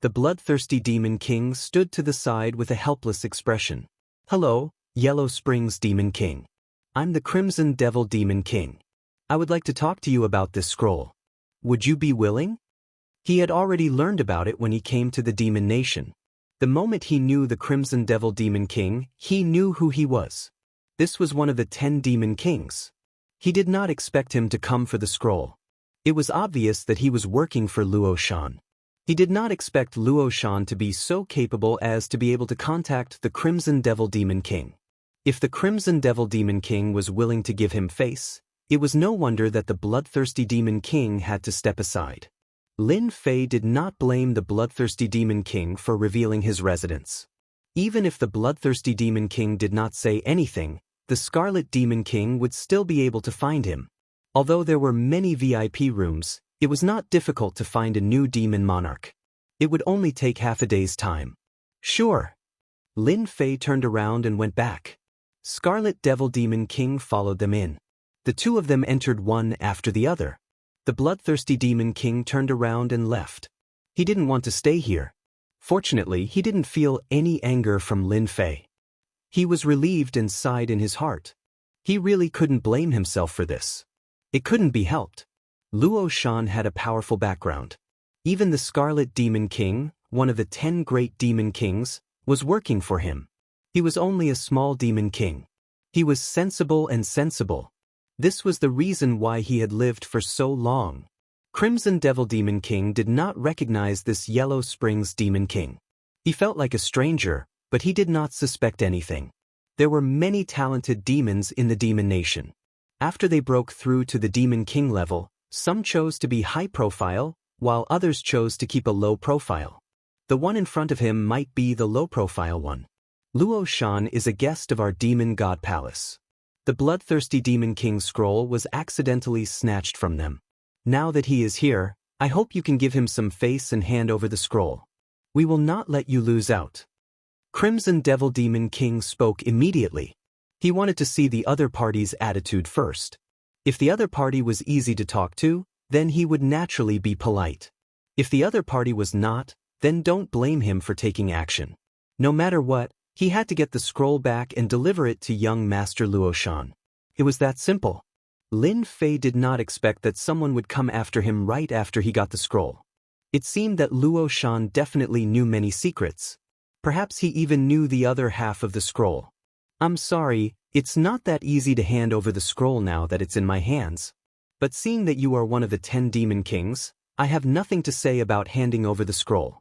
The bloodthirsty demon king stood to the side with a helpless expression. Hello, Yellow Springs Demon King. I'm the Crimson Devil Demon King. I would like to talk to you about this scroll. Would you be willing? He had already learned about it when he came to the Demon Nation. The moment he knew the Crimson Devil Demon King, he knew who he was. This was one of the 10 Demon Kings. He did not expect him to come for the scroll. It was obvious that he was working for Luo Shan. He did not expect Luo Shan to be so capable as to be able to contact the Crimson Devil Demon King. If the Crimson Devil Demon King was willing to give him face, it was no wonder that the bloodthirsty Demon King had to step aside. Lin Fei did not blame the bloodthirsty Demon King for revealing his residence. Even if the bloodthirsty Demon King did not say anything, the Scarlet Demon King would still be able to find him. Although there were many VIP rooms, it was not difficult to find a new demon monarch. It would only take half a day's time. Sure. Lin Fei turned around and went back. Scarlet Devil Demon King followed them in. The two of them entered one after the other. The bloodthirsty Demon King turned around and left. He didn't want to stay here. Fortunately, he didn't feel any anger from Lin Fei. He was relieved and sighed in his heart. He really couldn't blame himself for this. It couldn't be helped. Luo Shan had a powerful background. Even the Scarlet Demon King, one of the 10 great demon kings, was working for him. He was only a small demon king. He was sensible and sensible. This was the reason why he had lived for so long. Crimson Devil Demon King did not recognize this Yellow Springs Demon King. He felt like a stranger, but he did not suspect anything. There were many talented demons in the Demon Nation. After they broke through to the Demon King level, some chose to be high profile, while others chose to keep a low profile. The one in front of him might be the low profile one. Luo Shan is a guest of our Demon God Palace. The bloodthirsty Demon King scroll was accidentally snatched from them. Now that he is here, I hope you can give him some face and hand over the scroll. We will not let you lose out. Crimson Devil Demon King spoke immediately. He wanted to see the other party's attitude first. If the other party was easy to talk to, then he would naturally be polite. If the other party was not, then don't blame him for taking action. No matter what, he had to get the scroll back and deliver it to young Master Luo Shan. It was that simple. Lin Fei did not expect that someone would come after him right after he got the scroll. It seemed that Luo Shan definitely knew many secrets. Perhaps he even knew the other half of the scroll. I'm sorry, it's not that easy to hand over the scroll now that it's in my hands. But seeing that you are one of the 10 Demon Kings, I have nothing to say about handing over the scroll.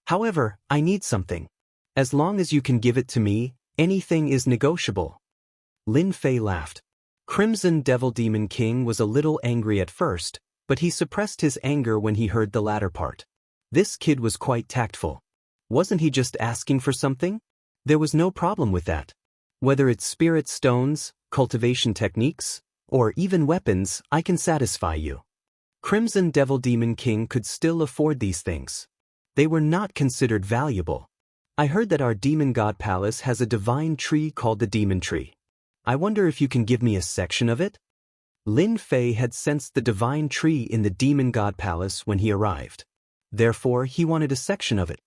However, I need something. As long as you can give it to me, anything is negotiable. Lin Fei laughed. Crimson Devil Demon King was a little angry at first, but he suppressed his anger when he heard the latter part. This kid was quite tactful. Wasn't he just asking for something? There was no problem with that. Whether it's spirit stones, cultivation techniques, or even weapons, I can satisfy you. Crimson Devil Demon King could still afford these things. They were not considered valuable. I heard that our Demon God Palace has a divine tree called the Demon Tree. I wonder if you can give me a section of it? Lin Fei had sensed the divine tree in the Demon God Palace when he arrived. Therefore, he wanted a section of it.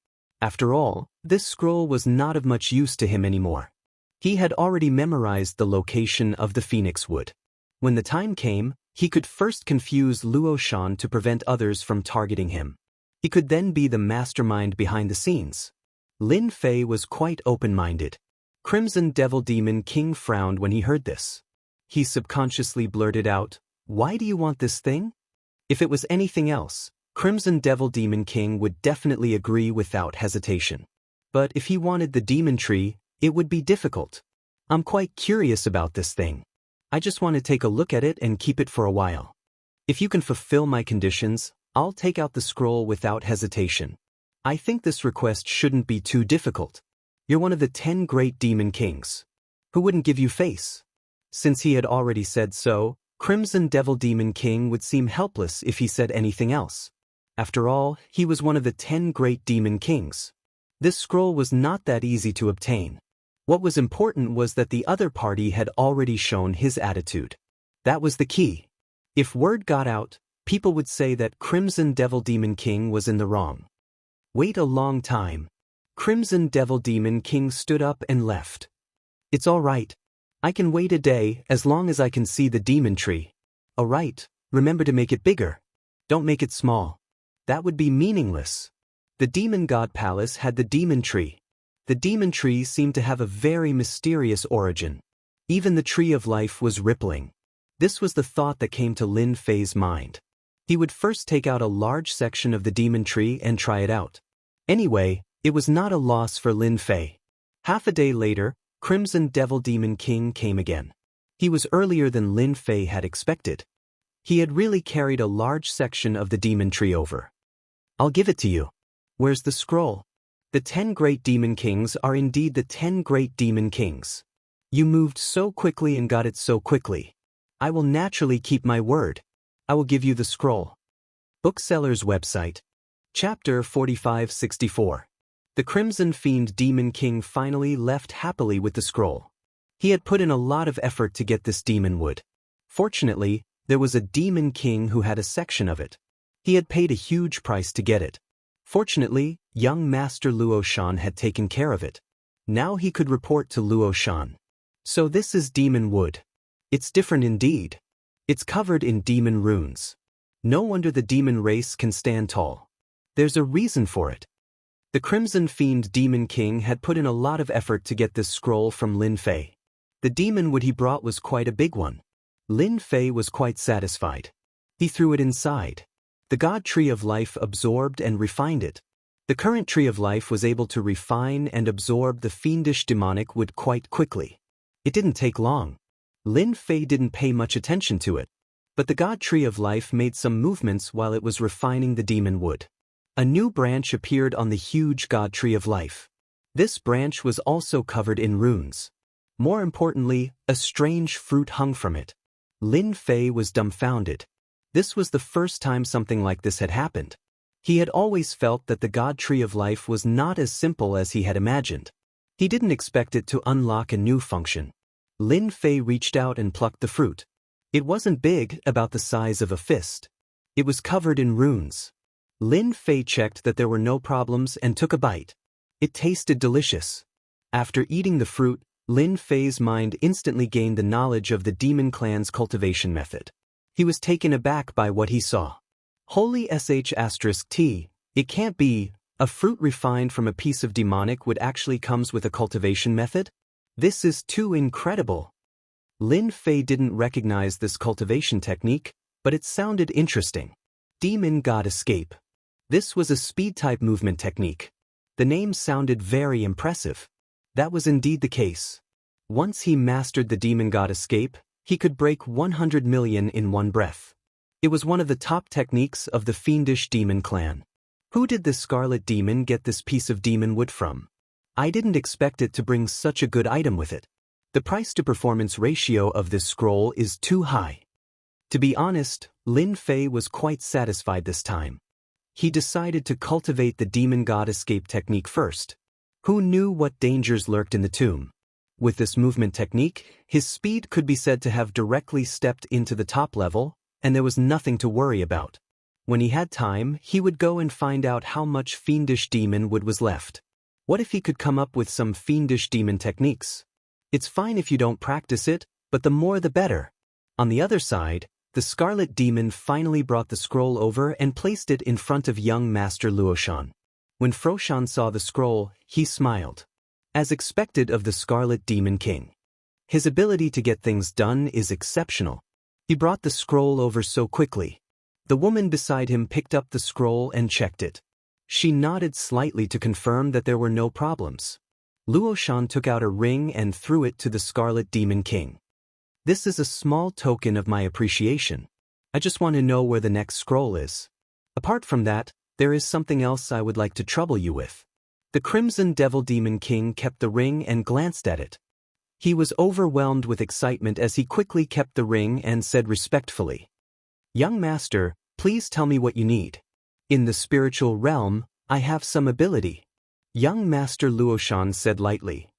After all, this scroll was not of much use to him anymore. He had already memorized the location of the Phoenix Wood. When the time came, he could first confuse Luo Shan to prevent others from targeting him. He could then be the mastermind behind the scenes. Lin Fei was quite open-minded. Crimson Devil Demon King frowned when he heard this. He subconsciously blurted out, "Why do you want this thing?" If it was anything else, Crimson Devil Demon King would definitely agree without hesitation. But if he wanted the Demon Tree, it would be difficult. I'm quite curious about this thing. I just want to take a look at it and keep it for a while. If you can fulfill my conditions, I'll take out the scroll without hesitation. I think this request shouldn't be too difficult. You're one of the 10 great demon kings. Who wouldn't give you face? Since he had already said so, Crimson Devil Demon King would seem helpless if he said anything else. After all, he was one of the 10 great demon kings. This scroll was not that easy to obtain. What was important was that the other party had already shown his attitude. That was the key. If word got out, people would say that Crimson Devil Demon King was in the wrong. Wait a long time. Crimson Devil Demon King stood up and left. It's all right. I can wait a day as long as I can see the demon tree. All right, remember to make it bigger. Don't make it small. That would be meaningless. The demon god palace had the demon tree. The demon tree seemed to have a very mysterious origin. Even the tree of life was rippling. This was the thought that came to Lin Fei's mind. He would first take out a large section of the demon tree and try it out. Anyway, it was not a loss for Lin Fei. Half a day later, Crimson Devil Demon King came again. He was earlier than Lin Fei had expected. He had really carried a large section of the demon tree over. I'll give it to you. Where's the scroll? The 10 great demon kings are indeed the 10 great demon kings. You moved so quickly and got it so quickly. I will naturally keep my word. I will give you the scroll. Bookseller's website. Chapter 4564. The Crimson Fiend Demon King finally left happily with the scroll. He had put in a lot of effort to get this demon wood. Fortunately, there was a demon king who had a section of it. He had paid a huge price to get it. Fortunately, young Master Luo Shan had taken care of it. Now he could report to Luo Shan. So this is demon wood. It's different indeed. It's covered in demon runes. No wonder the demon race can stand tall. There's a reason for it. The Crimson Fiend Demon King had put in a lot of effort to get this scroll from Lin Fei. The demon wood he brought was quite a big one. Lin Fei was quite satisfied. He threw it inside. The God Tree of Life absorbed and refined it. The current Tree of Life was able to refine and absorb the fiendish demonic wood quite quickly. It didn't take long. Lin Fei didn't pay much attention to it. But the God Tree of Life made some movements while it was refining the demon wood. A new branch appeared on the huge God Tree of Life. This branch was also covered in runes. More importantly, a strange fruit hung from it. Lin Fei was dumbfounded. This was the first time something like this had happened. He had always felt that the God Tree of Life was not as simple as he had imagined. He didn't expect it to unlock a new function. Lin Fei reached out and plucked the fruit. It wasn't big, about the size of a fist. It was covered in runes. Lin Fei checked that there were no problems and took a bite. It tasted delicious. After eating the fruit, Lin Fei's mind instantly gained the knowledge of the demon clan's cultivation method. He was taken aback by what he saw. Holy sh*t, it can't be, a fruit refined from a piece of demonic wood actually comes with a cultivation method? This is too incredible. Lin Fei didn't recognize this cultivation technique, but it sounded interesting. Demon God Escape. This was a speed-type movement technique. The name sounded very impressive. That was indeed the case. Once he mastered the Demon God Escape, he could break 100 million in one breath. It was one of the top techniques of the fiendish demon clan. Who did the Scarlet Demon get this piece of demon wood from? I didn't expect it to bring such a good item with it. The price-to-performance ratio of this scroll is too high. To be honest, Lin Fei was quite satisfied this time. He decided to cultivate the Demon God Escape technique first. Who knew what dangers lurked in the tomb? With this movement technique, his speed could be said to have directly stepped into the top level, and there was nothing to worry about. When he had time, he would go and find out how much fiendish demon wood was left. What if he could come up with some fiendish demon techniques? It's fine if you don't practice it, but the more the better. On the other side, the Scarlet Demon finally brought the scroll over and placed it in front of young Master Luo Shan. When Froshan saw the scroll, he smiled. As expected of the Scarlet Demon King. His ability to get things done is exceptional. He brought the scroll over so quickly. The woman beside him picked up the scroll and checked it. She nodded slightly to confirm that there were no problems. Luo Shan took out a ring and threw it to the Scarlet Demon King. This is a small token of my appreciation. I just want to know where the next scroll is. Apart from that, there is something else I would like to trouble you with. The Crimson Devil Demon King kept the ring and glanced at it. He was overwhelmed with excitement as he quickly kept the ring and said respectfully, "Young master, please tell me what you need. In the spiritual realm, I have some ability." Young Master Luoshan said lightly,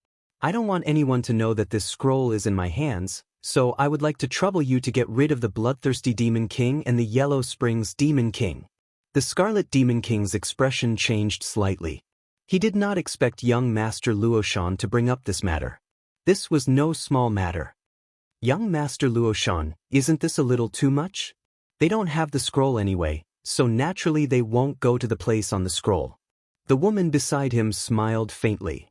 "I don't want anyone to know that this scroll is in my hands, so I would like to trouble you to get rid of the Bloodthirsty Demon King and the Yellow Springs Demon King." The Scarlet Demon King's expression changed slightly. He did not expect young Master Luoshan to bring up this matter. This was no small matter. "Young Master Luoshan, isn't this a little too much? They don't have the scroll anyway, so naturally they won't go to the place on the scroll." The woman beside him smiled faintly.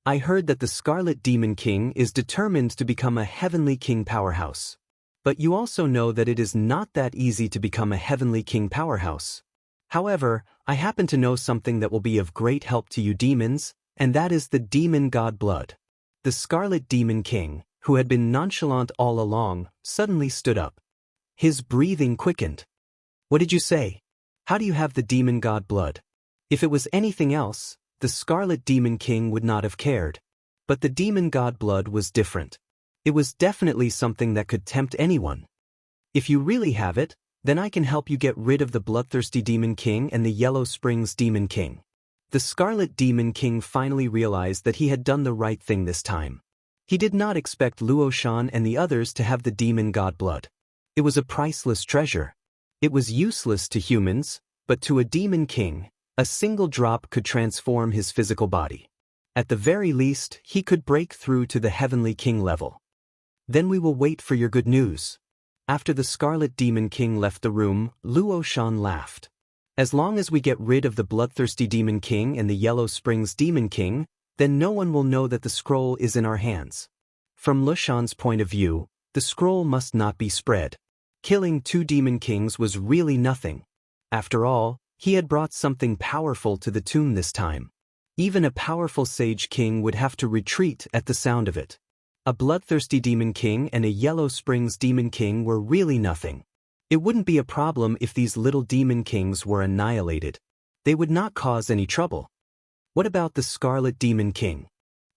"I heard that the Scarlet Demon King is determined to become a Heavenly King powerhouse. But you also know that it is not that easy to become a Heavenly King powerhouse. However, I happen to know something that will be of great help to you demons, and that is the Demon God blood." The Scarlet Demon King, who had been nonchalant all along, suddenly stood up. His breathing quickened. "What did you say? How do you have the Demon God blood?" If it was anything else, the Scarlet Demon King would not have cared. But the Demon God blood was different. It was definitely something that could tempt anyone. "If you really have it, then I can help you get rid of the Bloodthirsty Demon King and the Yellow Springs Demon King." The Scarlet Demon King finally realized that he had done the right thing this time. He did not expect Luoshan and the others to have the Demon God blood. It was a priceless treasure. It was useless to humans, but to a Demon King, a single drop could transform his physical body. At the very least, he could break through to the Heavenly King level. "Then we will wait for your good news." After the Scarlet Demon King left the room, Luoshan laughed. "As long as we get rid of the Bloodthirsty Demon King and the Yellow Springs Demon King, then no one will know that the scroll is in our hands." From Luoshan's point of view, the scroll must not be spread. Killing 2 Demon Kings was really nothing. After all, he had brought something powerful to the tomb this time. Even a powerful Sage King would have to retreat at the sound of it. A Bloodthirsty Demon King and a Yellow Springs Demon King were really nothing. It wouldn't be a problem if these little Demon Kings were annihilated. They would not cause any trouble. "What about the Scarlet Demon King?"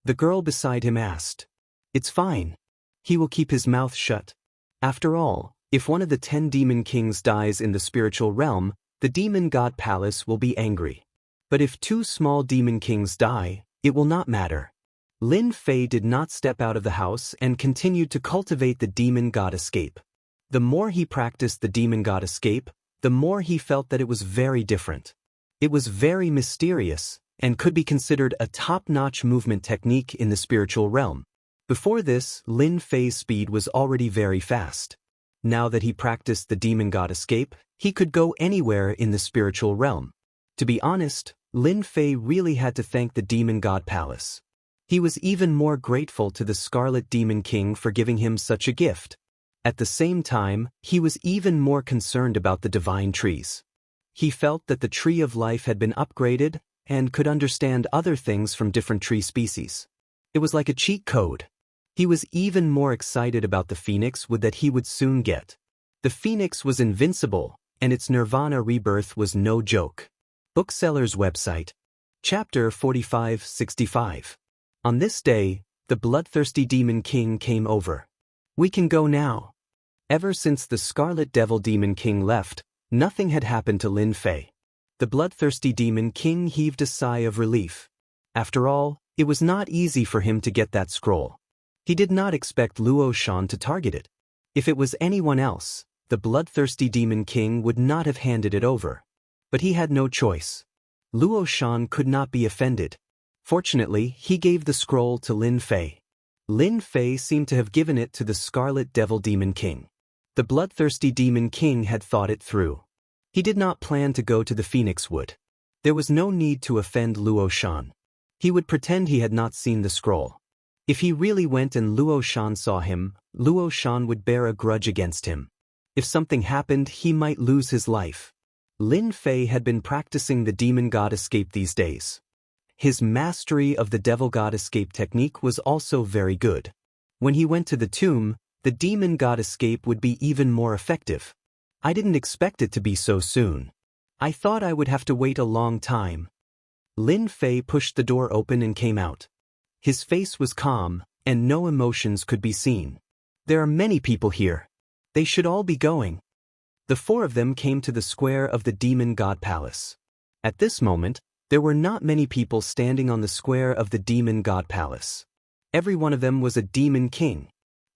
the girl beside him asked. "It's fine. He will keep his mouth shut. After all, if one of the 10 Demon Kings dies in the spiritual realm, the Demon God Palace will be angry. But if 2 small Demon Kings die, it will not matter." Lin Fei did not step out of the house and continued to cultivate the Demon God escape. The more he practiced the Demon God escape, the more he felt that it was very different. It was very mysterious, and could be considered a top-notch movement technique in the spiritual realm. Before this, Lin Fei's speed was already very fast. Now that he practiced the Demon God escape, he could go anywhere in the spiritual realm. To be honest, Lin Fei really had to thank the Demon God Palace. He was even more grateful to the Scarlet Demon King for giving him such a gift. At the same time, he was even more concerned about the divine trees. He felt that the Tree of Life had been upgraded and could understand other things from different tree species. It was like a cheat code. He was even more excited about the Phoenix Wood that he would soon get. The Phoenix was invincible, and its Nirvana rebirth was no joke. Bookseller's website. Chapter 45-65. On this day, the Bloodthirsty Demon King came over. "We can go now." Ever since the Scarlet Devil Demon King left, nothing had happened to Lin Fei. The Bloodthirsty Demon King heaved a sigh of relief. After all, it was not easy for him to get that scroll. He did not expect Luoshan to target it. If it was anyone else, the Bloodthirsty Demon King would not have handed it over. But he had no choice. Luoshan could not be offended. Fortunately, he gave the scroll to Lin Fei. Lin Fei seemed to have given it to the Scarlet Devil Demon King. The Bloodthirsty Demon King had thought it through. He did not plan to go to the Phoenix Wood. There was no need to offend Luoshan. He would pretend he had not seen the scroll. If he really went and Luoshan saw him, Luoshan would bear a grudge against him. If something happened, he might lose his life. Lin Fei had been practicing the Demon God escape these days. His mastery of the Devil God escape technique was also very good. When he went to the tomb, the Demon God escape would be even more effective. I didn't expect it to be so soon. I thought I would have to wait a long time. Lin Fei pushed the door open and came out. His face was calm, and no emotions could be seen. There are many people here. They should all be going. The four of them came to the square of the Demon God Palace. At this moment, there were not many people standing on the square of the Demon God Palace. Every one of them was a demon king.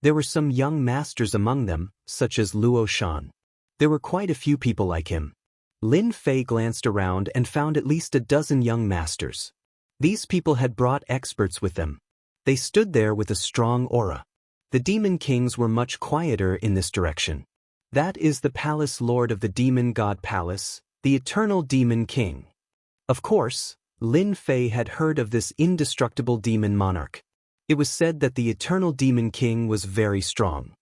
There were some young masters among them, such as Luo Shan. There were quite a few people like him. Lin Fei glanced around and found at least a dozen young masters. These people had brought experts with them. They stood there with a strong aura. The demon kings were much quieter in this direction. That is the palace lord of the Demon God Palace, the eternal demon king. Of course, Lin Fei had heard of this indestructible demon monarch. It was said that the eternal demon king was very strong.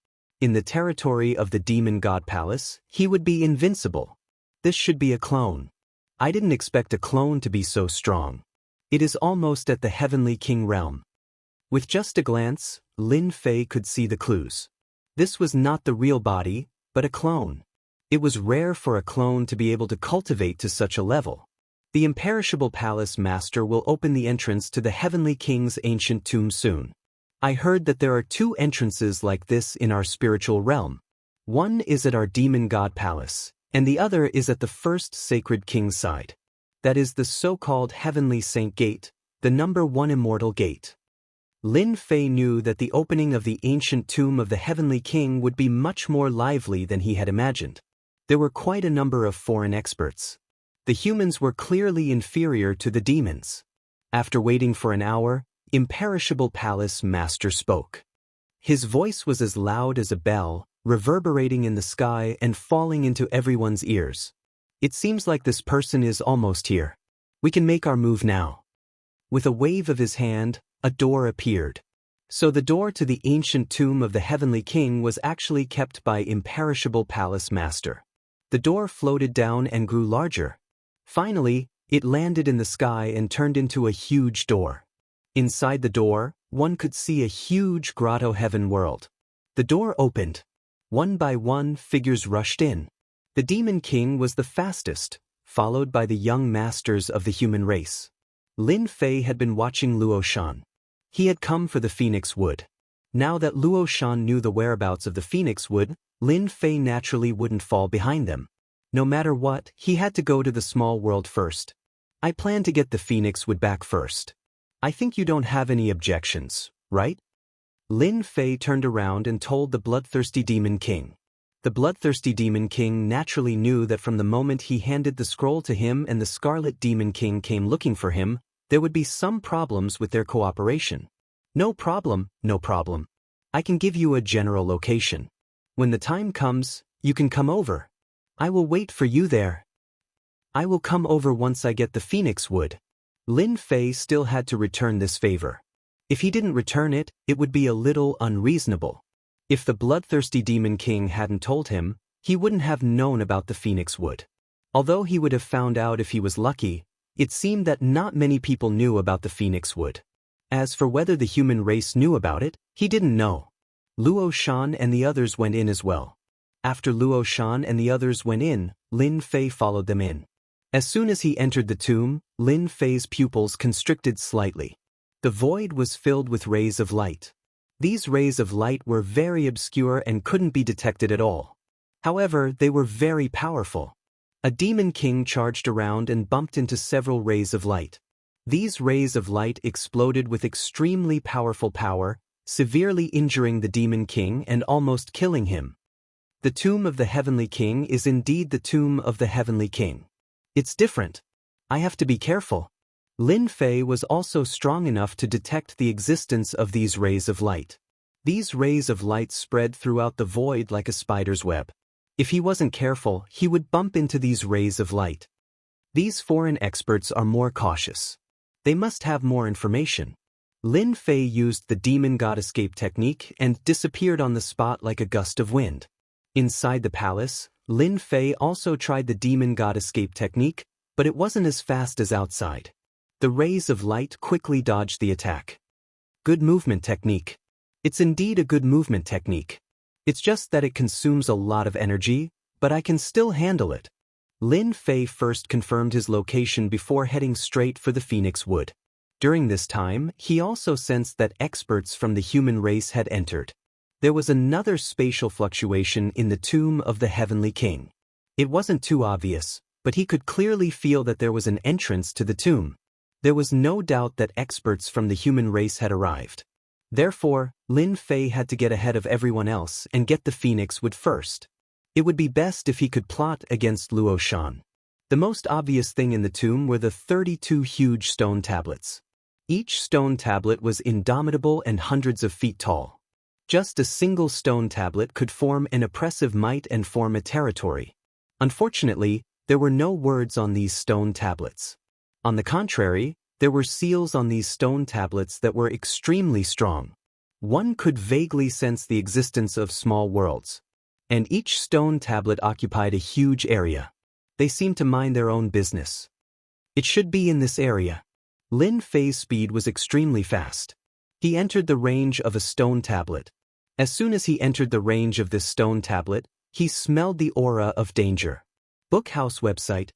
In the territory of the Demon God Palace, he would be invincible. This should be a clone. I didn't expect a clone to be so strong. It is almost at the Heavenly King realm. With just a glance, Lin Fei could see the clues. This was not the real body, but a clone. It was rare for a clone to be able to cultivate to such a level. The imperishable palace master will open the entrance to the Heavenly King's ancient tomb soon. I heard that there are two entrances like this in our spiritual realm. One is at our Demon God Palace, and the other is at the first Sacred King's side. That is the so-called Heavenly Saint Gate, the number 1 immortal gate. Lin Fei knew that the opening of the ancient tomb of the Heavenly King would be much more lively than he had imagined. There were quite a number of foreign experts. The humans were clearly inferior to the demons. After waiting for an hour, Imperishable Palace Master spoke. His voice was as loud as a bell, reverberating in the sky and falling into everyone's ears. It seems like this person is almost here. We can make our move now. With a wave of his hand, a door appeared. So the door to the ancient tomb of the Heavenly King was actually kept by Imperishable Palace Master. The door floated down and grew larger. Finally, it landed in the sky and turned into a huge door. Inside the door, one could see a huge grotto heaven world. The door opened. One by one, figures rushed in. The Demon King was the fastest, followed by the young masters of the human race. Lin Fei had been watching Luo Shan. He had come for the Phoenix Wood. Now that Luo Shan knew the whereabouts of the Phoenix Wood, Lin Fei naturally wouldn't fall behind them. No matter what, he had to go to the small world first. I plan to get the Phoenix Wood back first. I think you don't have any objections, right? Lin Fei turned around and told the bloodthirsty Demon King. The bloodthirsty Demon King naturally knew that from the moment he handed the scroll to him and the Scarlet Demon King came looking for him, there would be some problems with their cooperation. No problem, no problem. I can give you a general location. When the time comes, you can come over. I will wait for you there. I will come over once I get the Phoenix Wood. Lin Fei still had to return this favor. If he didn't return it, it would be a little unreasonable. If the bloodthirsty Demon King hadn't told him, he wouldn't have known about the Phoenix Wood. Although he would have found out if he was lucky, it seemed that not many people knew about the Phoenix Wood. As for whether the human race knew about it, he didn't know. Luo Shan and the others went in as well. After Luo Shan and the others went in, Lin Fei followed them in. As soon as he entered the tomb, Lin Fei's pupils constricted slightly. The void was filled with rays of light. These rays of light were very obscure and couldn't be detected at all. However, they were very powerful. A demon king charged around and bumped into several rays of light. These rays of light exploded with extremely powerful power, severely injuring the demon king and almost killing him. The tomb of the Heavenly King is indeed the tomb of the Heavenly King. It's different. I have to be careful. Lin Fei was also strong enough to detect the existence of these rays of light. These rays of light spread throughout the void like a spider's web. If he wasn't careful, he would bump into these rays of light. These foreign experts are more cautious. They must have more information. Lin Fei used the Demon God Escape technique and disappeared on the spot like a gust of wind. Inside the palace, Lin Fei also tried the Demon God Escape technique, but it wasn't as fast as outside. The rays of light quickly dodged the attack. Good movement technique. It's indeed a good movement technique. It's just that it consumes a lot of energy, but I can still handle it. Lin Fei first confirmed his location before heading straight for the Phoenix Wood. During this time, he also sensed that experts from the human race had entered. There was another spatial fluctuation in the tomb of the Heavenly King. It wasn't too obvious, but he could clearly feel that there was an entrance to the tomb. There was no doubt that experts from the human race had arrived. Therefore, Lin Fei had to get ahead of everyone else and get the Phoenix Wood first. It would be best if he could plot against Luo Shan. The most obvious thing in the tomb were the 32 huge stone tablets. Each stone tablet was indomitable and hundreds of feet tall. Just a single stone tablet could form an oppressive might and form a territory. Unfortunately, there were no words on these stone tablets. On the contrary, there were seals on these stone tablets that were extremely strong. One could vaguely sense the existence of small worlds. And each stone tablet occupied a huge area. They seemed to mind their own business. It should be in this area. Lin Fei's speed was extremely fast. He entered the range of a stone tablet. As soon as he entered the range of this stone tablet, he smelled the aura of danger. Bookhouse website.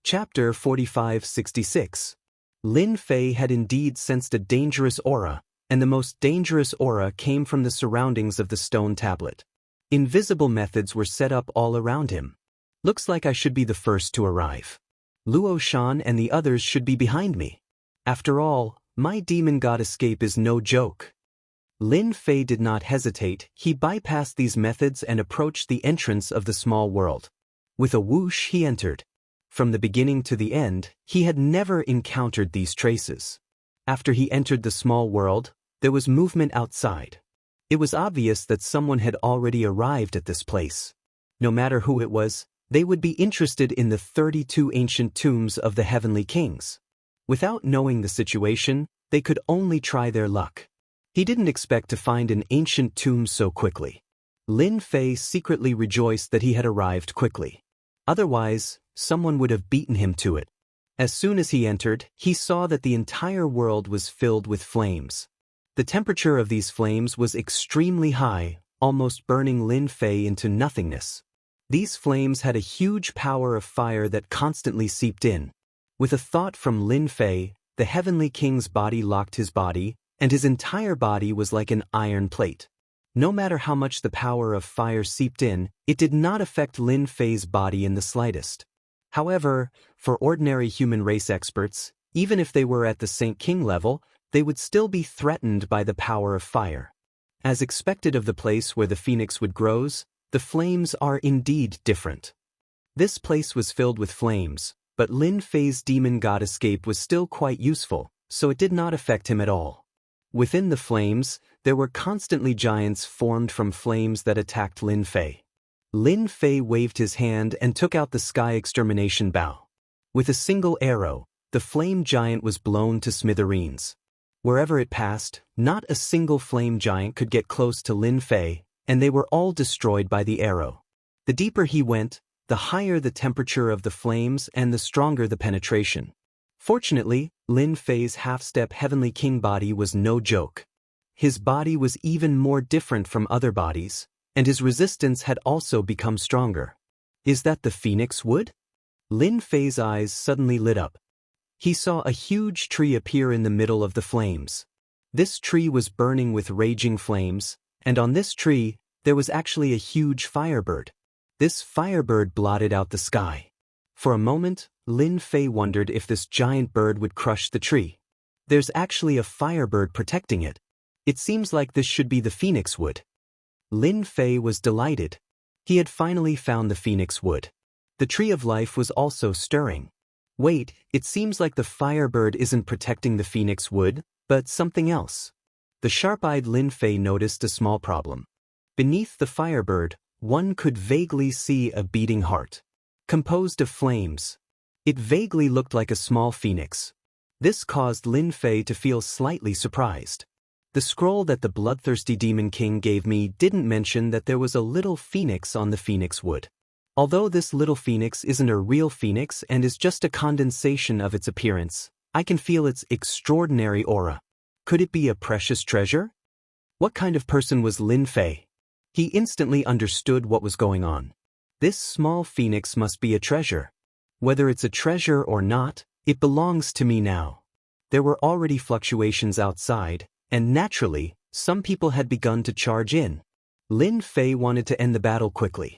Chapter 4566. Lin Fei had indeed sensed a dangerous aura, and the most dangerous aura came from the surroundings of the stone tablet. Invisible methods were set up all around him. Looks like I should be the first to arrive. Luo Shan and the others should be behind me. After all, my demon god escape is no joke. Lin Fei did not hesitate. He bypassed these methods and approached the entrance of the small world. With a whoosh he entered. From the beginning to the end, he had never encountered these traces. After he entered the small world, there was movement outside. It was obvious that someone had already arrived at this place. No matter who it was, they would be interested in the 32 ancient tombs of the Heavenly Kings. Without knowing the situation, they could only try their luck. He didn't expect to find an ancient tomb so quickly. Lin Fei secretly rejoiced that he had arrived quickly. Otherwise, someone would have beaten him to it. As soon as he entered, he saw that the entire world was filled with flames. The temperature of these flames was extremely high, almost burning Lin Fei into nothingness. These flames had a huge power of fire that constantly seeped in. With a thought from Lin Fei, the Heavenly King's body locked his body, and his entire body was like an iron plate. No matter how much the power of fire seeped in, it did not affect Lin Fei's body in the slightest. However, for ordinary human race experts, even if they were at the Saint King level, they would still be threatened by the power of fire. As expected of the place where the Phoenix Wood grows, the flames are indeed different. This place was filled with flames, but Lin Fei's demon god escape was still quite useful, so it did not affect him at all. Within the flames, there were constantly giants formed from flames that attacked Lin Fei. Lin Fei waved his hand and took out the sky extermination bow. With a single arrow, the flame giant was blown to smithereens. Wherever it passed, not a single flame giant could get close to Lin Fei, and they were all destroyed by the arrow. The deeper he went, the higher the temperature of the flames and the stronger the penetration. Fortunately, Lin Fei's half-step Heavenly King body was no joke. His body was even more different from other bodies, and his resistance had also become stronger. Is that the Phoenix Wood? Lin Fei's eyes suddenly lit up. He saw a huge tree appear in the middle of the flames. This tree was burning with raging flames, and on this tree, there was actually a huge firebird. This firebird blotted out the sky. For a moment, Lin Fei wondered if this giant bird would crush the tree. There's actually a firebird protecting it. It seems like this should be the Phoenix Wood. Lin Fei was delighted. He had finally found the Phoenix Wood. The Tree of Life was also stirring. Wait, it seems like the firebird isn't protecting the Phoenix Wood, but something else. The sharp-eyed Lin Fei noticed a small problem. Beneath the firebird, one could vaguely see a beating heart. Composed of flames. It vaguely looked like a small phoenix. This caused Lin Fei to feel slightly surprised. The scroll that the bloodthirsty Demon King gave me didn't mention that there was a little phoenix on the Phoenix Wood. Although this little phoenix isn't a real phoenix and is just a condensation of its appearance, I can feel its extraordinary aura. Could it be a precious treasure? What kind of person was Lin Fei? He instantly understood what was going on. This small phoenix must be a treasure. Whether it's a treasure or not, it belongs to me now. There were already fluctuations outside, and naturally, some people had begun to charge in. Lin Fei wanted to end the battle quickly.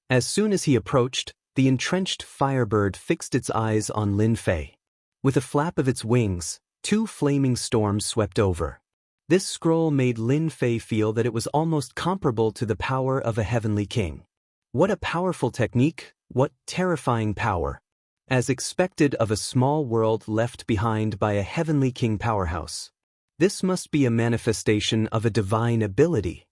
As soon as he approached, the entrenched firebird fixed its eyes on Lin Fei. With a flap of its wings, 2 flaming storms swept over. This scroll made Lin Fei feel that it was almost comparable to the power of a heavenly king. What a powerful technique, what terrifying power. As expected of a small world left behind by a heavenly king powerhouse. This must be a manifestation of a divine ability.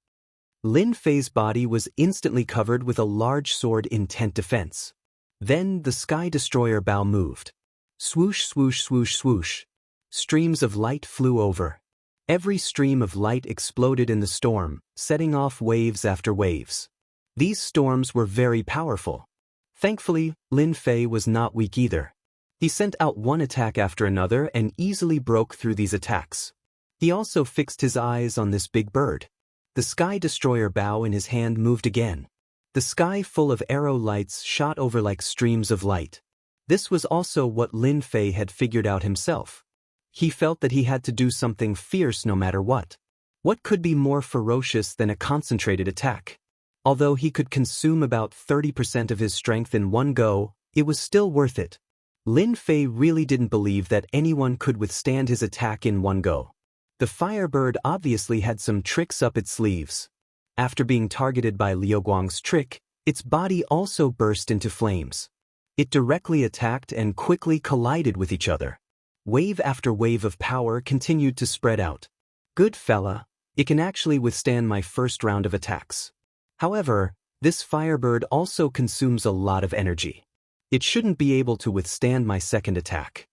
Lin Fei's body was instantly covered with a large sword intent defense. Then the Sky Destroyer bow moved. Swoosh, swoosh, swoosh, swoosh. Streams of light flew over. Every stream of light exploded in the storm, setting off waves after waves. These storms were very powerful. Thankfully, Lin Fei was not weak either. He sent out one attack after another and easily broke through these attacks. He also fixed his eyes on this big bird. The Sky Destroyer bow in his hand moved again. The sky full of arrow lights shot over like streams of light. This was also what Lin Fei had figured out himself. He felt that he had to do something fierce no matter what. What could be more ferocious than a concentrated attack? Although he could consume about 30% of his strength in one go, it was still worth it. Lin Fei really didn't believe that anyone could withstand his attack in one go. The firebird obviously had some tricks up its sleeves. After being targeted by Liu Guang's trick, its body also burst into flames. It directly attacked and quickly collided with each other. Wave after wave of power continued to spread out. Good fella, it can actually withstand my first round of attacks. However, this firebird also consumes a lot of energy. It shouldn't be able to withstand my second attack.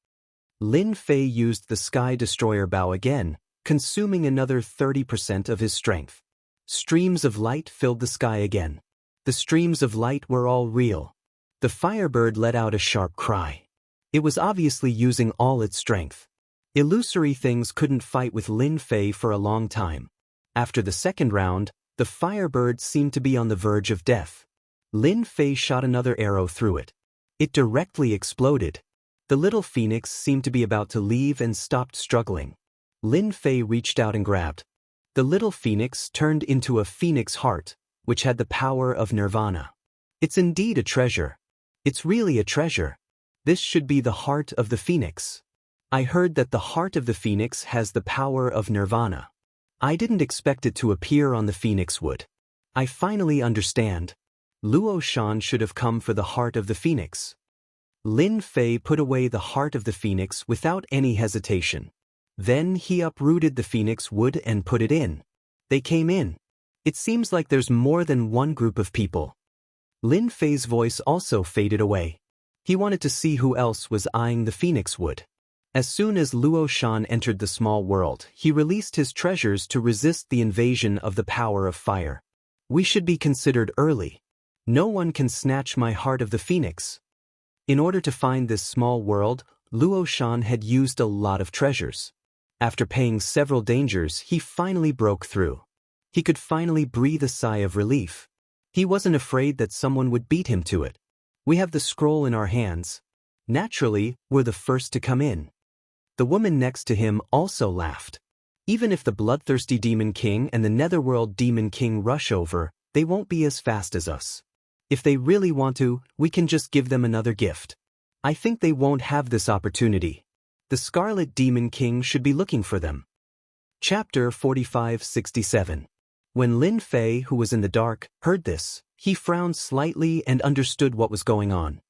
Lin Fei used the Sky Destroyer bow again, consuming another 30% of his strength. Streams of light filled the sky again. The streams of light were all real. The firebird let out a sharp cry. It was obviously using all its strength. Illusory things couldn't fight with Lin Fei for a long time. After the second round, the firebird seemed to be on the verge of death. Lin Fei shot another arrow through it. It directly exploded. The little phoenix seemed to be about to leave and stopped struggling. Lin Fei reached out and grabbed. The little phoenix turned into a phoenix heart, which had the power of nirvana. It's indeed a treasure. It's really a treasure. This should be the heart of the phoenix. I heard that the heart of the phoenix has the power of nirvana. I didn't expect it to appear on the phoenix wood. I finally understand. Luo Shan should have come for the heart of the phoenix. Lin Fei put away the heart of the phoenix without any hesitation. Then he uprooted the phoenix wood and put it in. They came in. It seems like there's more than one group of people. Lin Fei's voice also faded away. He wanted to see who else was eyeing the phoenix wood. As soon as Luo Shan entered the small world, he released his treasures to resist the invasion of the power of fire. We should be considered early. No one can snatch my heart of the phoenix. In order to find this small world, Luo Shan had used a lot of treasures. After paying several dangers, he finally broke through. He could finally breathe a sigh of relief. He wasn't afraid that someone would beat him to it. We have the scroll in our hands. Naturally, we're the first to come in. The woman next to him also laughed. Even if the bloodthirsty Demon King and the Netherworld Demon King rush over, they won't be as fast as us. If they really want to, we can just give them another gift. I think they won't have this opportunity. The Scarlet Demon King should be looking for them. Chapter 45-67. When Lin Fei, who was in the dark, heard this, he frowned slightly and understood what was going on.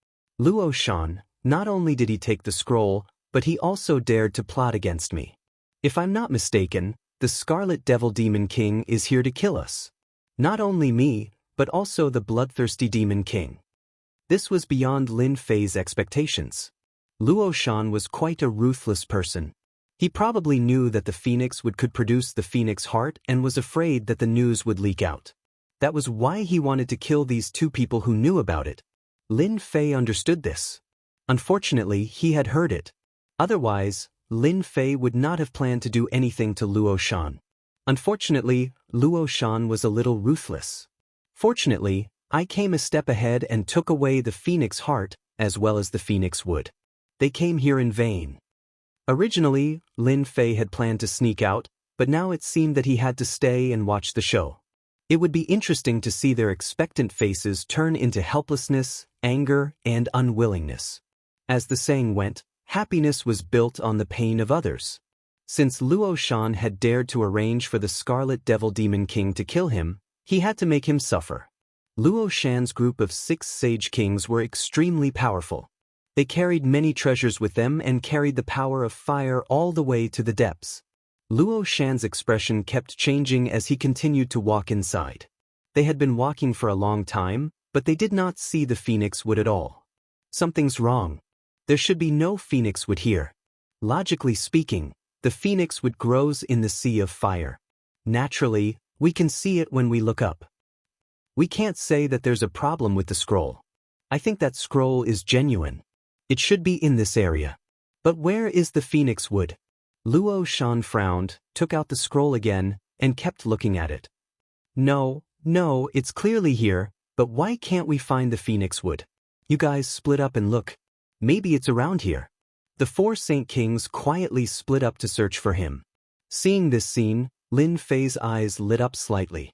Luo Shan, not only did he take the scroll, but he also dared to plot against me. If I'm not mistaken, the Scarlet Devil Demon King is here to kill us. Not only me, but also the bloodthirsty Demon King. This was beyond Lin Fei's expectations. Luo Shan was quite a ruthless person. He probably knew that the phoenix wood could produce the phoenix heart and was afraid that the news would leak out. That was why he wanted to kill these two people who knew about it. Lin Fei understood this. Unfortunately, he had heard it. Otherwise, Lin Fei would not have planned to do anything to Luo Shan. Unfortunately, Luo Shan was a little ruthless. Fortunately, I came a step ahead and took away the phoenix heart, as well as the phoenix wood. They came here in vain. Originally, Lin Fei had planned to sneak out, but now it seemed that he had to stay and watch the show. It would be interesting to see their expectant faces turn into helplessness, anger, and unwillingness. As the saying went, happiness was built on the pain of others. Since Luo Shan had dared to arrange for the Scarlet Devil Demon King to kill him, he had to make him suffer. Luo Shan's group of 6 sage kings were extremely powerful. They carried many treasures with them and carried the power of fire all the way to the depths. Luo Shan's expression kept changing as he continued to walk inside. They had been walking for a long time, but they did not see the phoenix wood at all. Something's wrong. There should be no phoenix wood here. Logically speaking, the phoenix wood grows in the sea of fire. Naturally, we can see it when we look up. We can't say that there's a problem with the scroll. I think that scroll is genuine. It should be in this area. But where is the phoenix wood? Luo Shan frowned, took out the scroll again, and kept looking at it. No, it's clearly here, but why can't we find the phoenix wood? You guys split up and look. Maybe it's around here. The 4 Saint Kings quietly split up to search for him. Seeing this scene, Lin Fei's eyes lit up slightly.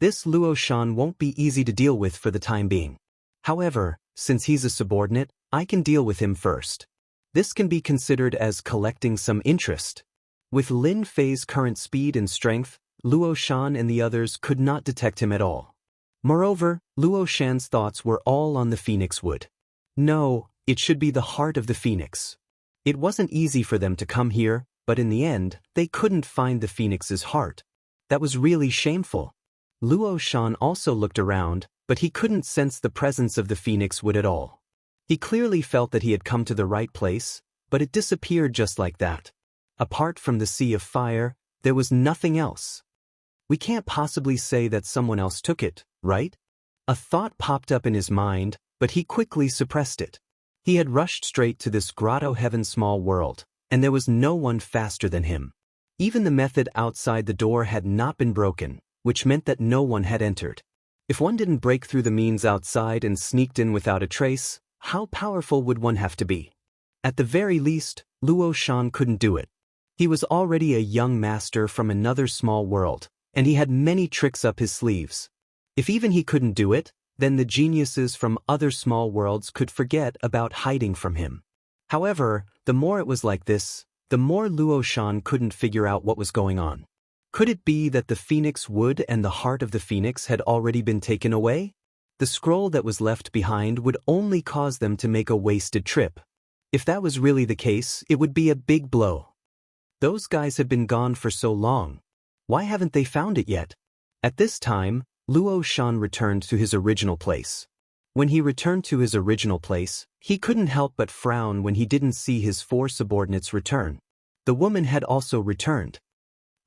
This Luo Shan won't be easy to deal with for the time being. However, since he's a subordinate, I can deal with him first. This can be considered as collecting some interest. With Lin Fei's current speed and strength, Luo Shan and the others could not detect him at all. Moreover, Luo Shan's thoughts were all on the phoenix wood. No, it should be the heart of the phoenix. It wasn't easy for them to come here, but in the end, they couldn't find the phoenix's heart. That was really shameful. Luo Shan also looked around, but he couldn't sense the presence of the phoenix wood at all. He clearly felt that he had come to the right place, but it disappeared just like that. Apart from the sea of fire, there was nothing else. We can't possibly say that someone else took it, right? A thought popped up in his mind, but he quickly suppressed it. He had rushed straight to this grotto heaven small world, and there was no one faster than him. Even the method outside the door had not been broken, which meant that no one had entered. If one didn't break through the means outside and sneaked in without a trace, how powerful would one have to be? At the very least, Luo Shan couldn't do it. He was already a young master from another small world, and he had many tricks up his sleeves. If even he couldn't do it, then the geniuses from other small worlds could forget about hiding from him. However, the more it was like this, the more Luo Shan couldn't figure out what was going on. Could it be that the phoenix wood and the heart of the phoenix had already been taken away? The scroll that was left behind would only cause them to make a wasted trip. If that was really the case, it would be a big blow. Those guys have been gone for so long. Why haven't they found it yet? At this time, Luo Shan returned to his original place. When he returned to his original place, he couldn't help but frown when he didn't see his 4 subordinates return. The woman had also returned.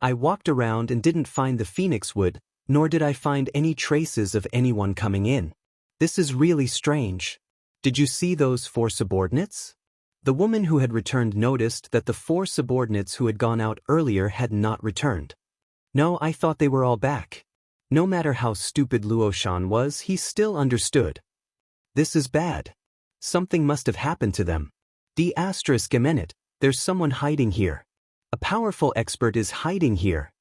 I walked around and didn't find the phoenix wood, nor did I find any traces of anyone coming in. This is really strange. Did you see those 4 subordinates? The woman who had returned noticed that the 4 subordinates who had gone out earlier had not returned. No, I thought they were all back. No matter how stupid Luo Shan was, he still understood. This is bad. Something must have happened to them. There's someone hiding here. A powerful expert is hiding here.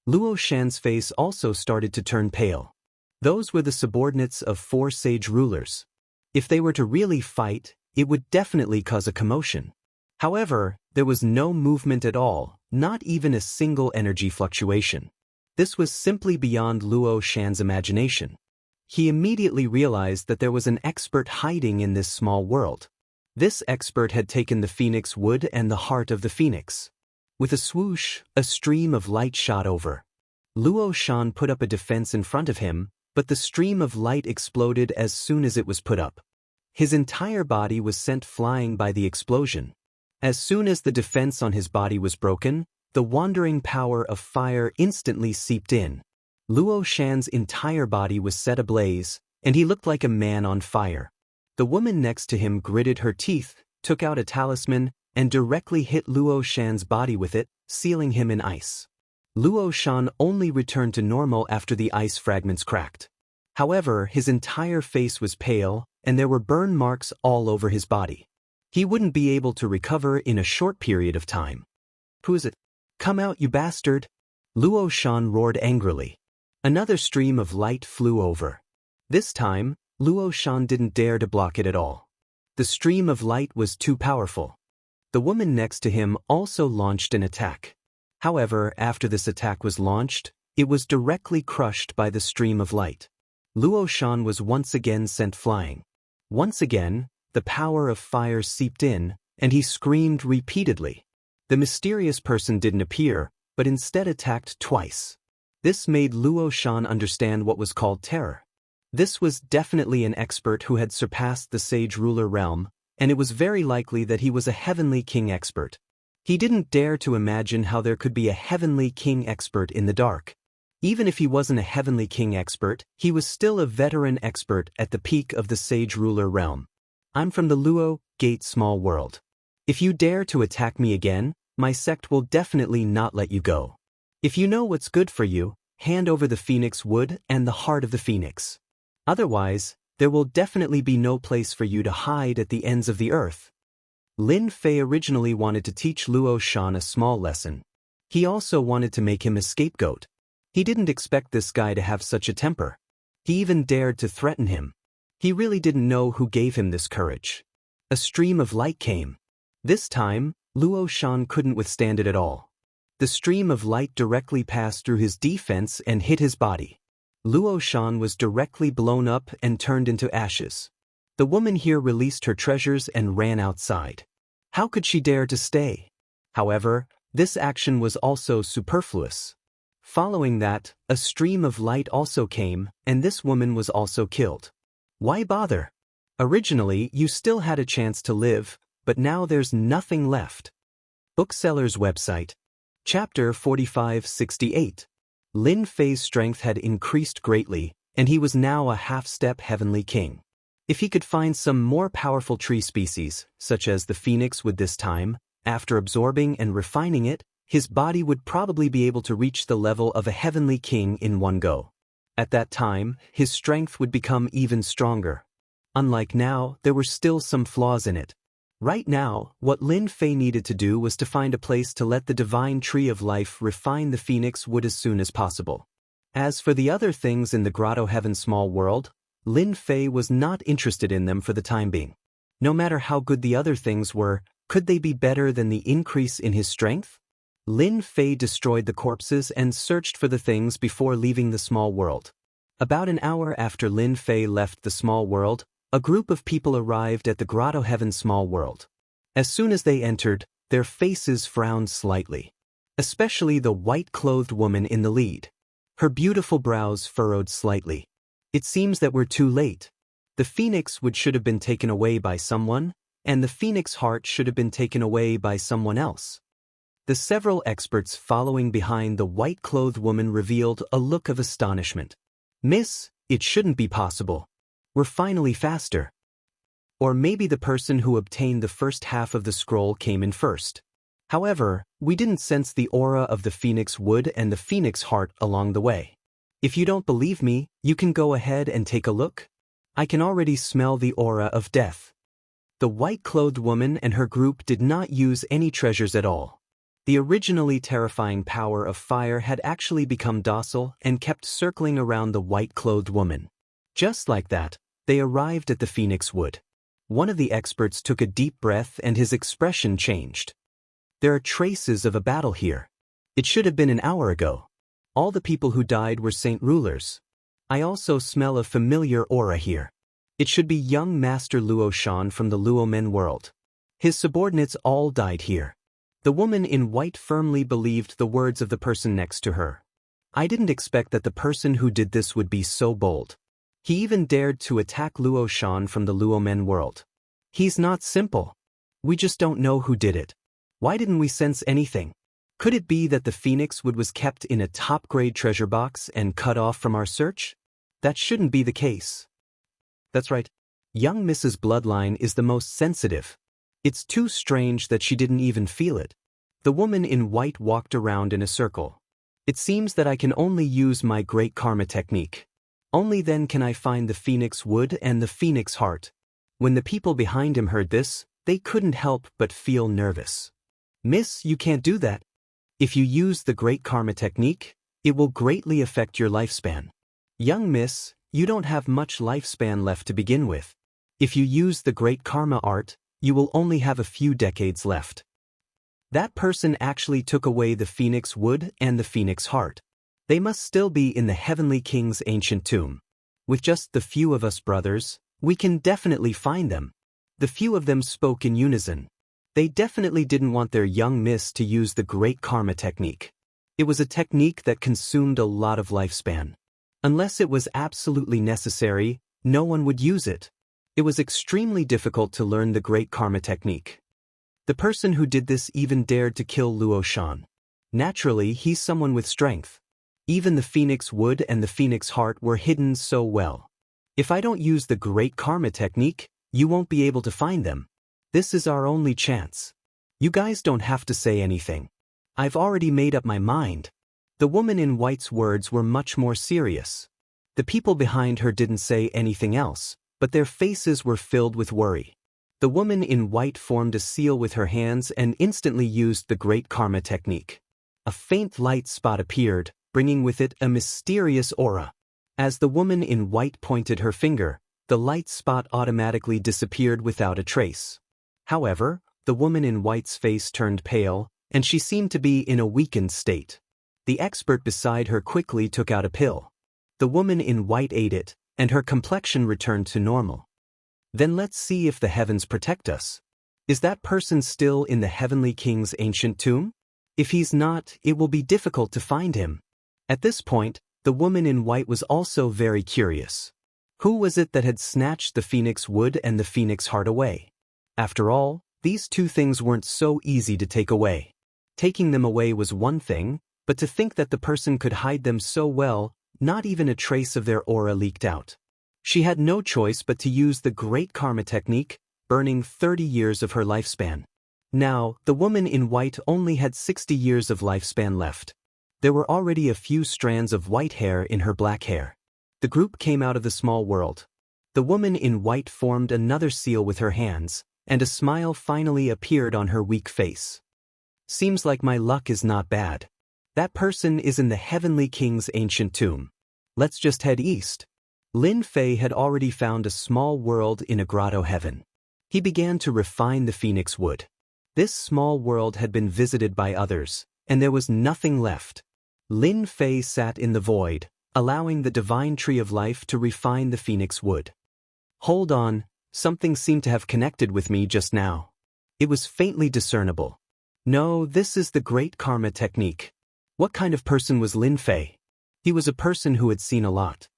Luo Shan's face also started to turn pale. Those were the subordinates of 4 sage rulers. If they were to really fight, it would definitely cause a commotion. However, there was no movement at all, not even a single energy fluctuation. This was simply beyond Luo Shan's imagination. He immediately realized that there was an expert hiding in this small world. This expert had taken the phoenix wood and the heart of the phoenix. With a swoosh, a stream of light shot over. Luo Shan put up a defense in front of him, but the stream of light exploded as soon as it was put up. His entire body was sent flying by the explosion. As soon as the defense on his body was broken, the wandering power of fire instantly seeped in. Luo Shan's entire body was set ablaze, and he looked like a man on fire. The woman next to him gritted her teeth, took out a talisman, and directly hit Luo Shan's body with it, sealing him in ice. Luo Shan only returned to normal after the ice fragments cracked. However, his entire face was pale, and there were burn marks all over his body. He wouldn't be able to recover in a short period of time. "Who is it? Come out, you bastard!" Luo Shan roared angrily. Another stream of light flew over. This time, Luo Shan didn't dare to block it at all. The stream of light was too powerful. The woman next to him also launched an attack. However, after this attack was launched, it was directly crushed by the stream of light. Luo Shan was once again sent flying. Once again, the power of fire seeped in, and he screamed repeatedly. The mysterious person didn't appear, but instead attacked twice. This made Luo Shan understand what was called terror. This was definitely an expert who had surpassed the sage ruler realm, and it was very likely that he was a heavenly king expert. He didn't dare to imagine how there could be a heavenly king expert in the dark. Even if he wasn't a heavenly king expert, he was still a veteran expert at the peak of the sage ruler realm. "I'm from the Luo Gate Small World. If you dare to attack me again, my sect will definitely not let you go. If you know what's good for you, hand over the phoenix wood and the heart of the phoenix. Otherwise, there will definitely be no place for you to hide at the ends of the earth." Lin Fei originally wanted to teach Luo Shan a small lesson. He also wanted to make him a scapegoat. He didn't expect this guy to have such a temper. He even dared to threaten him. He really didn't know who gave him this courage. A stream of light came. This time, Luo Shan couldn't withstand it at all. The stream of light directly passed through his defense and hit his body. Luo Shan was directly blown up and turned into ashes. The woman here released her treasures and ran outside. How could she dare to stay? However, this action was also superfluous. Following that, a stream of light also came, and this woman was also killed. Why bother? Originally, you still had a chance to live, but now there's nothing left. Bookseller's website. Chapter 4568. Lin Fei's strength had increased greatly, and he was now a half-step heavenly king. If he could find some more powerful tree species, such as the phoenix with this time, after absorbing and refining it, his body would probably be able to reach the level of a heavenly king in one go. At that time, his strength would become even stronger. Unlike now, there were still some flaws in it. Right now, what Lin Fei needed to do was to find a place to let the divine tree of life refine the phoenix wood as soon as possible. As for the other things in the Grotto Heaven Small World, Lin Fei was not interested in them for the time being. No matter how good the other things were, could they be better than the increase in his strength? Lin Fei destroyed the corpses and searched for the things before leaving the small world. About an hour after Lin Fei left the small world, a group of people arrived at the Grotto Heaven Small World. As soon as they entered, their faces frowned slightly. Especially the white-clothed woman in the lead. Her beautiful brows furrowed slightly. It seems that we're too late. The phoenix wood should have been taken away by someone, and the phoenix heart should have been taken away by someone else. The several experts following behind the white-clothed woman revealed a look of astonishment. "Miss, it shouldn't be possible. We're finally faster." Or maybe the person who obtained the first half of the scroll came in first. However, we didn't sense the aura of the phoenix wood and the phoenix heart along the way. If you don't believe me, you can go ahead and take a look. I can already smell the aura of death. The white-clothed woman and her group did not use any treasures at all. The originally terrifying power of fire had actually become docile and kept circling around the white-clothed woman. Just like that, they arrived at the phoenix wood. One of the experts took a deep breath and his expression changed. "There are traces of a battle here. It should have been an hour ago. All the people who died were saint rulers. I also smell a familiar aura here. It should be young Master Luo Shan from the Luo Men world. His subordinates all died here." The woman in white firmly believed the words of the person next to her. I didn't expect that the person who did this would be so bold. He even dared to attack Luo Shan from the Luo Men world. He's not simple. We just don't know who did it. Why didn't we sense anything? Could it be that the phoenix wood was kept in a top-grade treasure box and cut off from our search? That shouldn't be the case. That's right. Young Mrs. Bloodline is the most sensitive. It's too strange that she didn't even feel it. The woman in white walked around in a circle. It seems that I can only use my great karma technique. Only then can I find the phoenix wood and the phoenix heart. When the people behind him heard this, they couldn't help but feel nervous. Miss, you can't do that. If you use the great karma technique, it will greatly affect your lifespan. Young miss, you don't have much lifespan left to begin with. If you use the great karma art, you will only have a few decades left. That person actually took away the phoenix wood and the phoenix heart. They must still be in the heavenly king's ancient tomb. With just the few of us brothers, we can definitely find them. The few of them spoke in unison. They definitely didn't want their young miss to use the great karma technique. It was a technique that consumed a lot of lifespan. Unless it was absolutely necessary, no one would use it. It was extremely difficult to learn the great karma technique. The person who did this even dared to kill Luo Shan. Naturally, he's someone with strength. Even the phoenix wood and the phoenix heart were hidden so well. If I don't use the great karma technique, you won't be able to find them. This is our only chance. You guys don't have to say anything. I've already made up my mind. The woman in white's words were much more serious. The people behind her didn't say anything else, but their faces were filled with worry. The woman in white formed a seal with her hands and instantly used the great karma technique. A faint light spot appeared, bringing with it a mysterious aura. As the woman in white pointed her finger, the light spot automatically disappeared without a trace. However, the woman in white's face turned pale, and she seemed to be in a weakened state. The expert beside her quickly took out a pill. The woman in white ate it, and her complexion returned to normal. Then let's see if the heavens protect us. Is that person still in the heavenly king's ancient tomb? If he's not, it will be difficult to find him. At this point, the woman in white was also very curious. Who was it that had snatched the phoenix wood and the phoenix heart away? After all, these two things weren't so easy to take away. Taking them away was one thing, but to think that the person could hide them so well, not even a trace of their aura leaked out. She had no choice but to use the great karma technique, burning 30 years of her lifespan. Now, the woman in white only had 60 years of lifespan left. There were already a few strands of white hair in her black hair. The group came out of the small world. The woman in white formed another seal with her hands, and a smile finally appeared on her weak face. Seems like my luck is not bad. That person is in the heavenly king's ancient tomb. Let's just head east. Lin Fei had already found a small world in a grotto heaven. He began to refine the phoenix wood. This small world had been visited by others, and there was nothing left. Lin Fei sat in the void, allowing the divine tree of life to refine the phoenix wood. Hold on, something seemed to have connected with me just now. It was faintly discernible. No, this is the great karma technique. What kind of person was Lin Fei? He was a person who had seen a lot.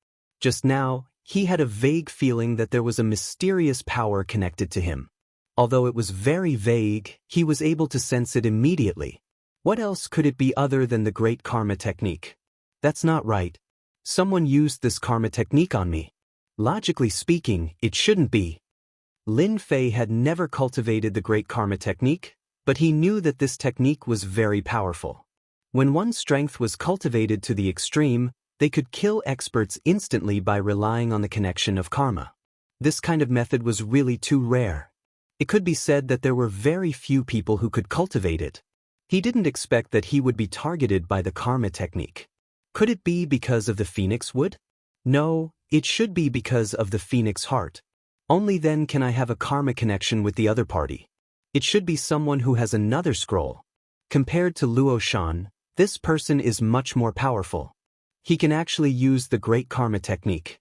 Just now, he had a vague feeling that there was a mysterious power connected to him. Although it was very vague, he was able to sense it immediately. What else could it be other than the great karma technique? That's not right. Someone used this karma technique on me. Logically speaking, it shouldn't be. Lin Fei had never cultivated the great karma technique, but he knew that this technique was very powerful. When one's strength was cultivated to the extreme, they could kill experts instantly by relying on the connection of karma. This kind of method was really too rare. It could be said that there were very few people who could cultivate it. He didn't expect that he would be targeted by the karma technique. Could it be because of the phoenix wood? No, it should be because of the phoenix heart. Only then can I have a karma connection with the other party. It should be someone who has another scroll. Compared to Luo Shan, this person is much more powerful. He can actually use the great karma technique.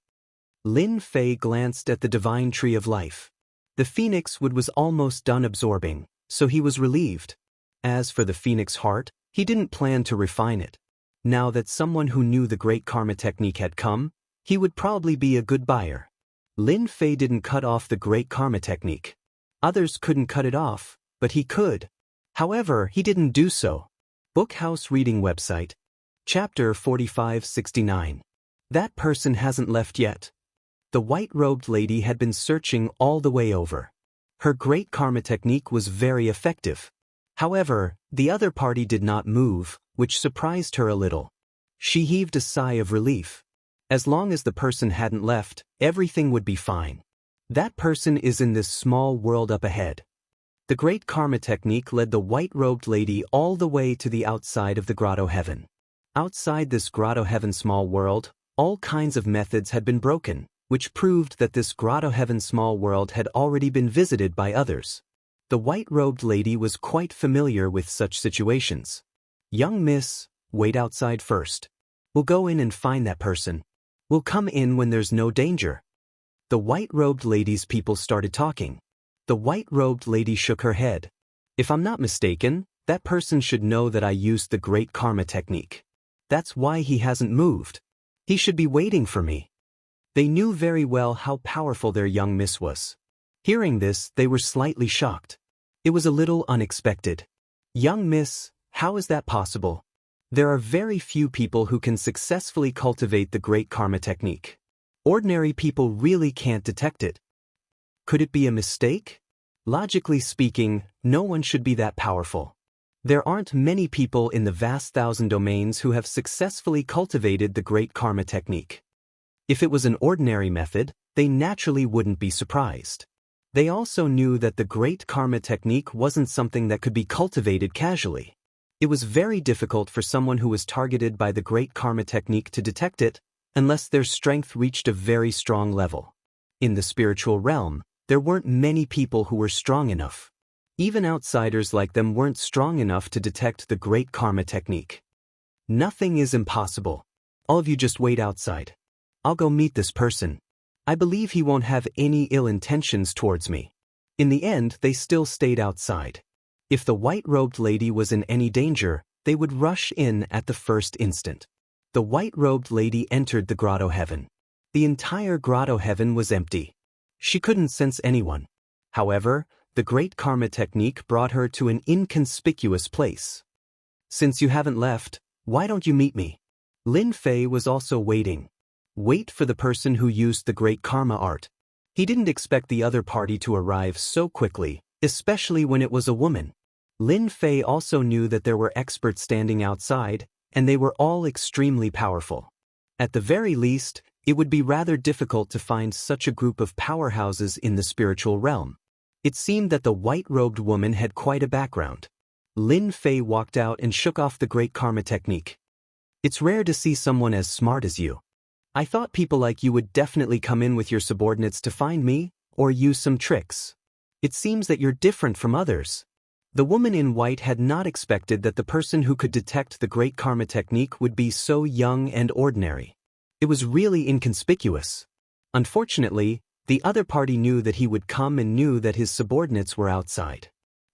Lin Fei glanced at the divine tree of life. The phoenix wood was almost done absorbing, so he was relieved. As for the phoenix heart, he didn't plan to refine it. Now that someone who knew the great karma technique had come, he would probably be a good buyer. Lin Fei didn't cut off the great karma technique. Others couldn't cut it off, but he could. However, he didn't do so. Bookhouse Reading Website. Chapter 4569. That person hasn't left yet. The white-robed lady had been searching all the way over. Her great karma technique was very effective. However, the other party did not move, which surprised her a little. She heaved a sigh of relief. As long as the person hadn't left, everything would be fine. That person is in this small world up ahead. The great karma technique led the white-robed lady all the way to the outside of the grotto heaven. Outside this grotto heaven small world, all kinds of methods had been broken, which proved that this grotto heaven small world had already been visited by others. The white-robed lady was quite familiar with such situations. "Young miss, wait outside first. We'll go in and find that person. We'll come in when there's no danger." The white-robed lady's people started talking. The white-robed lady shook her head. "If I'm not mistaken, that person should know that I used the great karma technique. That's why he hasn't moved. He should be waiting for me." They knew very well how powerful their young miss was. Hearing this, they were slightly shocked. It was a little unexpected. "Young miss, how is that possible? There are very few people who can successfully cultivate the great karma technique. Ordinary people really can't detect it. Could it be a mistake? Logically speaking, no one should be that powerful. There aren't many people in the vast thousand domains who have successfully cultivated the great karma technique. If it was an ordinary method, they naturally wouldn't be surprised. They also knew that the great karma technique wasn't something that could be cultivated casually. It was very difficult for someone who was targeted by the great karma technique to detect it, unless their strength reached a very strong level. In the spiritual realm, there weren't many people who were strong enough. Even outsiders like them weren't strong enough to detect the great karma technique. "Nothing is impossible. All of you just wait outside. I'll go meet this person. I believe he won't have any ill intentions towards me." In the end, they still stayed outside. If the white-robed lady was in any danger, they would rush in at the first instant. The white-robed lady entered the grotto heaven. The entire grotto heaven was empty. She couldn't sense anyone. However, the great karma technique brought her to an inconspicuous place. "Since you haven't left, why don't you meet me?" Lin Fei was also waiting. Wait for the person who used the great karma art. He didn't expect the other party to arrive so quickly, especially when it was a woman. Lin Fei also knew that there were experts standing outside, and they were all extremely powerful. At the very least, it would be rather difficult to find such a group of powerhouses in the spiritual realm. It seemed that the white-robed woman had quite a background. Lin Fei walked out and shook off the great karma technique. "It's rare to see someone as smart as you. I thought people like you would definitely come in with your subordinates to find me, or use some tricks. It seems that you're different from others." The woman in white had not expected that the person who could detect the great karma technique would be so young and ordinary. It was really inconspicuous. Unfortunately, the other party knew that he would come and knew that his subordinates were outside.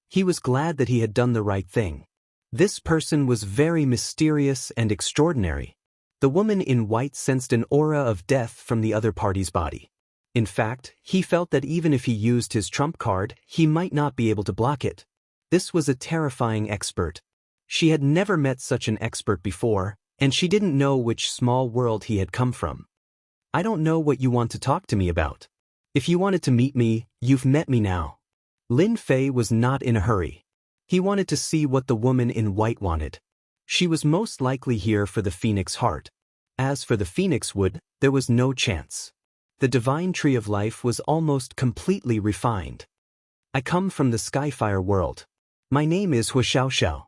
He was glad that he had done the right thing. This person was very mysterious and extraordinary. The woman in white sensed an aura of death from the other party's body. In fact, he felt that even if he used his trump card, he might not be able to block it. This was a terrifying expert. She had never met such an expert before, and she didn't know which small world he had come from. "I don't know what you want to talk to me about. If you wanted to meet me, you've met me now." Lin Fei was not in a hurry. He wanted to see what the woman in white wanted. She was most likely here for the phoenix heart. As for the phoenix wood, there was no chance. The divine tree of life was almost completely refined. "I come from the Skyfire world. My name is Huxiaoxiao.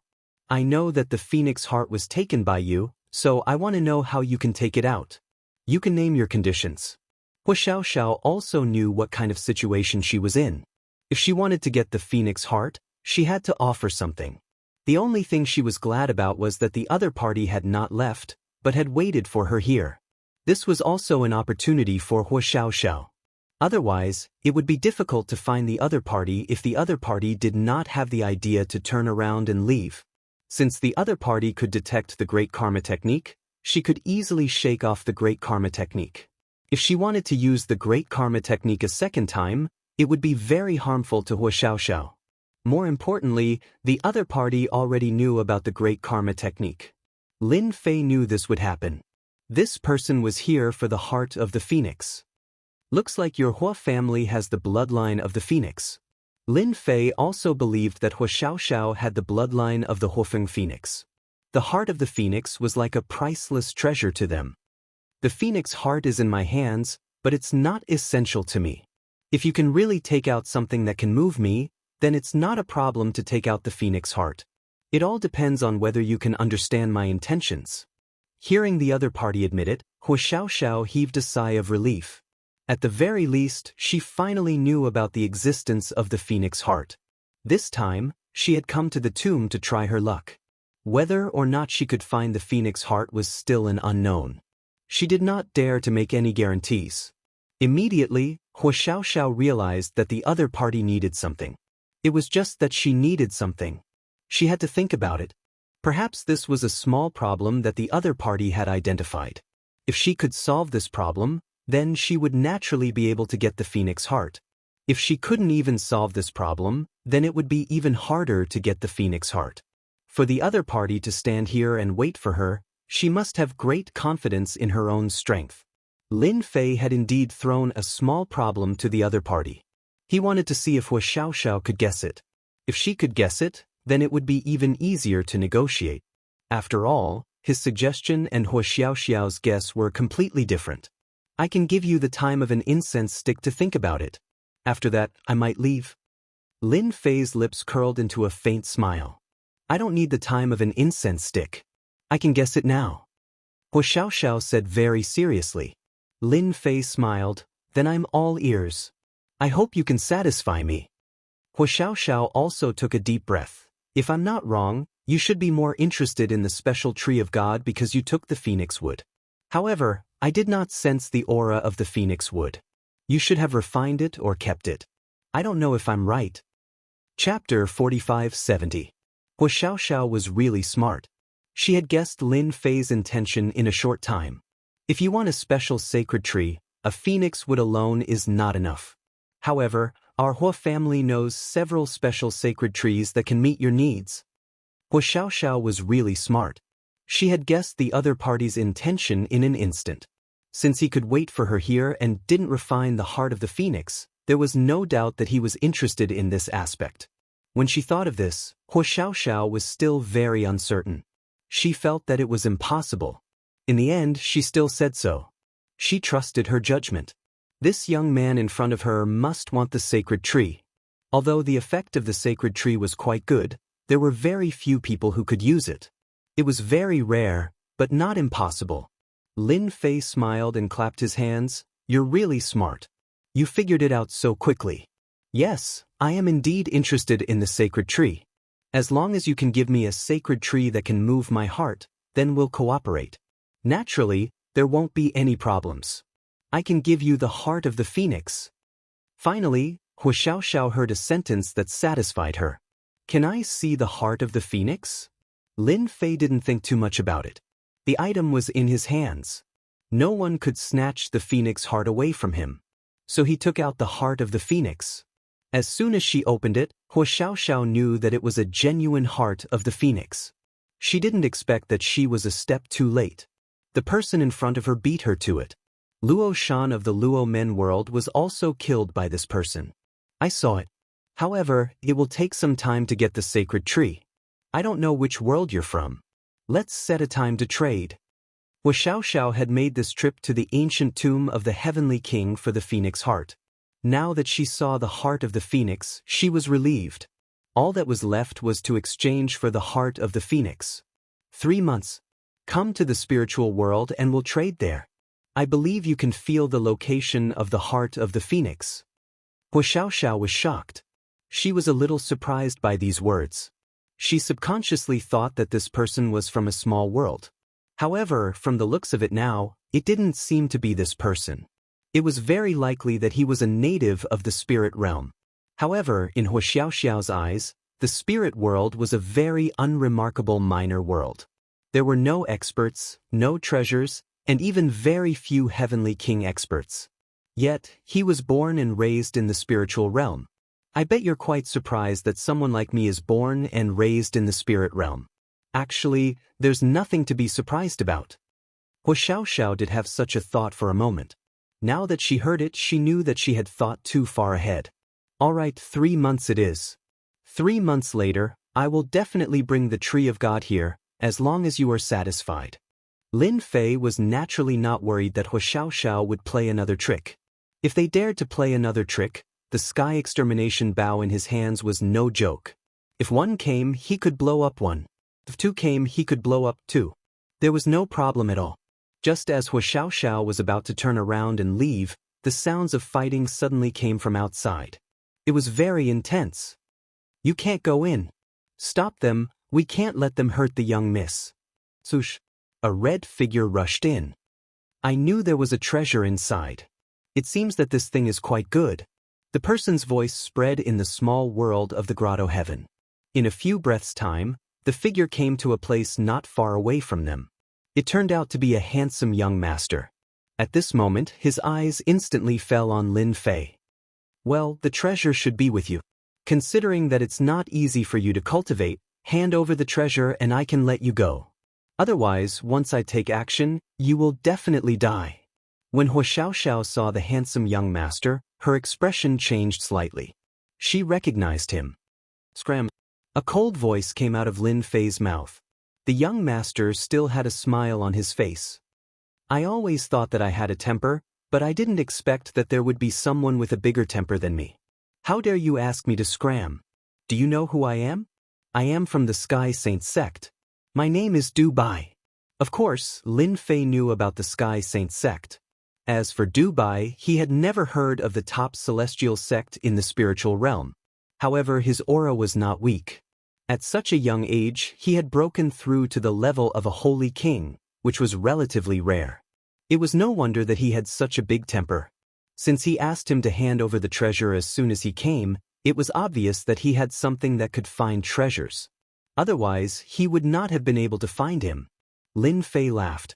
I know that the phoenix heart was taken by you, so I want to know how you can take it out. You can name your conditions." Huxiaoxiao also knew what kind of situation she was in. If she wanted to get the phoenix heart, she had to offer something. The only thing she was glad about was that the other party had not left, but had waited for her here. This was also an opportunity for Huxiaoxiao. Otherwise, it would be difficult to find the other party if the other party did not have the idea to turn around and leave. Since the other party could detect the great karma technique, she could easily shake off the great karma technique. If she wanted to use the great karma technique a second time, it would be very harmful to Huxiaoxiao. More importantly, the other party already knew about the great karma technique. Lin Fei knew this would happen. This person was here for the heart of the phoenix. "Looks like your Hua family has the bloodline of the phoenix." Lin Fei also believed that Huxiaoxiao had the bloodline of the Hufeng phoenix. The heart of the phoenix was like a priceless treasure to them. The phoenix heart is in my hands, but it's not essential to me. If you can really take out something that can move me, then it's not a problem to take out the phoenix heart. It all depends on whether you can understand my intentions. Hearing the other party admit it, Hua Xiaoxiao heaved a sigh of relief. At the very least, she finally knew about the existence of the phoenix heart. This time, she had come to the tomb to try her luck. Whether or not she could find the phoenix heart was still an unknown. She did not dare to make any guarantees. Immediately, Hua Xiaoxiao realized that the other party needed something. It was just that she needed something. She had to think about it. Perhaps this was a small problem that the other party had identified. If she could solve this problem, then she would naturally be able to get the phoenix heart. If she couldn't even solve this problem, then it would be even harder to get the phoenix heart. For the other party to stand here and wait for her, she must have great confidence in her own strength. Lin Fei had indeed thrown a small problem to the other party. He wanted to see if Hua Xiaoxiao could guess it. If she could guess it, then it would be even easier to negotiate. After all, his suggestion and Hua Xiaoxiao's guess were completely different. I can give you the time of an incense stick to think about it. After that, I might leave. Lin Fei's lips curled into a faint smile. I don't need the time of an incense stick. I can guess it now. Hua Xiaoxiao said very seriously. Lin Fei smiled, then I'm all ears. I hope you can satisfy me. Hua Xiaoxiao also took a deep breath. If I'm not wrong, you should be more interested in the special tree of God because you took the phoenix wood. However, I did not sense the aura of the phoenix wood. You should have refined it or kept it. I don't know if I'm right. Chapter 4570. Hua Xiaoxiao was really smart. She had guessed Lin Fei's intention in a short time. If you want a special sacred tree, a phoenix wood alone is not enough. However, our Hua family knows several special sacred trees that can meet your needs. Hua Xiaoxiao was really smart. She had guessed the other party's intention in an instant. Since he could wait for her here and didn't refine the heart of the phoenix, there was no doubt that he was interested in this aspect. When she thought of this, Hua Xiaoxiao was still very uncertain. She felt that it was impossible. In the end, she still said so. She trusted her judgment. This young man in front of her must want the sacred tree. Although the effect of the sacred tree was quite good, there were very few people who could use it. It was very rare, but not impossible. Lin Fei smiled and clapped his hands. You're really smart. You figured it out so quickly. Yes, I am indeed interested in the sacred tree. As long as you can give me a sacred tree that can move my heart, then we'll cooperate. Naturally, there won't be any problems. I can give you the heart of the phoenix. Finally, Hua Xiaoxiao heard a sentence that satisfied her. Can I see the heart of the phoenix? Lin Fei didn't think too much about it. The item was in his hands. No one could snatch the phoenix heart away from him. So he took out the heart of the phoenix. As soon as she opened it, Hua Xiaoxiao knew that it was a genuine heart of the phoenix. She didn't expect that she was a step too late. The person in front of her beat her to it. Luo Shan of the Luo Men world was also killed by this person. I saw it. However, it will take some time to get the sacred tree. I don't know which world you're from. Let's set a time to trade. Hua Xiaoxiao had made this trip to the ancient tomb of the heavenly king for the phoenix heart. Now that she saw the heart of the phoenix, she was relieved. All that was left was to exchange for the heart of the phoenix. 3 months. Come to the spiritual world and we'll trade there. I believe you can feel the location of the heart of the phoenix. Hua Xiaoxiao was shocked. She was a little surprised by these words. She subconsciously thought that this person was from a small world. However, from the looks of it now, it didn't seem to be this person. It was very likely that he was a native of the spirit realm. However, in Hua Xiaoxiao's eyes, the spirit world was a very unremarkable minor world. There were no experts, no treasures, and even very few heavenly king experts. Yet, he was born and raised in the spiritual realm. I bet you're quite surprised that someone like me is born and raised in the spirit realm. Actually, there's nothing to be surprised about. Hua Xiaoxiao did have such a thought for a moment. Now that she heard it, she knew that she had thought too far ahead. All right, 3 months it is. 3 months later, I will definitely bring the tree of God here, as long as you are satisfied. Lin Fei was naturally not worried that Hua Xiaoxiao would play another trick. If they dared to play another trick, the sky extermination bow in his hands was no joke. If one came, he could blow up one. If two came, he could blow up two. There was no problem at all. Just as Hua Xiaoxiao was about to turn around and leave, the sounds of fighting suddenly came from outside. It was very intense. "You can't go in. Stop them, we can't let them hurt the young miss." Swoosh. A red figure rushed in. "I knew there was a treasure inside. It seems that this thing is quite good." The person's voice spread in the small world of the grotto heaven. In a few breaths' time, the figure came to a place not far away from them. It turned out to be a handsome young master. At this moment, his eyes instantly fell on Lin Fei. "Well, the treasure should be with you. Considering that it's not easy for you to cultivate, hand over the treasure and I can let you go. Otherwise, once I take action, you will definitely die." When Hua Xiaoxiao saw the handsome young master, her expression changed slightly. She recognized him. Scram! A cold voice came out of Lin Fei's mouth. The young master still had a smile on his face. "I always thought that I had a temper, but I didn't expect that there would be someone with a bigger temper than me. How dare you ask me to scram? Do you know who I am? I am from the Sky Saint sect. My name is Du Bai." Of course, Lin Fei knew about the Sky Saint sect. As for Du Bai, he had never heard of the top celestial sect in the spiritual realm. However, his aura was not weak. At such a young age, he had broken through to the level of a holy king, which was relatively rare. It was no wonder that he had such a big temper. Since he asked him to hand over the treasure as soon as he came, it was obvious that he had something that could find treasures. Otherwise, he would not have been able to find him. Lin Fei laughed.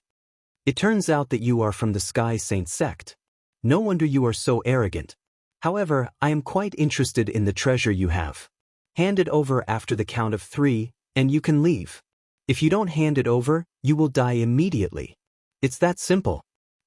"It turns out that you are from the Sky Saint sect. No wonder you are so arrogant. However, I am quite interested in the treasure you have. Hand it over after the count of 3, and you can leave. If you don't hand it over, you will die immediately. It's that simple."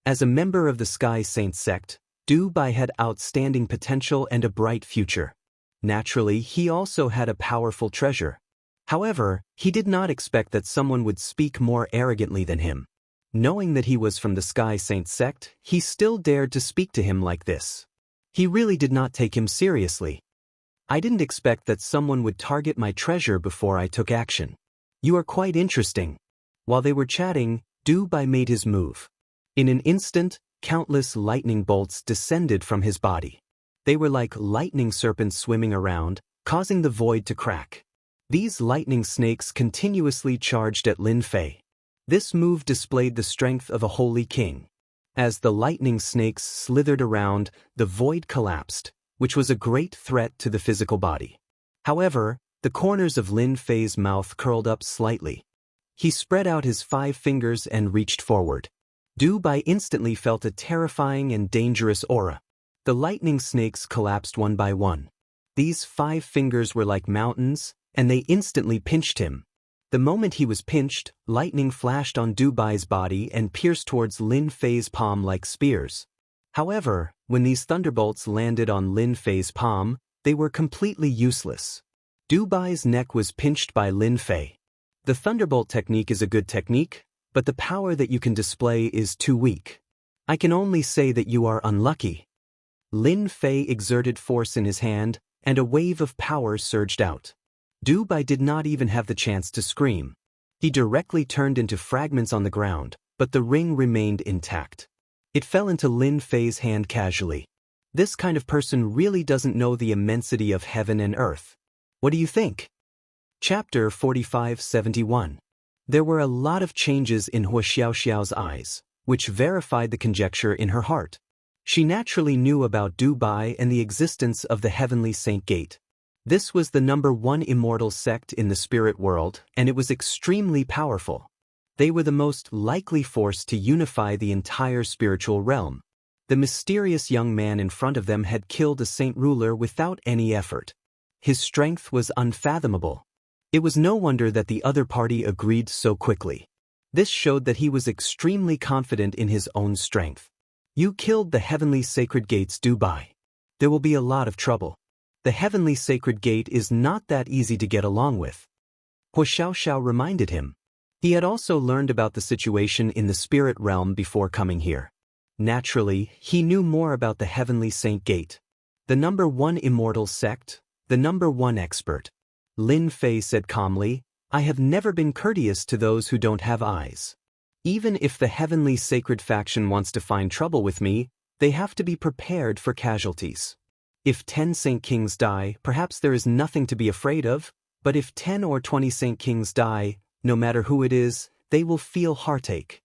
As a member of the Sky Saint sect, Du Bai had outstanding potential and a bright future. Naturally, he also had a powerful treasure. However, he did not expect that someone would speak more arrogantly than him. Knowing that he was from the Sky Saint sect, he still dared to speak to him like this. He really did not take him seriously. "I didn't expect that someone would target my treasure before I took action. You are quite interesting." While they were chatting, Du Bai made his move. In an instant, countless lightning bolts descended from his body. They were like lightning serpents swimming around, causing the void to crack. These lightning snakes continuously charged at Lin Fei. This move displayed the strength of a holy king. As the lightning snakes slithered around, the void collapsed, which was a great threat to the physical body. However, the corners of Lin Fei's mouth curled up slightly. He spread out his 5 fingers and reached forward. Du Bai instantly felt a terrifying and dangerous aura. The lightning snakes collapsed one by one. These 5 fingers were like mountains, and they instantly pinched him. The moment he was pinched, lightning flashed on Du Bai's body and pierced towards Lin Fei's palm like spears. However, when these thunderbolts landed on Lin Fei's palm, they were completely useless. Du Bai's neck was pinched by Lin Fei. The thunderbolt technique is a good technique, but the power that you can display is too weak. I can only say that you are unlucky. Lin Fei exerted force in his hand, and a wave of power surged out. Du Bai did not even have the chance to scream. He directly turned into fragments on the ground, but the ring remained intact. It fell into Lin Fei's hand casually. This kind of person really doesn't know the immensity of heaven and earth. What do you think? Chapter 4571. There were a lot of changes in Hua Xiaoxiao's eyes, which verified the conjecture in her heart. She naturally knew about Du Bai and the existence of the Heavenly Saint Gate. This was the #1 immortal sect in the spirit world, and it was extremely powerful. They were the most likely force to unify the entire spiritual realm. The mysterious young man in front of them had killed a saint ruler without any effort. His strength was unfathomable. It was no wonder that the other party agreed so quickly. This showed that he was extremely confident in his own strength. "You killed the Heavenly Sacred Gates, Du Bai. There will be a lot of trouble. The Heavenly Sacred Gate is not that easy to get along with." Hua Xiaoxiao reminded him. He had also learned about the situation in the spirit realm before coming here. Naturally, he knew more about the Heavenly Saint Gate. The number 1 immortal sect, the number 1 expert. Lin Fei said calmly, I have never been courteous to those who don't have eyes. Even if the Heavenly Sacred Faction wants to find trouble with me, they have to be prepared for casualties. If 10 Saint Kings die, perhaps there is nothing to be afraid of, but if 10 or 20 Saint Kings die, no matter who it is, they will feel heartache.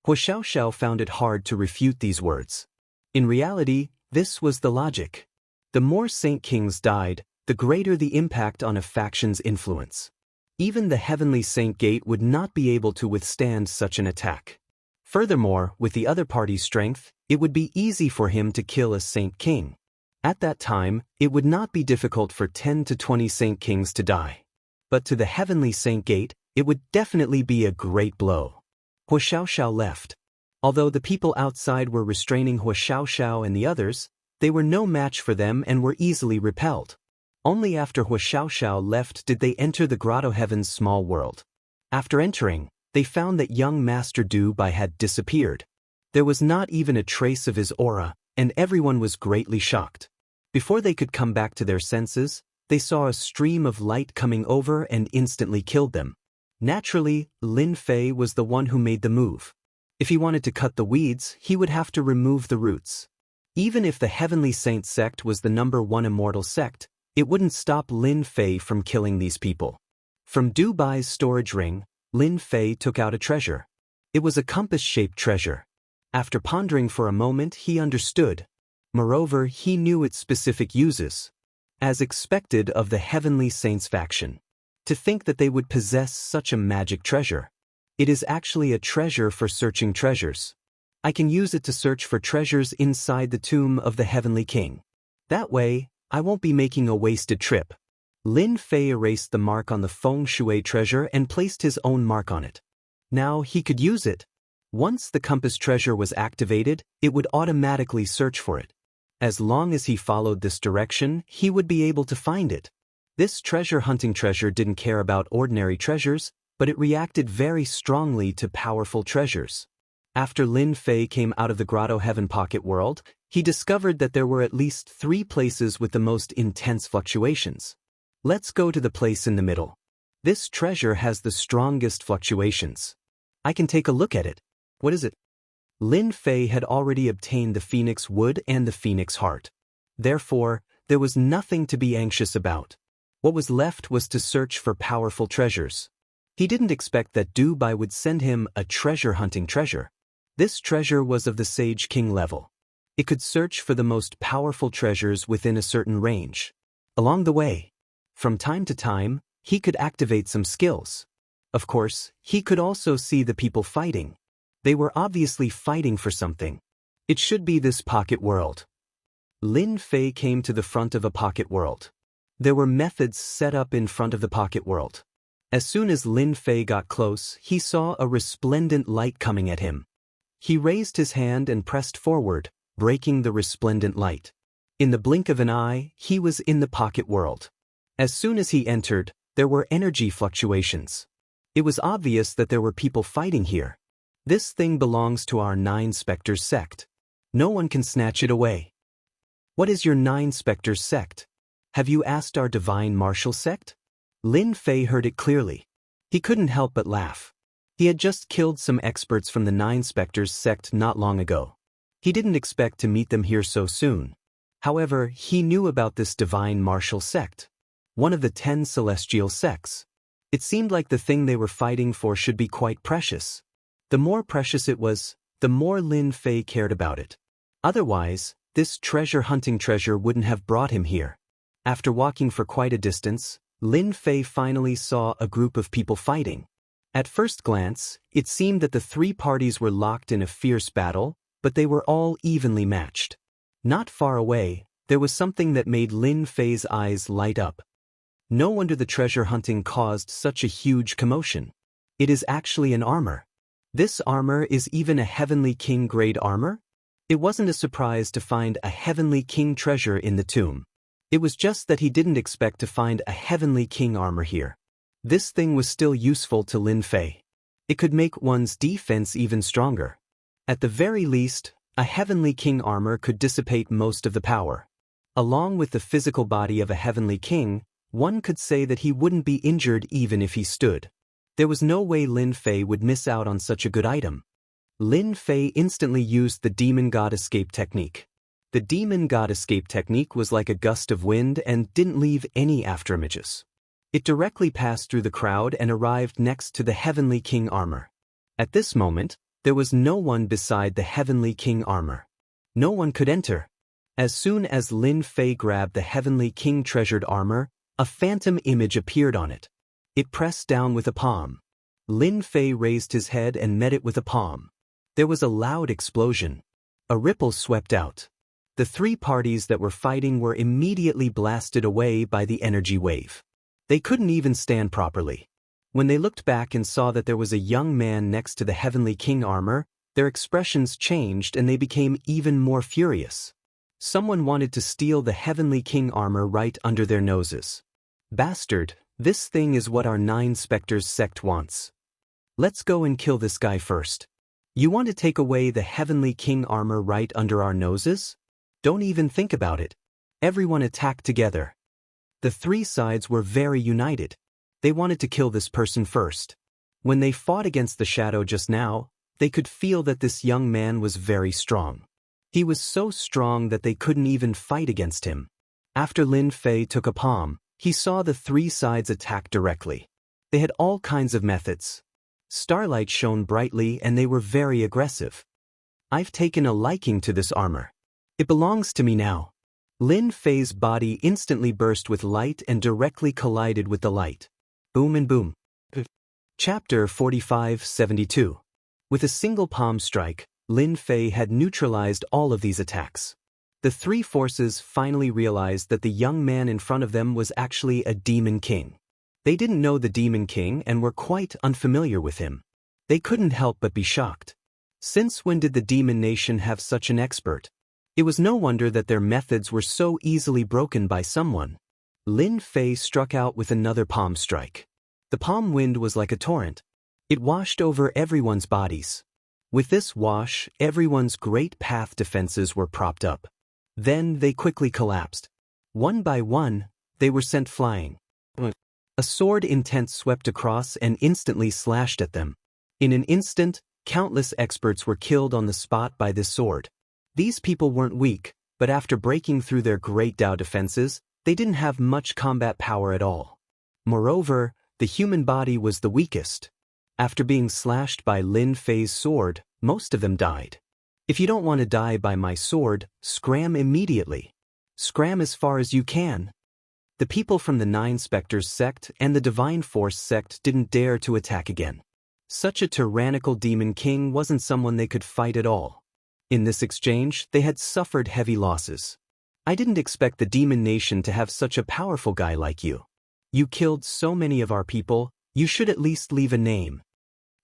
Hua Xiaoxiao found it hard to refute these words. In reality, this was the logic. The more Saint Kings died, the greater the impact on a faction's influence. Even the Heavenly Saint Gate would not be able to withstand such an attack. Furthermore, with the other party's strength, it would be easy for him to kill a Saint King. At that time, it would not be difficult for 10 to 20 Saint Kings to die. But to the Heavenly Saint Gate, it would definitely be a great blow. Hua Xiaoxiao left. Although the people outside were restraining Hua Xiaoxiao and the others, they were no match for them and were easily repelled. Only after Hua Xiaoxiao left did they enter the Grotto Heaven's small world. After entering, they found that young Master Du Bai had disappeared. There was not even a trace of his aura, and everyone was greatly shocked. Before they could come back to their senses, they saw a stream of light coming over and instantly killed them. Naturally, Lin Fei was the one who made the move. If he wanted to cut the weeds, he would have to remove the roots. Even if the Heavenly Saint sect was the number 1 immortal sect, it wouldn't stop Lin Fei from killing these people. From Du Bai's storage ring, Lin Fei took out a treasure. It was a compass-shaped treasure. After pondering for a moment, he understood. Moreover, he knew its specific uses. As expected of the Heavenly Saints faction. To think that they would possess such a magic treasure. It is actually a treasure for searching treasures. I can use it to search for treasures inside the tomb of the Heavenly King. That way, I won't be making a wasted trip. Lin Fei erased the mark on the feng shui treasure and placed his own mark on it. Now he could use it. Once the compass treasure was activated, it would automatically search for it. As long as he followed this direction, he would be able to find it. This treasure-hunting treasure didn't care about ordinary treasures, but it reacted very strongly to powerful treasures. After Lin Fei came out of the Grotto Heaven pocket world, he discovered that there were at least 3 places with the most intense fluctuations. Let's go to the place in the middle. This treasure has the strongest fluctuations. I can take a look at it. What is it? Lin Fei had already obtained the Phoenix Wood and the Phoenix Heart. Therefore, there was nothing to be anxious about. What was left was to search for powerful treasures. He didn't expect that Du Bai would send him a treasure-hunting treasure. This treasure was of the Sage King level. It could search for the most powerful treasures within a certain range. Along the way, from time to time, he could activate some skills. Of course, he could also see the people fighting. They were obviously fighting for something. It should be this pocket world. Lin Fei came to the front of a pocket world. There were methods set up in front of the pocket world. As soon as Lin Fei got close, he saw a resplendent light coming at him. He raised his hand and pressed forward, breaking the resplendent light. In the blink of an eye, he was in the pocket world. As soon as he entered, there were energy fluctuations. It was obvious that there were people fighting here. This thing belongs to our 9 Spectres sect. No one can snatch it away. What is your 9 Spectres sect? Have you asked our Divine Martial sect? Lin Fei heard it clearly. He couldn't help but laugh. He had just killed some experts from the 9 Spectres sect not long ago. He didn't expect to meet them here so soon. However, he knew about this Divine Martial sect. One of the 10 celestial sects. It seemed like the thing they were fighting for should be quite precious. The more precious it was, the more Lin Fei cared about it. Otherwise, this treasure-hunting treasure wouldn't have brought him here. After walking for quite a distance, Lin Fei finally saw a group of people fighting. At first glance, it seemed that the 3 parties were locked in a fierce battle, but they were all evenly matched. Not far away, there was something that made Lin Fei's eyes light up. No wonder the treasure hunting caused such a huge commotion. It is actually an armor. This armor is even a Heavenly King grade armor? It wasn't a surprise to find a Heavenly King treasure in the tomb. It was just that he didn't expect to find a Heavenly King armor here. This thing was still useful to Lin Fei. It could make one's defense even stronger. At the very least, a Heavenly King armor could dissipate most of the power. Along with the physical body of a Heavenly King, one could say that he wouldn't be injured even if he stood. There was no way Lin Fei would miss out on such a good item. Lin Fei instantly used the Demon God Escape technique. The Demon God Escape technique was like a gust of wind and didn't leave any afterimages. It directly passed through the crowd and arrived next to the Heavenly King armor. At this moment, there was no one beside the Heavenly King armor. No one could enter. As soon as Lin Fei grabbed the Heavenly King treasured armor, a phantom image appeared on it. It pressed down with a palm. Lin Fei raised his head and met it with a palm. There was a loud explosion. A ripple swept out. The three parties that were fighting were immediately blasted away by the energy wave. They couldn't even stand properly. When they looked back and saw that there was a young man next to the Heavenly King armor, their expressions changed and they became even more furious. Someone wanted to steal the Heavenly King armor right under their noses. Bastard, this thing is what our 9 Spectres sect wants. Let's go and kill this guy first. You want to take away the Heavenly King armor right under our noses? Don't even think about it. Everyone attacked together. The three sides were very united. They wanted to kill this person first. When they fought against the shadow just now, they could feel that this young man was very strong. He was so strong that they couldn't even fight against him. After Lin Fei took a palm, he saw the three sides attack directly. They had all kinds of methods. Starlight shone brightly and they were very aggressive. I've taken a liking to this armor. It belongs to me now. Lin Fei's body instantly burst with light and directly collided with the light. Boom and boom. Chapter 45-72. With a single palm strike, Lin Fei had neutralized all of these attacks. The three forces finally realized that the young man in front of them was actually a Demon King. They didn't know the Demon King and were quite unfamiliar with him. They couldn't help but be shocked. Since when did the Demon Nation have such an expert? It was no wonder that their methods were so easily broken by someone. Lin Fei struck out with another palm strike. The palm wind was like a torrent. It washed over everyone's bodies. With this wash, everyone's great path defenses were propped up. Then they quickly collapsed. One by one, they were sent flying. A sword intent swept across and instantly slashed at them. In an instant, countless experts were killed on the spot by this sword. These people weren't weak, but after breaking through their great Dao defenses, they didn't have much combat power at all. Moreover, the human body was the weakest. After being slashed by Lin Fei's sword, most of them died. If you don't want to die by my sword, scram immediately. Scram as far as you can. The people from the 9 Spectres sect and the Divine Force sect didn't dare to attack again. Such a tyrannical Demon King wasn't someone they could fight at all. In this exchange, they had suffered heavy losses. I didn't expect the Demon Nation to have such a powerful guy like you. You killed so many of our people, you should at least leave a name.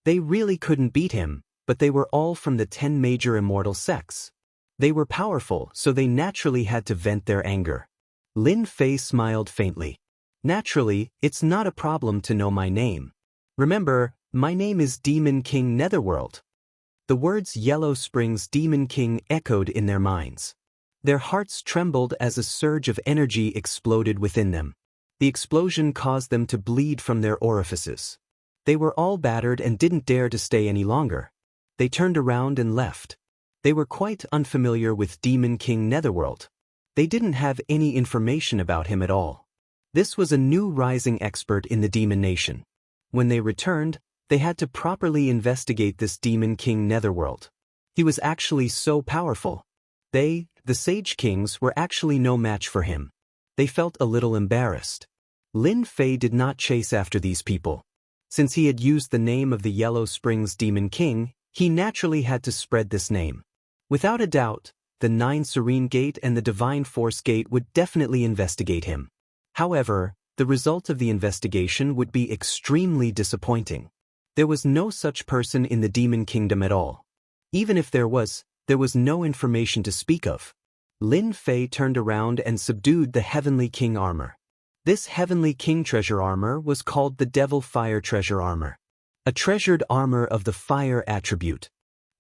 They really couldn't beat him, but they were all from the 10 major immortal sects. They were powerful, so they naturally had to vent their anger. Lin Fei smiled faintly. Naturally, it's not a problem to know my name. Remember, my name is Demon King Netherworld. The words Yellow Springs Demon King echoed in their minds. Their hearts trembled as a surge of energy exploded within them. The explosion caused them to bleed from their orifices. They were all battered and didn't dare to stay any longer. They turned around and left. They were quite unfamiliar with Demon King Netherworld. They didn't have any information about him at all. This was a new rising expert in the Demon Nation. When they returned, they had to properly investigate this Demon King Netherworld. He was actually so powerful. They, the Sage Kings, were actually no match for him. They felt a little embarrassed. Lin Fei did not chase after these people. Since he had used the name of the Yellow Springs Demon King, he naturally had to spread this name. Without a doubt, the 9 Serene Gate and the Divine Force Gate would definitely investigate him. However, the result of the investigation would be extremely disappointing. There was no such person in the Demon Kingdom at all. Even if there was no information to speak of. Lin Fei turned around and subdued the Heavenly King armor. This Heavenly King treasure armor was called the Devil Fire Treasure Armor. A treasured armor of the fire attribute.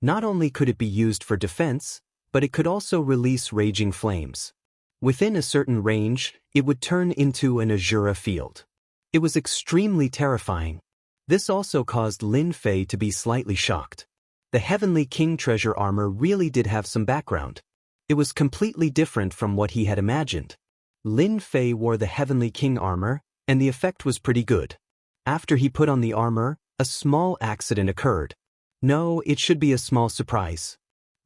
Not only could it be used for defense, but it could also release raging flames. Within a certain range, it would turn into an Azura field. It was extremely terrifying. This also caused Lin Fei to be slightly shocked. The Heavenly King treasure armor really did have some background. It was completely different from what he had imagined. Lin Fei wore the Heavenly King armor, and the effect was pretty good. After he put on the armor, a small accident occurred. No, it should be a small surprise.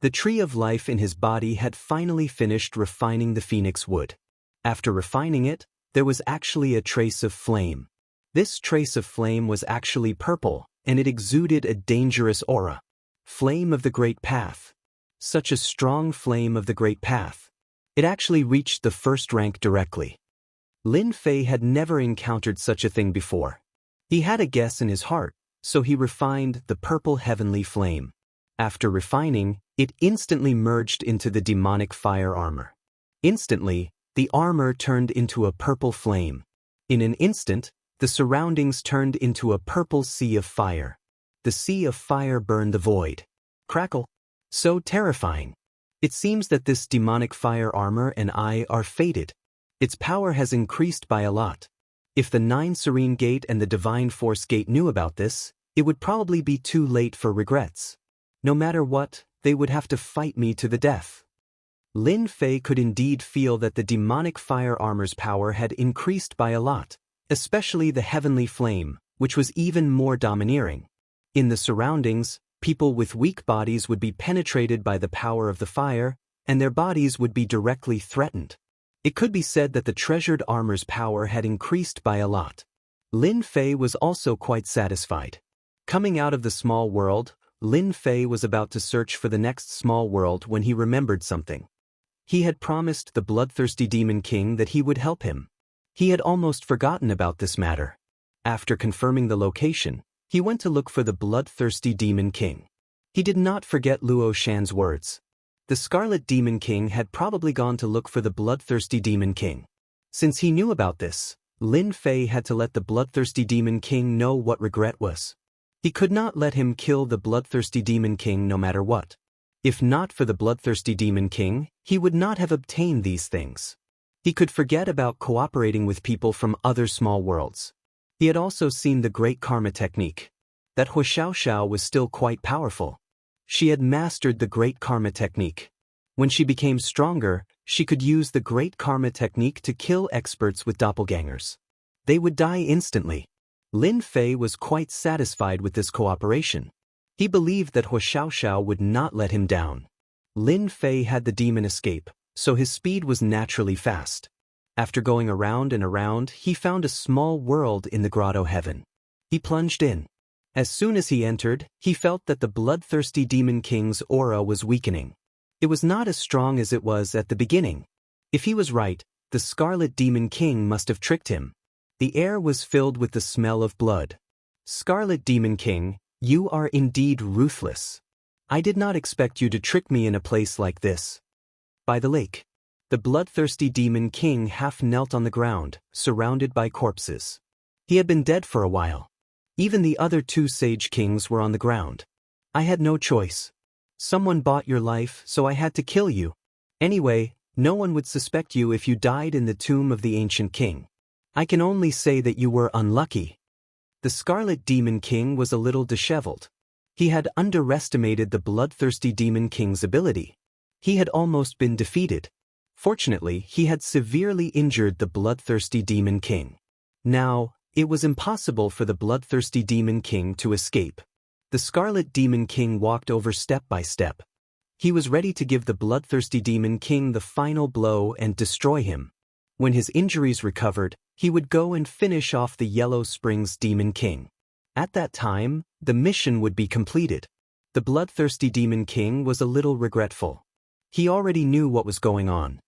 The tree of life in his body had finally finished refining the phoenix wood. After refining it, there was actually a trace of flame. This trace of flame was actually purple, and it exuded a dangerous aura. Flame of the Great Path. Such a strong flame of the Great Path. It actually reached the first rank directly. Lin Fei had never encountered such a thing before. He had a guess in his heart, so he refined the purple heavenly flame. After refining, it instantly merged into the demonic fire armor. Instantly, the armor turned into a purple flame. In an instant, the surroundings turned into a purple sea of fire. The sea of fire burned the void. Crackle. So terrifying. It seems that this demonic fire armor and I are fated. Its power has increased by a lot. If the 9 Serene Gate and the Divine Force Gate knew about this, it would probably be too late for regrets. No matter what, they would have to fight me to the death. Lin Fei could indeed feel that the demonic fire armor's power had increased by a lot, especially the heavenly flame, which was even more domineering. In the surroundings, people with weak bodies would be penetrated by the power of the fire, and their bodies would be directly threatened. It could be said that the treasured armor's power had increased by a lot. Lin Fei was also quite satisfied. Coming out of the small world, Lin Fei was about to search for the next small world when he remembered something. He had promised the bloodthirsty Demon King that he would help him. He had almost forgotten about this matter. After confirming the location, he went to look for the bloodthirsty Demon King. He did not forget Luo Shan's words. The Scarlet Demon King had probably gone to look for the bloodthirsty Demon King. Since he knew about this, Lin Fei had to let the bloodthirsty Demon King know what regret was. He could not let him kill the bloodthirsty Demon King no matter what. If not for the bloodthirsty Demon King, he would not have obtained these things. He could forget about cooperating with people from other small worlds. He had also seen the Great Karma Technique. That Hua Xiaoxiao was still quite powerful. She had mastered the Great Karma Technique. When she became stronger, she could use the Great Karma Technique to kill experts with doppelgangers. They would die instantly. Lin Fei was quite satisfied with this cooperation. He believed that Hua Xiaoxiao would not let him down. Lin Fei had the demon escape, so his speed was naturally fast. After going around and around, he found a small world in the grotto heaven. He plunged in. As soon as he entered, he felt that the bloodthirsty Demon King's aura was weakening. It was not as strong as it was at the beginning. If he was right, the Scarlet Demon King must have tricked him. The air was filled with the smell of blood. Scarlet Demon King, you are indeed ruthless. I did not expect you to trick me in a place like this. By the lake, the bloodthirsty Demon King half knelt on the ground, surrounded by corpses. He had been dead for a while. Even the other 2 Sage Kings were on the ground. I had no choice. Someone bought your life, so I had to kill you. Anyway, no one would suspect you if you died in the tomb of the ancient king. I can only say that you were unlucky. The Scarlet Demon King was a little disheveled. He had underestimated the bloodthirsty Demon King's ability. He had almost been defeated. Fortunately, he had severely injured the bloodthirsty Demon King. Now, it was impossible for the bloodthirsty Demon King to escape. The Scarlet Demon King walked over step by step. He was ready to give the bloodthirsty Demon King the final blow and destroy him. When his injuries recovered, he would go and finish off the Yellow Springs Demon King. At that time, the mission would be completed. The bloodthirsty Demon King was a little regretful. He already knew what was going on.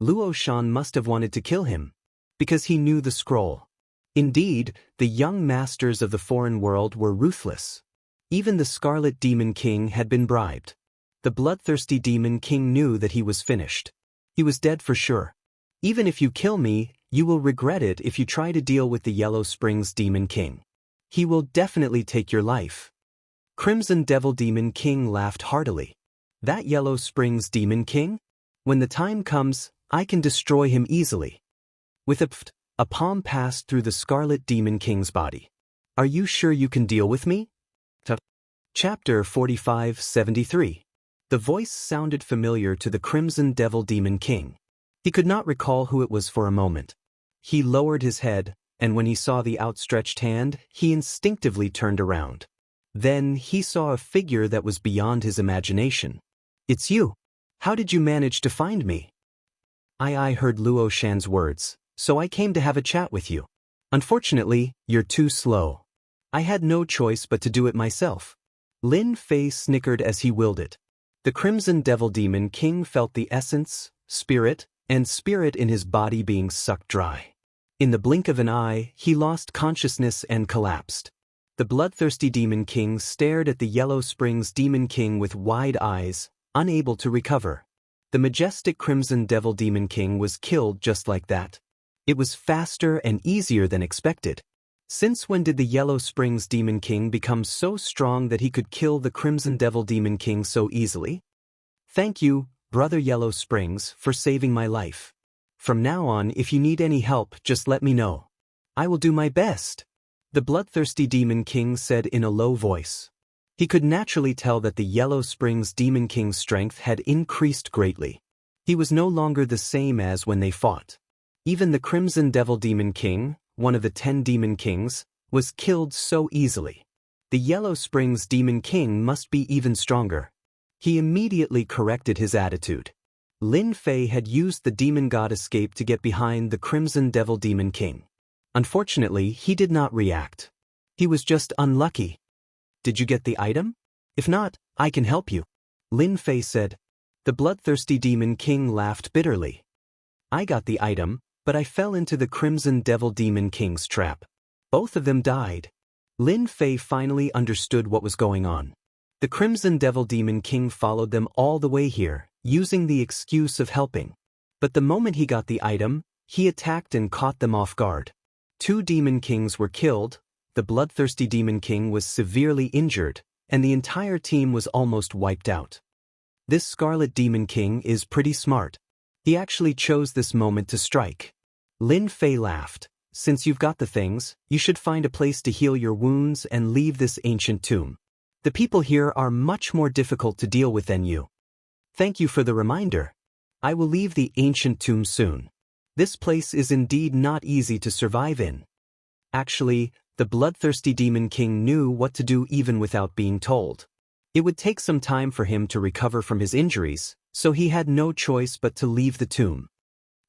Luo Shan must have wanted to kill him, because he knew the scroll. Indeed, the young masters of the foreign world were ruthless. Even the Scarlet Demon King had been bribed. The bloodthirsty Demon King knew that he was finished. He was dead for sure. Even if you kill me, you will regret it if you try to deal with the Yellow Springs Demon King. He will definitely take your life. Crimson Devil Demon King laughed heartily. That Yellow Springs Demon King? When the time comes, I can destroy him easily. With a palm passed through the Scarlet Demon King's body. Are you sure you can deal with me? Chapter 45-73. The voice sounded familiar to the Crimson Devil Demon King. He could not recall who it was for a moment. He lowered his head, and when he saw the outstretched hand, he instinctively turned around. Then he saw a figure that was beyond his imagination. It's you. How did you manage to find me? I heard Luo Shan's words, so I came to have a chat with you. Unfortunately, you're too slow. I had no choice but to do it myself. Lin Fei snickered as he willed it. The Crimson Devil Demon King felt the essence, spirit in his body being sucked dry. In the blink of an eye, he lost consciousness and collapsed. The bloodthirsty Demon King stared at the Yellow Springs Demon King with wide eyes, unable to recover. The majestic Crimson Devil Demon King was killed just like that. It was faster and easier than expected. Since when did the Yellow Springs Demon King become so strong that he could kill the Crimson Devil Demon King so easily? Thank you, Brother Yellow Springs, for saving my life. From now on, if you need any help, just let me know. I will do my best. The bloodthirsty Demon King said in a low voice. He could naturally tell that the Yellow Springs Demon King's strength had increased greatly. He was no longer the same as when they fought. Even the Crimson Devil Demon King, one of the 10 Demon Kings, was killed so easily. The Yellow Springs Demon King must be even stronger. He immediately corrected his attitude. Lin Fei had used the Demon God escape to get behind the Crimson Devil Demon King. Unfortunately, he did not react. He was just unlucky. Did you get the item? If not, I can help you. Lin Fei said. The bloodthirsty Demon King laughed bitterly. I got the item, but I fell into the Crimson Devil Demon King's trap. Both of them died. Lin Fei finally understood what was going on. The Crimson Devil Demon King followed them all the way here, using the excuse of helping. But the moment he got the item, he attacked and caught them off guard. 2 Demon Kings were killed, the bloodthirsty Demon King was severely injured, and the entire team was almost wiped out. This Scarlet Demon King is pretty smart. He actually chose this moment to strike. Lin Fei laughed. Since you've got the things, you should find a place to heal your wounds and leave this ancient tomb. The people here are much more difficult to deal with than you. Thank you for the reminder. I will leave the ancient tomb soon. This place is indeed not easy to survive in. Actually, the bloodthirsty Demon King knew what to do even without being told. It would take some time for him to recover from his injuries, so he had no choice but to leave the tomb.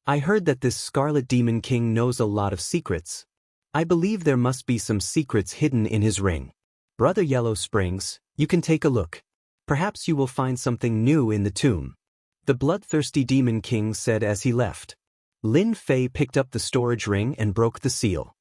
I heard that this Scarlet Demon King knows a lot of secrets. I believe there must be some secrets hidden in his ring. Brother Yellow Springs, you can take a look. Perhaps you will find something new in the tomb. The bloodthirsty Demon King said as he left. Lin Fei picked up the storage ring and broke the seal.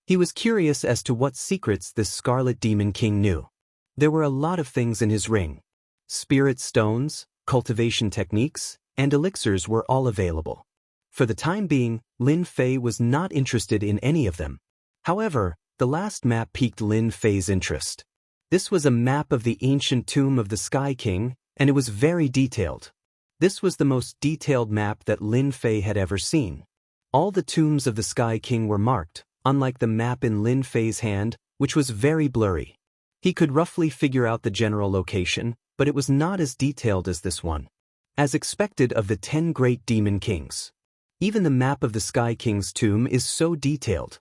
He was curious as to what secrets this Scarlet Demon King knew. There were a lot of things in his ring. Spirit stones, cultivation techniques, and elixirs were all available. For the time being, Lin Fei was not interested in any of them. However, the last map piqued Lin Fei's interest. This was a map of the ancient tomb of the Sky King, and it was very detailed. This was the most detailed map that Lin Fei had ever seen. All the tombs of the Sky King were marked, unlike the map in Lin Fei's hand, which was very blurry. He could roughly figure out the general location, but it was not as detailed as this one. As expected of the 10 great demon kings. Even the map of the Sky King's tomb is so detailed.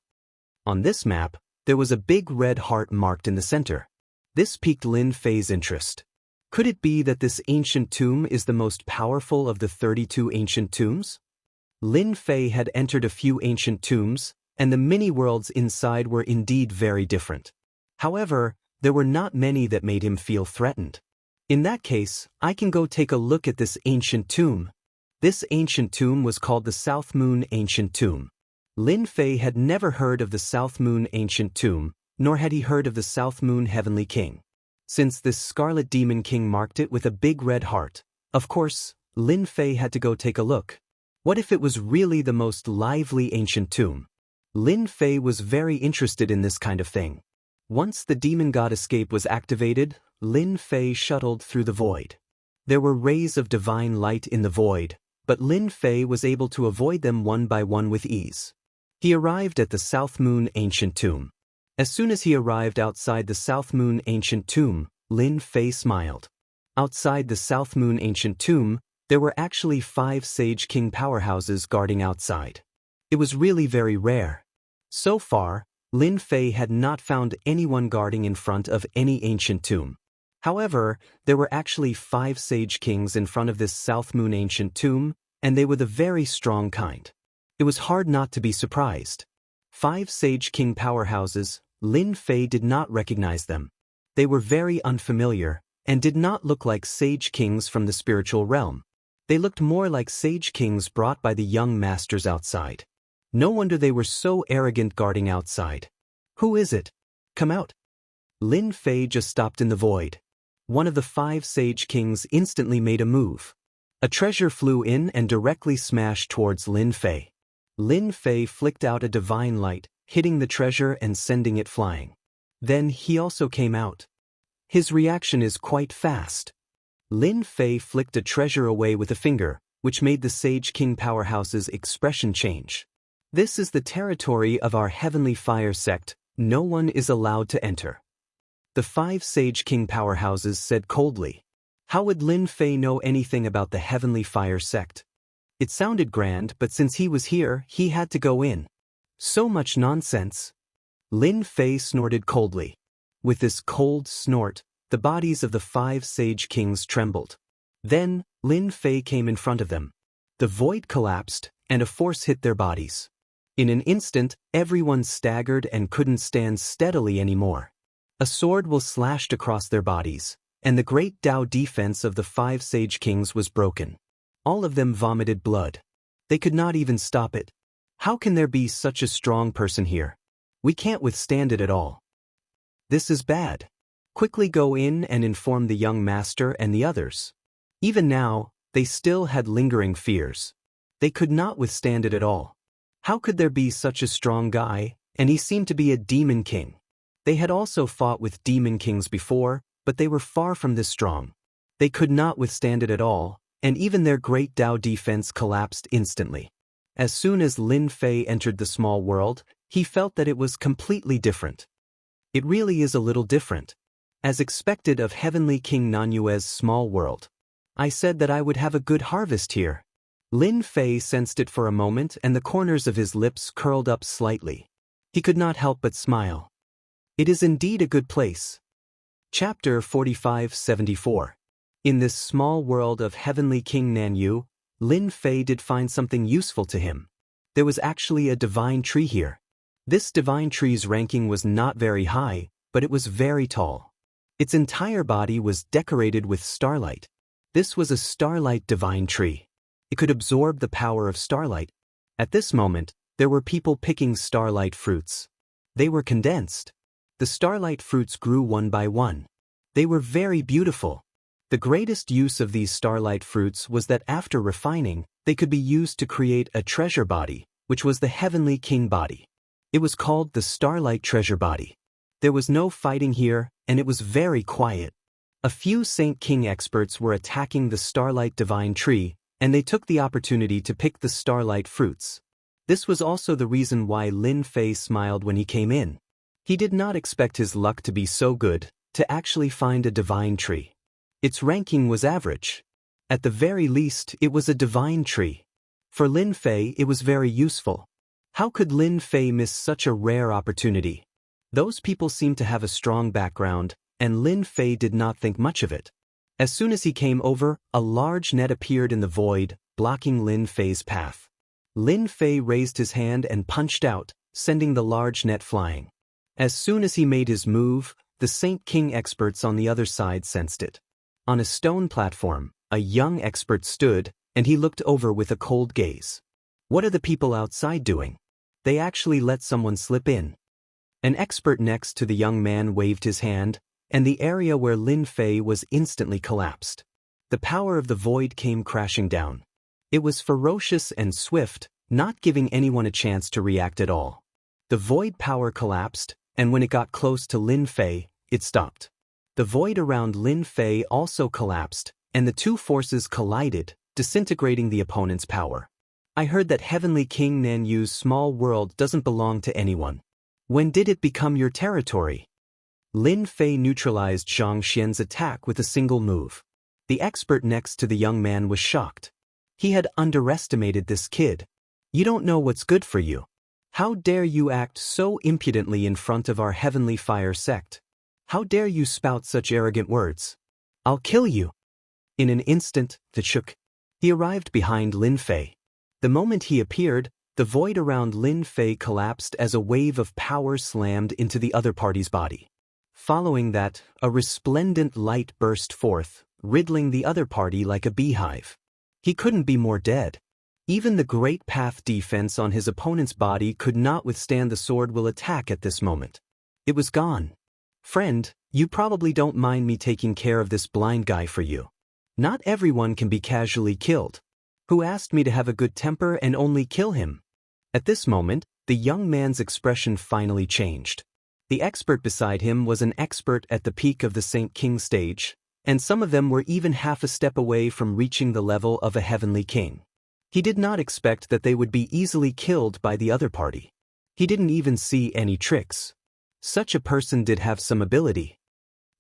On this map, there was a big red heart marked in the center. This piqued Lin Fei's interest. Could it be that this ancient tomb is the most powerful of the 32 ancient tombs? Lin Fei had entered a few ancient tombs, and the mini-worlds inside were indeed very different. However, there were not many that made him feel threatened. In that case, I can go take a look at this ancient tomb. This ancient tomb was called the South Moon Ancient Tomb. Lin Fei had never heard of the South Moon Ancient Tomb, nor had he heard of the South Moon Heavenly King. Since this Scarlet Demon King marked it with a big red heart, of course, Lin Fei had to go take a look. What if it was really the most lively ancient tomb? Lin Fei was very interested in this kind of thing. Once the demon god escape was activated, Lin Fei shuttled through the void. There were rays of divine light in the void, but Lin Fei was able to avoid them one by one with ease. He arrived at the South Moon Ancient Tomb. As soon as he arrived outside the South Moon Ancient Tomb, Lin Fei smiled. Outside the South Moon Ancient Tomb, there were actually 5 Sage King powerhouses guarding outside. It was really very rare. So far, Lin Fei had not found anyone guarding in front of any ancient tomb. However, there were actually 5 Sage Kings in front of this South Moon Ancient Tomb, and they were the very strong kind. It was hard not to be surprised. 5 Sage King powerhouses, Lin Fei did not recognize them. They were very unfamiliar, and did not look like Sage Kings from the spiritual realm. They looked more like Sage Kings brought by the young masters outside. No wonder they were so arrogant guarding outside. Who is it? Come out. Lin Fei just stopped in the void. One of the 5 Sage Kings instantly made a move. A treasure flew in and directly smashed towards Lin Fei. Lin Fei flicked out a divine light, hitting the treasure and sending it flying. Then he also came out. His reaction is quite fast. Lin Fei flicked a treasure away with a finger, which made the Sage King powerhouse's expression change. This is the territory of our Heavenly Fire sect. No one is allowed to enter. The 5 Sage King powerhouses said coldly. How would Lin Fei know anything about the Heavenly Fire sect? It sounded grand, but since he was here, he had to go in. So much nonsense. Lin Fei snorted coldly. With this cold snort, the bodies of the 5 Sage Kings trembled. Then, Lin Fei came in front of them. The void collapsed, and a force hit their bodies. In an instant, everyone staggered and couldn't stand steadily anymore. A sword was slashed across their bodies, and the great Tao defense of the 5 Sage Kings was broken. All of them vomited blood. They could not even stop it. How can there be such a strong person here? We can't withstand it at all. This is bad. Quickly go in and inform the young master and the others. Even now, they still had lingering fears. They could not withstand it at all. How could there be such a strong guy, and he seemed to be a demon king? They had also fought with demon kings before, but they were far from this strong. They could not withstand it at all, and even their great Tao defense collapsed instantly. As soon as Lin Fei entered the small world, he felt that it was completely different. It really is a little different. As expected of Heavenly King Nanyue's small world. I said that I would have a good harvest here. Lin Fei sensed it for a moment and the corners of his lips curled up slightly. He could not help but smile. It is indeed a good place. Chapter 45-74. In this small world of Heavenly King Nanyu, Lin Fei did find something useful to him. There was actually a divine tree here. This divine tree's ranking was not very high, but it was very tall. Its entire body was decorated with starlight. This was a starlight divine tree. It could absorb the power of starlight. At this moment, there were people picking starlight fruits. They were condensed. The starlight fruits grew one by one. They were very beautiful. The greatest use of these starlight fruits was that after refining, they could be used to create a treasure body, which was the Heavenly King body. It was called the Starlight Treasure Body. There was no fighting here, and it was very quiet. A few Saint King experts were attacking the Starlight Divine Tree, and they took the opportunity to pick the starlight fruits. This was also the reason why Lin Fei smiled when he came in. He did not expect his luck to be so good, to actually find a divine tree. Its ranking was average. At the very least, it was a divine tree. For Lin Fei, it was very useful. How could Lin Fei miss such a rare opportunity? Those people seemed to have a strong background, and Lin Fei did not think much of it. As soon as he came over, a large net appeared in the void, blocking Lin Fei's path. Lin Fei raised his hand and punched out, sending the large net flying. As soon as he made his move, the Saint King experts on the other side sensed it. On a stone platform, a young expert stood, and he looked over with a cold gaze. What are the people outside doing? They actually let someone slip in. An expert next to the young man waved his hand, and the area where Lin Fei was instantly collapsed. The power of the void came crashing down. It was ferocious and swift, not giving anyone a chance to react at all. The void power collapsed, and when it got close to Lin Fei, it stopped. The void around Lin Fei also collapsed, and the two forces collided, disintegrating the opponent's power. I heard that Heavenly King Nan Yu's small world doesn't belong to anyone. When did it become your territory? Lin Fei neutralized Zhang Xian's attack with a single move. The expert next to the young man was shocked. He had underestimated this kid. You don't know what's good for you. How dare you act so impudently in front of our Heavenly Fire sect? How dare you spout such arrogant words? I'll kill you. In an instant, the shook. He arrived behind Lin Fei. The moment he appeared, the void around Lin Fei collapsed as a wave of power slammed into the other party's body. Following that, a resplendent light burst forth, riddling the other party like a beehive. He couldn't be more dead. Even the great path defense on his opponent's body could not withstand the sword will attack at this moment. It was gone. Friend, you probably don't mind me taking care of this blind guy for you. Not everyone can be casually killed. Who asked me to have a good temper and only kill him? At this moment, the young man's expression finally changed. The expert beside him was an expert at the peak of the Saint King stage, and some of them were even half a step away from reaching the level of a heavenly king. He did not expect that they would be easily killed by the other party. He didn't even see any tricks. Such a person did have some ability.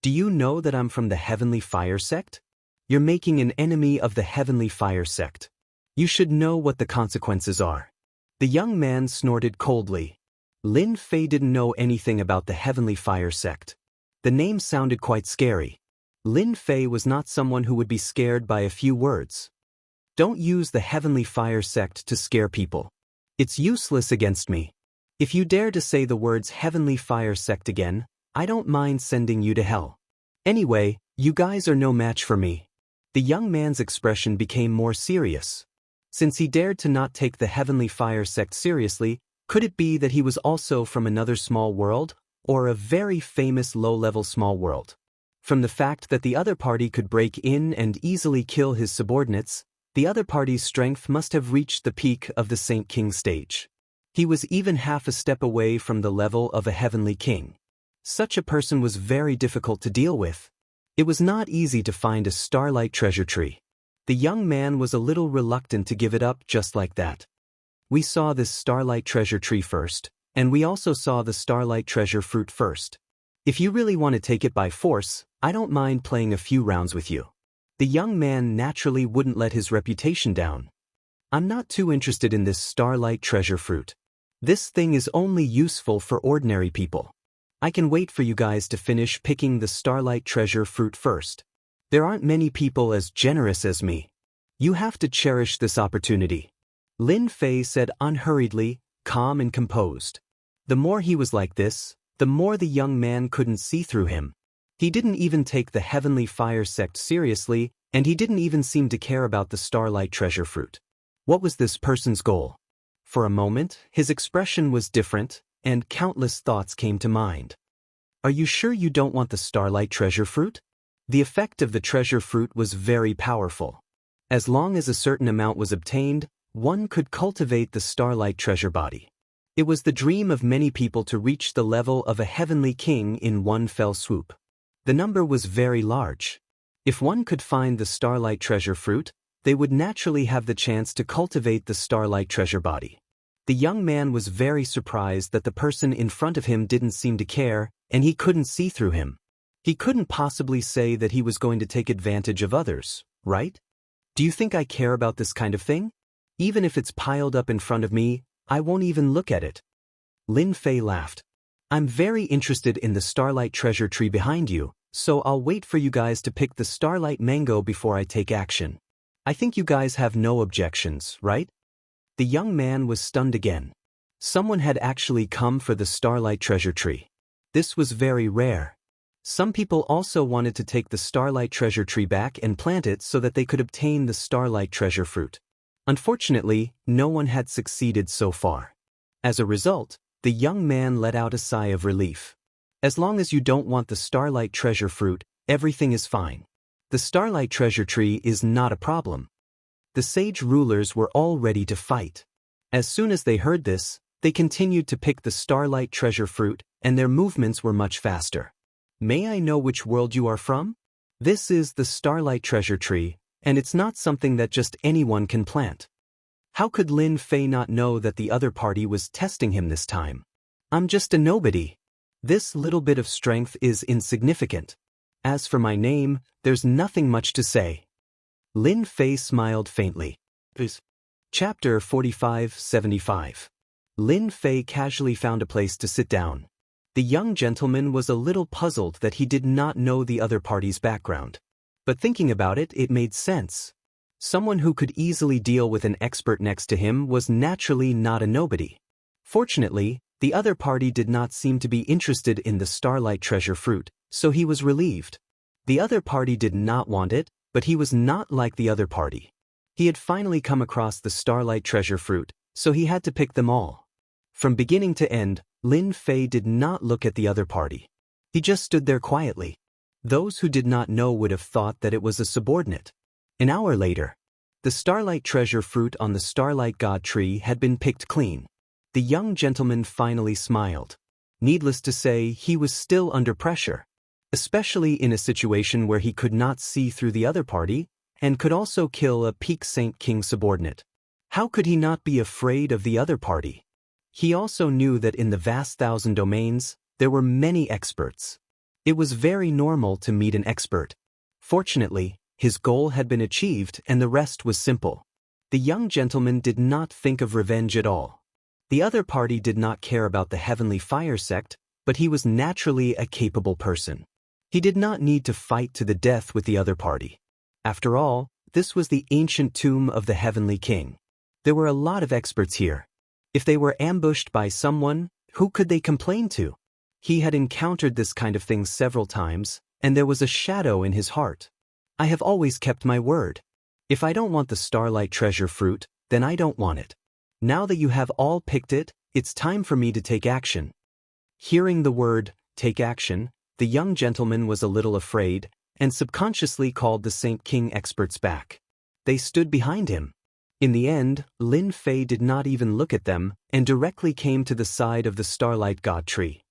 Do you know that I'm from the Heavenly Fire sect? You're making an enemy of the Heavenly Fire sect. You should know what the consequences are. The young man snorted coldly. Lin Fei didn't know anything about the Heavenly Fire sect. The name sounded quite scary. Lin Fei was not someone who would be scared by a few words. Don't use the Heavenly Fire sect to scare people. It's useless against me. If you dare to say the words Heavenly Fire sect again, I don't mind sending you to hell. Anyway, you guys are no match for me. The young man's expression became more serious. Since he dared to not take the Heavenly Fire sect seriously, could it be that he was also from another small world, or a very famous low-level small world? From the fact that the other party could break in and easily kill his subordinates, the other party's strength must have reached the peak of the Saint King stage. He was even half a step away from the level of a heavenly king. Such a person was very difficult to deal with. It was not easy to find a starlight treasure tree. The young man was a little reluctant to give it up just like that. We saw this starlight treasure tree first, and we also saw the starlight treasure fruit first. If you really want to take it by force, I don't mind playing a few rounds with you. The young man naturally wouldn't let his reputation down. I'm not too interested in this starlight treasure fruit. This thing is only useful for ordinary people. I can wait for you guys to finish picking the starlight treasure fruit first. There aren't many people as generous as me. You have to cherish this opportunity. Lin Fei said unhurriedly, calm and composed. The more he was like this, the more the young man couldn't see through him. He didn't even take the Heavenly Fire sect seriously, and he didn't even seem to care about the starlight treasure fruit. What was this person's goal? For a moment, his expression was different, and countless thoughts came to mind. Are you sure you don't want the starlight treasure fruit? The effect of the treasure fruit was very powerful. As long as a certain amount was obtained, one could cultivate the starlight treasure body. It was the dream of many people to reach the level of a heavenly king in one fell swoop. The number was very large. If one could find the starlight treasure fruit, they would naturally have the chance to cultivate the starlight treasure body. The young man was very surprised that the person in front of him didn't seem to care, and he couldn't see through him. He couldn't possibly say that he was going to take advantage of others, right? Do you think I care about this kind of thing? Even if it's piled up in front of me, I won't even look at it. Lin Fei laughed. I'm very interested in the starlight treasure tree behind you, so I'll wait for you guys to pick the starlight mango before I take action. I think you guys have no objections, right? The young man was stunned again. Someone had actually come for the starlight treasure tree. This was very rare. Some people also wanted to take the starlight treasure tree back and plant it so that they could obtain the starlight treasure fruit. Unfortunately, no one had succeeded so far. As a result, the young man let out a sigh of relief. As long as you don't want the starlight treasure fruit, everything is fine. The starlight treasure tree is not a problem. The sage rulers were all ready to fight. As soon as they heard this, they continued to pick the starlight treasure fruit, and their movements were much faster. May I know which world you are from? This is the Starlight Treasure Tree, and it's not something that just anyone can plant. How could Lin Fei not know that the other party was testing him this time? I'm just a nobody. This little bit of strength is insignificant. As for my name, there's nothing much to say. Lin Fei smiled faintly. Chapter 45-75. Lin Fei casually found a place to sit down. The young gentleman was a little puzzled that he did not know the other party's background. But thinking about it, it made sense. Someone who could easily deal with an expert next to him was naturally not a nobody. Fortunately, the other party did not seem to be interested in the Starlight Treasure fruit, so he was relieved. The other party did not want it, but he was not like the other party. He had finally come across the Starlight Treasure fruit, so he had to pick them all. From beginning to end, Lin Fei did not look at the other party. He just stood there quietly. Those who did not know would have thought that it was a subordinate. An hour later, the Starlight Treasure fruit on the Starlight God tree had been picked clean. The young gentleman finally smiled. Needless to say, he was still under pressure, especially in a situation where he could not see through the other party and could also kill a Peak Saint King subordinate. How could he not be afraid of the other party? He also knew that in the vast thousand domains, there were many experts. It was very normal to meet an expert. Fortunately, his goal had been achieved and the rest was simple. The young gentleman did not think of revenge at all. The other party did not care about the Heavenly Fire sect, but he was naturally a capable person. He did not need to fight to the death with the other party. After all, this was the ancient tomb of the Heavenly King. There were a lot of experts here. If they were ambushed by someone, who could they complain to? He had encountered this kind of thing several times, and there was a shadow in his heart. I have always kept my word. If I don't want the Starlight Treasure fruit, then I don't want it. Now that you have all picked it, it's time for me to take action. Hearing the word, take action, the young gentleman was a little afraid, and subconsciously called the Saint King experts back. They stood behind him. In the end, Lin Fei did not even look at them, and directly came to the side of the Starlight God tree.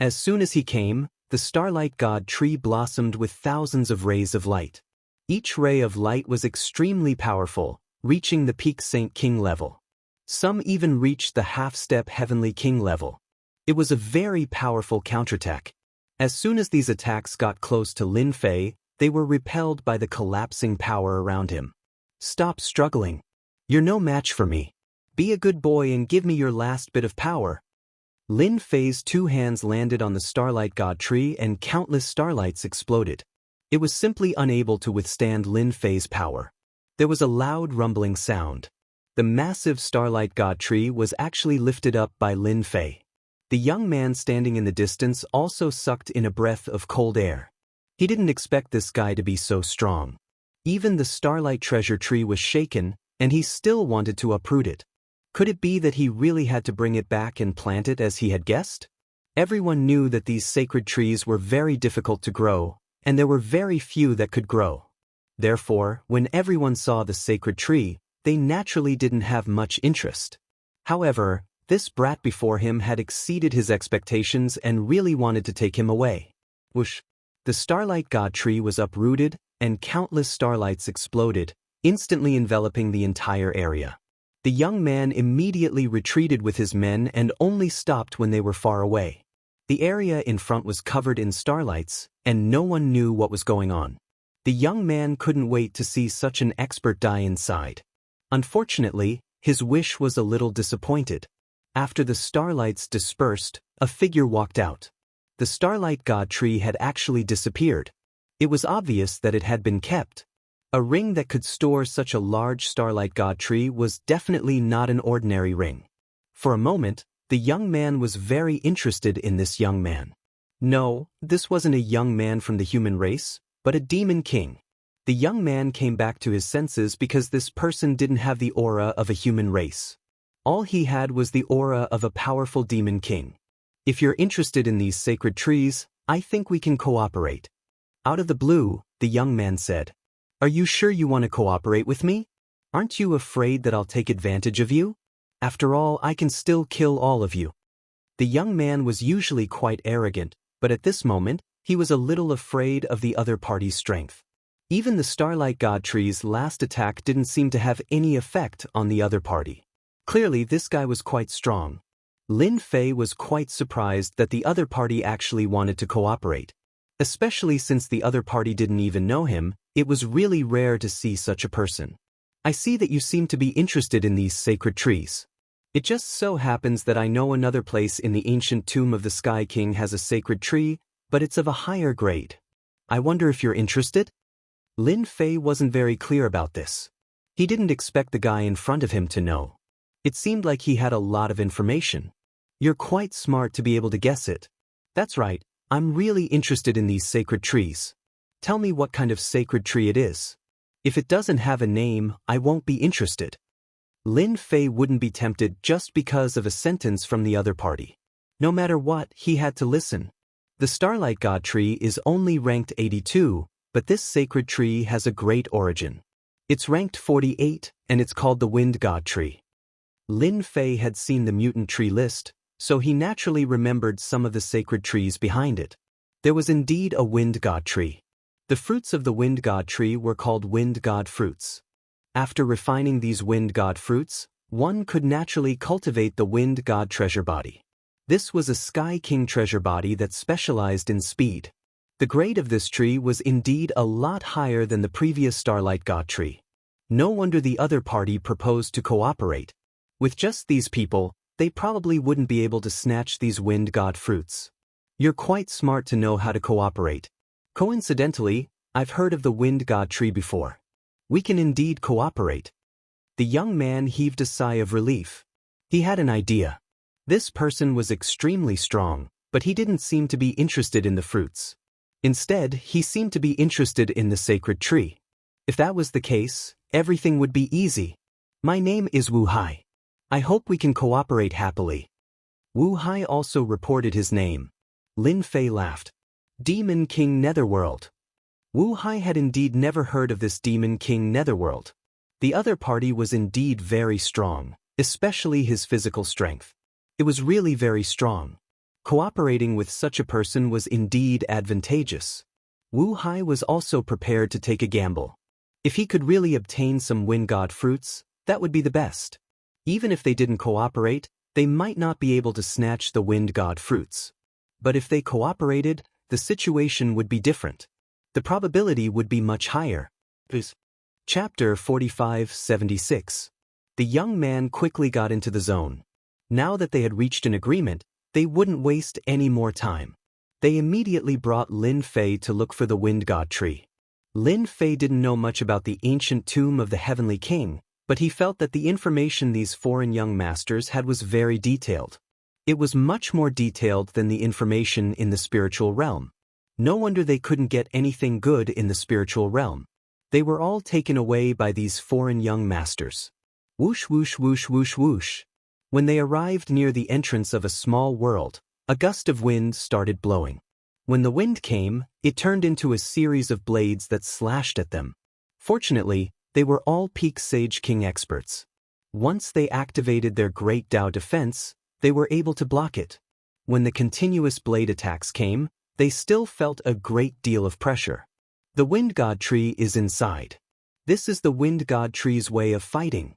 As soon as he came, the Starlight God tree blossomed with thousands of rays of light. Each ray of light was extremely powerful, reaching the Peak Saint King level. Some even reached the half-step Heavenly King level. It was a very powerful counterattack. As soon as these attacks got close to Lin Fei, they were repelled by the collapsing power around him. Stop struggling. You're no match for me. Be a good boy and give me your last bit of power. Lin Fei's two hands landed on the Starlight God tree and countless starlights exploded. It was simply unable to withstand Lin Fei's power. There was a loud rumbling sound. The massive Starlight God tree was actually lifted up by Lin Fei. The young man standing in the distance also sucked in a breath of cold air. He didn't expect this guy to be so strong. Even the Starlight Treasure tree was shaken, and he still wanted to uproot it. Could it be that he really had to bring it back and plant it as he had guessed? Everyone knew that these sacred trees were very difficult to grow, and there were very few that could grow. Therefore, when everyone saw the sacred tree, they naturally didn't have much interest. However, this brat before him had exceeded his expectations and really wanted to take him away. Whoosh! The Starlight God tree was uprooted, and countless starlights exploded, instantly enveloping the entire area. The young man immediately retreated with his men and only stopped when they were far away. The area in front was covered in starlights, and no one knew what was going on. The young man couldn't wait to see such an expert die inside. Unfortunately, his wish was a little disappointed. After the starlights dispersed, a figure walked out. The Starlight God tree had actually disappeared. It was obvious that it had been kept. A ring that could store such a large Starlight God tree was definitely not an ordinary ring. For a moment, the young man was very interested in this young man. No, this wasn't a young man from the human race, but a demon king. The young man came back to his senses because this person didn't have the aura of a human race. All he had was the aura of a powerful demon king. If you're interested in these sacred trees, I think we can cooperate. Out of the blue, the young man said, "Are you sure you want to cooperate with me? Aren't you afraid that I'll take advantage of you? After all, I can still kill all of you." The young man was usually quite arrogant, but at this moment, he was a little afraid of the other party's strength. Even the Starlight God Tree's last attack didn't seem to have any effect on the other party. Clearly, this guy was quite strong. Lin Fei was quite surprised that the other party actually wanted to cooperate. Especially since the other party didn't even know him, it was really rare to see such a person. I see that you seem to be interested in these sacred trees. It just so happens that I know another place in the ancient tomb of the Sky King has a sacred tree, but it's of a higher grade. I wonder if you're interested? Lin Fei wasn't very clear about this. He didn't expect the guy in front of him to know. It seemed like he had a lot of information. You're quite smart to be able to guess it. That's right, I'm really interested in these sacred trees. Tell me what kind of sacred tree it is. If it doesn't have a name, I won't be interested. Lin Fei wouldn't be tempted just because of a sentence from the other party. No matter what, he had to listen. The Starlight God Tree is only ranked 82, but this sacred tree has a great origin. It's ranked 48, and it's called the Wind God Tree. Lin Fei had seen the mutant tree list, so he naturally remembered some of the sacred trees behind it. There was indeed a Wind God Tree. The fruits of the Wind God Tree were called Wind God fruits. After refining these Wind God fruits, one could naturally cultivate the Wind God treasure body. This was a Sky King treasure body that specialized in speed. The grade of this tree was indeed a lot higher than the previous Starlight God Tree. No wonder the other party proposed to cooperate. With just these people, they probably wouldn't be able to snatch these Wind God fruits. You're quite smart to know how to cooperate. Coincidentally, I've heard of the Wind God Tree before. We can indeed cooperate. The young man heaved a sigh of relief. He had an idea. This person was extremely strong, but he didn't seem to be interested in the fruits. Instead, he seemed to be interested in the sacred tree. If that was the case, everything would be easy. My name is Wu Hai. I hope we can cooperate happily. Wu Hai also reported his name. Lin Fei laughed. Demon King Netherworld. Wu Hai had indeed never heard of this Demon King Netherworld. The other party was indeed very strong, especially his physical strength. It was really very strong. Cooperating with such a person was indeed advantageous. Wu Hai was also prepared to take a gamble. If he could really obtain some Wind God fruits, that would be the best. Even if they didn't cooperate, they might not be able to snatch the Wind God fruits. But if they cooperated, the situation would be different. The probability would be much higher. Chapter 45-76. The young man quickly got into the zone. Now that they had reached an agreement, they wouldn't waste any more time. They immediately brought Lin Fei to look for the Wind God Tree. Lin Fei didn't know much about the ancient tomb of the Heavenly King, but he felt that the information these foreign young masters had was very detailed. It was much more detailed than the information in the spiritual realm. No wonder they couldn't get anything good in the spiritual realm. They were all taken away by these foreign young masters. Whoosh whoosh whoosh whoosh whoosh. When they arrived near the entrance of a small world, a gust of wind started blowing. When the wind came, it turned into a series of blades that slashed at them. Fortunately, they were all Peak Sage King experts. Once they activated their Great Tao defense, they were able to block it. When the continuous blade attacks came, they still felt a great deal of pressure. The Wind God Tree is inside. This is the Wind God Tree's way of fighting.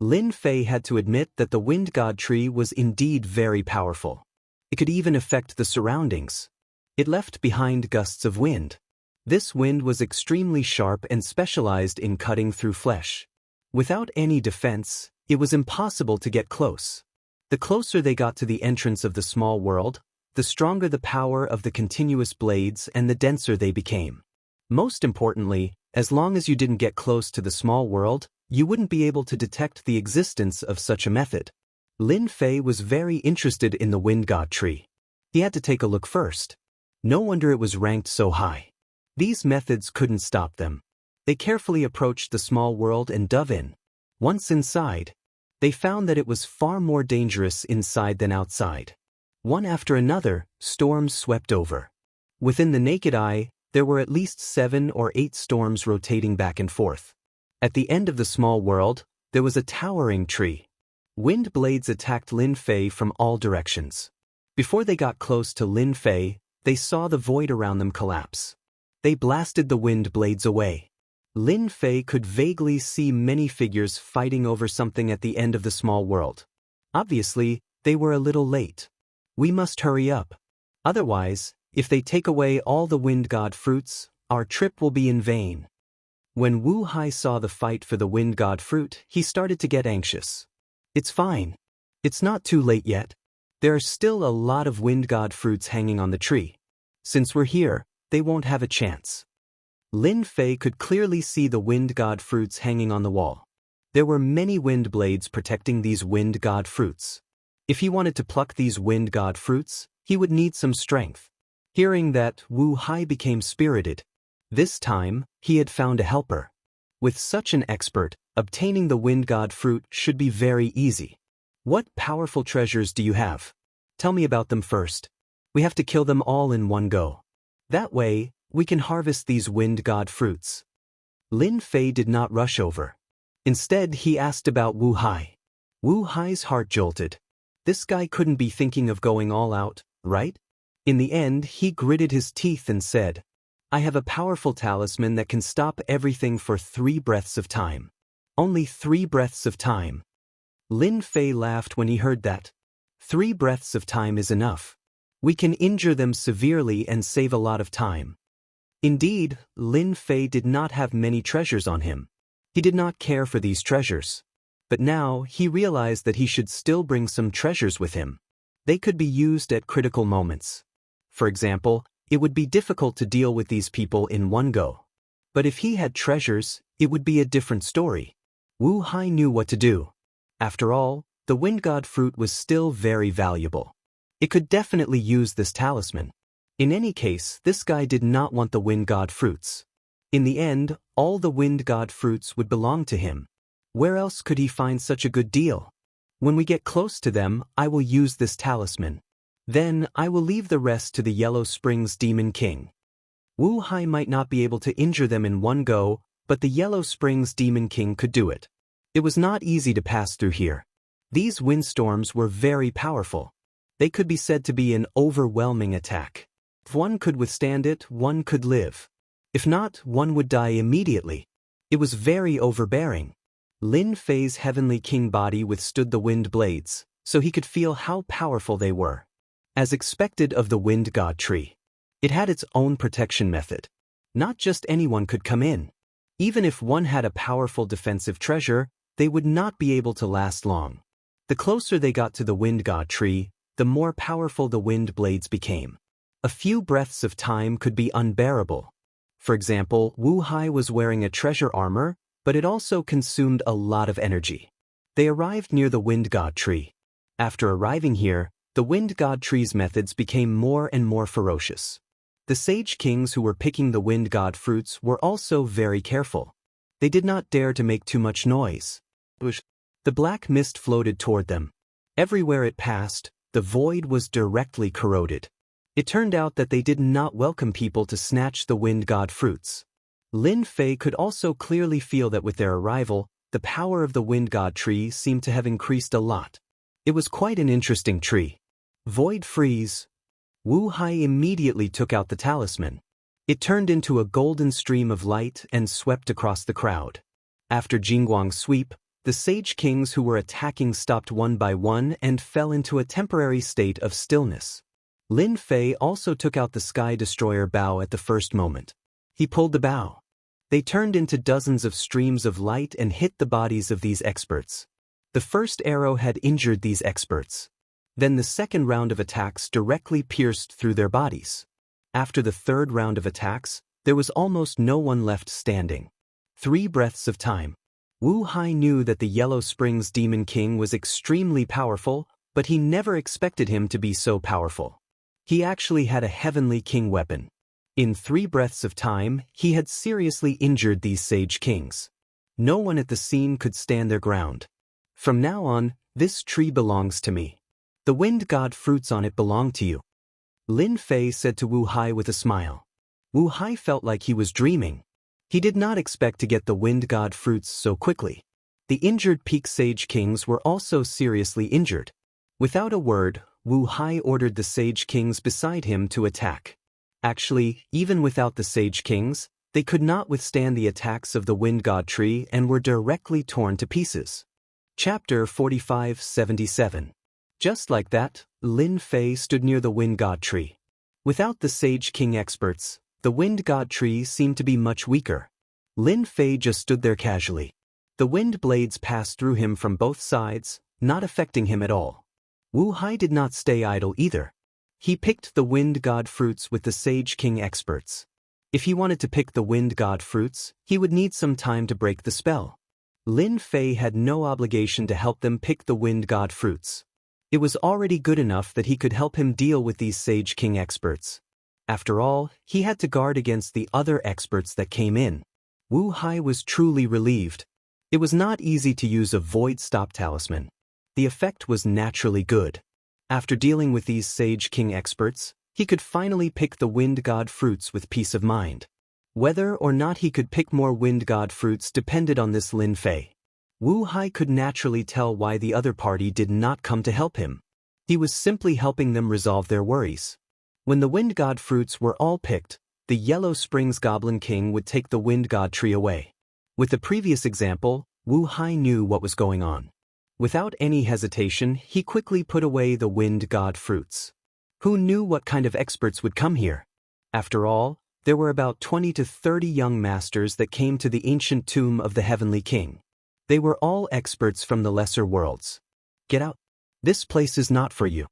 Lin Fei had to admit that the Wind God Tree was indeed very powerful. It could even affect the surroundings. It left behind gusts of wind. This wind was extremely sharp and specialized in cutting through flesh. Without any defense, it was impossible to get close. The closer they got to the entrance of the small world, the stronger the power of the continuous blades and the denser they became. Most importantly, as long as you didn't get close to the small world, you wouldn't be able to detect the existence of such a method. Lin Fei was very interested in the Wind God Tree. He had to take a look first. No wonder it was ranked so high. These methods couldn't stop them. They carefully approached the small world and dove in. Once inside, they found that it was far more dangerous inside than outside. One after another, storms swept over. Within the naked eye, there were at least 7 or 8 storms rotating back and forth. At the end of the small world, there was a towering tree. Wind blades attacked Lin Fei from all directions. Before they got close to Lin Fei, they saw the void around them collapse. They blasted the wind blades away. Lin Fei could vaguely see many figures fighting over something at the end of the small world. Obviously, they were a little late. We must hurry up. Otherwise, if they take away all the wind god fruits, our trip will be in vain. When Wu Hai saw the fight for the wind god fruit, he started to get anxious. It's fine. It's not too late yet. There are still a lot of wind god fruits hanging on the tree. Since we're here, they won't have a chance. Lin Fei could clearly see the wind god fruits hanging on the wall. There were many wind blades protecting these wind god fruits. If he wanted to pluck these wind god fruits, he would need some strength. Hearing that, Wu Hai became spirited. This time, he had found a helper. With such an expert, obtaining the wind god fruit should be very easy. What powerful treasures do you have? Tell me about them first. We have to kill them all in one go. That way, we can harvest these wind god fruits. Lin Fei did not rush over. Instead, he asked about Wu Hai. Wu Hai's heart jolted. This guy couldn't be thinking of going all out, right? In the end, he gritted his teeth and said, I have a powerful talisman that can stop everything for 3 breaths of time. Only 3 breaths of time. Lin Fei laughed when he heard that. 3 breaths of time is enough. We can injure them severely and save a lot of time. Indeed, Lin Fei did not have many treasures on him. He did not care for these treasures. But now, he realized that he should still bring some treasures with him. They could be used at critical moments. For example, it would be difficult to deal with these people in one go. But if he had treasures, it would be a different story. Wu Hai knew what to do. After all, the wind god fruit was still very valuable. It could definitely use this talisman. In any case, this guy did not want the wind god fruits. In the end, all the wind god fruits would belong to him. Where else could he find such a good deal? When we get close to them, I will use this talisman. Then, I will leave the rest to the Yellow Springs Demon King. Wu Hai might not be able to injure them in one go, but the Yellow Springs Demon King could do it. It was not easy to pass through here. These windstorms were very powerful. They could be said to be an overwhelming attack. If one could withstand it, one could live. If not, one would die immediately. It was very overbearing. Lin Fei's Heavenly King body withstood the wind blades, so he could feel how powerful they were. As expected of the wind god tree, it had its own protection method. Not just anyone could come in. Even if one had a powerful defensive treasure, they would not be able to last long. The closer they got to the wind god tree, the more powerful the wind blades became. A few breaths of time could be unbearable. For example, Wu Hai was wearing a treasure armor, but it also consumed a lot of energy. They arrived near the wind god tree. After arriving here, the wind god tree's methods became more and more ferocious. The sage kings who were picking the wind god fruits were also very careful. They did not dare to make too much noise. The black mist floated toward them. Everywhere it passed, the void was directly corroded. It turned out that they did not welcome people to snatch the wind god fruits. Lin Fei could also clearly feel that with their arrival, the power of the wind god tree seemed to have increased a lot. It was quite an interesting tree. Void freeze. Wu Hai immediately took out the talisman. It turned into a golden stream of light and swept across the crowd. After Jingguang's sweep, the sage kings who were attacking stopped one by one and fell into a temporary state of stillness. Lin Fei also took out the Sky Destroyer bow at the first moment. He pulled the bow. They turned into dozens of streams of light and hit the bodies of these experts. The first arrow had injured these experts. Then the second round of attacks directly pierced through their bodies. After the third round of attacks, there was almost no one left standing. 3 breaths of time. Wu Hai knew that the Yellow Springs Demon King was extremely powerful, but he never expected him to be so powerful. He actually had a Heavenly King weapon. In 3 breaths of time, he had seriously injured these sage kings. No one at the scene could stand their ground. From now on, this tree belongs to me. The wind god fruits on it belong to you. Lin Fei said to Wu Hai with a smile. Wu Hai felt like he was dreaming. He did not expect to get the wind god fruits so quickly. The injured peak sage kings were also seriously injured. Without a word, Wu Hai ordered the Sage Kings beside him to attack. Actually, even without the Sage Kings, they could not withstand the attacks of the Wind God Tree and were directly torn to pieces. Chapter 45-77. Just like that, Lin Fei stood near the Wind God Tree. Without the Sage King experts, the Wind God Tree seemed to be much weaker. Lin Fei just stood there casually. The wind blades passed through him from both sides, not affecting him at all. Wu Hai did not stay idle either. He picked the Wind God fruits with the Sage King experts. If he wanted to pick the Wind God fruits, he would need some time to break the spell. Lin Fei had no obligation to help them pick the Wind God fruits. It was already good enough that he could help him deal with these Sage King experts. After all, he had to guard against the other experts that came in. Wu Hai was truly relieved. It was not easy to use a Void Stop talisman. The effect was naturally good. After dealing with these Sage King experts, he could finally pick the Wind God fruits with peace of mind. Whether or not he could pick more Wind God fruits depended on this Lin Fei. Wu Hai could naturally tell why the other party did not come to help him. He was simply helping them resolve their worries. When the Wind God fruits were all picked, the Yellow Springs Goblin King would take the Wind God tree away. With the previous example, Wu Hai knew what was going on. Without any hesitation, he quickly put away the Wind God fruits. Who knew what kind of experts would come here? After all, there were about 20 to 30 young masters that came to the ancient tomb of the Heavenly King. They were all experts from the lesser worlds. Get out. This place is not for you.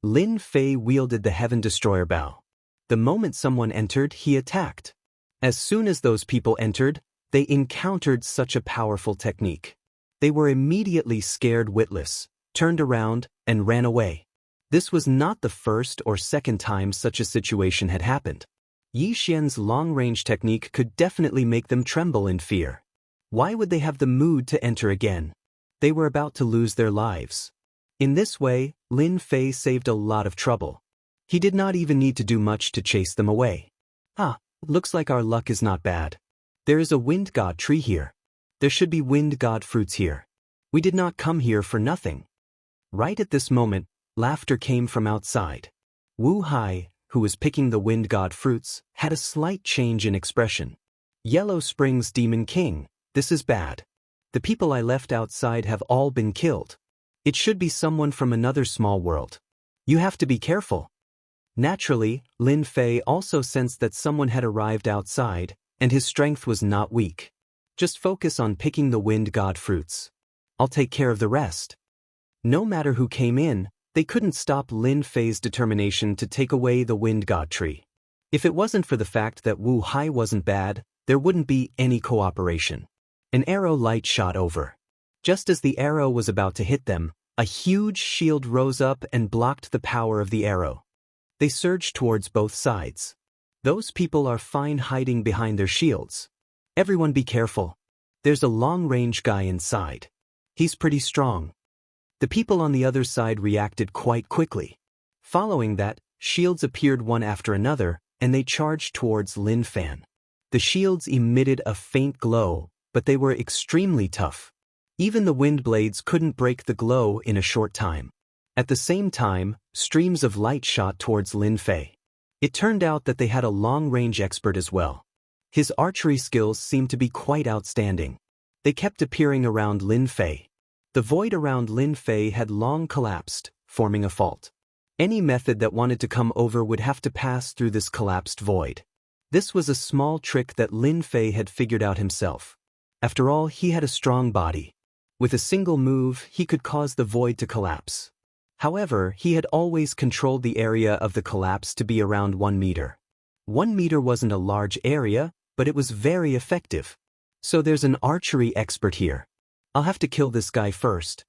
Lin Fei wielded the Heaven Destroyer bow. The moment someone entered, he attacked. As soon as those people entered, they encountered such a powerful technique. They were immediately scared witless, turned around, and ran away. This was not the first or second time such a situation had happened. Yi Xian's long-range technique could definitely make them tremble in fear. Why would they have the mood to enter again? They were about to lose their lives. In this way, Lin Fei saved a lot of trouble. He did not even need to do much to chase them away. Looks like our luck is not bad. There is a Wind God tree here. There should be Wind God fruits here. We did not come here for nothing. Right at this moment, laughter came from outside. Wu Hai, who was picking the Wind God fruits, had a slight change in expression. Yellow Springs Demon King, this is bad. The people I left outside have all been killed. It should be someone from another small world. You have to be careful. Naturally, Lin Fei also sensed that someone had arrived outside, and his strength was not weak. Just focus on picking the Wind God fruits. I'll take care of the rest. No matter who came in, they couldn't stop Lin Fei's determination to take away the Wind God tree. If it wasn't for the fact that Wu Hai wasn't bad, there wouldn't be any cooperation. An arrow light shot over. Just as the arrow was about to hit them, a huge shield rose up and blocked the power of the arrow. They surged towards both sides. Those people are fine hiding behind their shields. Everyone be careful. There's a long-range guy inside. He's pretty strong. The people on the other side reacted quite quickly. Following that, shields appeared one after another, and they charged towards Lin Fei. The shields emitted a faint glow, but they were extremely tough. Even the wind blades couldn't break the glow in a short time. At the same time, streams of light shot towards Lin Fei. It turned out that they had a long-range expert as well. His archery skills seemed to be quite outstanding. They kept appearing around Lin Fei. The void around Lin Fei had long collapsed, forming a fault. Any method that wanted to come over would have to pass through this collapsed void. This was a small trick that Lin Fei had figured out himself. After all, he had a strong body. With a single move, he could cause the void to collapse. However, he had always controlled the area of the collapse to be around 1 meter. 1 meter wasn't a large area, but it was very effective. So there's an archery expert here. I'll have to kill this guy first.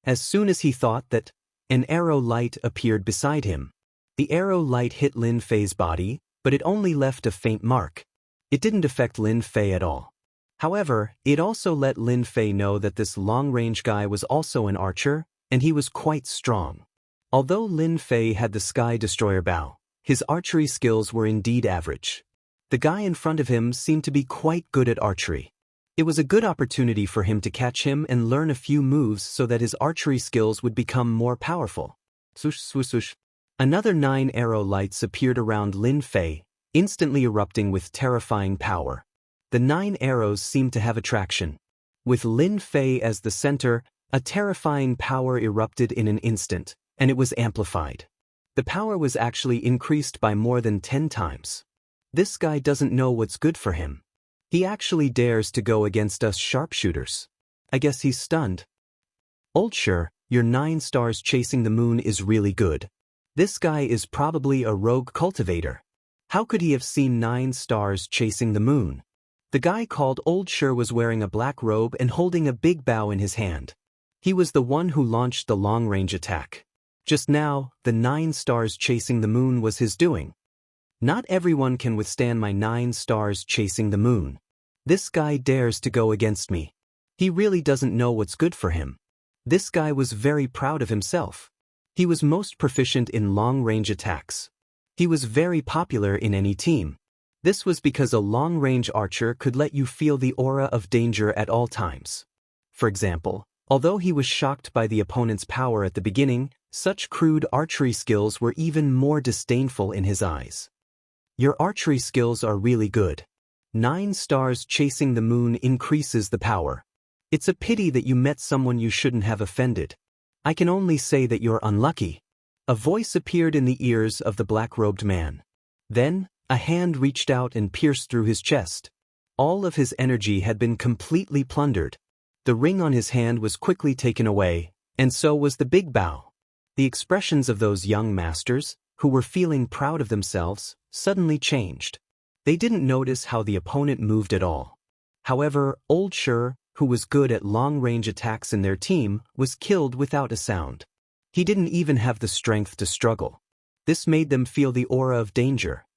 As soon as he thought that, an arrow light appeared beside him. The arrow light hit Lin Fei's body, but it only left a faint mark. It didn't affect Lin Fei at all. However, it also let Lin Fei know that this long-range guy was also an archer, and he was quite strong. Although Lin Fei had the Sky Destroyer bow, his archery skills were indeed average. The guy in front of him seemed to be quite good at archery. It was a good opportunity for him to catch him and learn a few moves so that his archery skills would become more powerful. Swoosh, swoosh, swoosh. Another 9 arrow lights appeared around Lin Fei, instantly erupting with terrifying power. The 9 arrows seemed to have attraction. With Lin Fei as the center, a terrifying power erupted in an instant, and it was amplified. The power was actually increased by more than 10 times. This guy doesn't know what's good for him. He actually dares to go against us sharpshooters. I guess he's stunned. Old Sure, your 9 stars chasing the moon is really good. This guy is probably a rogue cultivator. How could he have seen 9 stars chasing the moon? The guy called Old Sure was wearing a black robe and holding a big bow in his hand. He was the one who launched the long-range attack. Just now, the 9 stars chasing the moon was his doing. Not everyone can withstand my 9 stars chasing the moon. This guy dares to go against me. He really doesn't know what's good for him. This guy was very proud of himself. He was most proficient in long-range attacks. He was very popular in any team. This was because a long-range archer could let you feel the aura of danger at all times. For example, although he was shocked by the opponent's power at the beginning, such crude archery skills were even more disdainful in his eyes. Your archery skills are really good. 9 stars chasing the moon increases the power. It's a pity that you met someone you shouldn't have offended. I can only say that you're unlucky. A voice appeared in the ears of the black-robed man. Then, a hand reached out and pierced through his chest. All of his energy had been completely plundered. The ring on his hand was quickly taken away, and so was the big bow. The expressions of those young masters, who were feeling proud of themselves, suddenly changed. They didn't notice how the opponent moved at all. However, Old Sure, who was good at long-range attacks in their team, was killed without a sound. He didn't even have the strength to struggle. This made them feel the aura of danger.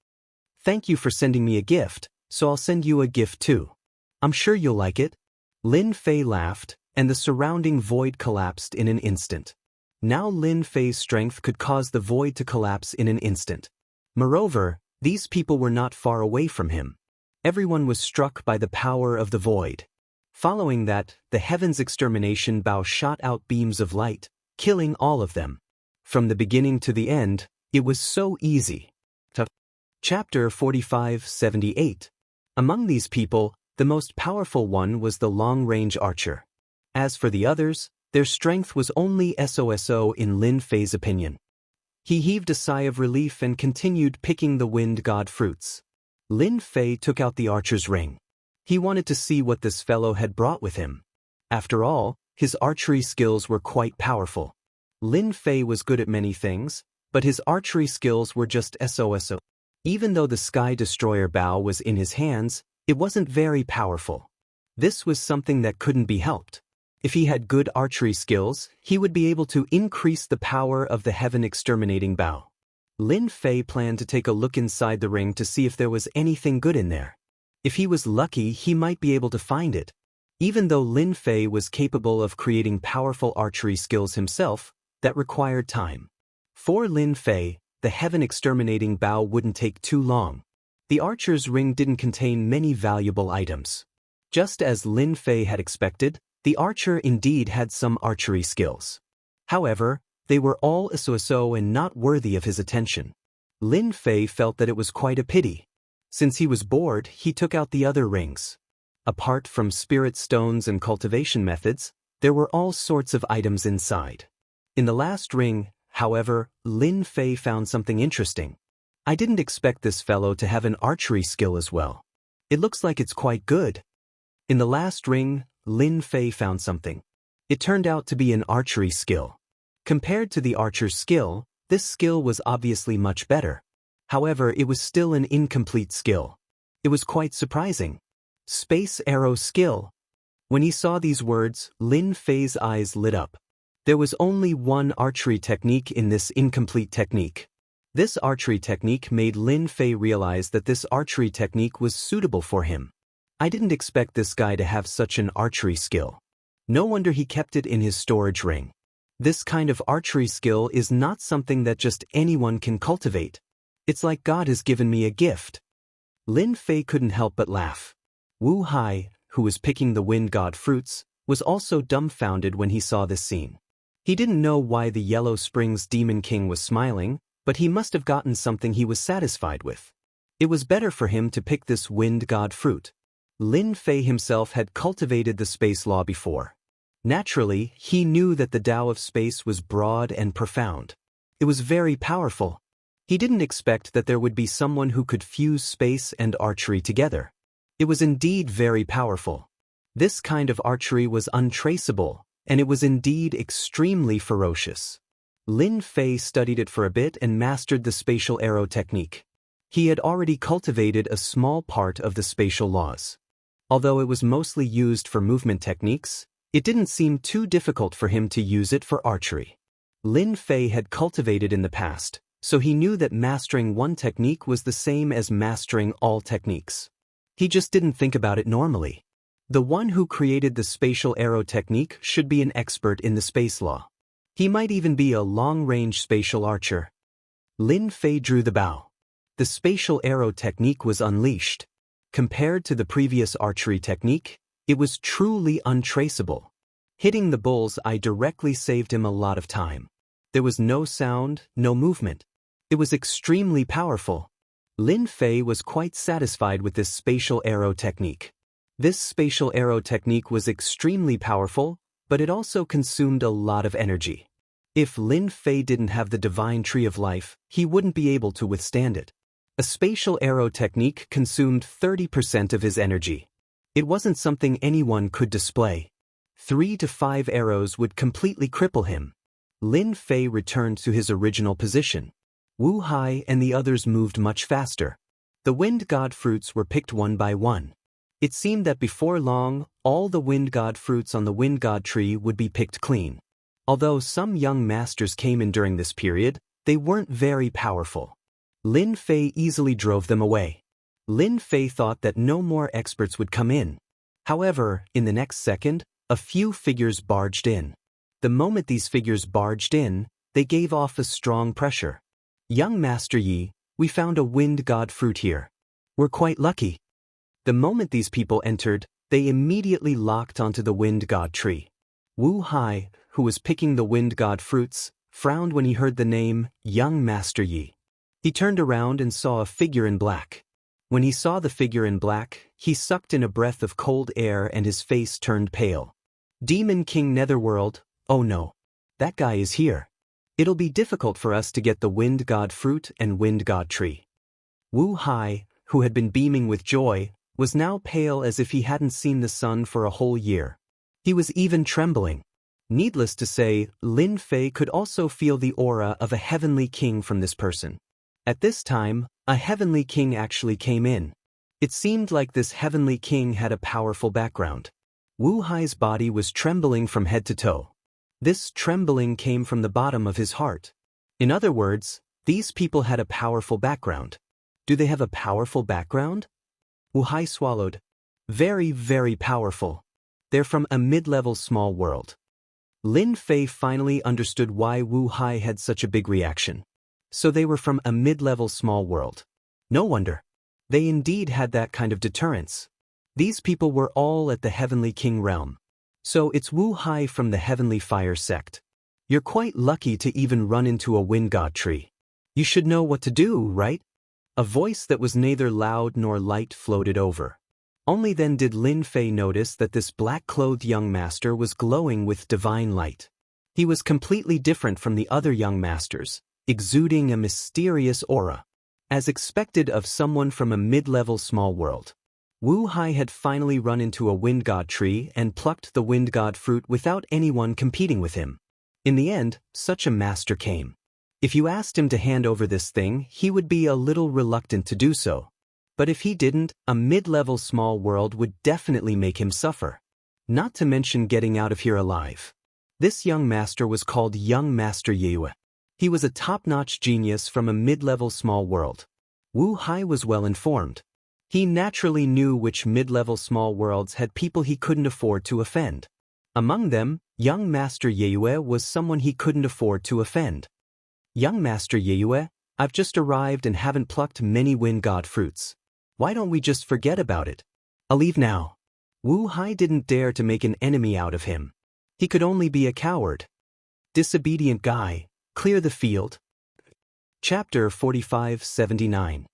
Thank you for sending me a gift, so I'll send you a gift too. I'm sure you'll like it. Lin Fei laughed, and the surrounding void collapsed in an instant. Now Lin Fei's strength could cause the void to collapse in an instant. Moreover, these people were not far away from him. Everyone was struck by the power of the void. Following that, the heaven's extermination bow shot out beams of light, killing all of them. From the beginning to the end, it was so easy. Chapter 45-78. Among these people, the most powerful one was the long-range archer. As for the others, their strength was only so in Lin Fei's opinion. He heaved a sigh of relief and continued picking the wind god fruits. Lin Fei took out the archer's ring. He wanted to see what this fellow had brought with him. After all, his archery skills were quite powerful. Lin Fei was good at many things, but his archery skills were just so. Even though the Sky Destroyer bow was in his hands, it wasn't very powerful. This was something that couldn't be helped. If he had good archery skills, he would be able to increase the power of the heaven exterminating bow. Lin Fei planned to take a look inside the ring to see if there was anything good in there. If he was lucky, he might be able to find it. Even though Lin Fei was capable of creating powerful archery skills himself, that required time. For Lin Fei, the heaven exterminating bow wouldn't take too long. The archer's ring didn't contain many valuable items. Just as Lin Fei had expected, the archer indeed had some archery skills. However, they were all so and not worthy of his attention. Lin Fei felt that it was quite a pity. Since he was bored, he took out the other rings. Apart from spirit stones and cultivation methods, there were all sorts of items inside. In the last ring, however, Lin Fei found something interesting. I didn't expect this fellow to have an archery skill as well. It looks like it's quite good. In the last ring, Lin Fei found something. It turned out to be an archery skill. Compared to the archer's skill, this skill was obviously much better. However, it was still an incomplete skill. It was quite surprising. Space arrow skill. When he saw these words, Lin Fei's eyes lit up. There was only one archery technique in this incomplete technique. This archery technique made Lin Fei realize that this archery technique was suitable for him. I didn't expect this guy to have such an archery skill. No wonder he kept it in his storage ring. This kind of archery skill is not something that just anyone can cultivate. It's like God has given me a gift. Lin Fei couldn't help but laugh. Wu Hai, who was picking the wind god fruits, was also dumbfounded when he saw this scene. He didn't know why the Yellow Springs Demon King was smiling, but he must have gotten something he was satisfied with. It was better for him to pick this wind god fruit. Lin Fei himself had cultivated the space law before. Naturally, he knew that the Tao of space was broad and profound. It was very powerful. He didn't expect that there would be someone who could fuse space and archery together. It was indeed very powerful. This kind of archery was untraceable, and it was indeed extremely ferocious. Lin Fei studied it for a bit and mastered the spatial arrow technique. He had already cultivated a small part of the spatial laws. Although it was mostly used for movement techniques, it didn't seem too difficult for him to use it for archery. Lin Fei had cultivated in the past, so he knew that mastering one technique was the same as mastering all techniques. He just didn't think about it normally. The one who created the spatial arrow technique should be an expert in the space law. He might even be a long-range spatial archer. Lin Fei drew the bow. The spatial arrow technique was unleashed. Compared to the previous archery technique, it was truly untraceable. Hitting the bull's eye directly saved him a lot of time. There was no sound, no movement. It was extremely powerful. Lin Fei was quite satisfied with this spatial arrow technique. This spatial arrow technique was extremely powerful, but it also consumed a lot of energy. If Lin Fei didn't have the divine tree of life, he wouldn't be able to withstand it. A spatial arrow technique consumed 30% of his energy. It wasn't something anyone could display. 3 to 5 arrows would completely cripple him. Lin Fei returned to his original position. Wu Hai and the others moved much faster. The wind god fruits were picked one by one. It seemed that before long, all the wind god fruits on the wind god tree would be picked clean. Although some young masters came in during this period, they weren't very powerful. Lin Fei easily drove them away. Lin Fei thought that no more experts would come in. However, in the next second, a few figures barged in. The moment these figures barged in, they gave off a strong pressure. "Young Master Yi, we found a wind god fruit here. We're quite lucky." The moment these people entered, they immediately locked onto the wind god tree. Wu Hai, who was picking the wind god fruits, frowned when he heard the name Young Master Yi. He turned around and saw a figure in black. When he saw the figure in black, he sucked in a breath of cold air and his face turned pale. "Demon King Netherworld, oh no. That guy is here. It'll be difficult for us to get the wind god fruit and wind god tree." Wu Hai, who had been beaming with joy, was now pale as if he hadn't seen the sun for a whole year. He was even trembling. Needless to say, Lin Fei could also feel the aura of a heavenly king from this person. At this time, a heavenly king actually came in. It seemed like this heavenly king had a powerful background. Wu Hai's body was trembling from head to toe. This trembling came from the bottom of his heart. In other words, these people had a powerful background. Do they have a powerful background? Wu Hai swallowed. Very, very powerful. They're from a mid-level small world. Lin Fei finally understood why Wu Hai had such a big reaction. So they were from a mid-level small world. No wonder. They indeed had that kind of deterrence. These people were all at the Heavenly King realm. So it's Wu Hai from the Heavenly Fire sect. You're quite lucky to even run into a wind god tree. You should know what to do, right? A voice that was neither loud nor light floated over. Only then did Lin Fei notice that this black-clothed young master was glowing with divine light. He was completely different from the other young masters, exuding a mysterious aura. As expected of someone from a mid-level small world. Wu Hai had finally run into a wind god tree and plucked the wind god fruit without anyone competing with him. In the end, such a master came. If you asked him to hand over this thing, he would be a little reluctant to do so. But if he didn't, a mid-level small world would definitely make him suffer. Not to mention getting out of here alive. This young master was called Young Master Yue. He was a top-notch genius from a mid-level small world. Wu Hai was well informed. He naturally knew which mid-level small worlds had people he couldn't afford to offend. Among them, Young Master Yue was someone he couldn't afford to offend. "Young Master Yue, I've just arrived and haven't plucked many wind god fruits. Why don't we just forget about it? I'll leave now." Wu Hai didn't dare to make an enemy out of him. He could only be a coward. Disobedient guy, clear the field. Chapter 45-79.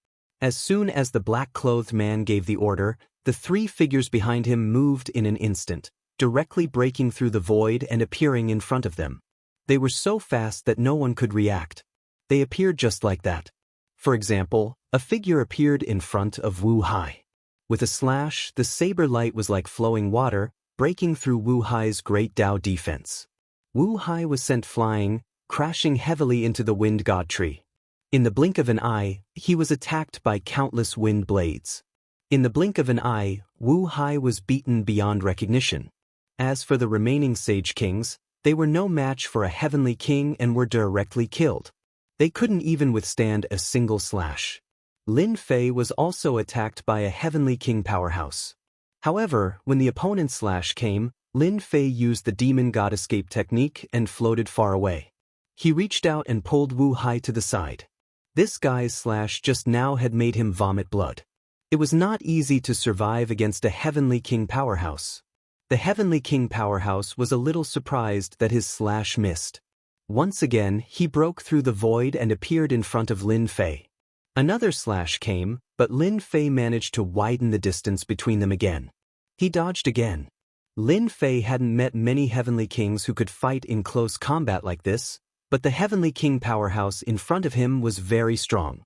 As soon as the black-clothed man gave the order, the three figures behind him moved in an instant, directly breaking through the void and appearing in front of them. They were so fast that no one could react. They appeared just like that. For example, a figure appeared in front of Wu Hai. With a slash, the saber light was like flowing water, breaking through Wu Hai's great Dao defense. Wu Hai was sent flying, crashing heavily into the wind god tree. In the blink of an eye, he was attacked by countless wind blades. In the blink of an eye, Wu Hai was beaten beyond recognition. As for the remaining Sage Kings, they were no match for a heavenly king and were directly killed. They couldn't even withstand a single slash. Lin Fei was also attacked by a heavenly king powerhouse. However, when the opponent's slash came, Lin Fei used the demon god escape technique and floated far away. He reached out and pulled Wu Hai to the side. This guy's slash just now had made him vomit blood. It was not easy to survive against a heavenly king powerhouse. The heavenly king powerhouse was a little surprised that his slash missed. Once again, he broke through the void and appeared in front of Lin Fei. Another slash came, but Lin Fei managed to widen the distance between them again. He dodged again. Lin Fei hadn't met many heavenly kings who could fight in close combat like this, but the heavenly king powerhouse in front of him was very strong.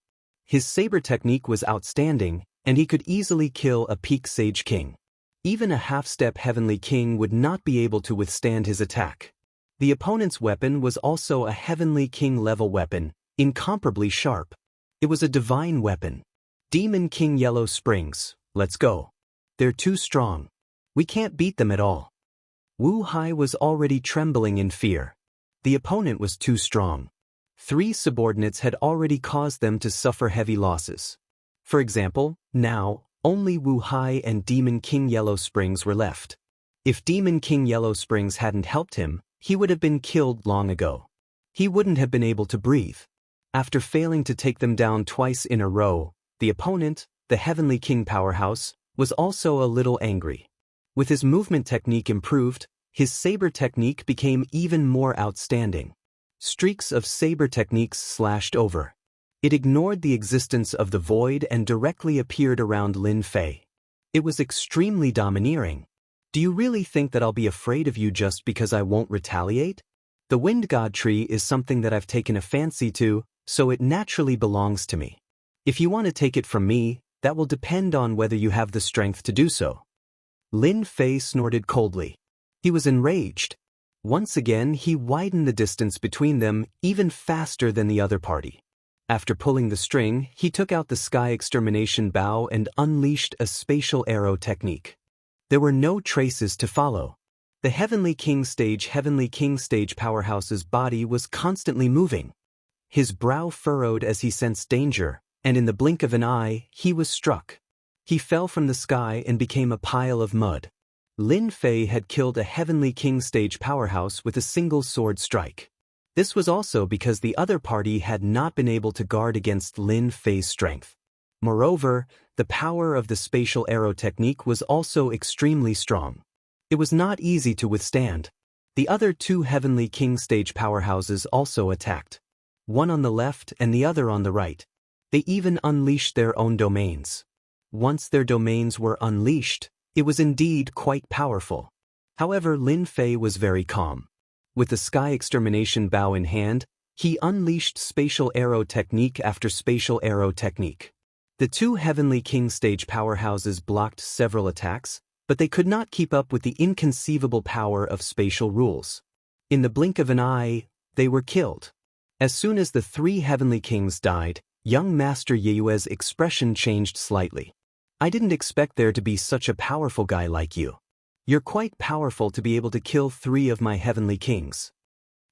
His saber technique was outstanding, and he could easily kill a peak sage king. Even a half-step heavenly king would not be able to withstand his attack. The opponent's weapon was also a heavenly king-level weapon, incomparably sharp. It was a divine weapon. Demon King Yellow Springs, let's go. They're too strong. We can't beat them at all. Wu Hai was already trembling in fear. The opponent was too strong. 3 subordinates had already caused them to suffer heavy losses. For example, now, only Wu Hai and Demon King Yellow Springs were left. If Demon King Yellow Springs hadn't helped him, he would have been killed long ago. He wouldn't have been able to breathe. After failing to take them down twice in a row, the opponent, the Heavenly King Powerhouse, was also a little angry. With his movement technique improved, his saber technique became even more outstanding. Streaks of saber techniques slashed over. It ignored the existence of the void and directly appeared around Lin Fei. It was extremely domineering. Do you really think that I'll be afraid of you just because I won't retaliate? The wind god tree is something that I've taken a fancy to, so it naturally belongs to me. If you want to take it from me, that will depend on whether you have the strength to do so. Lin Fei snorted coldly. He was enraged. Once again, he widened the distance between them even faster than the other party. After pulling the string, he took out the Sky Extermination Bow and unleashed a spatial arrow technique. There were no traces to follow. The Heavenly King Stage powerhouse's body was constantly moving. His brow furrowed as he sensed danger, and in the blink of an eye, he was struck. He fell from the sky and became a pile of mud. Lin Fei had killed a Heavenly King Stage powerhouse with a single sword strike. This was also because the other party had not been able to guard against Lin Fei's strength. Moreover, the power of the spatial arrow technique was also extremely strong. It was not easy to withstand. The other 2 Heavenly King Stage powerhouses also attacked. One on the left and the other on the right. They even unleashed their own domains. Once their domains were unleashed, it was indeed quite powerful. However, Lin Fei was very calm. With the Sky Extermination Bow in hand, he unleashed spatial arrow technique after spatial arrow technique. The 2 Heavenly King Stage powerhouses blocked several attacks, but they could not keep up with the inconceivable power of spatial rules. In the blink of an eye, they were killed. As soon as the 3 Heavenly Kings died, young Master Yeyue's expression changed slightly. I didn't expect there to be such a powerful guy like you. You're quite powerful to be able to kill 3 of my Heavenly Kings.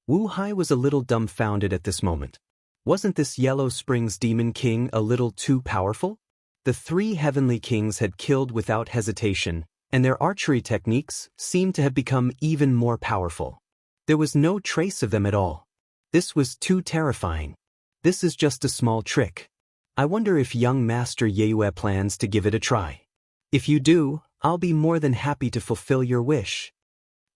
Wu Hai was a little dumbfounded at this moment. Wasn't this Yellow Springs Demon King a little too powerful? The 3 Heavenly Kings had killed without hesitation, and their archery techniques seemed to have become even more powerful. There was no trace of them at all. This was too terrifying. This is just a small trick. I wonder if young Master Yeyue plans to give it a try. If you do, I'll be more than happy to fulfill your wish.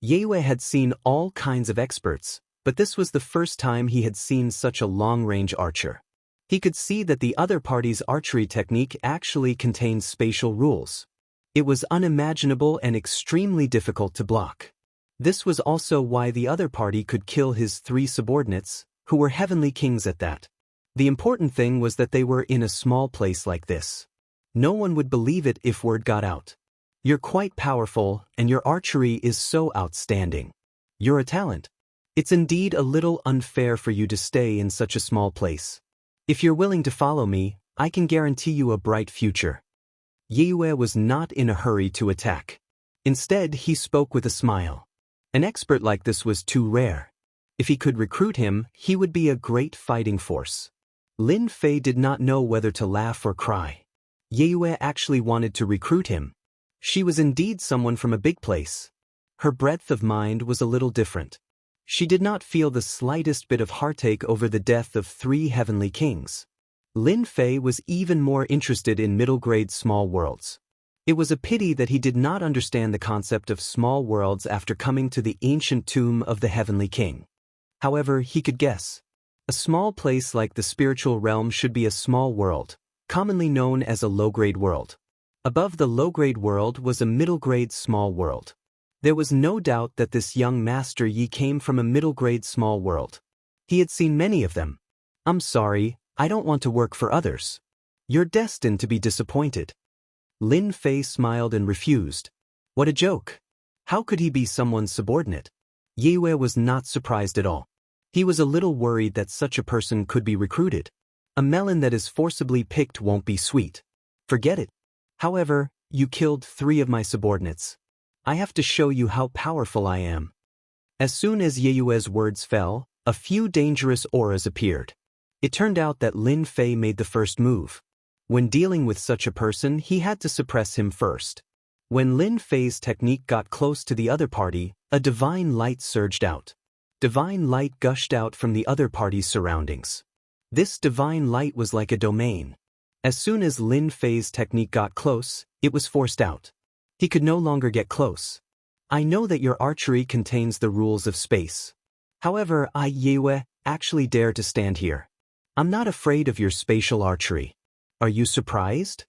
Yeyue had seen all kinds of experts, But this was the first time he had seen such a long-range archer. He could see that the other party's archery technique actually contained spatial rules. It was unimaginable and extremely difficult to block. This was also why the other party could kill his 3 subordinates, who were heavenly kings at that. The important thing was that they were in a small place like this. No one would believe it if word got out. You're quite powerful, and your archery is so outstanding. You're a talent. It's indeed a little unfair for you to stay in such a small place. If you're willing to follow me, I can guarantee you a bright future. Yue was not in a hurry to attack. Instead, he spoke with a smile. An expert like this was too rare. If he could recruit him, he would be a great fighting force. Lin Fei did not know whether to laugh or cry. Yue actually wanted to recruit him. She was indeed someone from a big place. Her breadth of mind was a little different. She did not feel the slightest bit of heartache over the death of 3 heavenly kings. Lin Fei was even more interested in middle-grade small worlds. It was a pity that he did not understand the concept of small worlds after coming to the ancient tomb of the heavenly king. However, he could guess. A small place like the spiritual realm should be a small world, commonly known as a low-grade world. Above the low-grade world was a middle-grade small world. There was no doubt that this young Master Yi came from a middle-grade small world. He had seen many of them. I'm sorry, I don't want to work for others. You're destined to be disappointed. Lin Fei smiled and refused. What a joke. How could he be someone's subordinate? Yue was not surprised at all. He was a little worried that such a person could be recruited. A melon that is forcibly picked won't be sweet. Forget it. However, you killed 3 of my subordinates. I have to show you how powerful I am. As soon as Yue's words fell, a few dangerous auras appeared. It turned out that Lin Fei made the first move. When dealing with such a person, he had to suppress him first. When Lin Fei's technique got close to the other party, a divine light surged out. Divine light gushed out from the other party's surroundings. This divine light was like a domain. As soon as Lin Fei's technique got close, it was forced out. He could no longer get close. I know that your archery contains the rules of space. However, I, Yue, actually dare to stand here. I'm not afraid of your spatial archery. Are you surprised?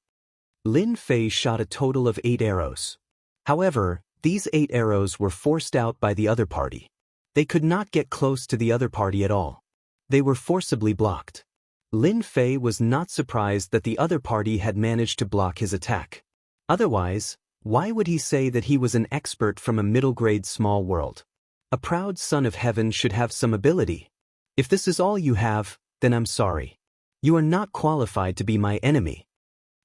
Lin Fei shot a total of 8 arrows. However, these 8 arrows were forced out by the other party. They could not get close to the other party at all. They were forcibly blocked. Lin Fei was not surprised that the other party had managed to block his attack. Otherwise, why would he say that he was an expert from a middle-grade small world? A proud son of heaven should have some ability. If this is all you have, then I'm sorry. You are not qualified to be my enemy.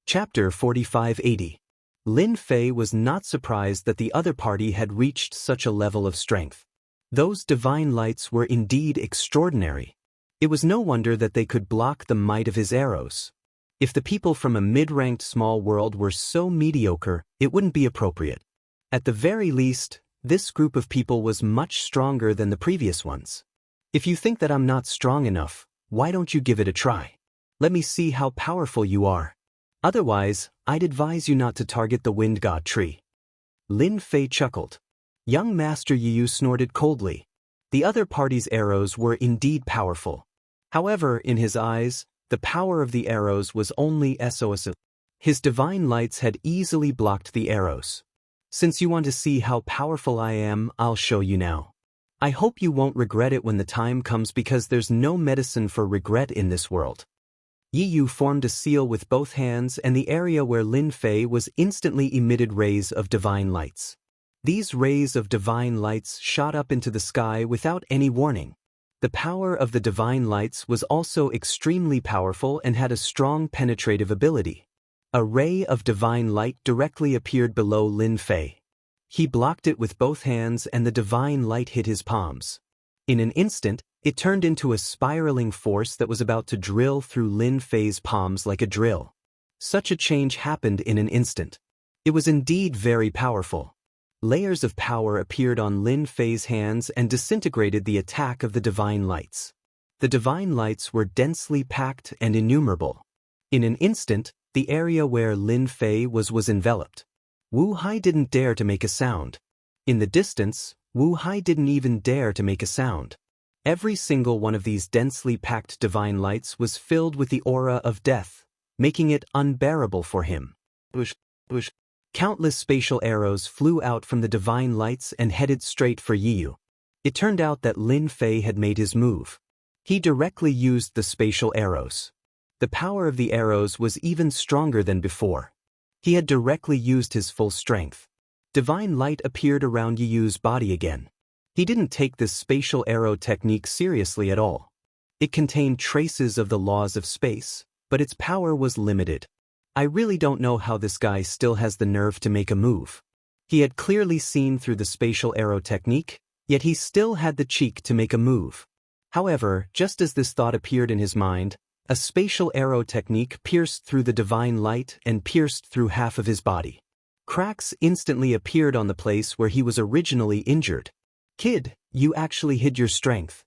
Chapter 4580. Lin Fei was not surprised that the other party had reached such a level of strength. Those divine lights were indeed extraordinary. It was no wonder that they could block the might of his arrows. If the people from a mid-ranked small world were so mediocre, it wouldn't be appropriate. At the very least, this group of people was much stronger than the previous ones. If you think that I'm not strong enough, why don't you give it a try? Let me see how powerful you are. Otherwise, I'd advise you not to target the wind god tree. Lin Fei chuckled. Young Master Yu snorted coldly. The other party's arrows were indeed powerful. However, in his eyes, the power of the arrows was only SOS. His divine lights had easily blocked the arrows. Since you want to see how powerful I am, I'll show you now. I hope you won't regret it when the time comes because there's no medicine for regret in this world. Yu formed a seal with both hands and the area where Lin Fei was instantly emitted rays of divine lights. These rays of divine lights shot up into the sky without any warning. The power of the divine lights was also extremely powerful and had a strong penetrative ability. A ray of divine light directly appeared below Lin Fei. He blocked it with both hands and the divine light hit his palms. In an instant, it turned into a spiraling force that was about to drill through Lin Fei's palms like a drill. Such a change happened in an instant. It was indeed very powerful. Layers of power appeared on Lin Fei's hands and disintegrated the attack of the divine lights. The divine lights were densely packed and innumerable. In an instant, the area where Lin Fei was enveloped. Wu Hai didn't dare to make a sound. In the distance, Wu Hai didn't even dare to make a sound. Every single one of these densely packed divine lights was filled with the aura of death, making it unbearable for him. Bush. Countless spatial arrows flew out from the divine lights and headed straight for Yiyu. It turned out that Lin Fei had made his move. He directly used the spatial arrows. The power of the arrows was even stronger than before. He had directly used his full strength. Divine light appeared around Yiyu's body again. He didn't take this spatial arrow technique seriously at all. It contained traces of the laws of space, but its power was limited. I really don't know how this guy still has the nerve to make a move. He had clearly seen through the spatial arrow technique, yet he still had the cheek to make a move. However, just as this thought appeared in his mind, a spatial arrow technique pierced through the divine light and pierced through half of his body. Cracks instantly appeared on the place where he was originally injured. "Kid, you actually hid your strength."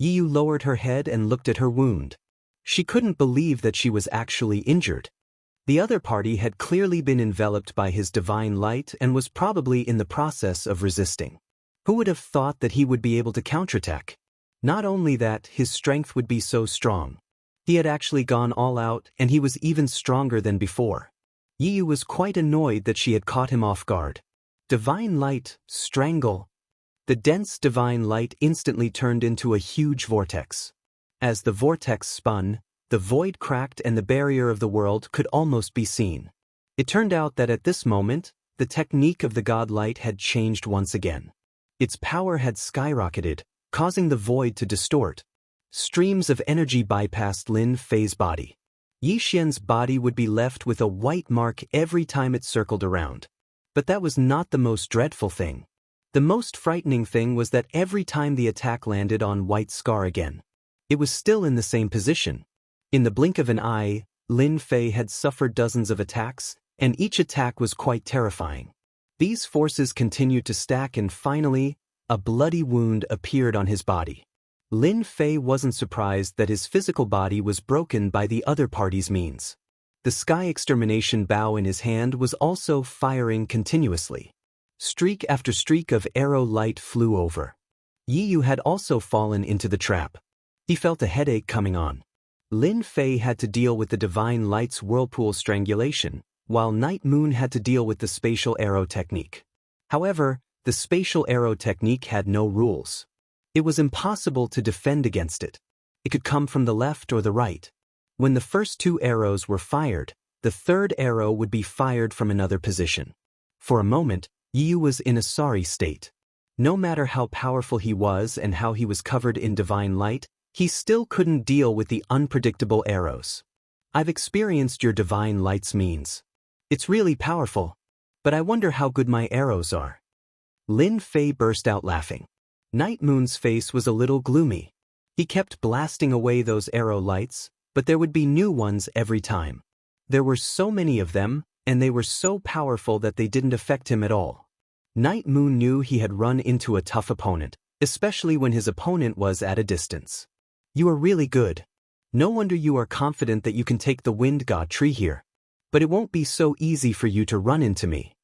Yiyu lowered her head and looked at her wound. She couldn't believe that she was actually injured. The other party had clearly been enveloped by his divine light and was probably in the process of resisting. Who would have thought that he would be able to counterattack? Not only that, his strength would be so strong. He had actually gone all out, and he was even stronger than before. Yiyu was quite annoyed that she had caught him off guard. Divine light, strangle. The dense divine light instantly turned into a huge vortex. As the vortex spun, the void cracked and the barrier of the world could almost be seen. It turned out that at this moment, the technique of the godlight had changed once again. Its power had skyrocketed, causing the void to distort. Streams of energy bypassed Lin Fei's body. Yi Xian's body would be left with a white mark every time it circled around. But that was not the most dreadful thing. The most frightening thing was that every time the attack landed on White Scar again, it was still in the same position. In the blink of an eye, Lin Fei had suffered dozens of attacks, and each attack was quite terrifying. These forces continued to stack and finally, a bloody wound appeared on his body. Lin Fei wasn't surprised that his physical body was broken by the other party's means. The sky extermination bow in his hand was also firing continuously. Streak after streak of arrow light flew over. Yiyu had also fallen into the trap. He felt a headache coming on. Lin Fei had to deal with the divine light's whirlpool strangulation, while Night Moon had to deal with the spatial arrow technique. However, the spatial arrow technique had no rules. It was impossible to defend against it. It could come from the left or the right. When the first two arrows were fired, the third arrow would be fired from another position. For a moment, Yiyu was in a sorry state. No matter how powerful he was and how he was covered in divine light, he still couldn't deal with the unpredictable arrows. "I've experienced your divine light's means. It's really powerful, but I wonder how good my arrows are." Lin Fei burst out laughing. Night Moon's face was a little gloomy. He kept blasting away those arrow lights, but there would be new ones every time. There were so many of them, and they were so powerful that they didn't affect him at all. Night Moon knew he had run into a tough opponent, especially when his opponent was at a distance. "You are really good. No wonder you are confident that you can take the Wind God tree here. But it won't be so easy for you to run into me."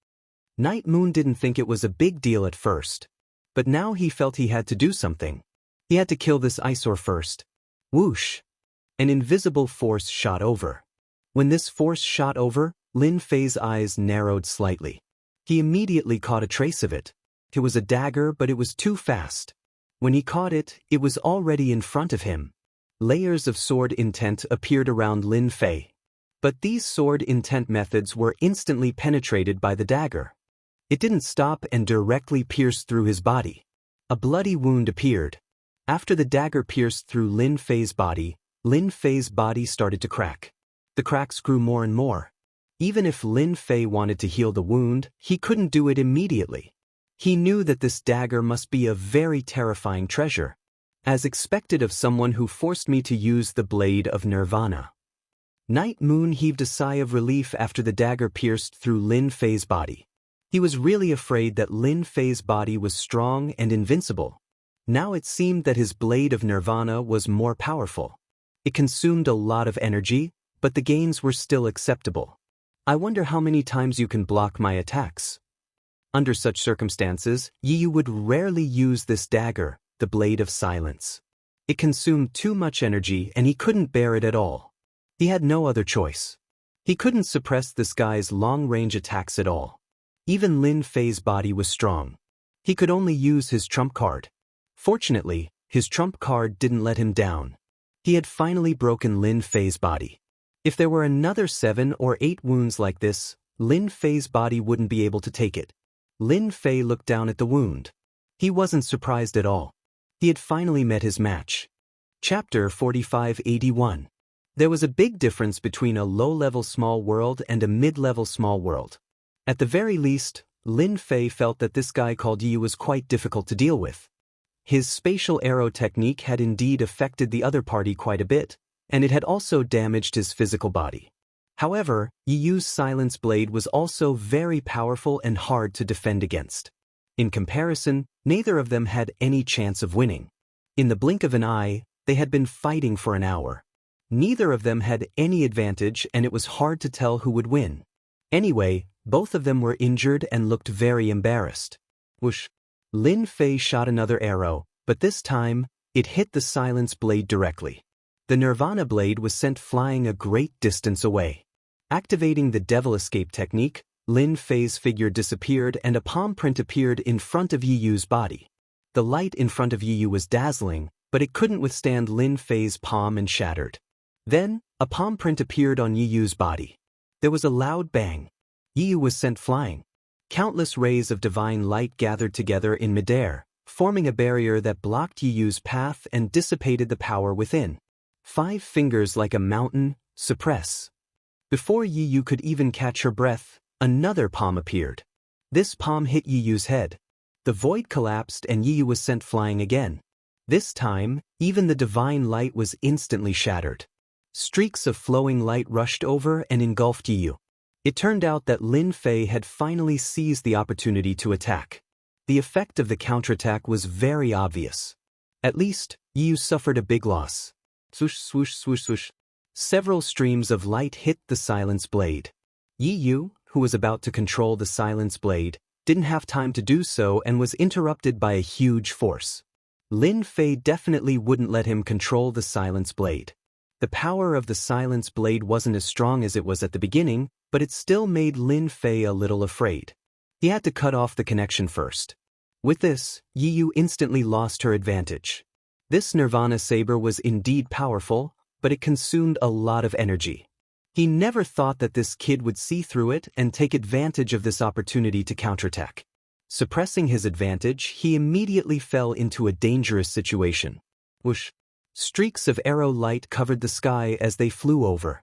Night Moon didn't think it was a big deal at first. But now he felt he had to do something. He had to kill this eyesore first. Whoosh! An invisible force shot over. When this force shot over, Lin Fei's eyes narrowed slightly. He immediately caught a trace of it. It was a dagger, but it was too fast. When he caught it, it was already in front of him. Layers of sword intent appeared around Lin Fei. But these sword intent methods were instantly penetrated by the dagger. It didn't stop and directly pierced through his body. A bloody wound appeared. After the dagger pierced through Lin Fei's body started to crack. The cracks grew more and more. Even if Lin Fei wanted to heal the wound, he couldn't do it immediately. He knew that this dagger must be a very terrifying treasure, as expected of someone who forced me to use the blade of Nirvana. Night Moon heaved a sigh of relief after the dagger pierced through Lin Fei's body. He was really afraid that Lin Fei's body was strong and invincible. Now it seemed that his blade of Nirvana was more powerful. It consumed a lot of energy, but the gains were still acceptable. "I wonder how many times you can block my attacks." Under such circumstances, Yiyu would rarely use this dagger, the blade of silence. It consumed too much energy and he couldn't bear it at all. He had no other choice. He couldn't suppress this guy's long-range attacks at all. Even Lin Fei's body was strong. He could only use his trump card. Fortunately, his trump card didn't let him down. He had finally broken Lin Fei's body. If there were another 7 or 8 wounds like this, Lin Fei's body wouldn't be able to take it. Lin Fei looked down at the wound. He wasn't surprised at all. He had finally met his match. Chapter 4581. There was a big difference between a low-level small world and a mid-level small world. At the very least, Lin Fei felt that this guy called Yi was quite difficult to deal with. His spatial arrow technique had indeed affected the other party quite a bit, and it had also damaged his physical body. However, Yi Yu's silence blade was also very powerful and hard to defend against. In comparison, neither of them had any chance of winning. In the blink of an eye, they had been fighting for an hour. Neither of them had any advantage and it was hard to tell who would win. Anyway, both of them were injured and looked very embarrassed. Whoosh! Lin Fei shot another arrow, but this time, it hit the silence blade directly. The Nirvana blade was sent flying a great distance away. Activating the Devil Escape technique, Lin Fei's figure disappeared and a palm print appeared in front of Yi Yu's body. The light in front of Yi Yu was dazzling, but it couldn't withstand Lin Fei's palm and shattered. Then, a palm print appeared on Yi Yu's body. There was a loud bang. Yi Yu was sent flying. Countless rays of divine light gathered together in midair, forming a barrier that blocked Yi Yu's path and dissipated the power within. 5 fingers like a mountain, suppress. Before Yi Yu could even catch her breath, another palm appeared. This palm hit Yi Yu's head. The void collapsed and Yi Yu was sent flying again. This time, even the divine light was instantly shattered. Streaks of flowing light rushed over and engulfed Yi Yu. It turned out that Lin Fei had finally seized the opportunity to attack. The effect of the counterattack was very obvious. At least, Yi Yu suffered a big loss. Swoosh, swoosh, swoosh, swoosh. Several streams of light hit the silence blade. Yi Yu, who was about to control the silence blade, didn't have time to do so and was interrupted by a huge force. Lin Fei definitely wouldn't let him control the silence blade. The power of the silence blade wasn't as strong as it was at the beginning, but it still made Lin Fei a little afraid. He had to cut off the connection first. With this, Yi Yu instantly lost her advantage. This Nirvana saber was indeed powerful, but it consumed a lot of energy. He never thought that this kid would see through it and take advantage of this opportunity to counterattack. Suppressing his advantage, he immediately fell into a dangerous situation. Whoosh! Streaks of arrow light covered the sky as they flew over.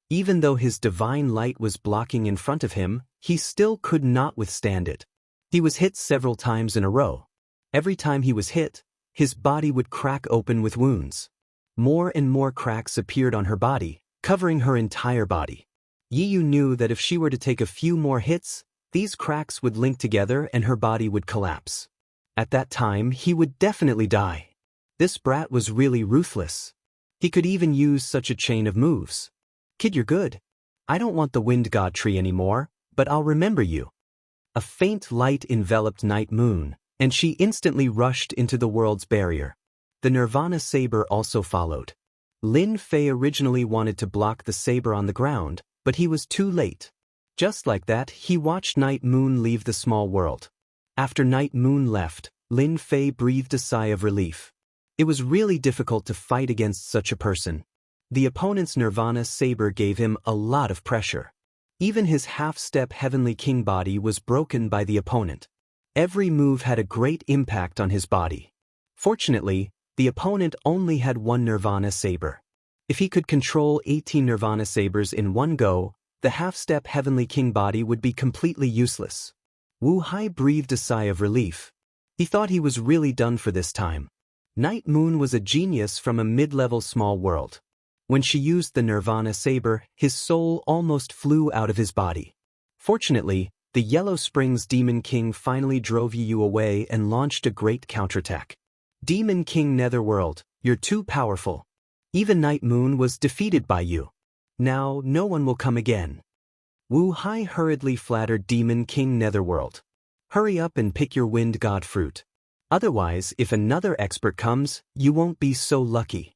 Even though his divine light was blocking in front of him, he still could not withstand it. He was hit several times in a row. Every time he was hit, his body would crack open with wounds. More and more cracks appeared on her body, covering her entire body. Yi Yu knew that if she were to take a few more hits, these cracks would link together and her body would collapse. At that time, he would definitely die. This brat was really ruthless. He could even use such a chain of moves. Kid, you're good. I don't want the wind god tree anymore, but I'll remember you. A faint light enveloped Night Moon, and she instantly rushed into the world's barrier. The Nirvana saber also followed. Lin Fei originally wanted to block the saber on the ground, but he was too late. Just like that, he watched Night Moon leave the small world. After Night Moon left, Lin Fei breathed a sigh of relief. It was really difficult to fight against such a person. The opponent's Nirvana saber gave him a lot of pressure. Even his half-step Heavenly King body was broken by the opponent. Every move had a great impact on his body. Fortunately, the opponent only had one Nirvana saber. If he could control 18 Nirvana sabers in one go, the half-step Heavenly King body would be completely useless. Wu Hai breathed a sigh of relief. He thought he was really done for this time. Night Moon was a genius from a mid-level small world. When she used the Nirvana saber, his soul almost flew out of his body. Fortunately, the Yellow Springs Demon King finally drove Yi Yu away and launched a great counterattack. Demon King Netherworld, you're too powerful. Even Night Moon was defeated by you. Now no one will come again. Wu Hai hurriedly flattered Demon King Netherworld. Hurry up and pick your wind god fruit. Otherwise, if another expert comes, you won't be so lucky.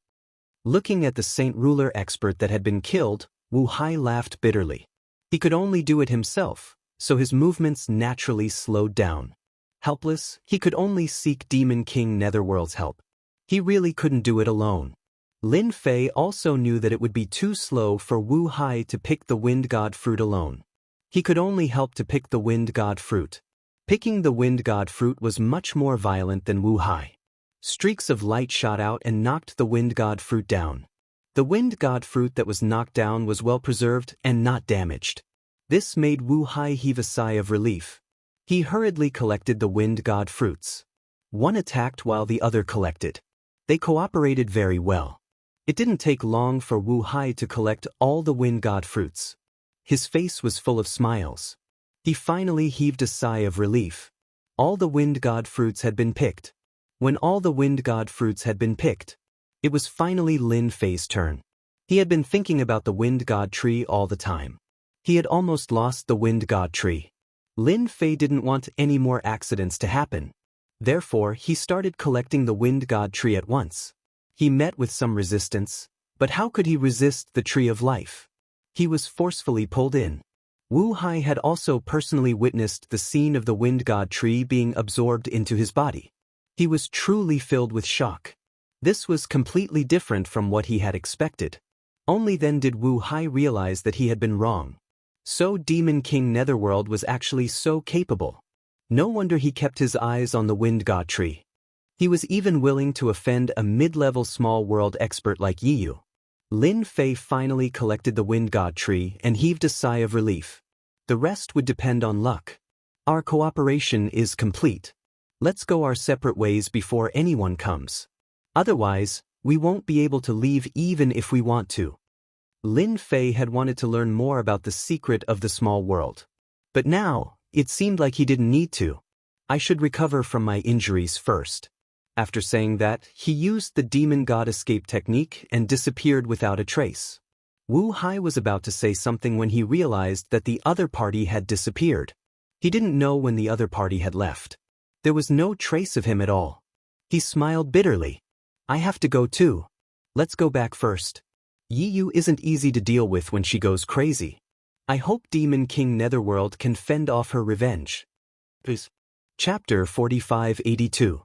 Looking at the Saint Ruler expert that had been killed, Wu Hai laughed bitterly. He could only do it himself, so his movements naturally slowed down. Helpless, he could only seek Demon King Netherworld's help. He really couldn't do it alone. Lin Fei also knew that it would be too slow for Wu Hai to pick the Wind God fruit alone. He could only help to pick the Wind God fruit. Picking the Wind God fruit was much more violent than Wu Hai. Streaks of light shot out and knocked the Wind God fruit down. The Wind God fruit that was knocked down was well preserved and not damaged. This made Wu Hai heave a sigh of relief. He hurriedly collected the Wind God fruits. One attacked while the other collected. They cooperated very well. It didn't take long for Wu Hai to collect all the Wind God fruits. His face was full of smiles. He finally heaved a sigh of relief. All the Wind God fruits had been picked. When all the Wind God fruits had been picked, it was finally Lin Fei's turn. He had been thinking about the Wind God tree all the time. He had almost lost the Wind God tree. Lin Fei didn't want any more accidents to happen. Therefore, he started collecting the Wind God tree at once. He met with some resistance, but how could he resist the Tree of Life? He was forcefully pulled in. Wu Hai had also personally witnessed the scene of the Wind God tree being absorbed into his body. He was truly filled with shock. This was completely different from what he had expected. Only then did Wu Hai realize that he had been wrong. So Demon King Netherworld was actually so capable. No wonder he kept his eyes on the Wind God tree. He was even willing to offend a mid-level small world expert like Yiyu. Lin Fei finally collected the Wind God tree and heaved a sigh of relief. The rest would depend on luck. Our cooperation is complete. Let's go our separate ways before anyone comes. Otherwise, we won't be able to leave even if we want to. Lin Fei had wanted to learn more about the secret of the small world. But now, it seemed like he didn't need to. I should recover from my injuries first. After saying that, he used the Demon God escape technique and disappeared without a trace. Wu Hai was about to say something when he realized that the other party had disappeared. He didn't know when the other party had left. There was no trace of him at all. He smiled bitterly. I have to go too. Let's go back first. Yiyu isn't easy to deal with when she goes crazy. I hope Demon King Netherworld can fend off her revenge. Chapter 4582.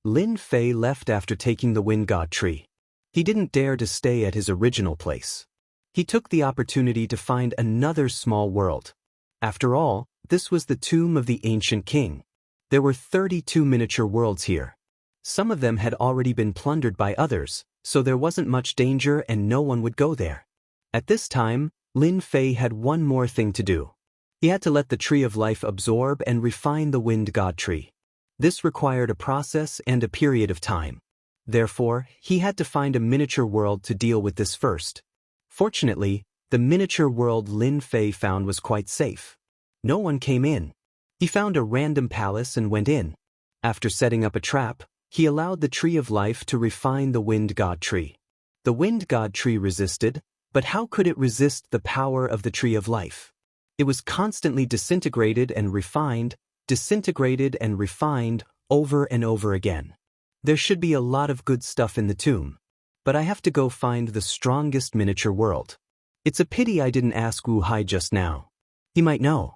Lin Fei left after taking the Wind God tree. He didn't dare to stay at his original place. He took the opportunity to find another small world. After all, this was the tomb of the ancient king. There were 32 miniature worlds here. Some of them had already been plundered by others, so there wasn't much danger and no one would go there. At this time, Lin Fei had one more thing to do. He had to let the Tree of Life absorb and refine the Wind God tree. This required a process and a period of time. Therefore, he had to find a miniature world to deal with this first. Fortunately, the miniature world Lin Fei found was quite safe. No one came in. He found a random palace and went in. After setting up a trap, he allowed the Tree of Life to refine the Wind God tree. The Wind God tree resisted, but how could it resist the power of the Tree of Life? It was constantly disintegrated and refined over and over again. There should be a lot of good stuff in the tomb. But I have to go find the strongest miniature world. It's a pity I didn't ask Wu Hai just now. He might know.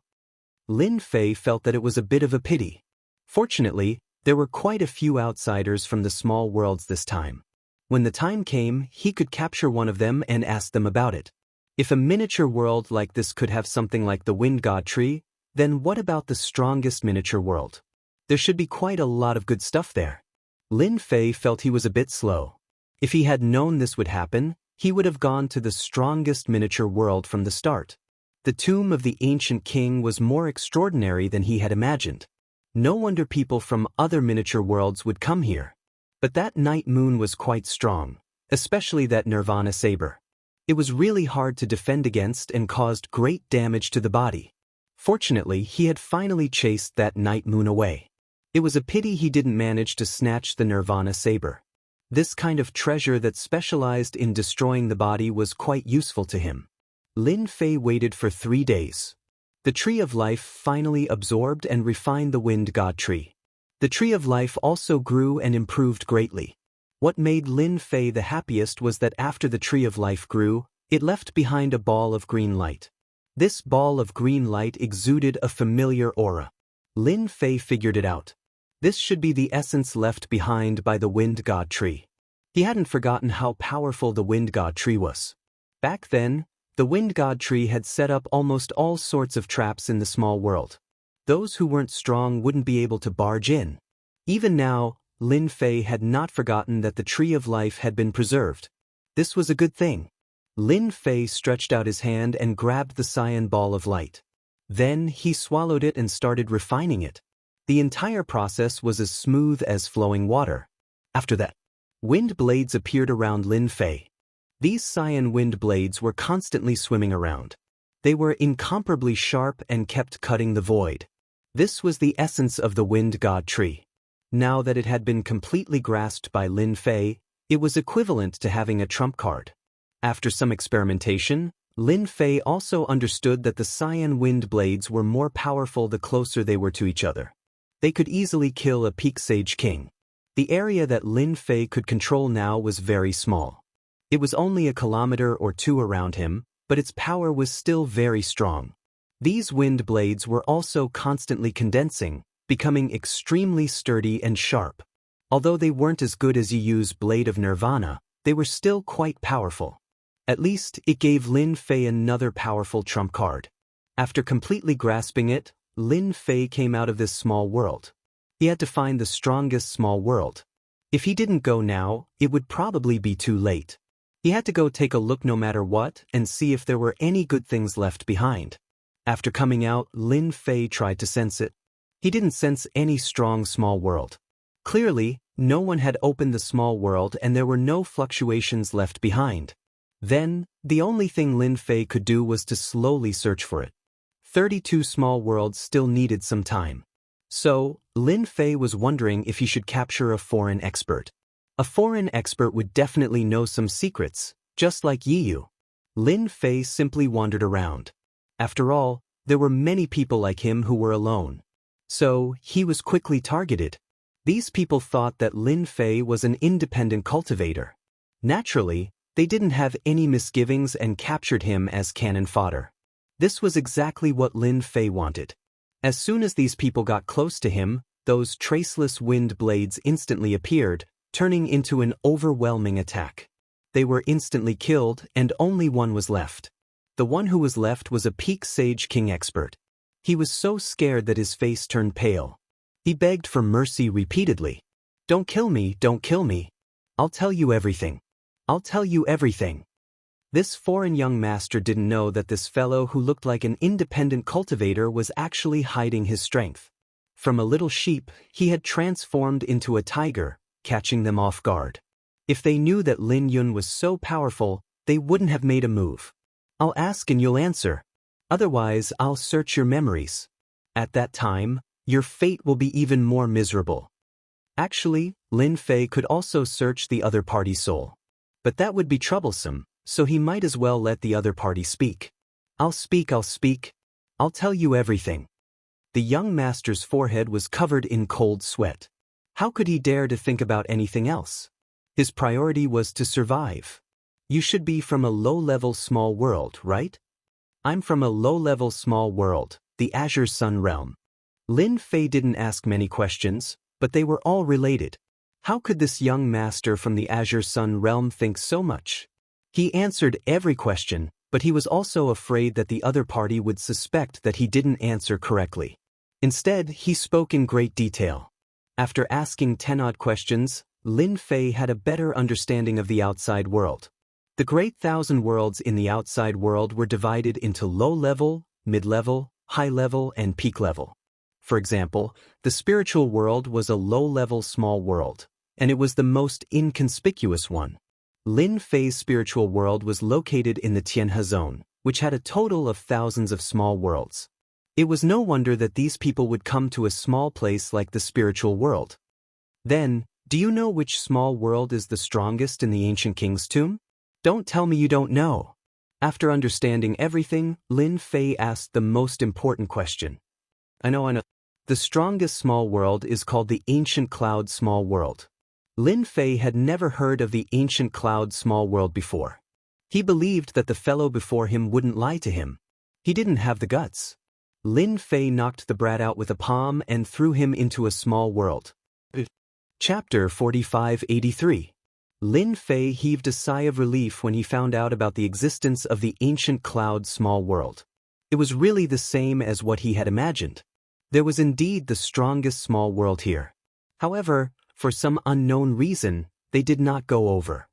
Lin Fei felt that it was a bit of a pity. Fortunately, there were quite a few outsiders from the small worlds this time. When the time came, he could capture one of them and ask them about it. If a miniature world like this could have something like the Wind God tree, then what about the strongest miniature world? There should be quite a lot of good stuff there. Lin Fei felt he was a bit slow. If he had known this would happen, he would have gone to the strongest miniature world from the start. The tomb of the ancient king was more extraordinary than he had imagined. No wonder people from other miniature worlds would come here. But that night moon was quite strong, especially that Nirvana saber. It was really hard to defend against and caused great damage to the body. Fortunately, he had finally chased that night moon away. It was a pity he didn't manage to snatch the Nirvana saber. This kind of treasure that specialized in destroying the body was quite useful to him. Lin Fei waited for 3 days. The Tree of Life finally absorbed and refined the Wind God tree. The Tree of Life also grew and improved greatly. What made Lin Fei the happiest was that after the Tree of Life grew, it left behind a ball of green light. This ball of green light exuded a familiar aura. Lin Fei figured it out. This should be the essence left behind by the Wind God Tree. He hadn't forgotten how powerful the Wind God Tree was. Back then, the Wind God Tree had set up almost all sorts of traps in the small world. Those who weren't strong wouldn't be able to barge in. Even now, Lin Fei had not forgotten that the Tree of Life had been preserved. This was a good thing. Lin Fei stretched out his hand and grabbed the cyan ball of light. Then he swallowed it and started refining it. The entire process was as smooth as flowing water. After that, wind blades appeared around Lin Fei. These cyan wind blades were constantly swimming around. They were incomparably sharp and kept cutting the void. This was the essence of the Wind God Tree. Now that it had been completely grasped by Lin Fei, it was equivalent to having a trump card. After some experimentation, Lin Fei also understood that the cyan wind blades were more powerful the closer they were to each other. They could easily kill a peak sage king. The area that Lin Fei could control now was very small. It was only a kilometer or two around him, but its power was still very strong. These wind blades were also constantly condensing, becoming extremely sturdy and sharp. Although they weren't as good as Yu's Blade of Nirvana, they were still quite powerful. At least, it gave Lin Fei another powerful trump card. After completely grasping it, Lin Fei came out of this small world. He had to find the strongest small world. If he didn't go now, it would probably be too late. He had to go take a look no matter what and see if there were any good things left behind. After coming out, Lin Fei tried to sense it. He didn't sense any strong small world. Clearly, no one had opened the small world and there were no fluctuations left behind. Then, the only thing Lin Fei could do was to slowly search for it. 32 small worlds still needed some time. So, Lin Fei was wondering if he should capture a foreign expert. A foreign expert would definitely know some secrets, just like Yu. Lin Fei simply wandered around. After all, there were many people like him who were alone. So, he was quickly targeted. These people thought that Lin Fei was an independent cultivator. Naturally, they didn't have any misgivings and captured him as cannon fodder. This was exactly what Lin Fei wanted. As soon as these people got close to him, those traceless wind blades instantly appeared, turning into an overwhelming attack. They were instantly killed, and only one was left. The one who was left was a peak sage king expert. He was so scared that his face turned pale. He begged for mercy repeatedly. "Don't kill me, don't kill me. I'll tell you everything. I'll tell you everything." This foreign young master didn't know that this fellow who looked like an independent cultivator was actually hiding his strength. From a little sheep, he had transformed into a tiger, catching them off guard. If they knew that Lin Yun was so powerful, they wouldn't have made a move. "I'll ask and you'll answer. Otherwise, I'll search your memories. At that time, your fate will be even more miserable." Actually, Lin Fei could also search the other party's soul. But that would be troublesome, so he might as well let the other party speak. I'll speak. I'll tell you everything." The young master's forehead was covered in cold sweat. How could he dare to think about anything else? His priority was to survive. "You should be from a low-level small world, right?" "I'm from a low-level small world, the Azure Sun realm." Lin Fei didn't ask many questions, but they were all related. How could this young master from the Azure Sun realm think so much? He answered every question, but he was also afraid that the other party would suspect that he didn't answer correctly. Instead, he spoke in great detail. After asking 10 odd questions, Lin Fei had a better understanding of the outside world. The great 1,000 worlds in the outside world were divided into low-level, mid-level, high-level, and peak-level. For example, the spiritual world was a low-level small world, and it was the most inconspicuous one. Lin Fei's spiritual world was located in the Tianhe zone, which had a total of thousands of small worlds. It was no wonder that these people would come to a small place like the spiritual world. Then, do you know which small world is the strongest in the ancient king's tomb? Don't tell me you don't know. After understanding everything, Lin Fei asked the most important question. I know. The The strongest small world is called the Ancient Cloud Small World. Lin Fei had never heard of the Ancient Cloud Small World before. He believed that the fellow before him wouldn't lie to him. He didn't have the guts. Lin Fei knocked the brat out with a palm and threw him into a small world. Chapter 4583. Lin Fei heaved a sigh of relief when he found out about the existence of the Ancient Cloud Small World. It was really the same as what he had imagined. There was indeed the strongest small world here. However, for some unknown reason, they did not go over.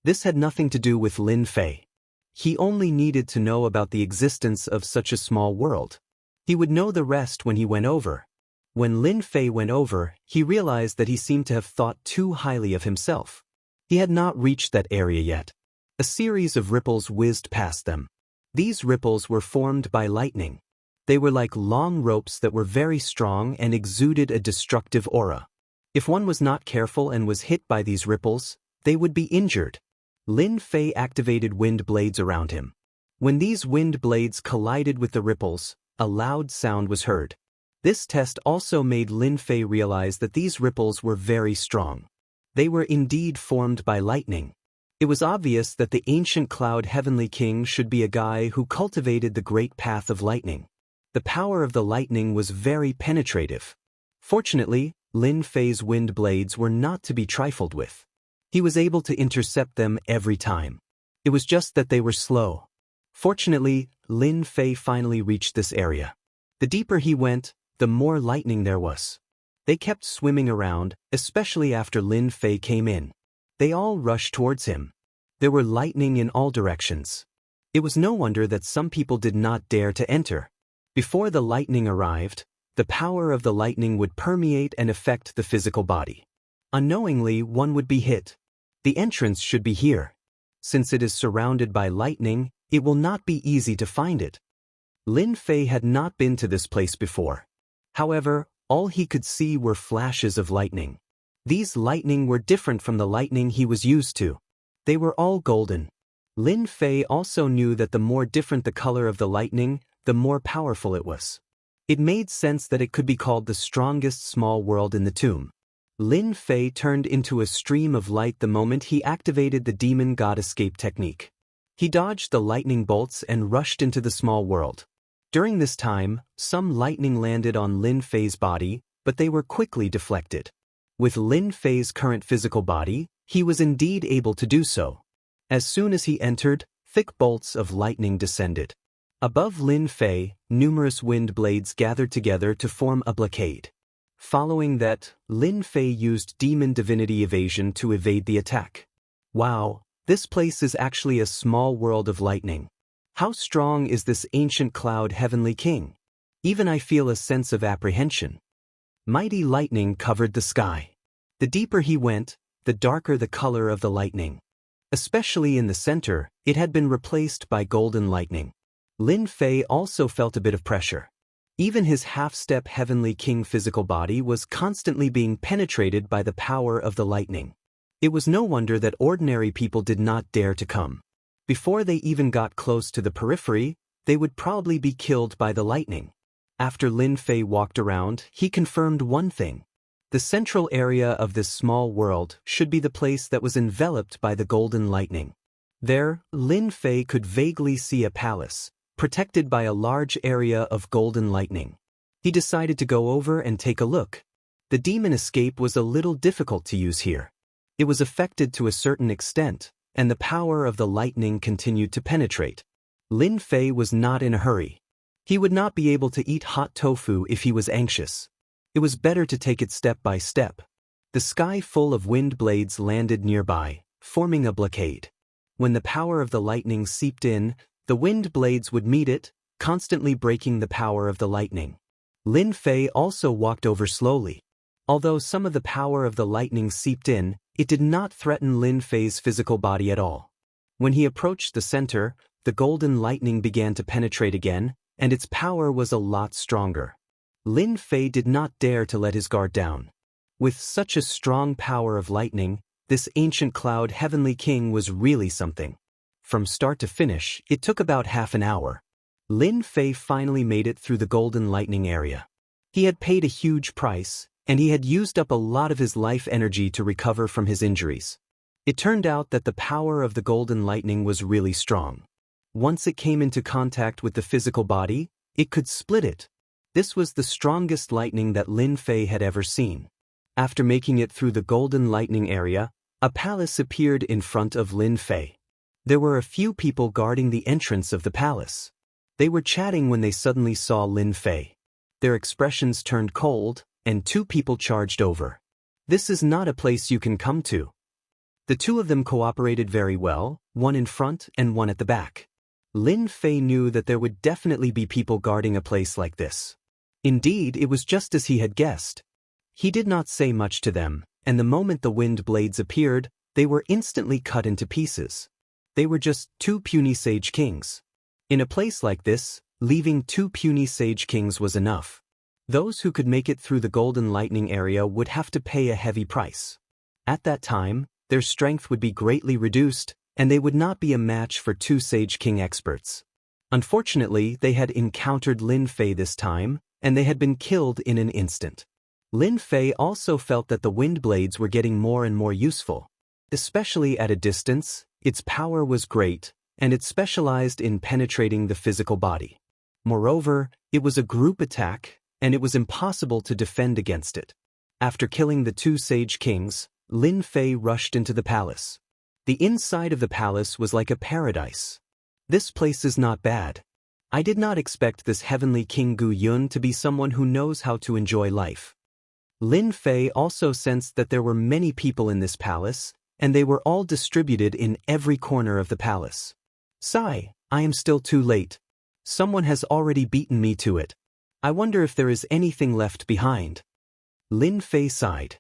This had nothing to do with Lin Fei. He only needed to know about the existence of such a small world. He would know the rest when he went over. When Lin Fei went over, he realized that he seemed to have thought too highly of himself. He had not reached that area yet. A series of ripples whizzed past them. These ripples were formed by lightning. They were like long ropes that were very strong and exuded a destructive aura. If one was not careful and was hit by these ripples, they would be injured. Lin Fei activated wind blades around him. When these wind blades collided with the ripples, a loud sound was heard. This test also made Lin Fei realize that these ripples were very strong. They were indeed formed by lightning. It was obvious that the ancient cloud heavenly king should be a guy who cultivated the great path of lightning. The power of the lightning was very penetrative. Fortunately, Lin Fei's wind blades were not to be trifled with. He was able to intercept them every time. It was just that they were slow. Fortunately, Lin Fei finally reached this area. The deeper he went, the more lightning there was. They kept swimming around, especially after Lin Fei came in. They all rushed towards him. There were lightning in all directions. It was no wonder that some people did not dare to enter. Before the lightning arrived, the power of the lightning would permeate and affect the physical body. Unknowingly, one would be hit. The entrance should be here. Since it is surrounded by lightning, it will not be easy to find it. Lin Fei had not been to this place before. However, all he could see were flashes of lightning. These lightning were different from the lightning he was used to. They were all golden. Lin Fei also knew that the more different the color of the lightning, the more powerful it was. It made sense that it could be called the strongest small world in the tomb. Lin Fei turned into a stream of light the moment he activated the demon god escape technique. He dodged the lightning bolts and rushed into the small world. During this time, some lightning landed on Lin Fei's body, but they were quickly deflected. With Lin Fei's current physical body, he was indeed able to do so. As soon as he entered, thick bolts of lightning descended. Above Lin Fei, numerous wind blades gathered together to form a blockade. Following that, Lin Fei used demon divinity evasion to evade the attack. Wow, this place is actually a small world of lightning. How strong is this ancient cloud heavenly king? Even I feel a sense of apprehension. Mighty lightning covered the sky. The deeper he went, the darker the color of the lightning. Especially in the center, it had been replaced by golden lightning. Lin Fei also felt a bit of pressure. Even his half-step heavenly king physical body was constantly being penetrated by the power of the lightning. It was no wonder that ordinary people did not dare to come. Before they even got close to the periphery, they would probably be killed by the lightning. After Lin Fei walked around, he confirmed one thing. The central area of this small world should be the place that was enveloped by the golden lightning. There, Lin Fei could vaguely see a palace, protected by a large area of golden lightning. He decided to go over and take a look. The demon escape was a little difficult to use here. It was affected to a certain extent, and the power of the lightning continued to penetrate. Lin Fei was not in a hurry. He would not be able to eat hot tofu if he was anxious. It was better to take it step by step. The sky full of wind blades landed nearby, forming a blockade. When the power of the lightning seeped in, the wind blades would meet it, constantly breaking the power of the lightning. Lin Fei also walked over slowly. Although some of the power of the lightning seeped in, it did not threaten Lin Fei's physical body at all. When he approached the center, the golden lightning began to penetrate again, and its power was a lot stronger. Lin Fei did not dare to let his guard down. With such a strong power of lightning, this ancient cloud heavenly king was really something. From start to finish, it took about half an hour. Lin Fei finally made it through the golden lightning area. He had paid a huge price, and he had used up a lot of his life energy to recover from his injuries. It turned out that the power of the golden lightning was really strong. Once it came into contact with the physical body, it could split it. This was the strongest lightning that Lin Fei had ever seen. After making it through the golden lightning area, a palace appeared in front of Lin Fei. There were a few people guarding the entrance of the palace. They were chatting when they suddenly saw Lin Fei. Their expressions turned cold, and two people charged over. This is not a place you can come to. The two of them cooperated very well, one in front and one at the back. Lin Fei knew that there would definitely be people guarding a place like this. Indeed, it was just as he had guessed. He did not say much to them, and the moment the wind blades appeared, they were instantly cut into pieces. They were just two puny sage kings. In a place like this, leaving two puny sage kings was enough. Those who could make it through the golden lightning area would have to pay a heavy price. At that time, their strength would be greatly reduced, and they would not be a match for two sage king experts. Unfortunately, they had encountered Lin Fei this time, and they had been killed in an instant. Lin Fei also felt that the wind blades were getting more and more useful. Especially at a distance, its power was great, and it specialized in penetrating the physical body. Moreover, it was a group attack, and it was impossible to defend against it. After killing the two sage kings, Lin Fei rushed into the palace. The inside of the palace was like a paradise. This place is not bad. I did not expect this heavenly King Gu Yun to be someone who knows how to enjoy life. Lin Fei also sensed that there were many people in this palace, and they were all distributed in every corner of the palace. Sigh, I am still too late. Someone has already beaten me to it. I wonder if there is anything left behind. Lin Fei sighed.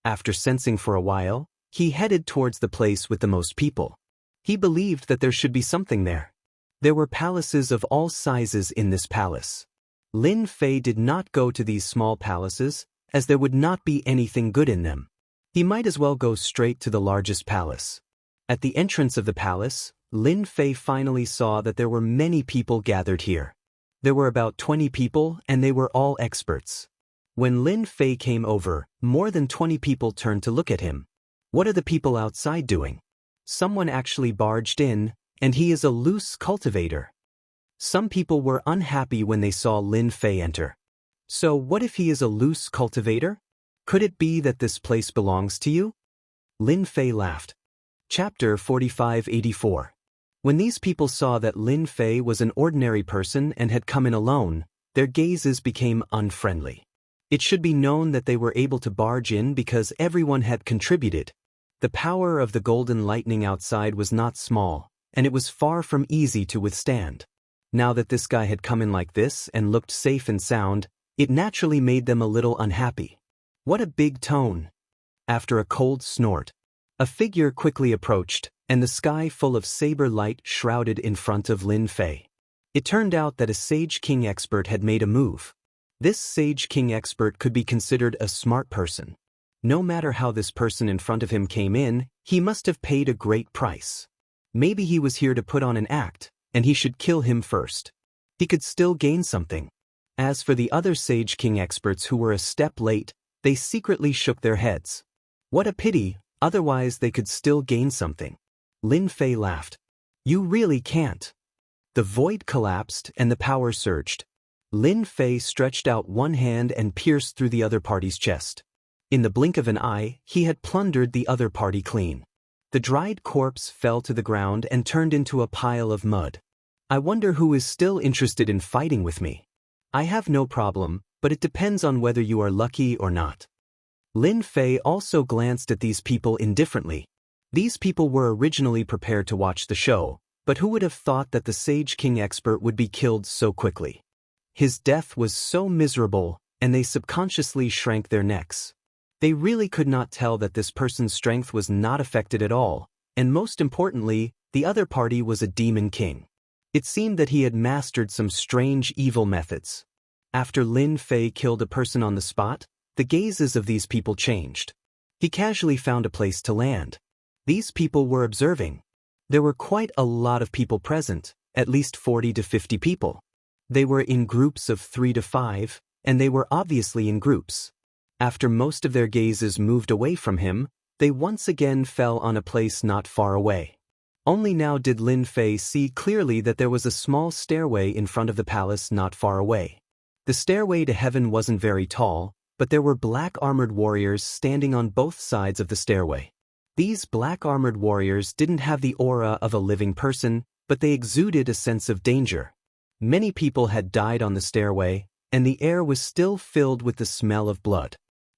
After sensing for a while, he headed towards the place with the most people. He believed that there should be something there. There were palaces of all sizes in this palace. Lin Fei did not go to these small palaces, as there would not be anything good in them. He might as well go straight to the largest palace. At the entrance of the palace, Lin Fei finally saw that there were many people gathered here. There were about 20 people, and they were all experts. When Lin Fei came over, more than 20 people turned to look at him. What are the people outside doing? Someone actually barged in, and he is a loose cultivator. Some people were unhappy when they saw Lin Fei enter. So what if he is a loose cultivator? Could it be that this place belongs to you? Lin Fei laughed. Chapter 4584. When these people saw that Lin Fei was an ordinary person and had come in alone, their gazes became unfriendly. It should be known that they were able to barge in because everyone had contributed. The power of the golden lightning outside was not small, and it was far from easy to withstand. Now that this guy had come in like this and looked safe and sound, it naturally made them a little unhappy. What a big tone! After a cold snort, a figure quickly approached, and the sky full of saber light shrouded in front of Lin Fei. It turned out that a Sage King expert had made a move. This Sage King expert could be considered a smart person. No matter how this person in front of him came in, he must have paid a great price. Maybe he was here to put on an act, and he should kill him first. He could still gain something. As for the other Sage King experts who were a step late, they secretly shook their heads. What a pity, otherwise they could still gain something. Lin Fei laughed. You really can't. The void collapsed and the power surged. Lin Fei stretched out one hand and pierced through the other party's chest. In the blink of an eye, he had plundered the other party clean. The dried corpse fell to the ground and turned into a pile of mud. I wonder who is still interested in fighting with me. I have no problem, but it depends on whether you are lucky or not. Lin Fei also glanced at these people indifferently. These people were originally prepared to watch the show, but who would have thought that the Sage King expert would be killed so quickly? His death was so miserable, and they subconsciously shrank their necks. They really could not tell that this person's strength was not affected at all, and most importantly, the other party was a demon king. It seemed that he had mastered some strange evil methods. After Lin Fei killed a person on the spot, the gazes of these people changed. He casually found a place to land. These people were observing. There were quite a lot of people present, at least 40 to 50 people. They were in groups of 3 to 5, and they were obviously in groups. After most of their gazes moved away from him, they once again fell on a place not far away. Only now did Lin Fei see clearly that there was a small stairway in front of the palace not far away. The stairway to heaven wasn't very tall, but there were black armored warriors standing on both sides of the stairway. These black armored warriors didn't have the aura of a living person, but they exuded a sense of danger. Many people had died on the stairway, and the air was still filled with the smell of blood.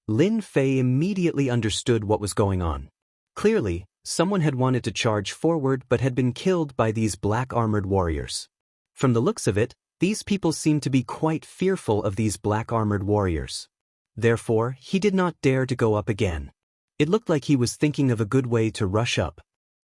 Lin Fei immediately understood what was going on. Clearly, someone had wanted to charge forward but had been killed by these black armored warriors. From the looks of it, these people seemed to be quite fearful of these black armored warriors. Therefore, he did not dare to go up again. It looked like he was thinking of a good way to rush up.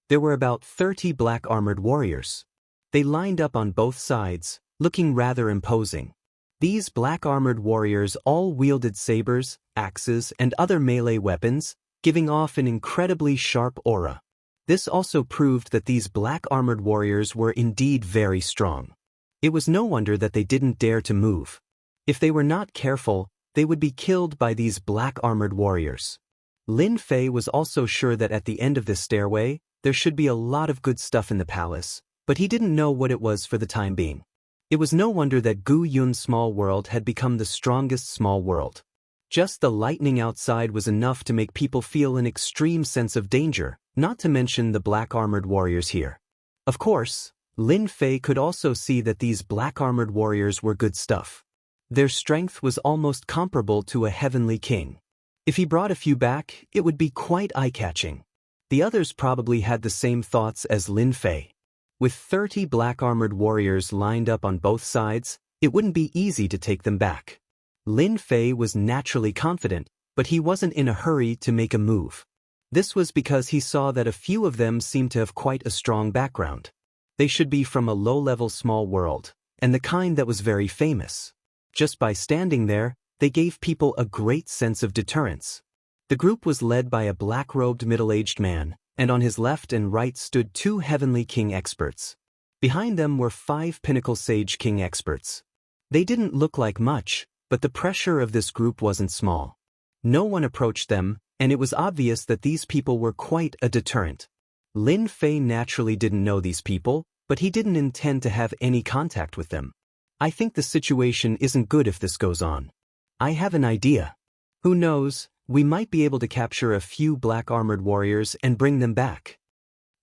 There were about 30 black armored warriors. They lined up on both sides, looking rather imposing. These black armored warriors all wielded sabers, axes, and other melee weapons, giving off an incredibly sharp aura. This also proved that these black armored warriors were indeed very strong. It was no wonder that they didn't dare to move. If they were not careful, they would be killed by these black armored warriors. Lin Fei was also sure that at the end of this stairway, there should be a lot of good stuff in the palace, but he didn't know what it was for the time being. It was no wonder that Gu Yun's small world had become the strongest small world. Just the lightning outside was enough to make people feel an extreme sense of danger, not to mention the black armored warriors here. Of course, Lin Fei could also see that these black armored warriors were good stuff. Their strength was almost comparable to a heavenly king. If he brought a few back, it would be quite eye-catching. The others probably had the same thoughts as Lin Fei. With 30 black armored warriors lined up on both sides, it wouldn't be easy to take them back. Lin Fei was naturally confident, but he wasn't in a hurry to make a move. This was because he saw that a few of them seemed to have quite a strong background. They should be from a low-level small world, and the kind that was very famous. Just by standing there, they gave people a great sense of deterrence. The group was led by a black-robed middle-aged man, and on his left and right stood 2 Heavenly King experts. Behind them were 5 Pinnacle Sage King experts. They didn't look like much, but the pressure of this group wasn't small. No one approached them, and it was obvious that these people were quite a deterrent. Lin Fei naturally didn't know these people, but he didn't intend to have any contact with them. I think the situation isn't good if this goes on. I have an idea. Who knows, we might be able to capture a few black armored warriors and bring them back.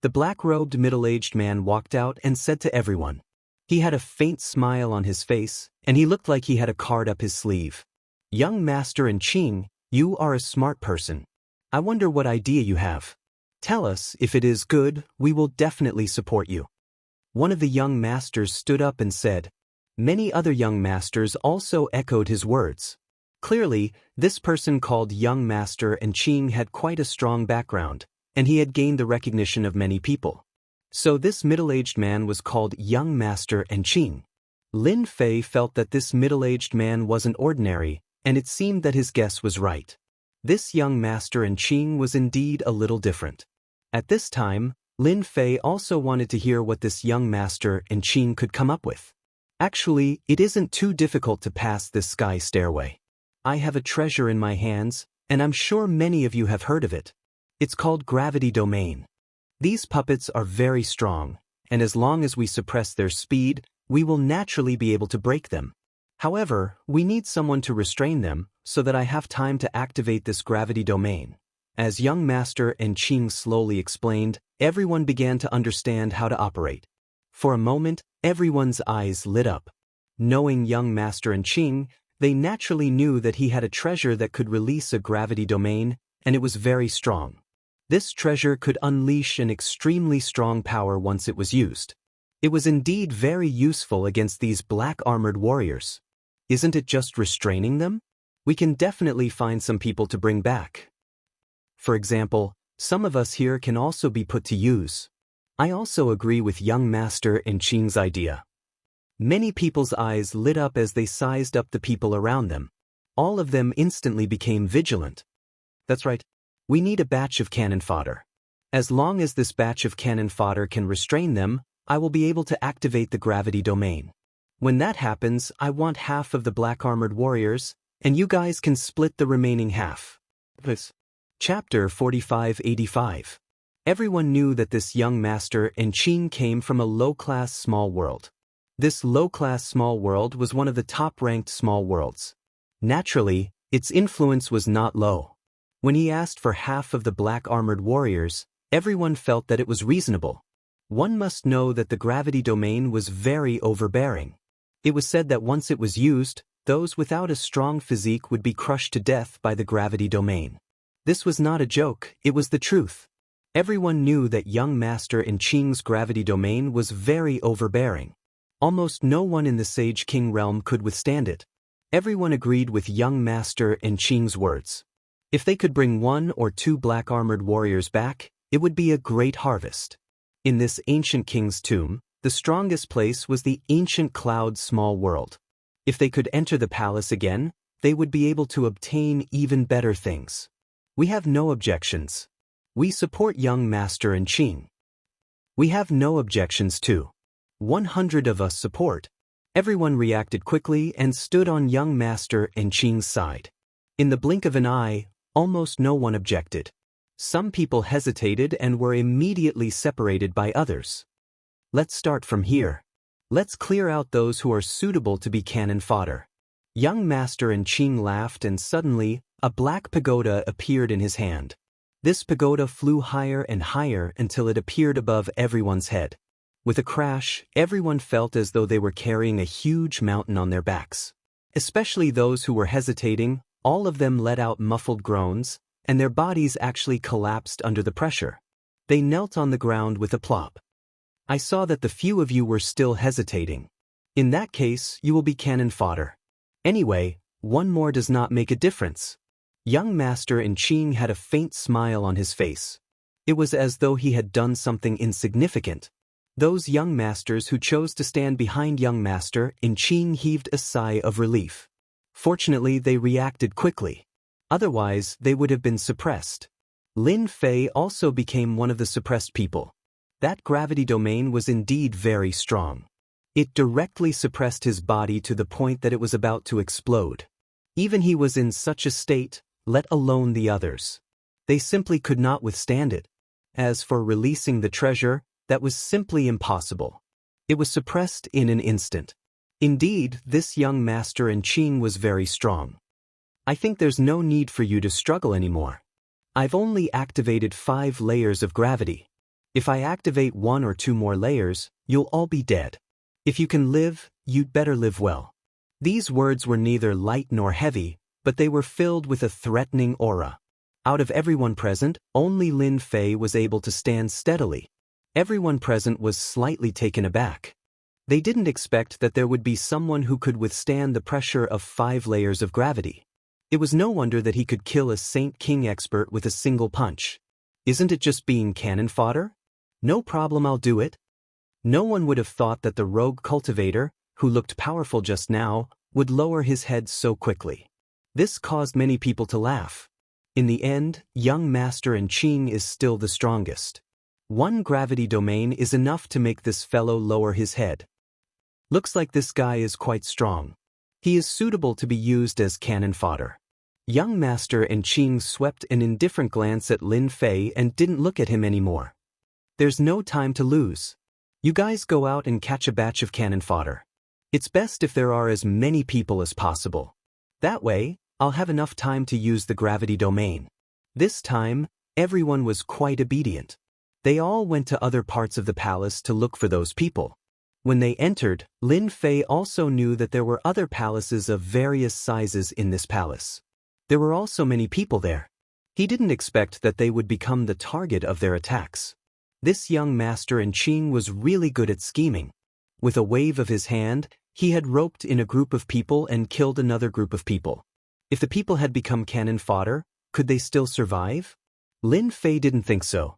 The black-robed middle-aged man walked out and said to everyone. He had a faint smile on his face, and he looked like he had a card up his sleeve. Young Master and Qing, you are a smart person. I wonder what idea you have. Tell us, if it is good, we will definitely support you. One of the young masters stood up and said. Many other young masters also echoed his words. Clearly, this person called Young Master and Qing had quite a strong background, and he had gained the recognition of many people. So this middle-aged man was called Young Master and Qing. Lin Fei felt that this middle-aged man wasn't ordinary, and it seemed that his guess was right. This Young Master and Qing was indeed a little different. At this time, Lin Fei also wanted to hear what this Young Master and Qing could come up with. Actually, it isn't too difficult to pass this sky stairway. I have a treasure in my hands, and I'm sure many of you have heard of it. It's called Gravity Domain. These puppets are very strong, and as long as we suppress their speed, we will naturally be able to break them. However, we need someone to restrain them, so that I have time to activate this Gravity Domain. As Young Master and Qing slowly explained, everyone began to understand how to operate. For a moment, everyone's eyes lit up. Knowing Young Master and Qing, they naturally knew that he had a treasure that could release a gravity domain, and it was very strong. This treasure could unleash an extremely strong power once it was used. It was indeed very useful against these black-armored warriors. Isn't it just restraining them? We can definitely find some people to bring back. For example, some of us here can also be put to use. I also agree with Young Master and Qing's idea. Many people's eyes lit up as they sized up the people around them. All of them instantly became vigilant. That's right. We need a batch of cannon fodder. As long as this batch of cannon fodder can restrain them, I will be able to activate the gravity domain. When that happens, I want half of the black armored warriors, and you guys can split the remaining half. Chapter 4585. Everyone knew that this young master Enqing came from a low-class small world. This low-class small world was one of the top-ranked small worlds. Naturally, its influence was not low. When he asked for half of the black armored warriors, everyone felt that it was reasonable. One must know that the gravity domain was very overbearing. It was said that once it was used, those without a strong physique would be crushed to death by the gravity domain. This was not a joke, it was the truth. Everyone knew that young Master Enqing's gravity domain was very overbearing. Almost no one in the Sage King realm could withstand it. Everyone agreed with young Master Enqing's words. If they could bring 1 or 2 black armored warriors back, it would be a great harvest. In this ancient king's tomb, the strongest place was the ancient cloud small world. If they could enter the palace again, they would be able to obtain even better things. We have no objections. We support young Master Enqing. We have no objections too. 100 of us support. Everyone reacted quickly and stood on young Master Enqing's side. In the blink of an eye, almost no one objected. Some people hesitated and were immediately separated by others. Let's start from here. Let's clear out those who are suitable to be cannon fodder. Young Master Enqing laughed, and suddenly, a black pagoda appeared in his hand. This pagoda flew higher and higher until it appeared above everyone's head. With a crash, everyone felt as though they were carrying a huge mountain on their backs. Especially those who were hesitating, all of them let out muffled groans, and their bodies actually collapsed under the pressure. They knelt on the ground with a plop. I saw that the few of you were still hesitating. In that case, you will be cannon fodder. Anyway, one more does not make a difference. Young Master Enqing had a faint smile on his face. It was as though he had done something insignificant. Those young masters who chose to stand behind young Master Enqing heaved a sigh of relief. Fortunately, they reacted quickly. Otherwise, they would have been suppressed. Lin Fei also became one of the suppressed people. That gravity domain was indeed very strong. It directly suppressed his body to the point that it was about to explode. Even he was in such a state, let alone the others. They simply could not withstand it. As for releasing the treasure, that was simply impossible. It was suppressed in an instant. Indeed, this young Master Enqing was very strong. I think there's no need for you to struggle anymore. I've only activated 5 layers of gravity. If I activate 1 or 2 more layers, you'll all be dead. If you can live, you'd better live well. These words were neither light nor heavy, but they were filled with a threatening aura. Out of everyone present, only Lin Fei was able to stand steadily. Everyone present was slightly taken aback. They didn't expect that there would be someone who could withstand the pressure of 5 layers of gravity. It was no wonder that he could kill a Saint King expert with a single punch. Isn't it just being cannon fodder? No problem, I'll do it. No one would have thought that the rogue cultivator, who looked powerful just now, would lower his head so quickly. This caused many people to laugh. In the end, young Master Enqing is still the strongest. 1 gravity domain is enough to make this fellow lower his head. Looks like this guy is quite strong. He is suitable to be used as cannon fodder. Young Master Enqing swept an indifferent glance at Lin Fei and didn't look at him anymore. There's no time to lose. You guys go out and catch a batch of cannon fodder. It's best if there are as many people as possible. That way, I'll have enough time to use the gravity domain. This time, everyone was quite obedient. They all went to other parts of the palace to look for those people. When they entered, Lin Fei also knew that there were other palaces of various sizes in this palace. There were also many people there. He didn't expect that they would become the target of their attacks. This young Master Enqing was really good at scheming. With a wave of his hand, he had roped in a group of people and killed another group of people. If the people had become cannon fodder, could they still survive? Lin Fei didn't think so.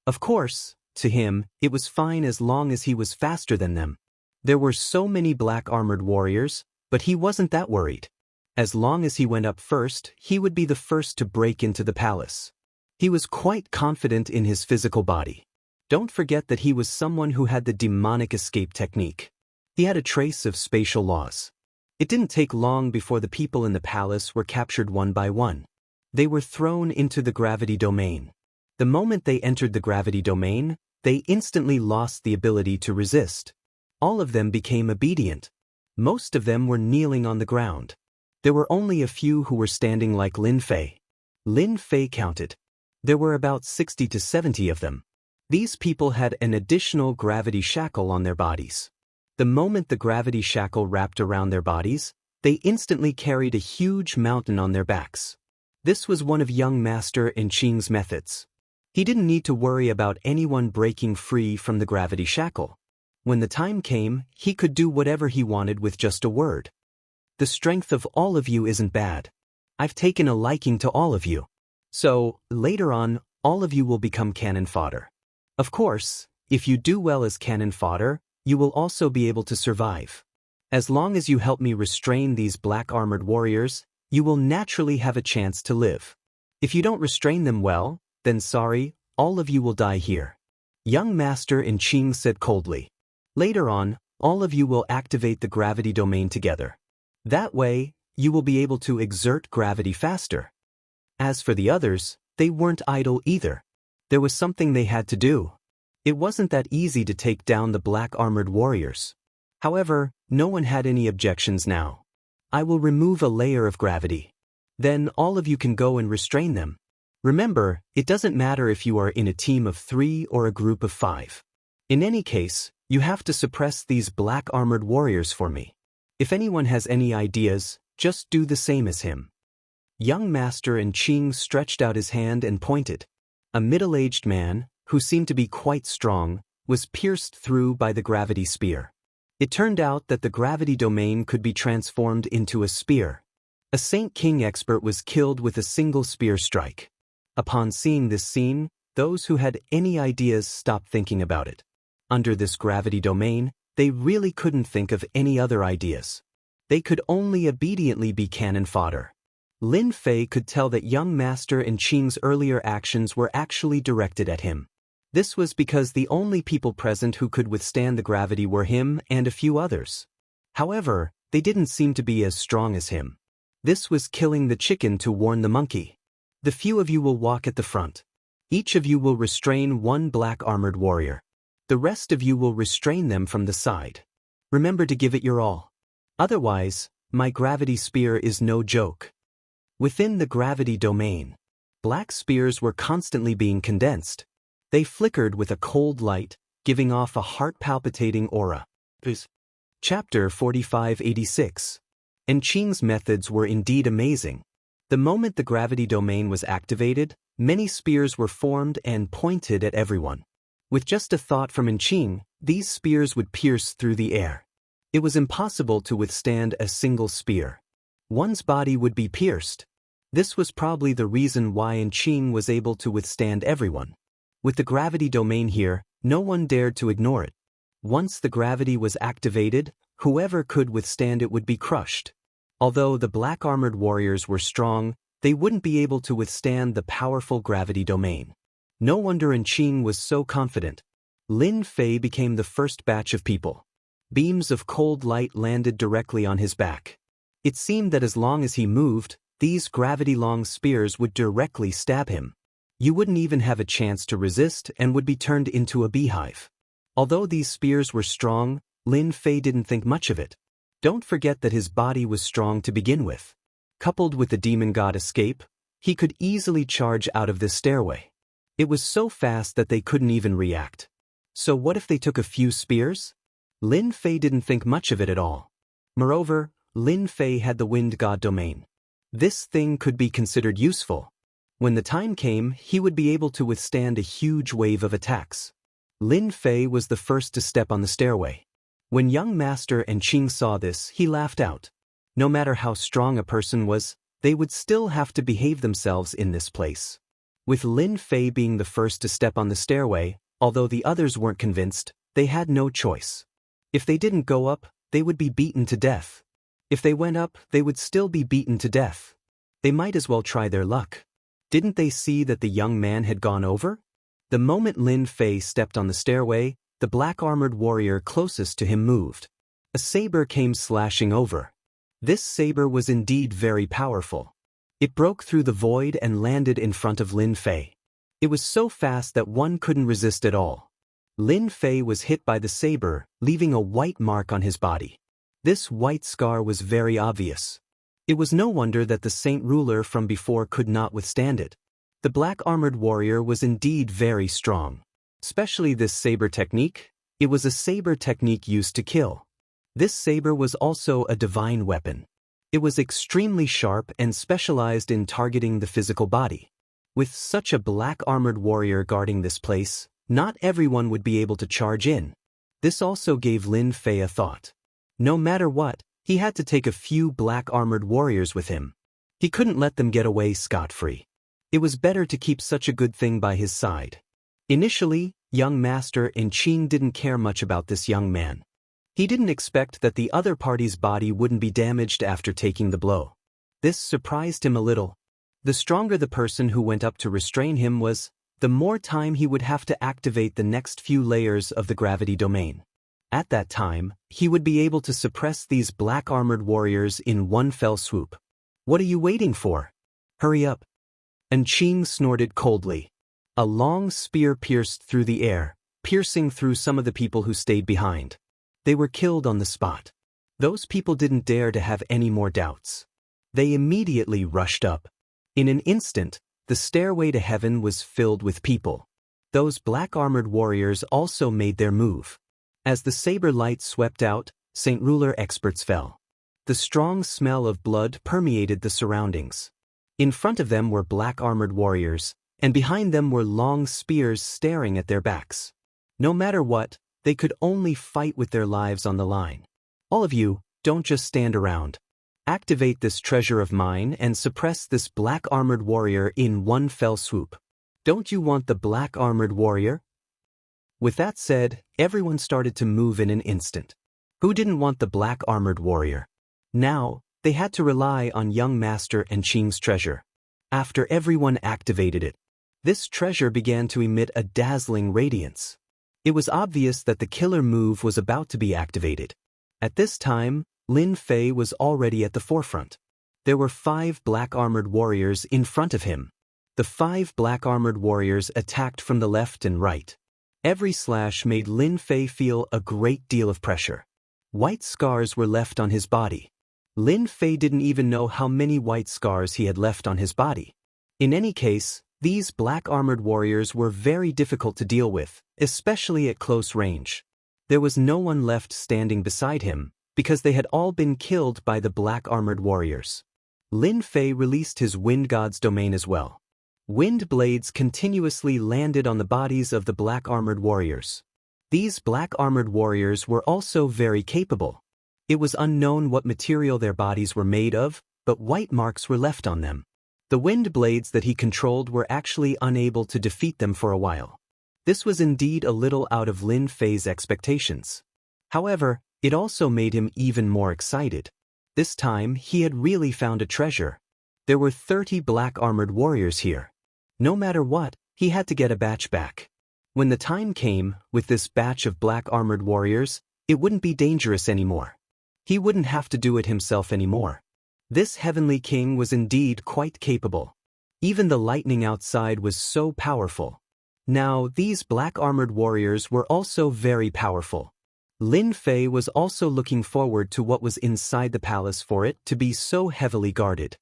Of course, to him, it was fine as long as he was faster than them. There were so many black armored warriors, but he wasn't that worried. As long as he went up first, he would be the first to break into the palace. He was quite confident in his physical body. Don't forget that he was someone who had the demonic escape technique. He had a trace of spatial laws. It didn't take long before the people in the palace were captured one by one. They were thrown into the gravity domain. The moment they entered the gravity domain, they instantly lost the ability to resist. All of them became obedient. Most of them were kneeling on the ground. There were only a few who were standing like Lin Fei. Lin Fei counted. There were about 60 to 70 of them. These people had an additional gravity shackle on their bodies. The moment the gravity shackle wrapped around their bodies, they instantly carried a huge mountain on their backs. This was one of young Master and Qing's methods. He didn't need to worry about anyone breaking free from the gravity shackle. When the time came, he could do whatever he wanted with just a word. The strength of all of you isn't bad. I've taken a liking to all of you. So, later on, all of you will become cannon fodder. Of course, if you do well as cannon fodder, you will also be able to survive. As long as you help me restrain these black-armored warriors, you will naturally have a chance to live. If you don't restrain them well, then sorry, all of you will die here. Young Master and Qing said coldly. Later on, all of you will activate the gravity domain together. That way, you will be able to exert gravity faster. As for the others, they weren't idle either. There was something they had to do. It wasn't that easy to take down the black-armored warriors. However, no one had any objections now. I will remove a layer of gravity. Then all of you can go and restrain them. Remember, it doesn't matter if you are in a team of 3 or a group of 5. In any case, you have to suppress these black-armored warriors for me. If anyone has any ideas, just do the same as him. Young Master and Qing stretched out his hand and pointed. A middle-aged man, who seemed to be quite strong, was pierced through by the gravity spear. It turned out that the gravity domain could be transformed into a spear. A Saint King expert was killed with a single spear strike. Upon seeing this scene, those who had any ideas stopped thinking about it. Under this gravity domain, they really couldn't think of any other ideas. They could only obediently be cannon fodder. Lin Fei could tell that young Master and Qing's earlier actions were actually directed at him. This was because the only people present who could withstand the gravity were him and a few others. However, they didn't seem to be as strong as him. This was killing the chicken to warn the monkey. The few of you will walk at the front. Each of you will restrain one black-armored warrior. The rest of you will restrain them from the side. Remember to give it your all. Otherwise, my gravity spear is no joke. Within the gravity domain, black spears were constantly being condensed. They flickered with a cold light, giving off a heart-palpitating aura. Chapter 4586. And Qing's methods were indeed amazing. The moment the gravity domain was activated, many spears were formed and pointed at everyone. With just a thought from Qing, these spears would pierce through the air. It was impossible to withstand a single spear. One's body would be pierced. This was probably the reason why Qing was able to withstand everyone. With the gravity domain here, no one dared to ignore it. Once the gravity was activated, whoever could withstand it would be crushed. Although the black-armored warriors were strong, they wouldn't be able to withstand the powerful gravity domain. No wonder Qing was so confident. Lin Fei became the first batch of people. Beams of cold light landed directly on his back. It seemed that as long as he moved, these gravity-long spears would directly stab him. You wouldn't even have a chance to resist and would be turned into a beehive. Although these spears were strong, Lin Fei didn't think much of it. Don't forget that his body was strong to begin with. Coupled with the demon god escape, he could easily charge out of this stairway. It was so fast that they couldn't even react. So what if they took a few spears? Lin Fei didn't think much of it at all. Moreover, Lin Fei had the wind god domain. This thing could be considered useful. When the time came, he would be able to withstand a huge wave of attacks. Lin Fei was the first to step on the stairway. When young Master and Qing saw this, he laughed out. No matter how strong a person was, they would still have to behave themselves in this place. With Lin Fei being the first to step on the stairway, although the others weren't convinced, they had no choice. If they didn't go up, they would be beaten to death. If they went up, they would still be beaten to death. They might as well try their luck. Didn't they see that the young man had gone over? The moment Lin Fei stepped on the stairway, the black-armored warrior closest to him moved. A saber came slashing over. This saber was indeed very powerful. It broke through the void and landed in front of Lin Fei. It was so fast that one couldn't resist at all. Lin Fei was hit by the saber, leaving a white mark on his body. This white scar was very obvious. It was no wonder that the Saint Ruler from before could not withstand it. The black-armored warrior was indeed very strong. Especially this saber technique. It was a saber technique used to kill. This saber was also a divine weapon. It was extremely sharp and specialized in targeting the physical body. With such a black-armored warrior guarding this place, not everyone would be able to charge in. This also gave Lin Fei a thought. No matter what, he had to take a few black-armored warriors with him. He couldn't let them get away scot-free. It was better to keep such a good thing by his side. Initially, young Master and Qing didn't care much about this young man. He didn't expect that the other party's body wouldn't be damaged after taking the blow. This surprised him a little. The stronger the person who went up to restrain him was, the more time he would have to activate the next few layers of the gravity domain. At that time, he would be able to suppress these black-armored warriors in one fell swoop. What are you waiting for? Hurry up. And Qing snorted coldly. A long spear pierced through the air, piercing through some of the people who stayed behind. They were killed on the spot. Those people didn't dare to have any more doubts. They immediately rushed up. In an instant, the stairway to heaven was filled with people. Those black-armored warriors also made their move. As the saber light swept out, Saint Ruler experts fell. The strong smell of blood permeated the surroundings. In front of them were black-armored warriors, and behind them were long spears staring at their backs. No matter what, they could only fight with their lives on the line. All of you, don't just stand around. Activate this treasure of mine and suppress this black-armored warrior in one fell swoop. Don't you want the black-armored warrior? With that said, everyone started to move in an instant. Who didn't want the black-armored warrior? Now, they had to rely on young Master and Qing's treasure. After everyone activated it, this treasure began to emit a dazzling radiance. It was obvious that the killer move was about to be activated. At this time, Lin Fei was already at the forefront. There were 5 black-armored warriors in front of him. The 5 black-armored warriors attacked from the left and right. Every slash made Lin Fei feel a great deal of pressure. White scars were left on his body. Lin Fei didn't even know how many white scars he had left on his body. In any case, these black-armored warriors were very difficult to deal with, especially at close range. There was no one left standing beside him, because they had all been killed by the black-armored warriors. Lin Fei released his wind god's domain as well. Wind blades continuously landed on the bodies of the black-armored warriors. These black-armored warriors were also very capable. It was unknown what material their bodies were made of, but white marks were left on them. The wind blades that he controlled were actually unable to defeat them for a while. This was indeed a little out of Lin Fei's expectations. However, it also made him even more excited. This time, he had really found a treasure. There were 30 black-armored warriors here. No matter what, he had to get a batch back. When the time came, with this batch of black-armored warriors, it wouldn't be dangerous anymore. He wouldn't have to do it himself anymore. This heavenly king was indeed quite capable. Even the lightning outside was so powerful. Now, these black-armored warriors were also very powerful. Lin Fei was also looking forward to what was inside the palace for it to be so heavily guarded.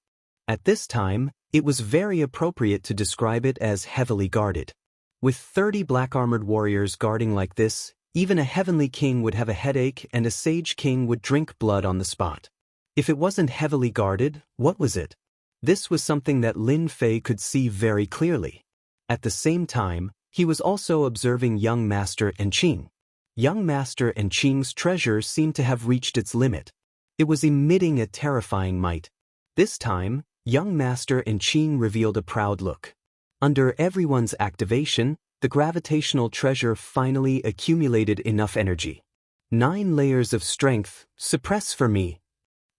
At this time, it was very appropriate to describe it as heavily guarded. With 30 black-armored warriors guarding like this, even a heavenly king would have a headache and a sage king would drink blood on the spot. If it wasn't heavily guarded, what was it? This was something that Lin Fei could see very clearly. At the same time, he was also observing young Master and Qing. Young Master and Qing's treasure seemed to have reached its limit. It was emitting a terrifying might. This time, young Master and Qing revealed a proud look. Under everyone's activation, the gravitational treasure finally accumulated enough energy. 9 layers of strength, suppress for me.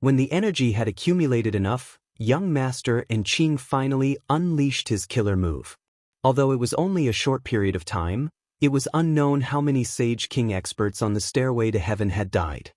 When the energy had accumulated enough, young Master and Qing finally unleashed his killer move. Although it was only a short period of time, it was unknown how many Sage King experts on the stairway to heaven had died.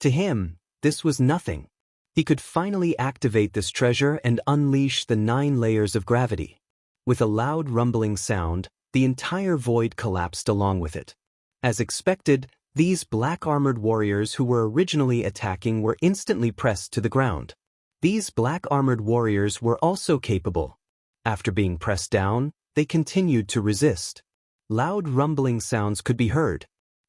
To him, this was nothing. He could finally activate this treasure and unleash the 9 layers of gravity. With a loud rumbling sound, the entire void collapsed along with it. As expected, these black-armored warriors who were originally attacking were instantly pressed to the ground. These black-armored warriors were also capable. After being pressed down, they continued to resist. Loud rumbling sounds could be heard.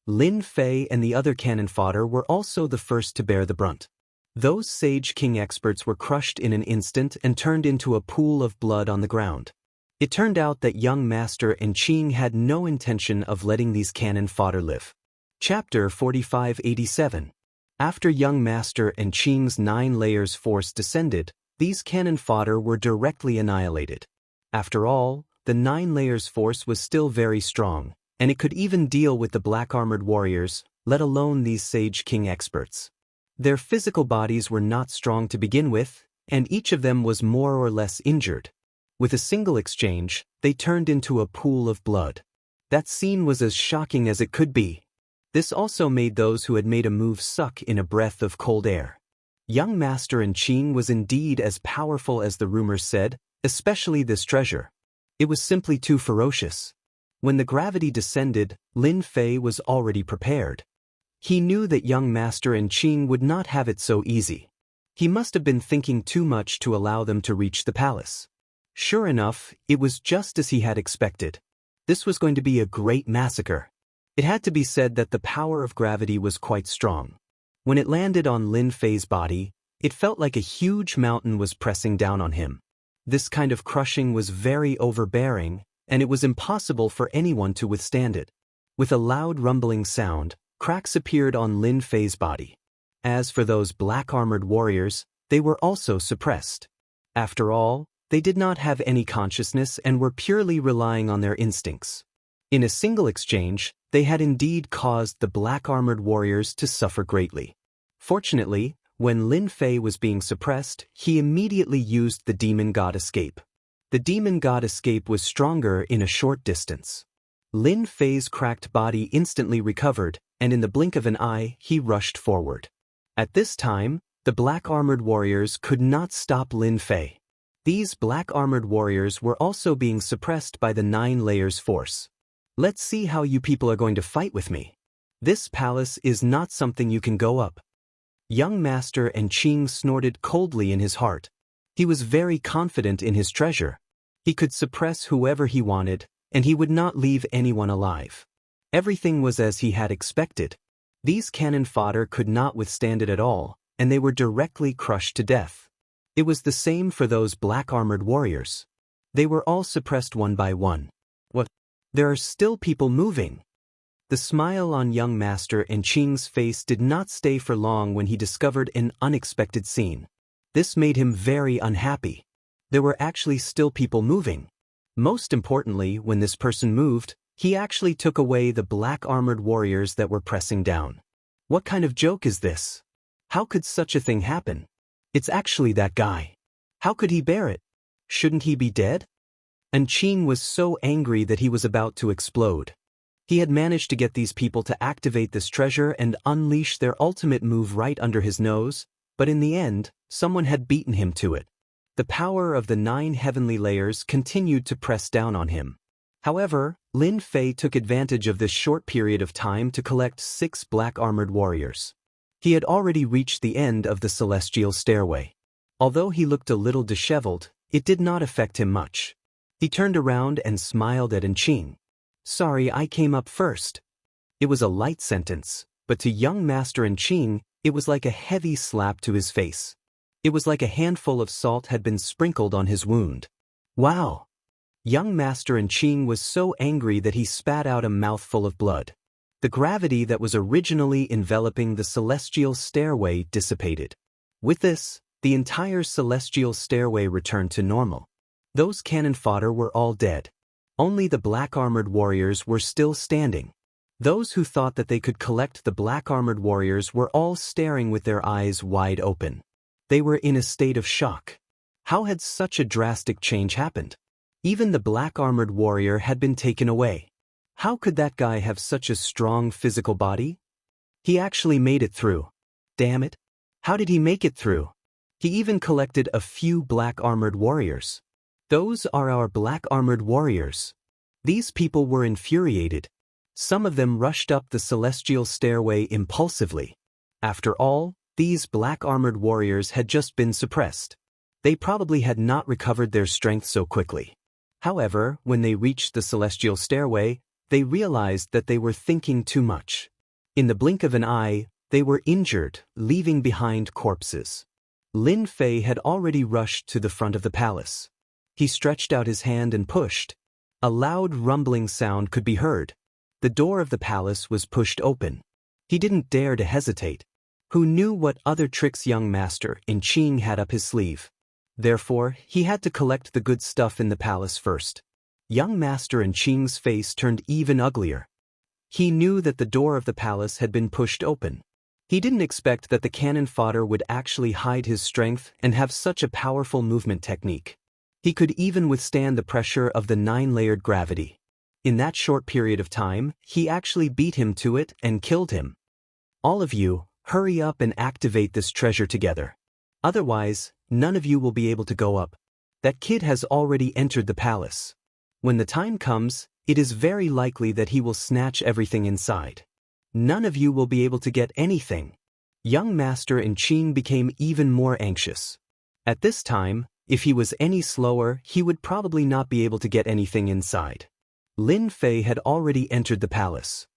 Lin Fei and the other cannon fodder were also the first to bear the brunt. Those Sage King experts were crushed in an instant and turned into a pool of blood on the ground. It turned out that young Master and Qing had no intention of letting these cannon fodder live. Chapter 4587. After young Master and Qing's 9 layers force descended, these cannon fodder were directly annihilated. After all, the 9 layers force was still very strong, and it could even deal with the black-armored warriors, let alone these Sage King experts. Their physical bodies were not strong to begin with, and each of them was more or less injured. With a single exchange, they turned into a pool of blood. That scene was as shocking as it could be. This also made those who had made a move suck in a breath of cold air. Young Master and Qing was indeed as powerful as the rumors said, especially this treasure. It was simply too ferocious. When the gravity descended, Lin Fei was already prepared. He knew that young Master and Qing would not have it so easy. He must have been thinking too much to allow them to reach the palace. Sure enough, it was just as he had expected. This was going to be a great massacre. It had to be said that the power of gravity was quite strong. When it landed on Lin Fei's body, it felt like a huge mountain was pressing down on him. This kind of crushing was very overbearing, and it was impossible for anyone to withstand it. With a loud rumbling sound, cracks appeared on Lin Fei's body. As for those black-armored warriors, they were also suppressed. After all, they did not have any consciousness and were purely relying on their instincts. In a single exchange, they had indeed caused the black-armored warriors to suffer greatly. Fortunately, when Lin Fei was being suppressed, he immediately used the demon god escape. The demon god escape was stronger in a short distance. Lin Fei's cracked body instantly recovered, and in the blink of an eye, he rushed forward. At this time, the black-armored warriors could not stop Lin Fei. These black-armored warriors were also being suppressed by the 9 layers force. Let's see how you people are going to fight with me. This palace is not something you can go up. Young Master and Qing snorted coldly in his heart. He was very confident in his treasure. He could suppress whoever he wanted, and he would not leave anyone alive. Everything was as he had expected. These cannon fodder could not withstand it at all, and they were directly crushed to death. It was the same for those black-armored warriors. They were all suppressed one by one. What? There are still people moving. The smile on young Master and Qing's face did not stay for long when he discovered an unexpected scene. This made him very unhappy. There were actually still people moving. Most importantly, when this person moved, he actually took away the black-armored warriors that were pressing down. What kind of joke is this? How could such a thing happen? It's actually that guy. How could he bear it? Shouldn't he be dead? And Qing was so angry that he was about to explode. He had managed to get these people to activate this treasure and unleash their ultimate move right under his nose, but in the end, someone had beaten him to it. The power of the 9 heavenly layers continued to press down on him. However, Lin Fei took advantage of this short period of time to collect 6 black-armored warriors. He had already reached the end of the celestial stairway. Although he looked a little disheveled, it did not affect him much. He turned around and smiled at Qing. "Sorry, I came up first." It was a light sentence, but to young Master and Qing, it was like a heavy slap to his face. It was like a handful of salt had been sprinkled on his wound. Wow! Young Master and Qing was so angry that he spat out a mouthful of blood. The gravity that was originally enveloping the celestial stairway dissipated. With this, the entire celestial stairway returned to normal. Those cannon fodder were all dead. Only the black-armored warriors were still standing. Those who thought that they could collect the black-armored warriors were all staring with their eyes wide open. They were in a state of shock. How had such a drastic change happened? Even the black-armored warrior had been taken away. How could that guy have such a strong physical body? He actually made it through. Damn it! How did he make it through? He even collected a few black-armored warriors. Those are our black-armored warriors. These people were infuriated. Some of them rushed up the celestial stairway impulsively. After all, these black-armored warriors had just been suppressed. They probably had not recovered their strength so quickly. However, when they reached the celestial stairway, they realized that they were thinking too much. In the blink of an eye, they were injured, leaving behind corpses. Lin Fei had already rushed to the front of the palace. He stretched out his hand and pushed. A loud rumbling sound could be heard. The door of the palace was pushed open. He didn't dare to hesitate. Who knew what other tricks young master in Qing had up his sleeve? Therefore, he had to collect the good stuff in the palace first. Young master in Qing's face turned even uglier. He knew that the door of the palace had been pushed open. He didn't expect that the cannon fodder would actually hide his strength and have such a powerful movement technique. He could even withstand the pressure of the 9-layered gravity. In that short period of time, he actually beat him to it and killed him. All of you, hurry up and activate this treasure together. Otherwise, none of you will be able to go up. That kid has already entered the palace. When the time comes, it is very likely that he will snatch everything inside. None of you will be able to get anything. Young master in Qing became even more anxious. At this time, if he was any slower, he would probably not be able to get anything inside. Lin Fei had already entered the palace.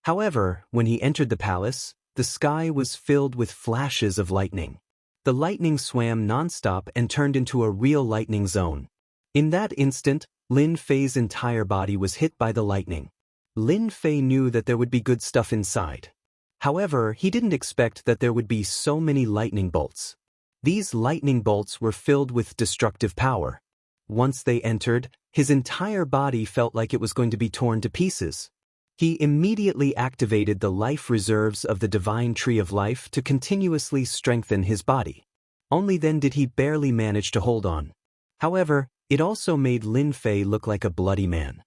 However, when he entered the palace, the sky was filled with flashes of lightning. The lightning swam nonstop and turned into a real lightning zone. In that instant, Lin Fei's entire body was hit by the lightning. Lin Fei knew that there would be good stuff inside. However, he didn't expect that there would be so many lightning bolts. These lightning bolts were filled with destructive power. Once they entered, his entire body felt like it was going to be torn to pieces. He immediately activated the life reserves of the divine tree of life to continuously strengthen his body. Only then did he barely manage to hold on. However, it also made Lin Fei look like a bloody man.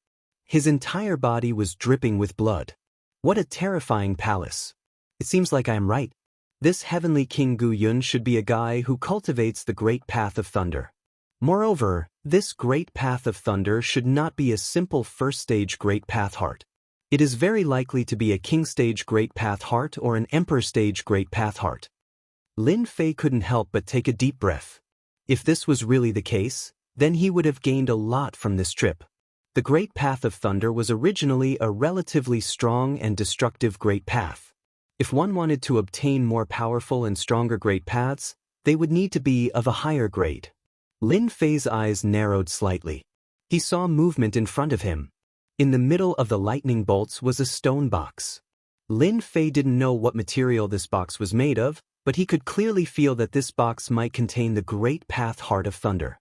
His entire body was dripping with blood. What a terrifying palace. It seems like I am right. This heavenly King Gu Yun should be a guy who cultivates the great path of thunder. Moreover, this great path of thunder should not be a simple first-stage great path heart. It is very likely to be a king-stage great path heart or an emperor-stage great path heart. Lin Fei couldn't help but take a deep breath. If this was really the case, then he would have gained a lot from this trip. The Great Path of Thunder was originally a relatively strong and destructive great path. If one wanted to obtain more powerful and stronger great paths, they would need to be of a higher grade. Lin Fei's eyes narrowed slightly. He saw movement in front of him. In the middle of the lightning bolts was a stone box. Lin Fei didn't know what material this box was made of, but he could clearly feel that this box might contain the Great Path Heart of Thunder.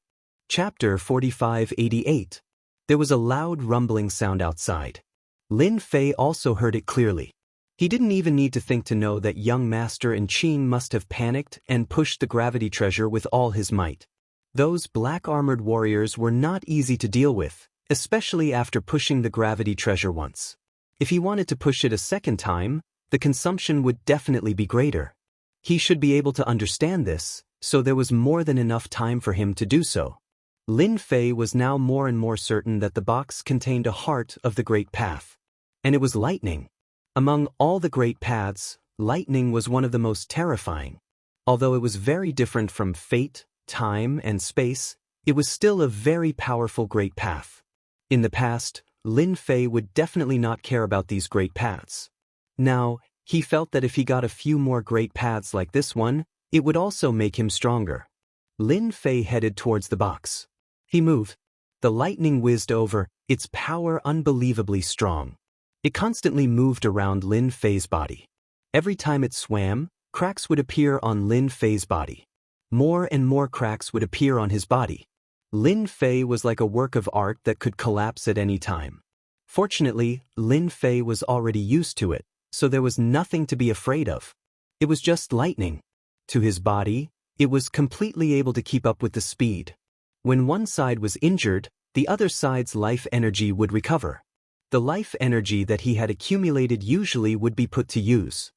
Chapter 4588. There was a loud rumbling sound outside. Lin Fei also heard it clearly. He didn't even need to think to know that young master in Qing must have panicked and pushed the gravity treasure with all his might. Those black-armored warriors were not easy to deal with, especially after pushing the gravity treasure once. If he wanted to push it a second time, the consumption would definitely be greater. He should be able to understand this, so there was more than enough time for him to do so. Lin Fei was now more and more certain that the box contained a heart of the Great Path. And it was lightning. Among all the great paths, lightning was one of the most terrifying. Although it was very different from fate, time, and space, it was still a very powerful great path. In the past, Lin Fei would definitely not care about these great paths. Now, he felt that if he got a few more great paths like this one, it would also make him stronger. Lin Fei headed towards the box. He moved. The lightning whizzed over, its power unbelievably strong. It constantly moved around Lin Fei's body. Every time it swam, cracks would appear on Lin Fei's body. More and more cracks would appear on his body. Lin Fei was like a work of art that could collapse at any time. Fortunately, Lin Fei was already used to it, so there was nothing to be afraid of. It was just lightning. To his body, it was completely able to keep up with the speed. When one side was injured, the other side's life energy would recover. The life energy that he had accumulated usually would be put to use.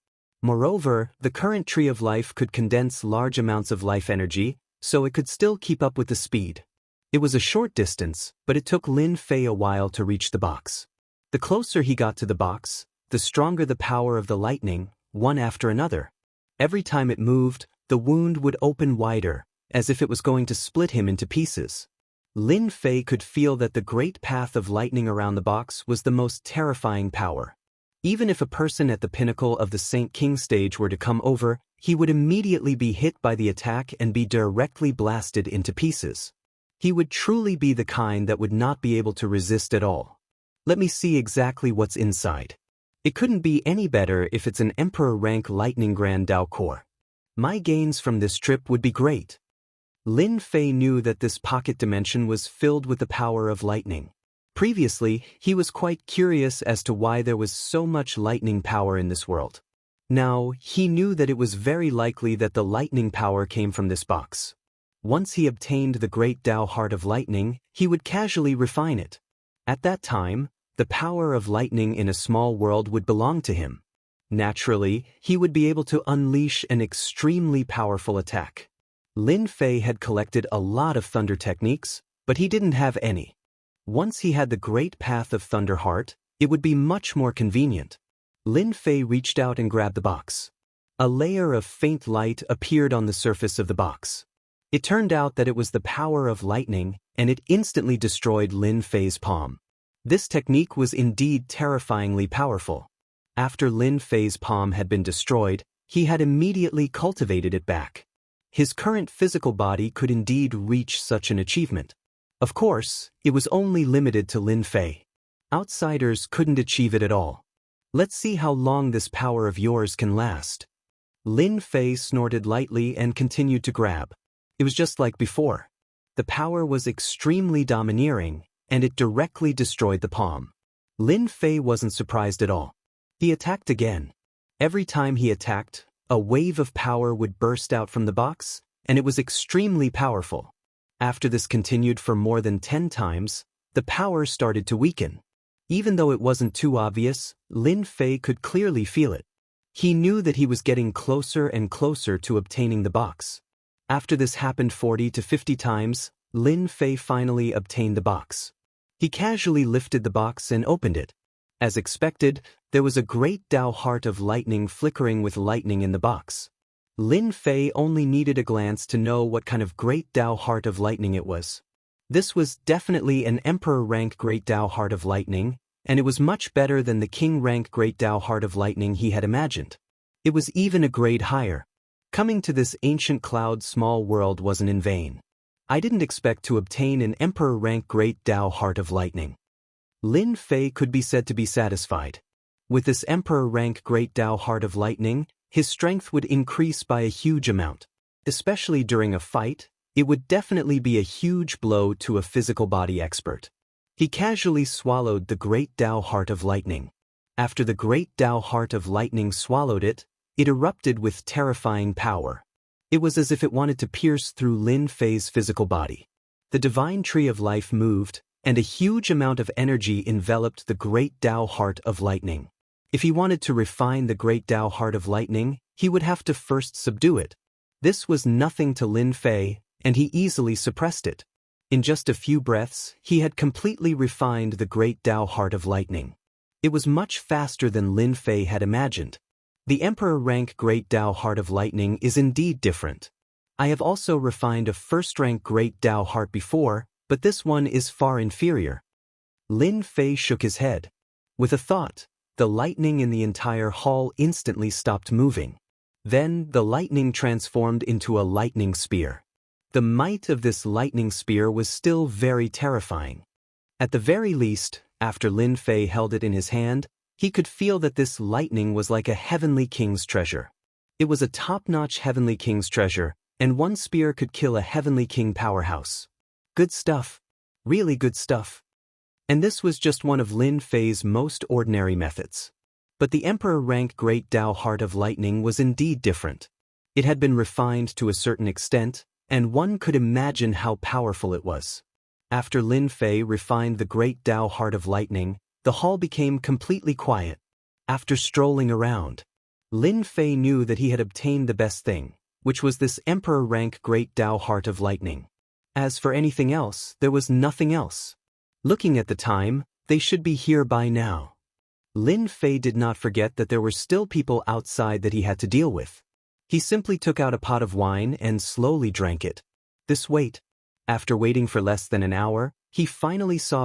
Moreover, the current tree of life could condense large amounts of life energy, so it could still keep up with the speed. It was a short distance, but it took Lin Fei a while to reach the box. The closer he got to the box, the stronger the power of the lightning, one after another. Every time it moved, the wound would open wider, as if it was going to split him into pieces. Lin Fei could feel that the great path of lightning around the box was the most terrifying power. Even if a person at the pinnacle of the Saint King stage were to come over, he would immediately be hit by the attack and be directly blasted into pieces. He would truly be the kind that would not be able to resist at all. Let me see exactly what's inside. It couldn't be any better if it's an Emperor rank Lightning Grand Dao Core. My gains from this trip would be great. Lin Fei knew that this pocket dimension was filled with the power of lightning. Previously, he was quite curious as to why there was so much lightning power in this world. Now, he knew that it was very likely that the lightning power came from this box. Once he obtained the great Tao Heart of Lightning, he would casually refine it. At that time, the power of lightning in a small world would belong to him. Naturally, he would be able to unleash an extremely powerful attack. Lin Fei had collected a lot of thunder techniques, but he didn't have any. Once he had the great path of Thunder Heart, it would be much more convenient. Lin Fei reached out and grabbed the box. A layer of faint light appeared on the surface of the box. It turned out that it was the power of lightning, and it instantly destroyed Lin Fei's palm. This technique was indeed terrifyingly powerful. After Lin Fei's palm had been destroyed, he had immediately cultivated it back. His current physical body could indeed reach such an achievement. Of course, it was only limited to Lin Fei. Outsiders couldn't achieve it at all. Let's see how long this power of yours can last. Lin Fei snorted lightly and continued to grab. It was just like before. The power was extremely domineering, and it directly destroyed the palm. Lin Fei wasn't surprised at all. He attacked again. Every time he attacked, a wave of power would burst out from the box, and it was extremely powerful. After this continued for more than 10 times, the power started to weaken. Even though it wasn't too obvious, Lin Fei could clearly feel it. He knew that he was getting closer and closer to obtaining the box. After this happened 40 to 50 times, Lin Fei finally obtained the box. He casually lifted the box and opened it. As expected, there was a great Tao Heart of Lightning flickering with lightning in the box. Lin Fei only needed a glance to know what kind of great Tao Heart of Lightning it was. This was definitely an Emperor rank Great Tao Heart of Lightning, and it was much better than the King rank Great Tao Heart of Lightning he had imagined. It was even a grade higher. Coming to this ancient cloud small world wasn't in vain. I didn't expect to obtain an Emperor rank Great Tao Heart of Lightning. Lin Fei could be said to be satisfied. With this Emperor rank Great Tao Heart of Lightning, his strength would increase by a huge amount. Especially during a fight, it would definitely be a huge blow to a physical body expert. He casually swallowed the Great Tao Heart of Lightning. After the Great Tao Heart of Lightning swallowed it, it erupted with terrifying power. It was as if it wanted to pierce through Lin Fei's physical body. The Divine Tree of Life moved, and a huge amount of energy enveloped the Great Tao Heart of Lightning. If he wanted to refine the Great Tao Heart of Lightning, he would have to first subdue it. This was nothing to Lin Fei, and he easily suppressed it. In just a few breaths, he had completely refined the Great Tao Heart of Lightning. It was much faster than Lin Fei had imagined. The Emperor rank Great Tao Heart of Lightning is indeed different. I have also refined a first rank Great Tao Heart before, but this one is far inferior. Lin Fei shook his head. With a thought, the lightning in the entire hall instantly stopped moving. Then, the lightning transformed into a lightning spear. The might of this lightning spear was still very terrifying. At the very least, after Lin Fei held it in his hand, he could feel that this lightning was like a heavenly king's treasure. It was a top-notch heavenly king's treasure, and one spear could kill a heavenly king powerhouse. Good stuff. Really good stuff. And this was just one of Lin Fei's most ordinary methods. But the Emperor rank Great Tao Heart of Lightning was indeed different. It had been refined to a certain extent, and one could imagine how powerful it was. After Lin Fei refined the Great Tao Heart of Lightning, the hall became completely quiet. After strolling around, Lin Fei knew that he had obtained the best thing, which was this emperor rank great Tao heart of lightning. As for anything else, there was nothing else. Looking at the time, they should be here by now. Lin Fei did not forget that there were still people outside that he had to deal with. He simply took out a pot of wine and slowly drank it. After waiting for less than an hour, he finally saw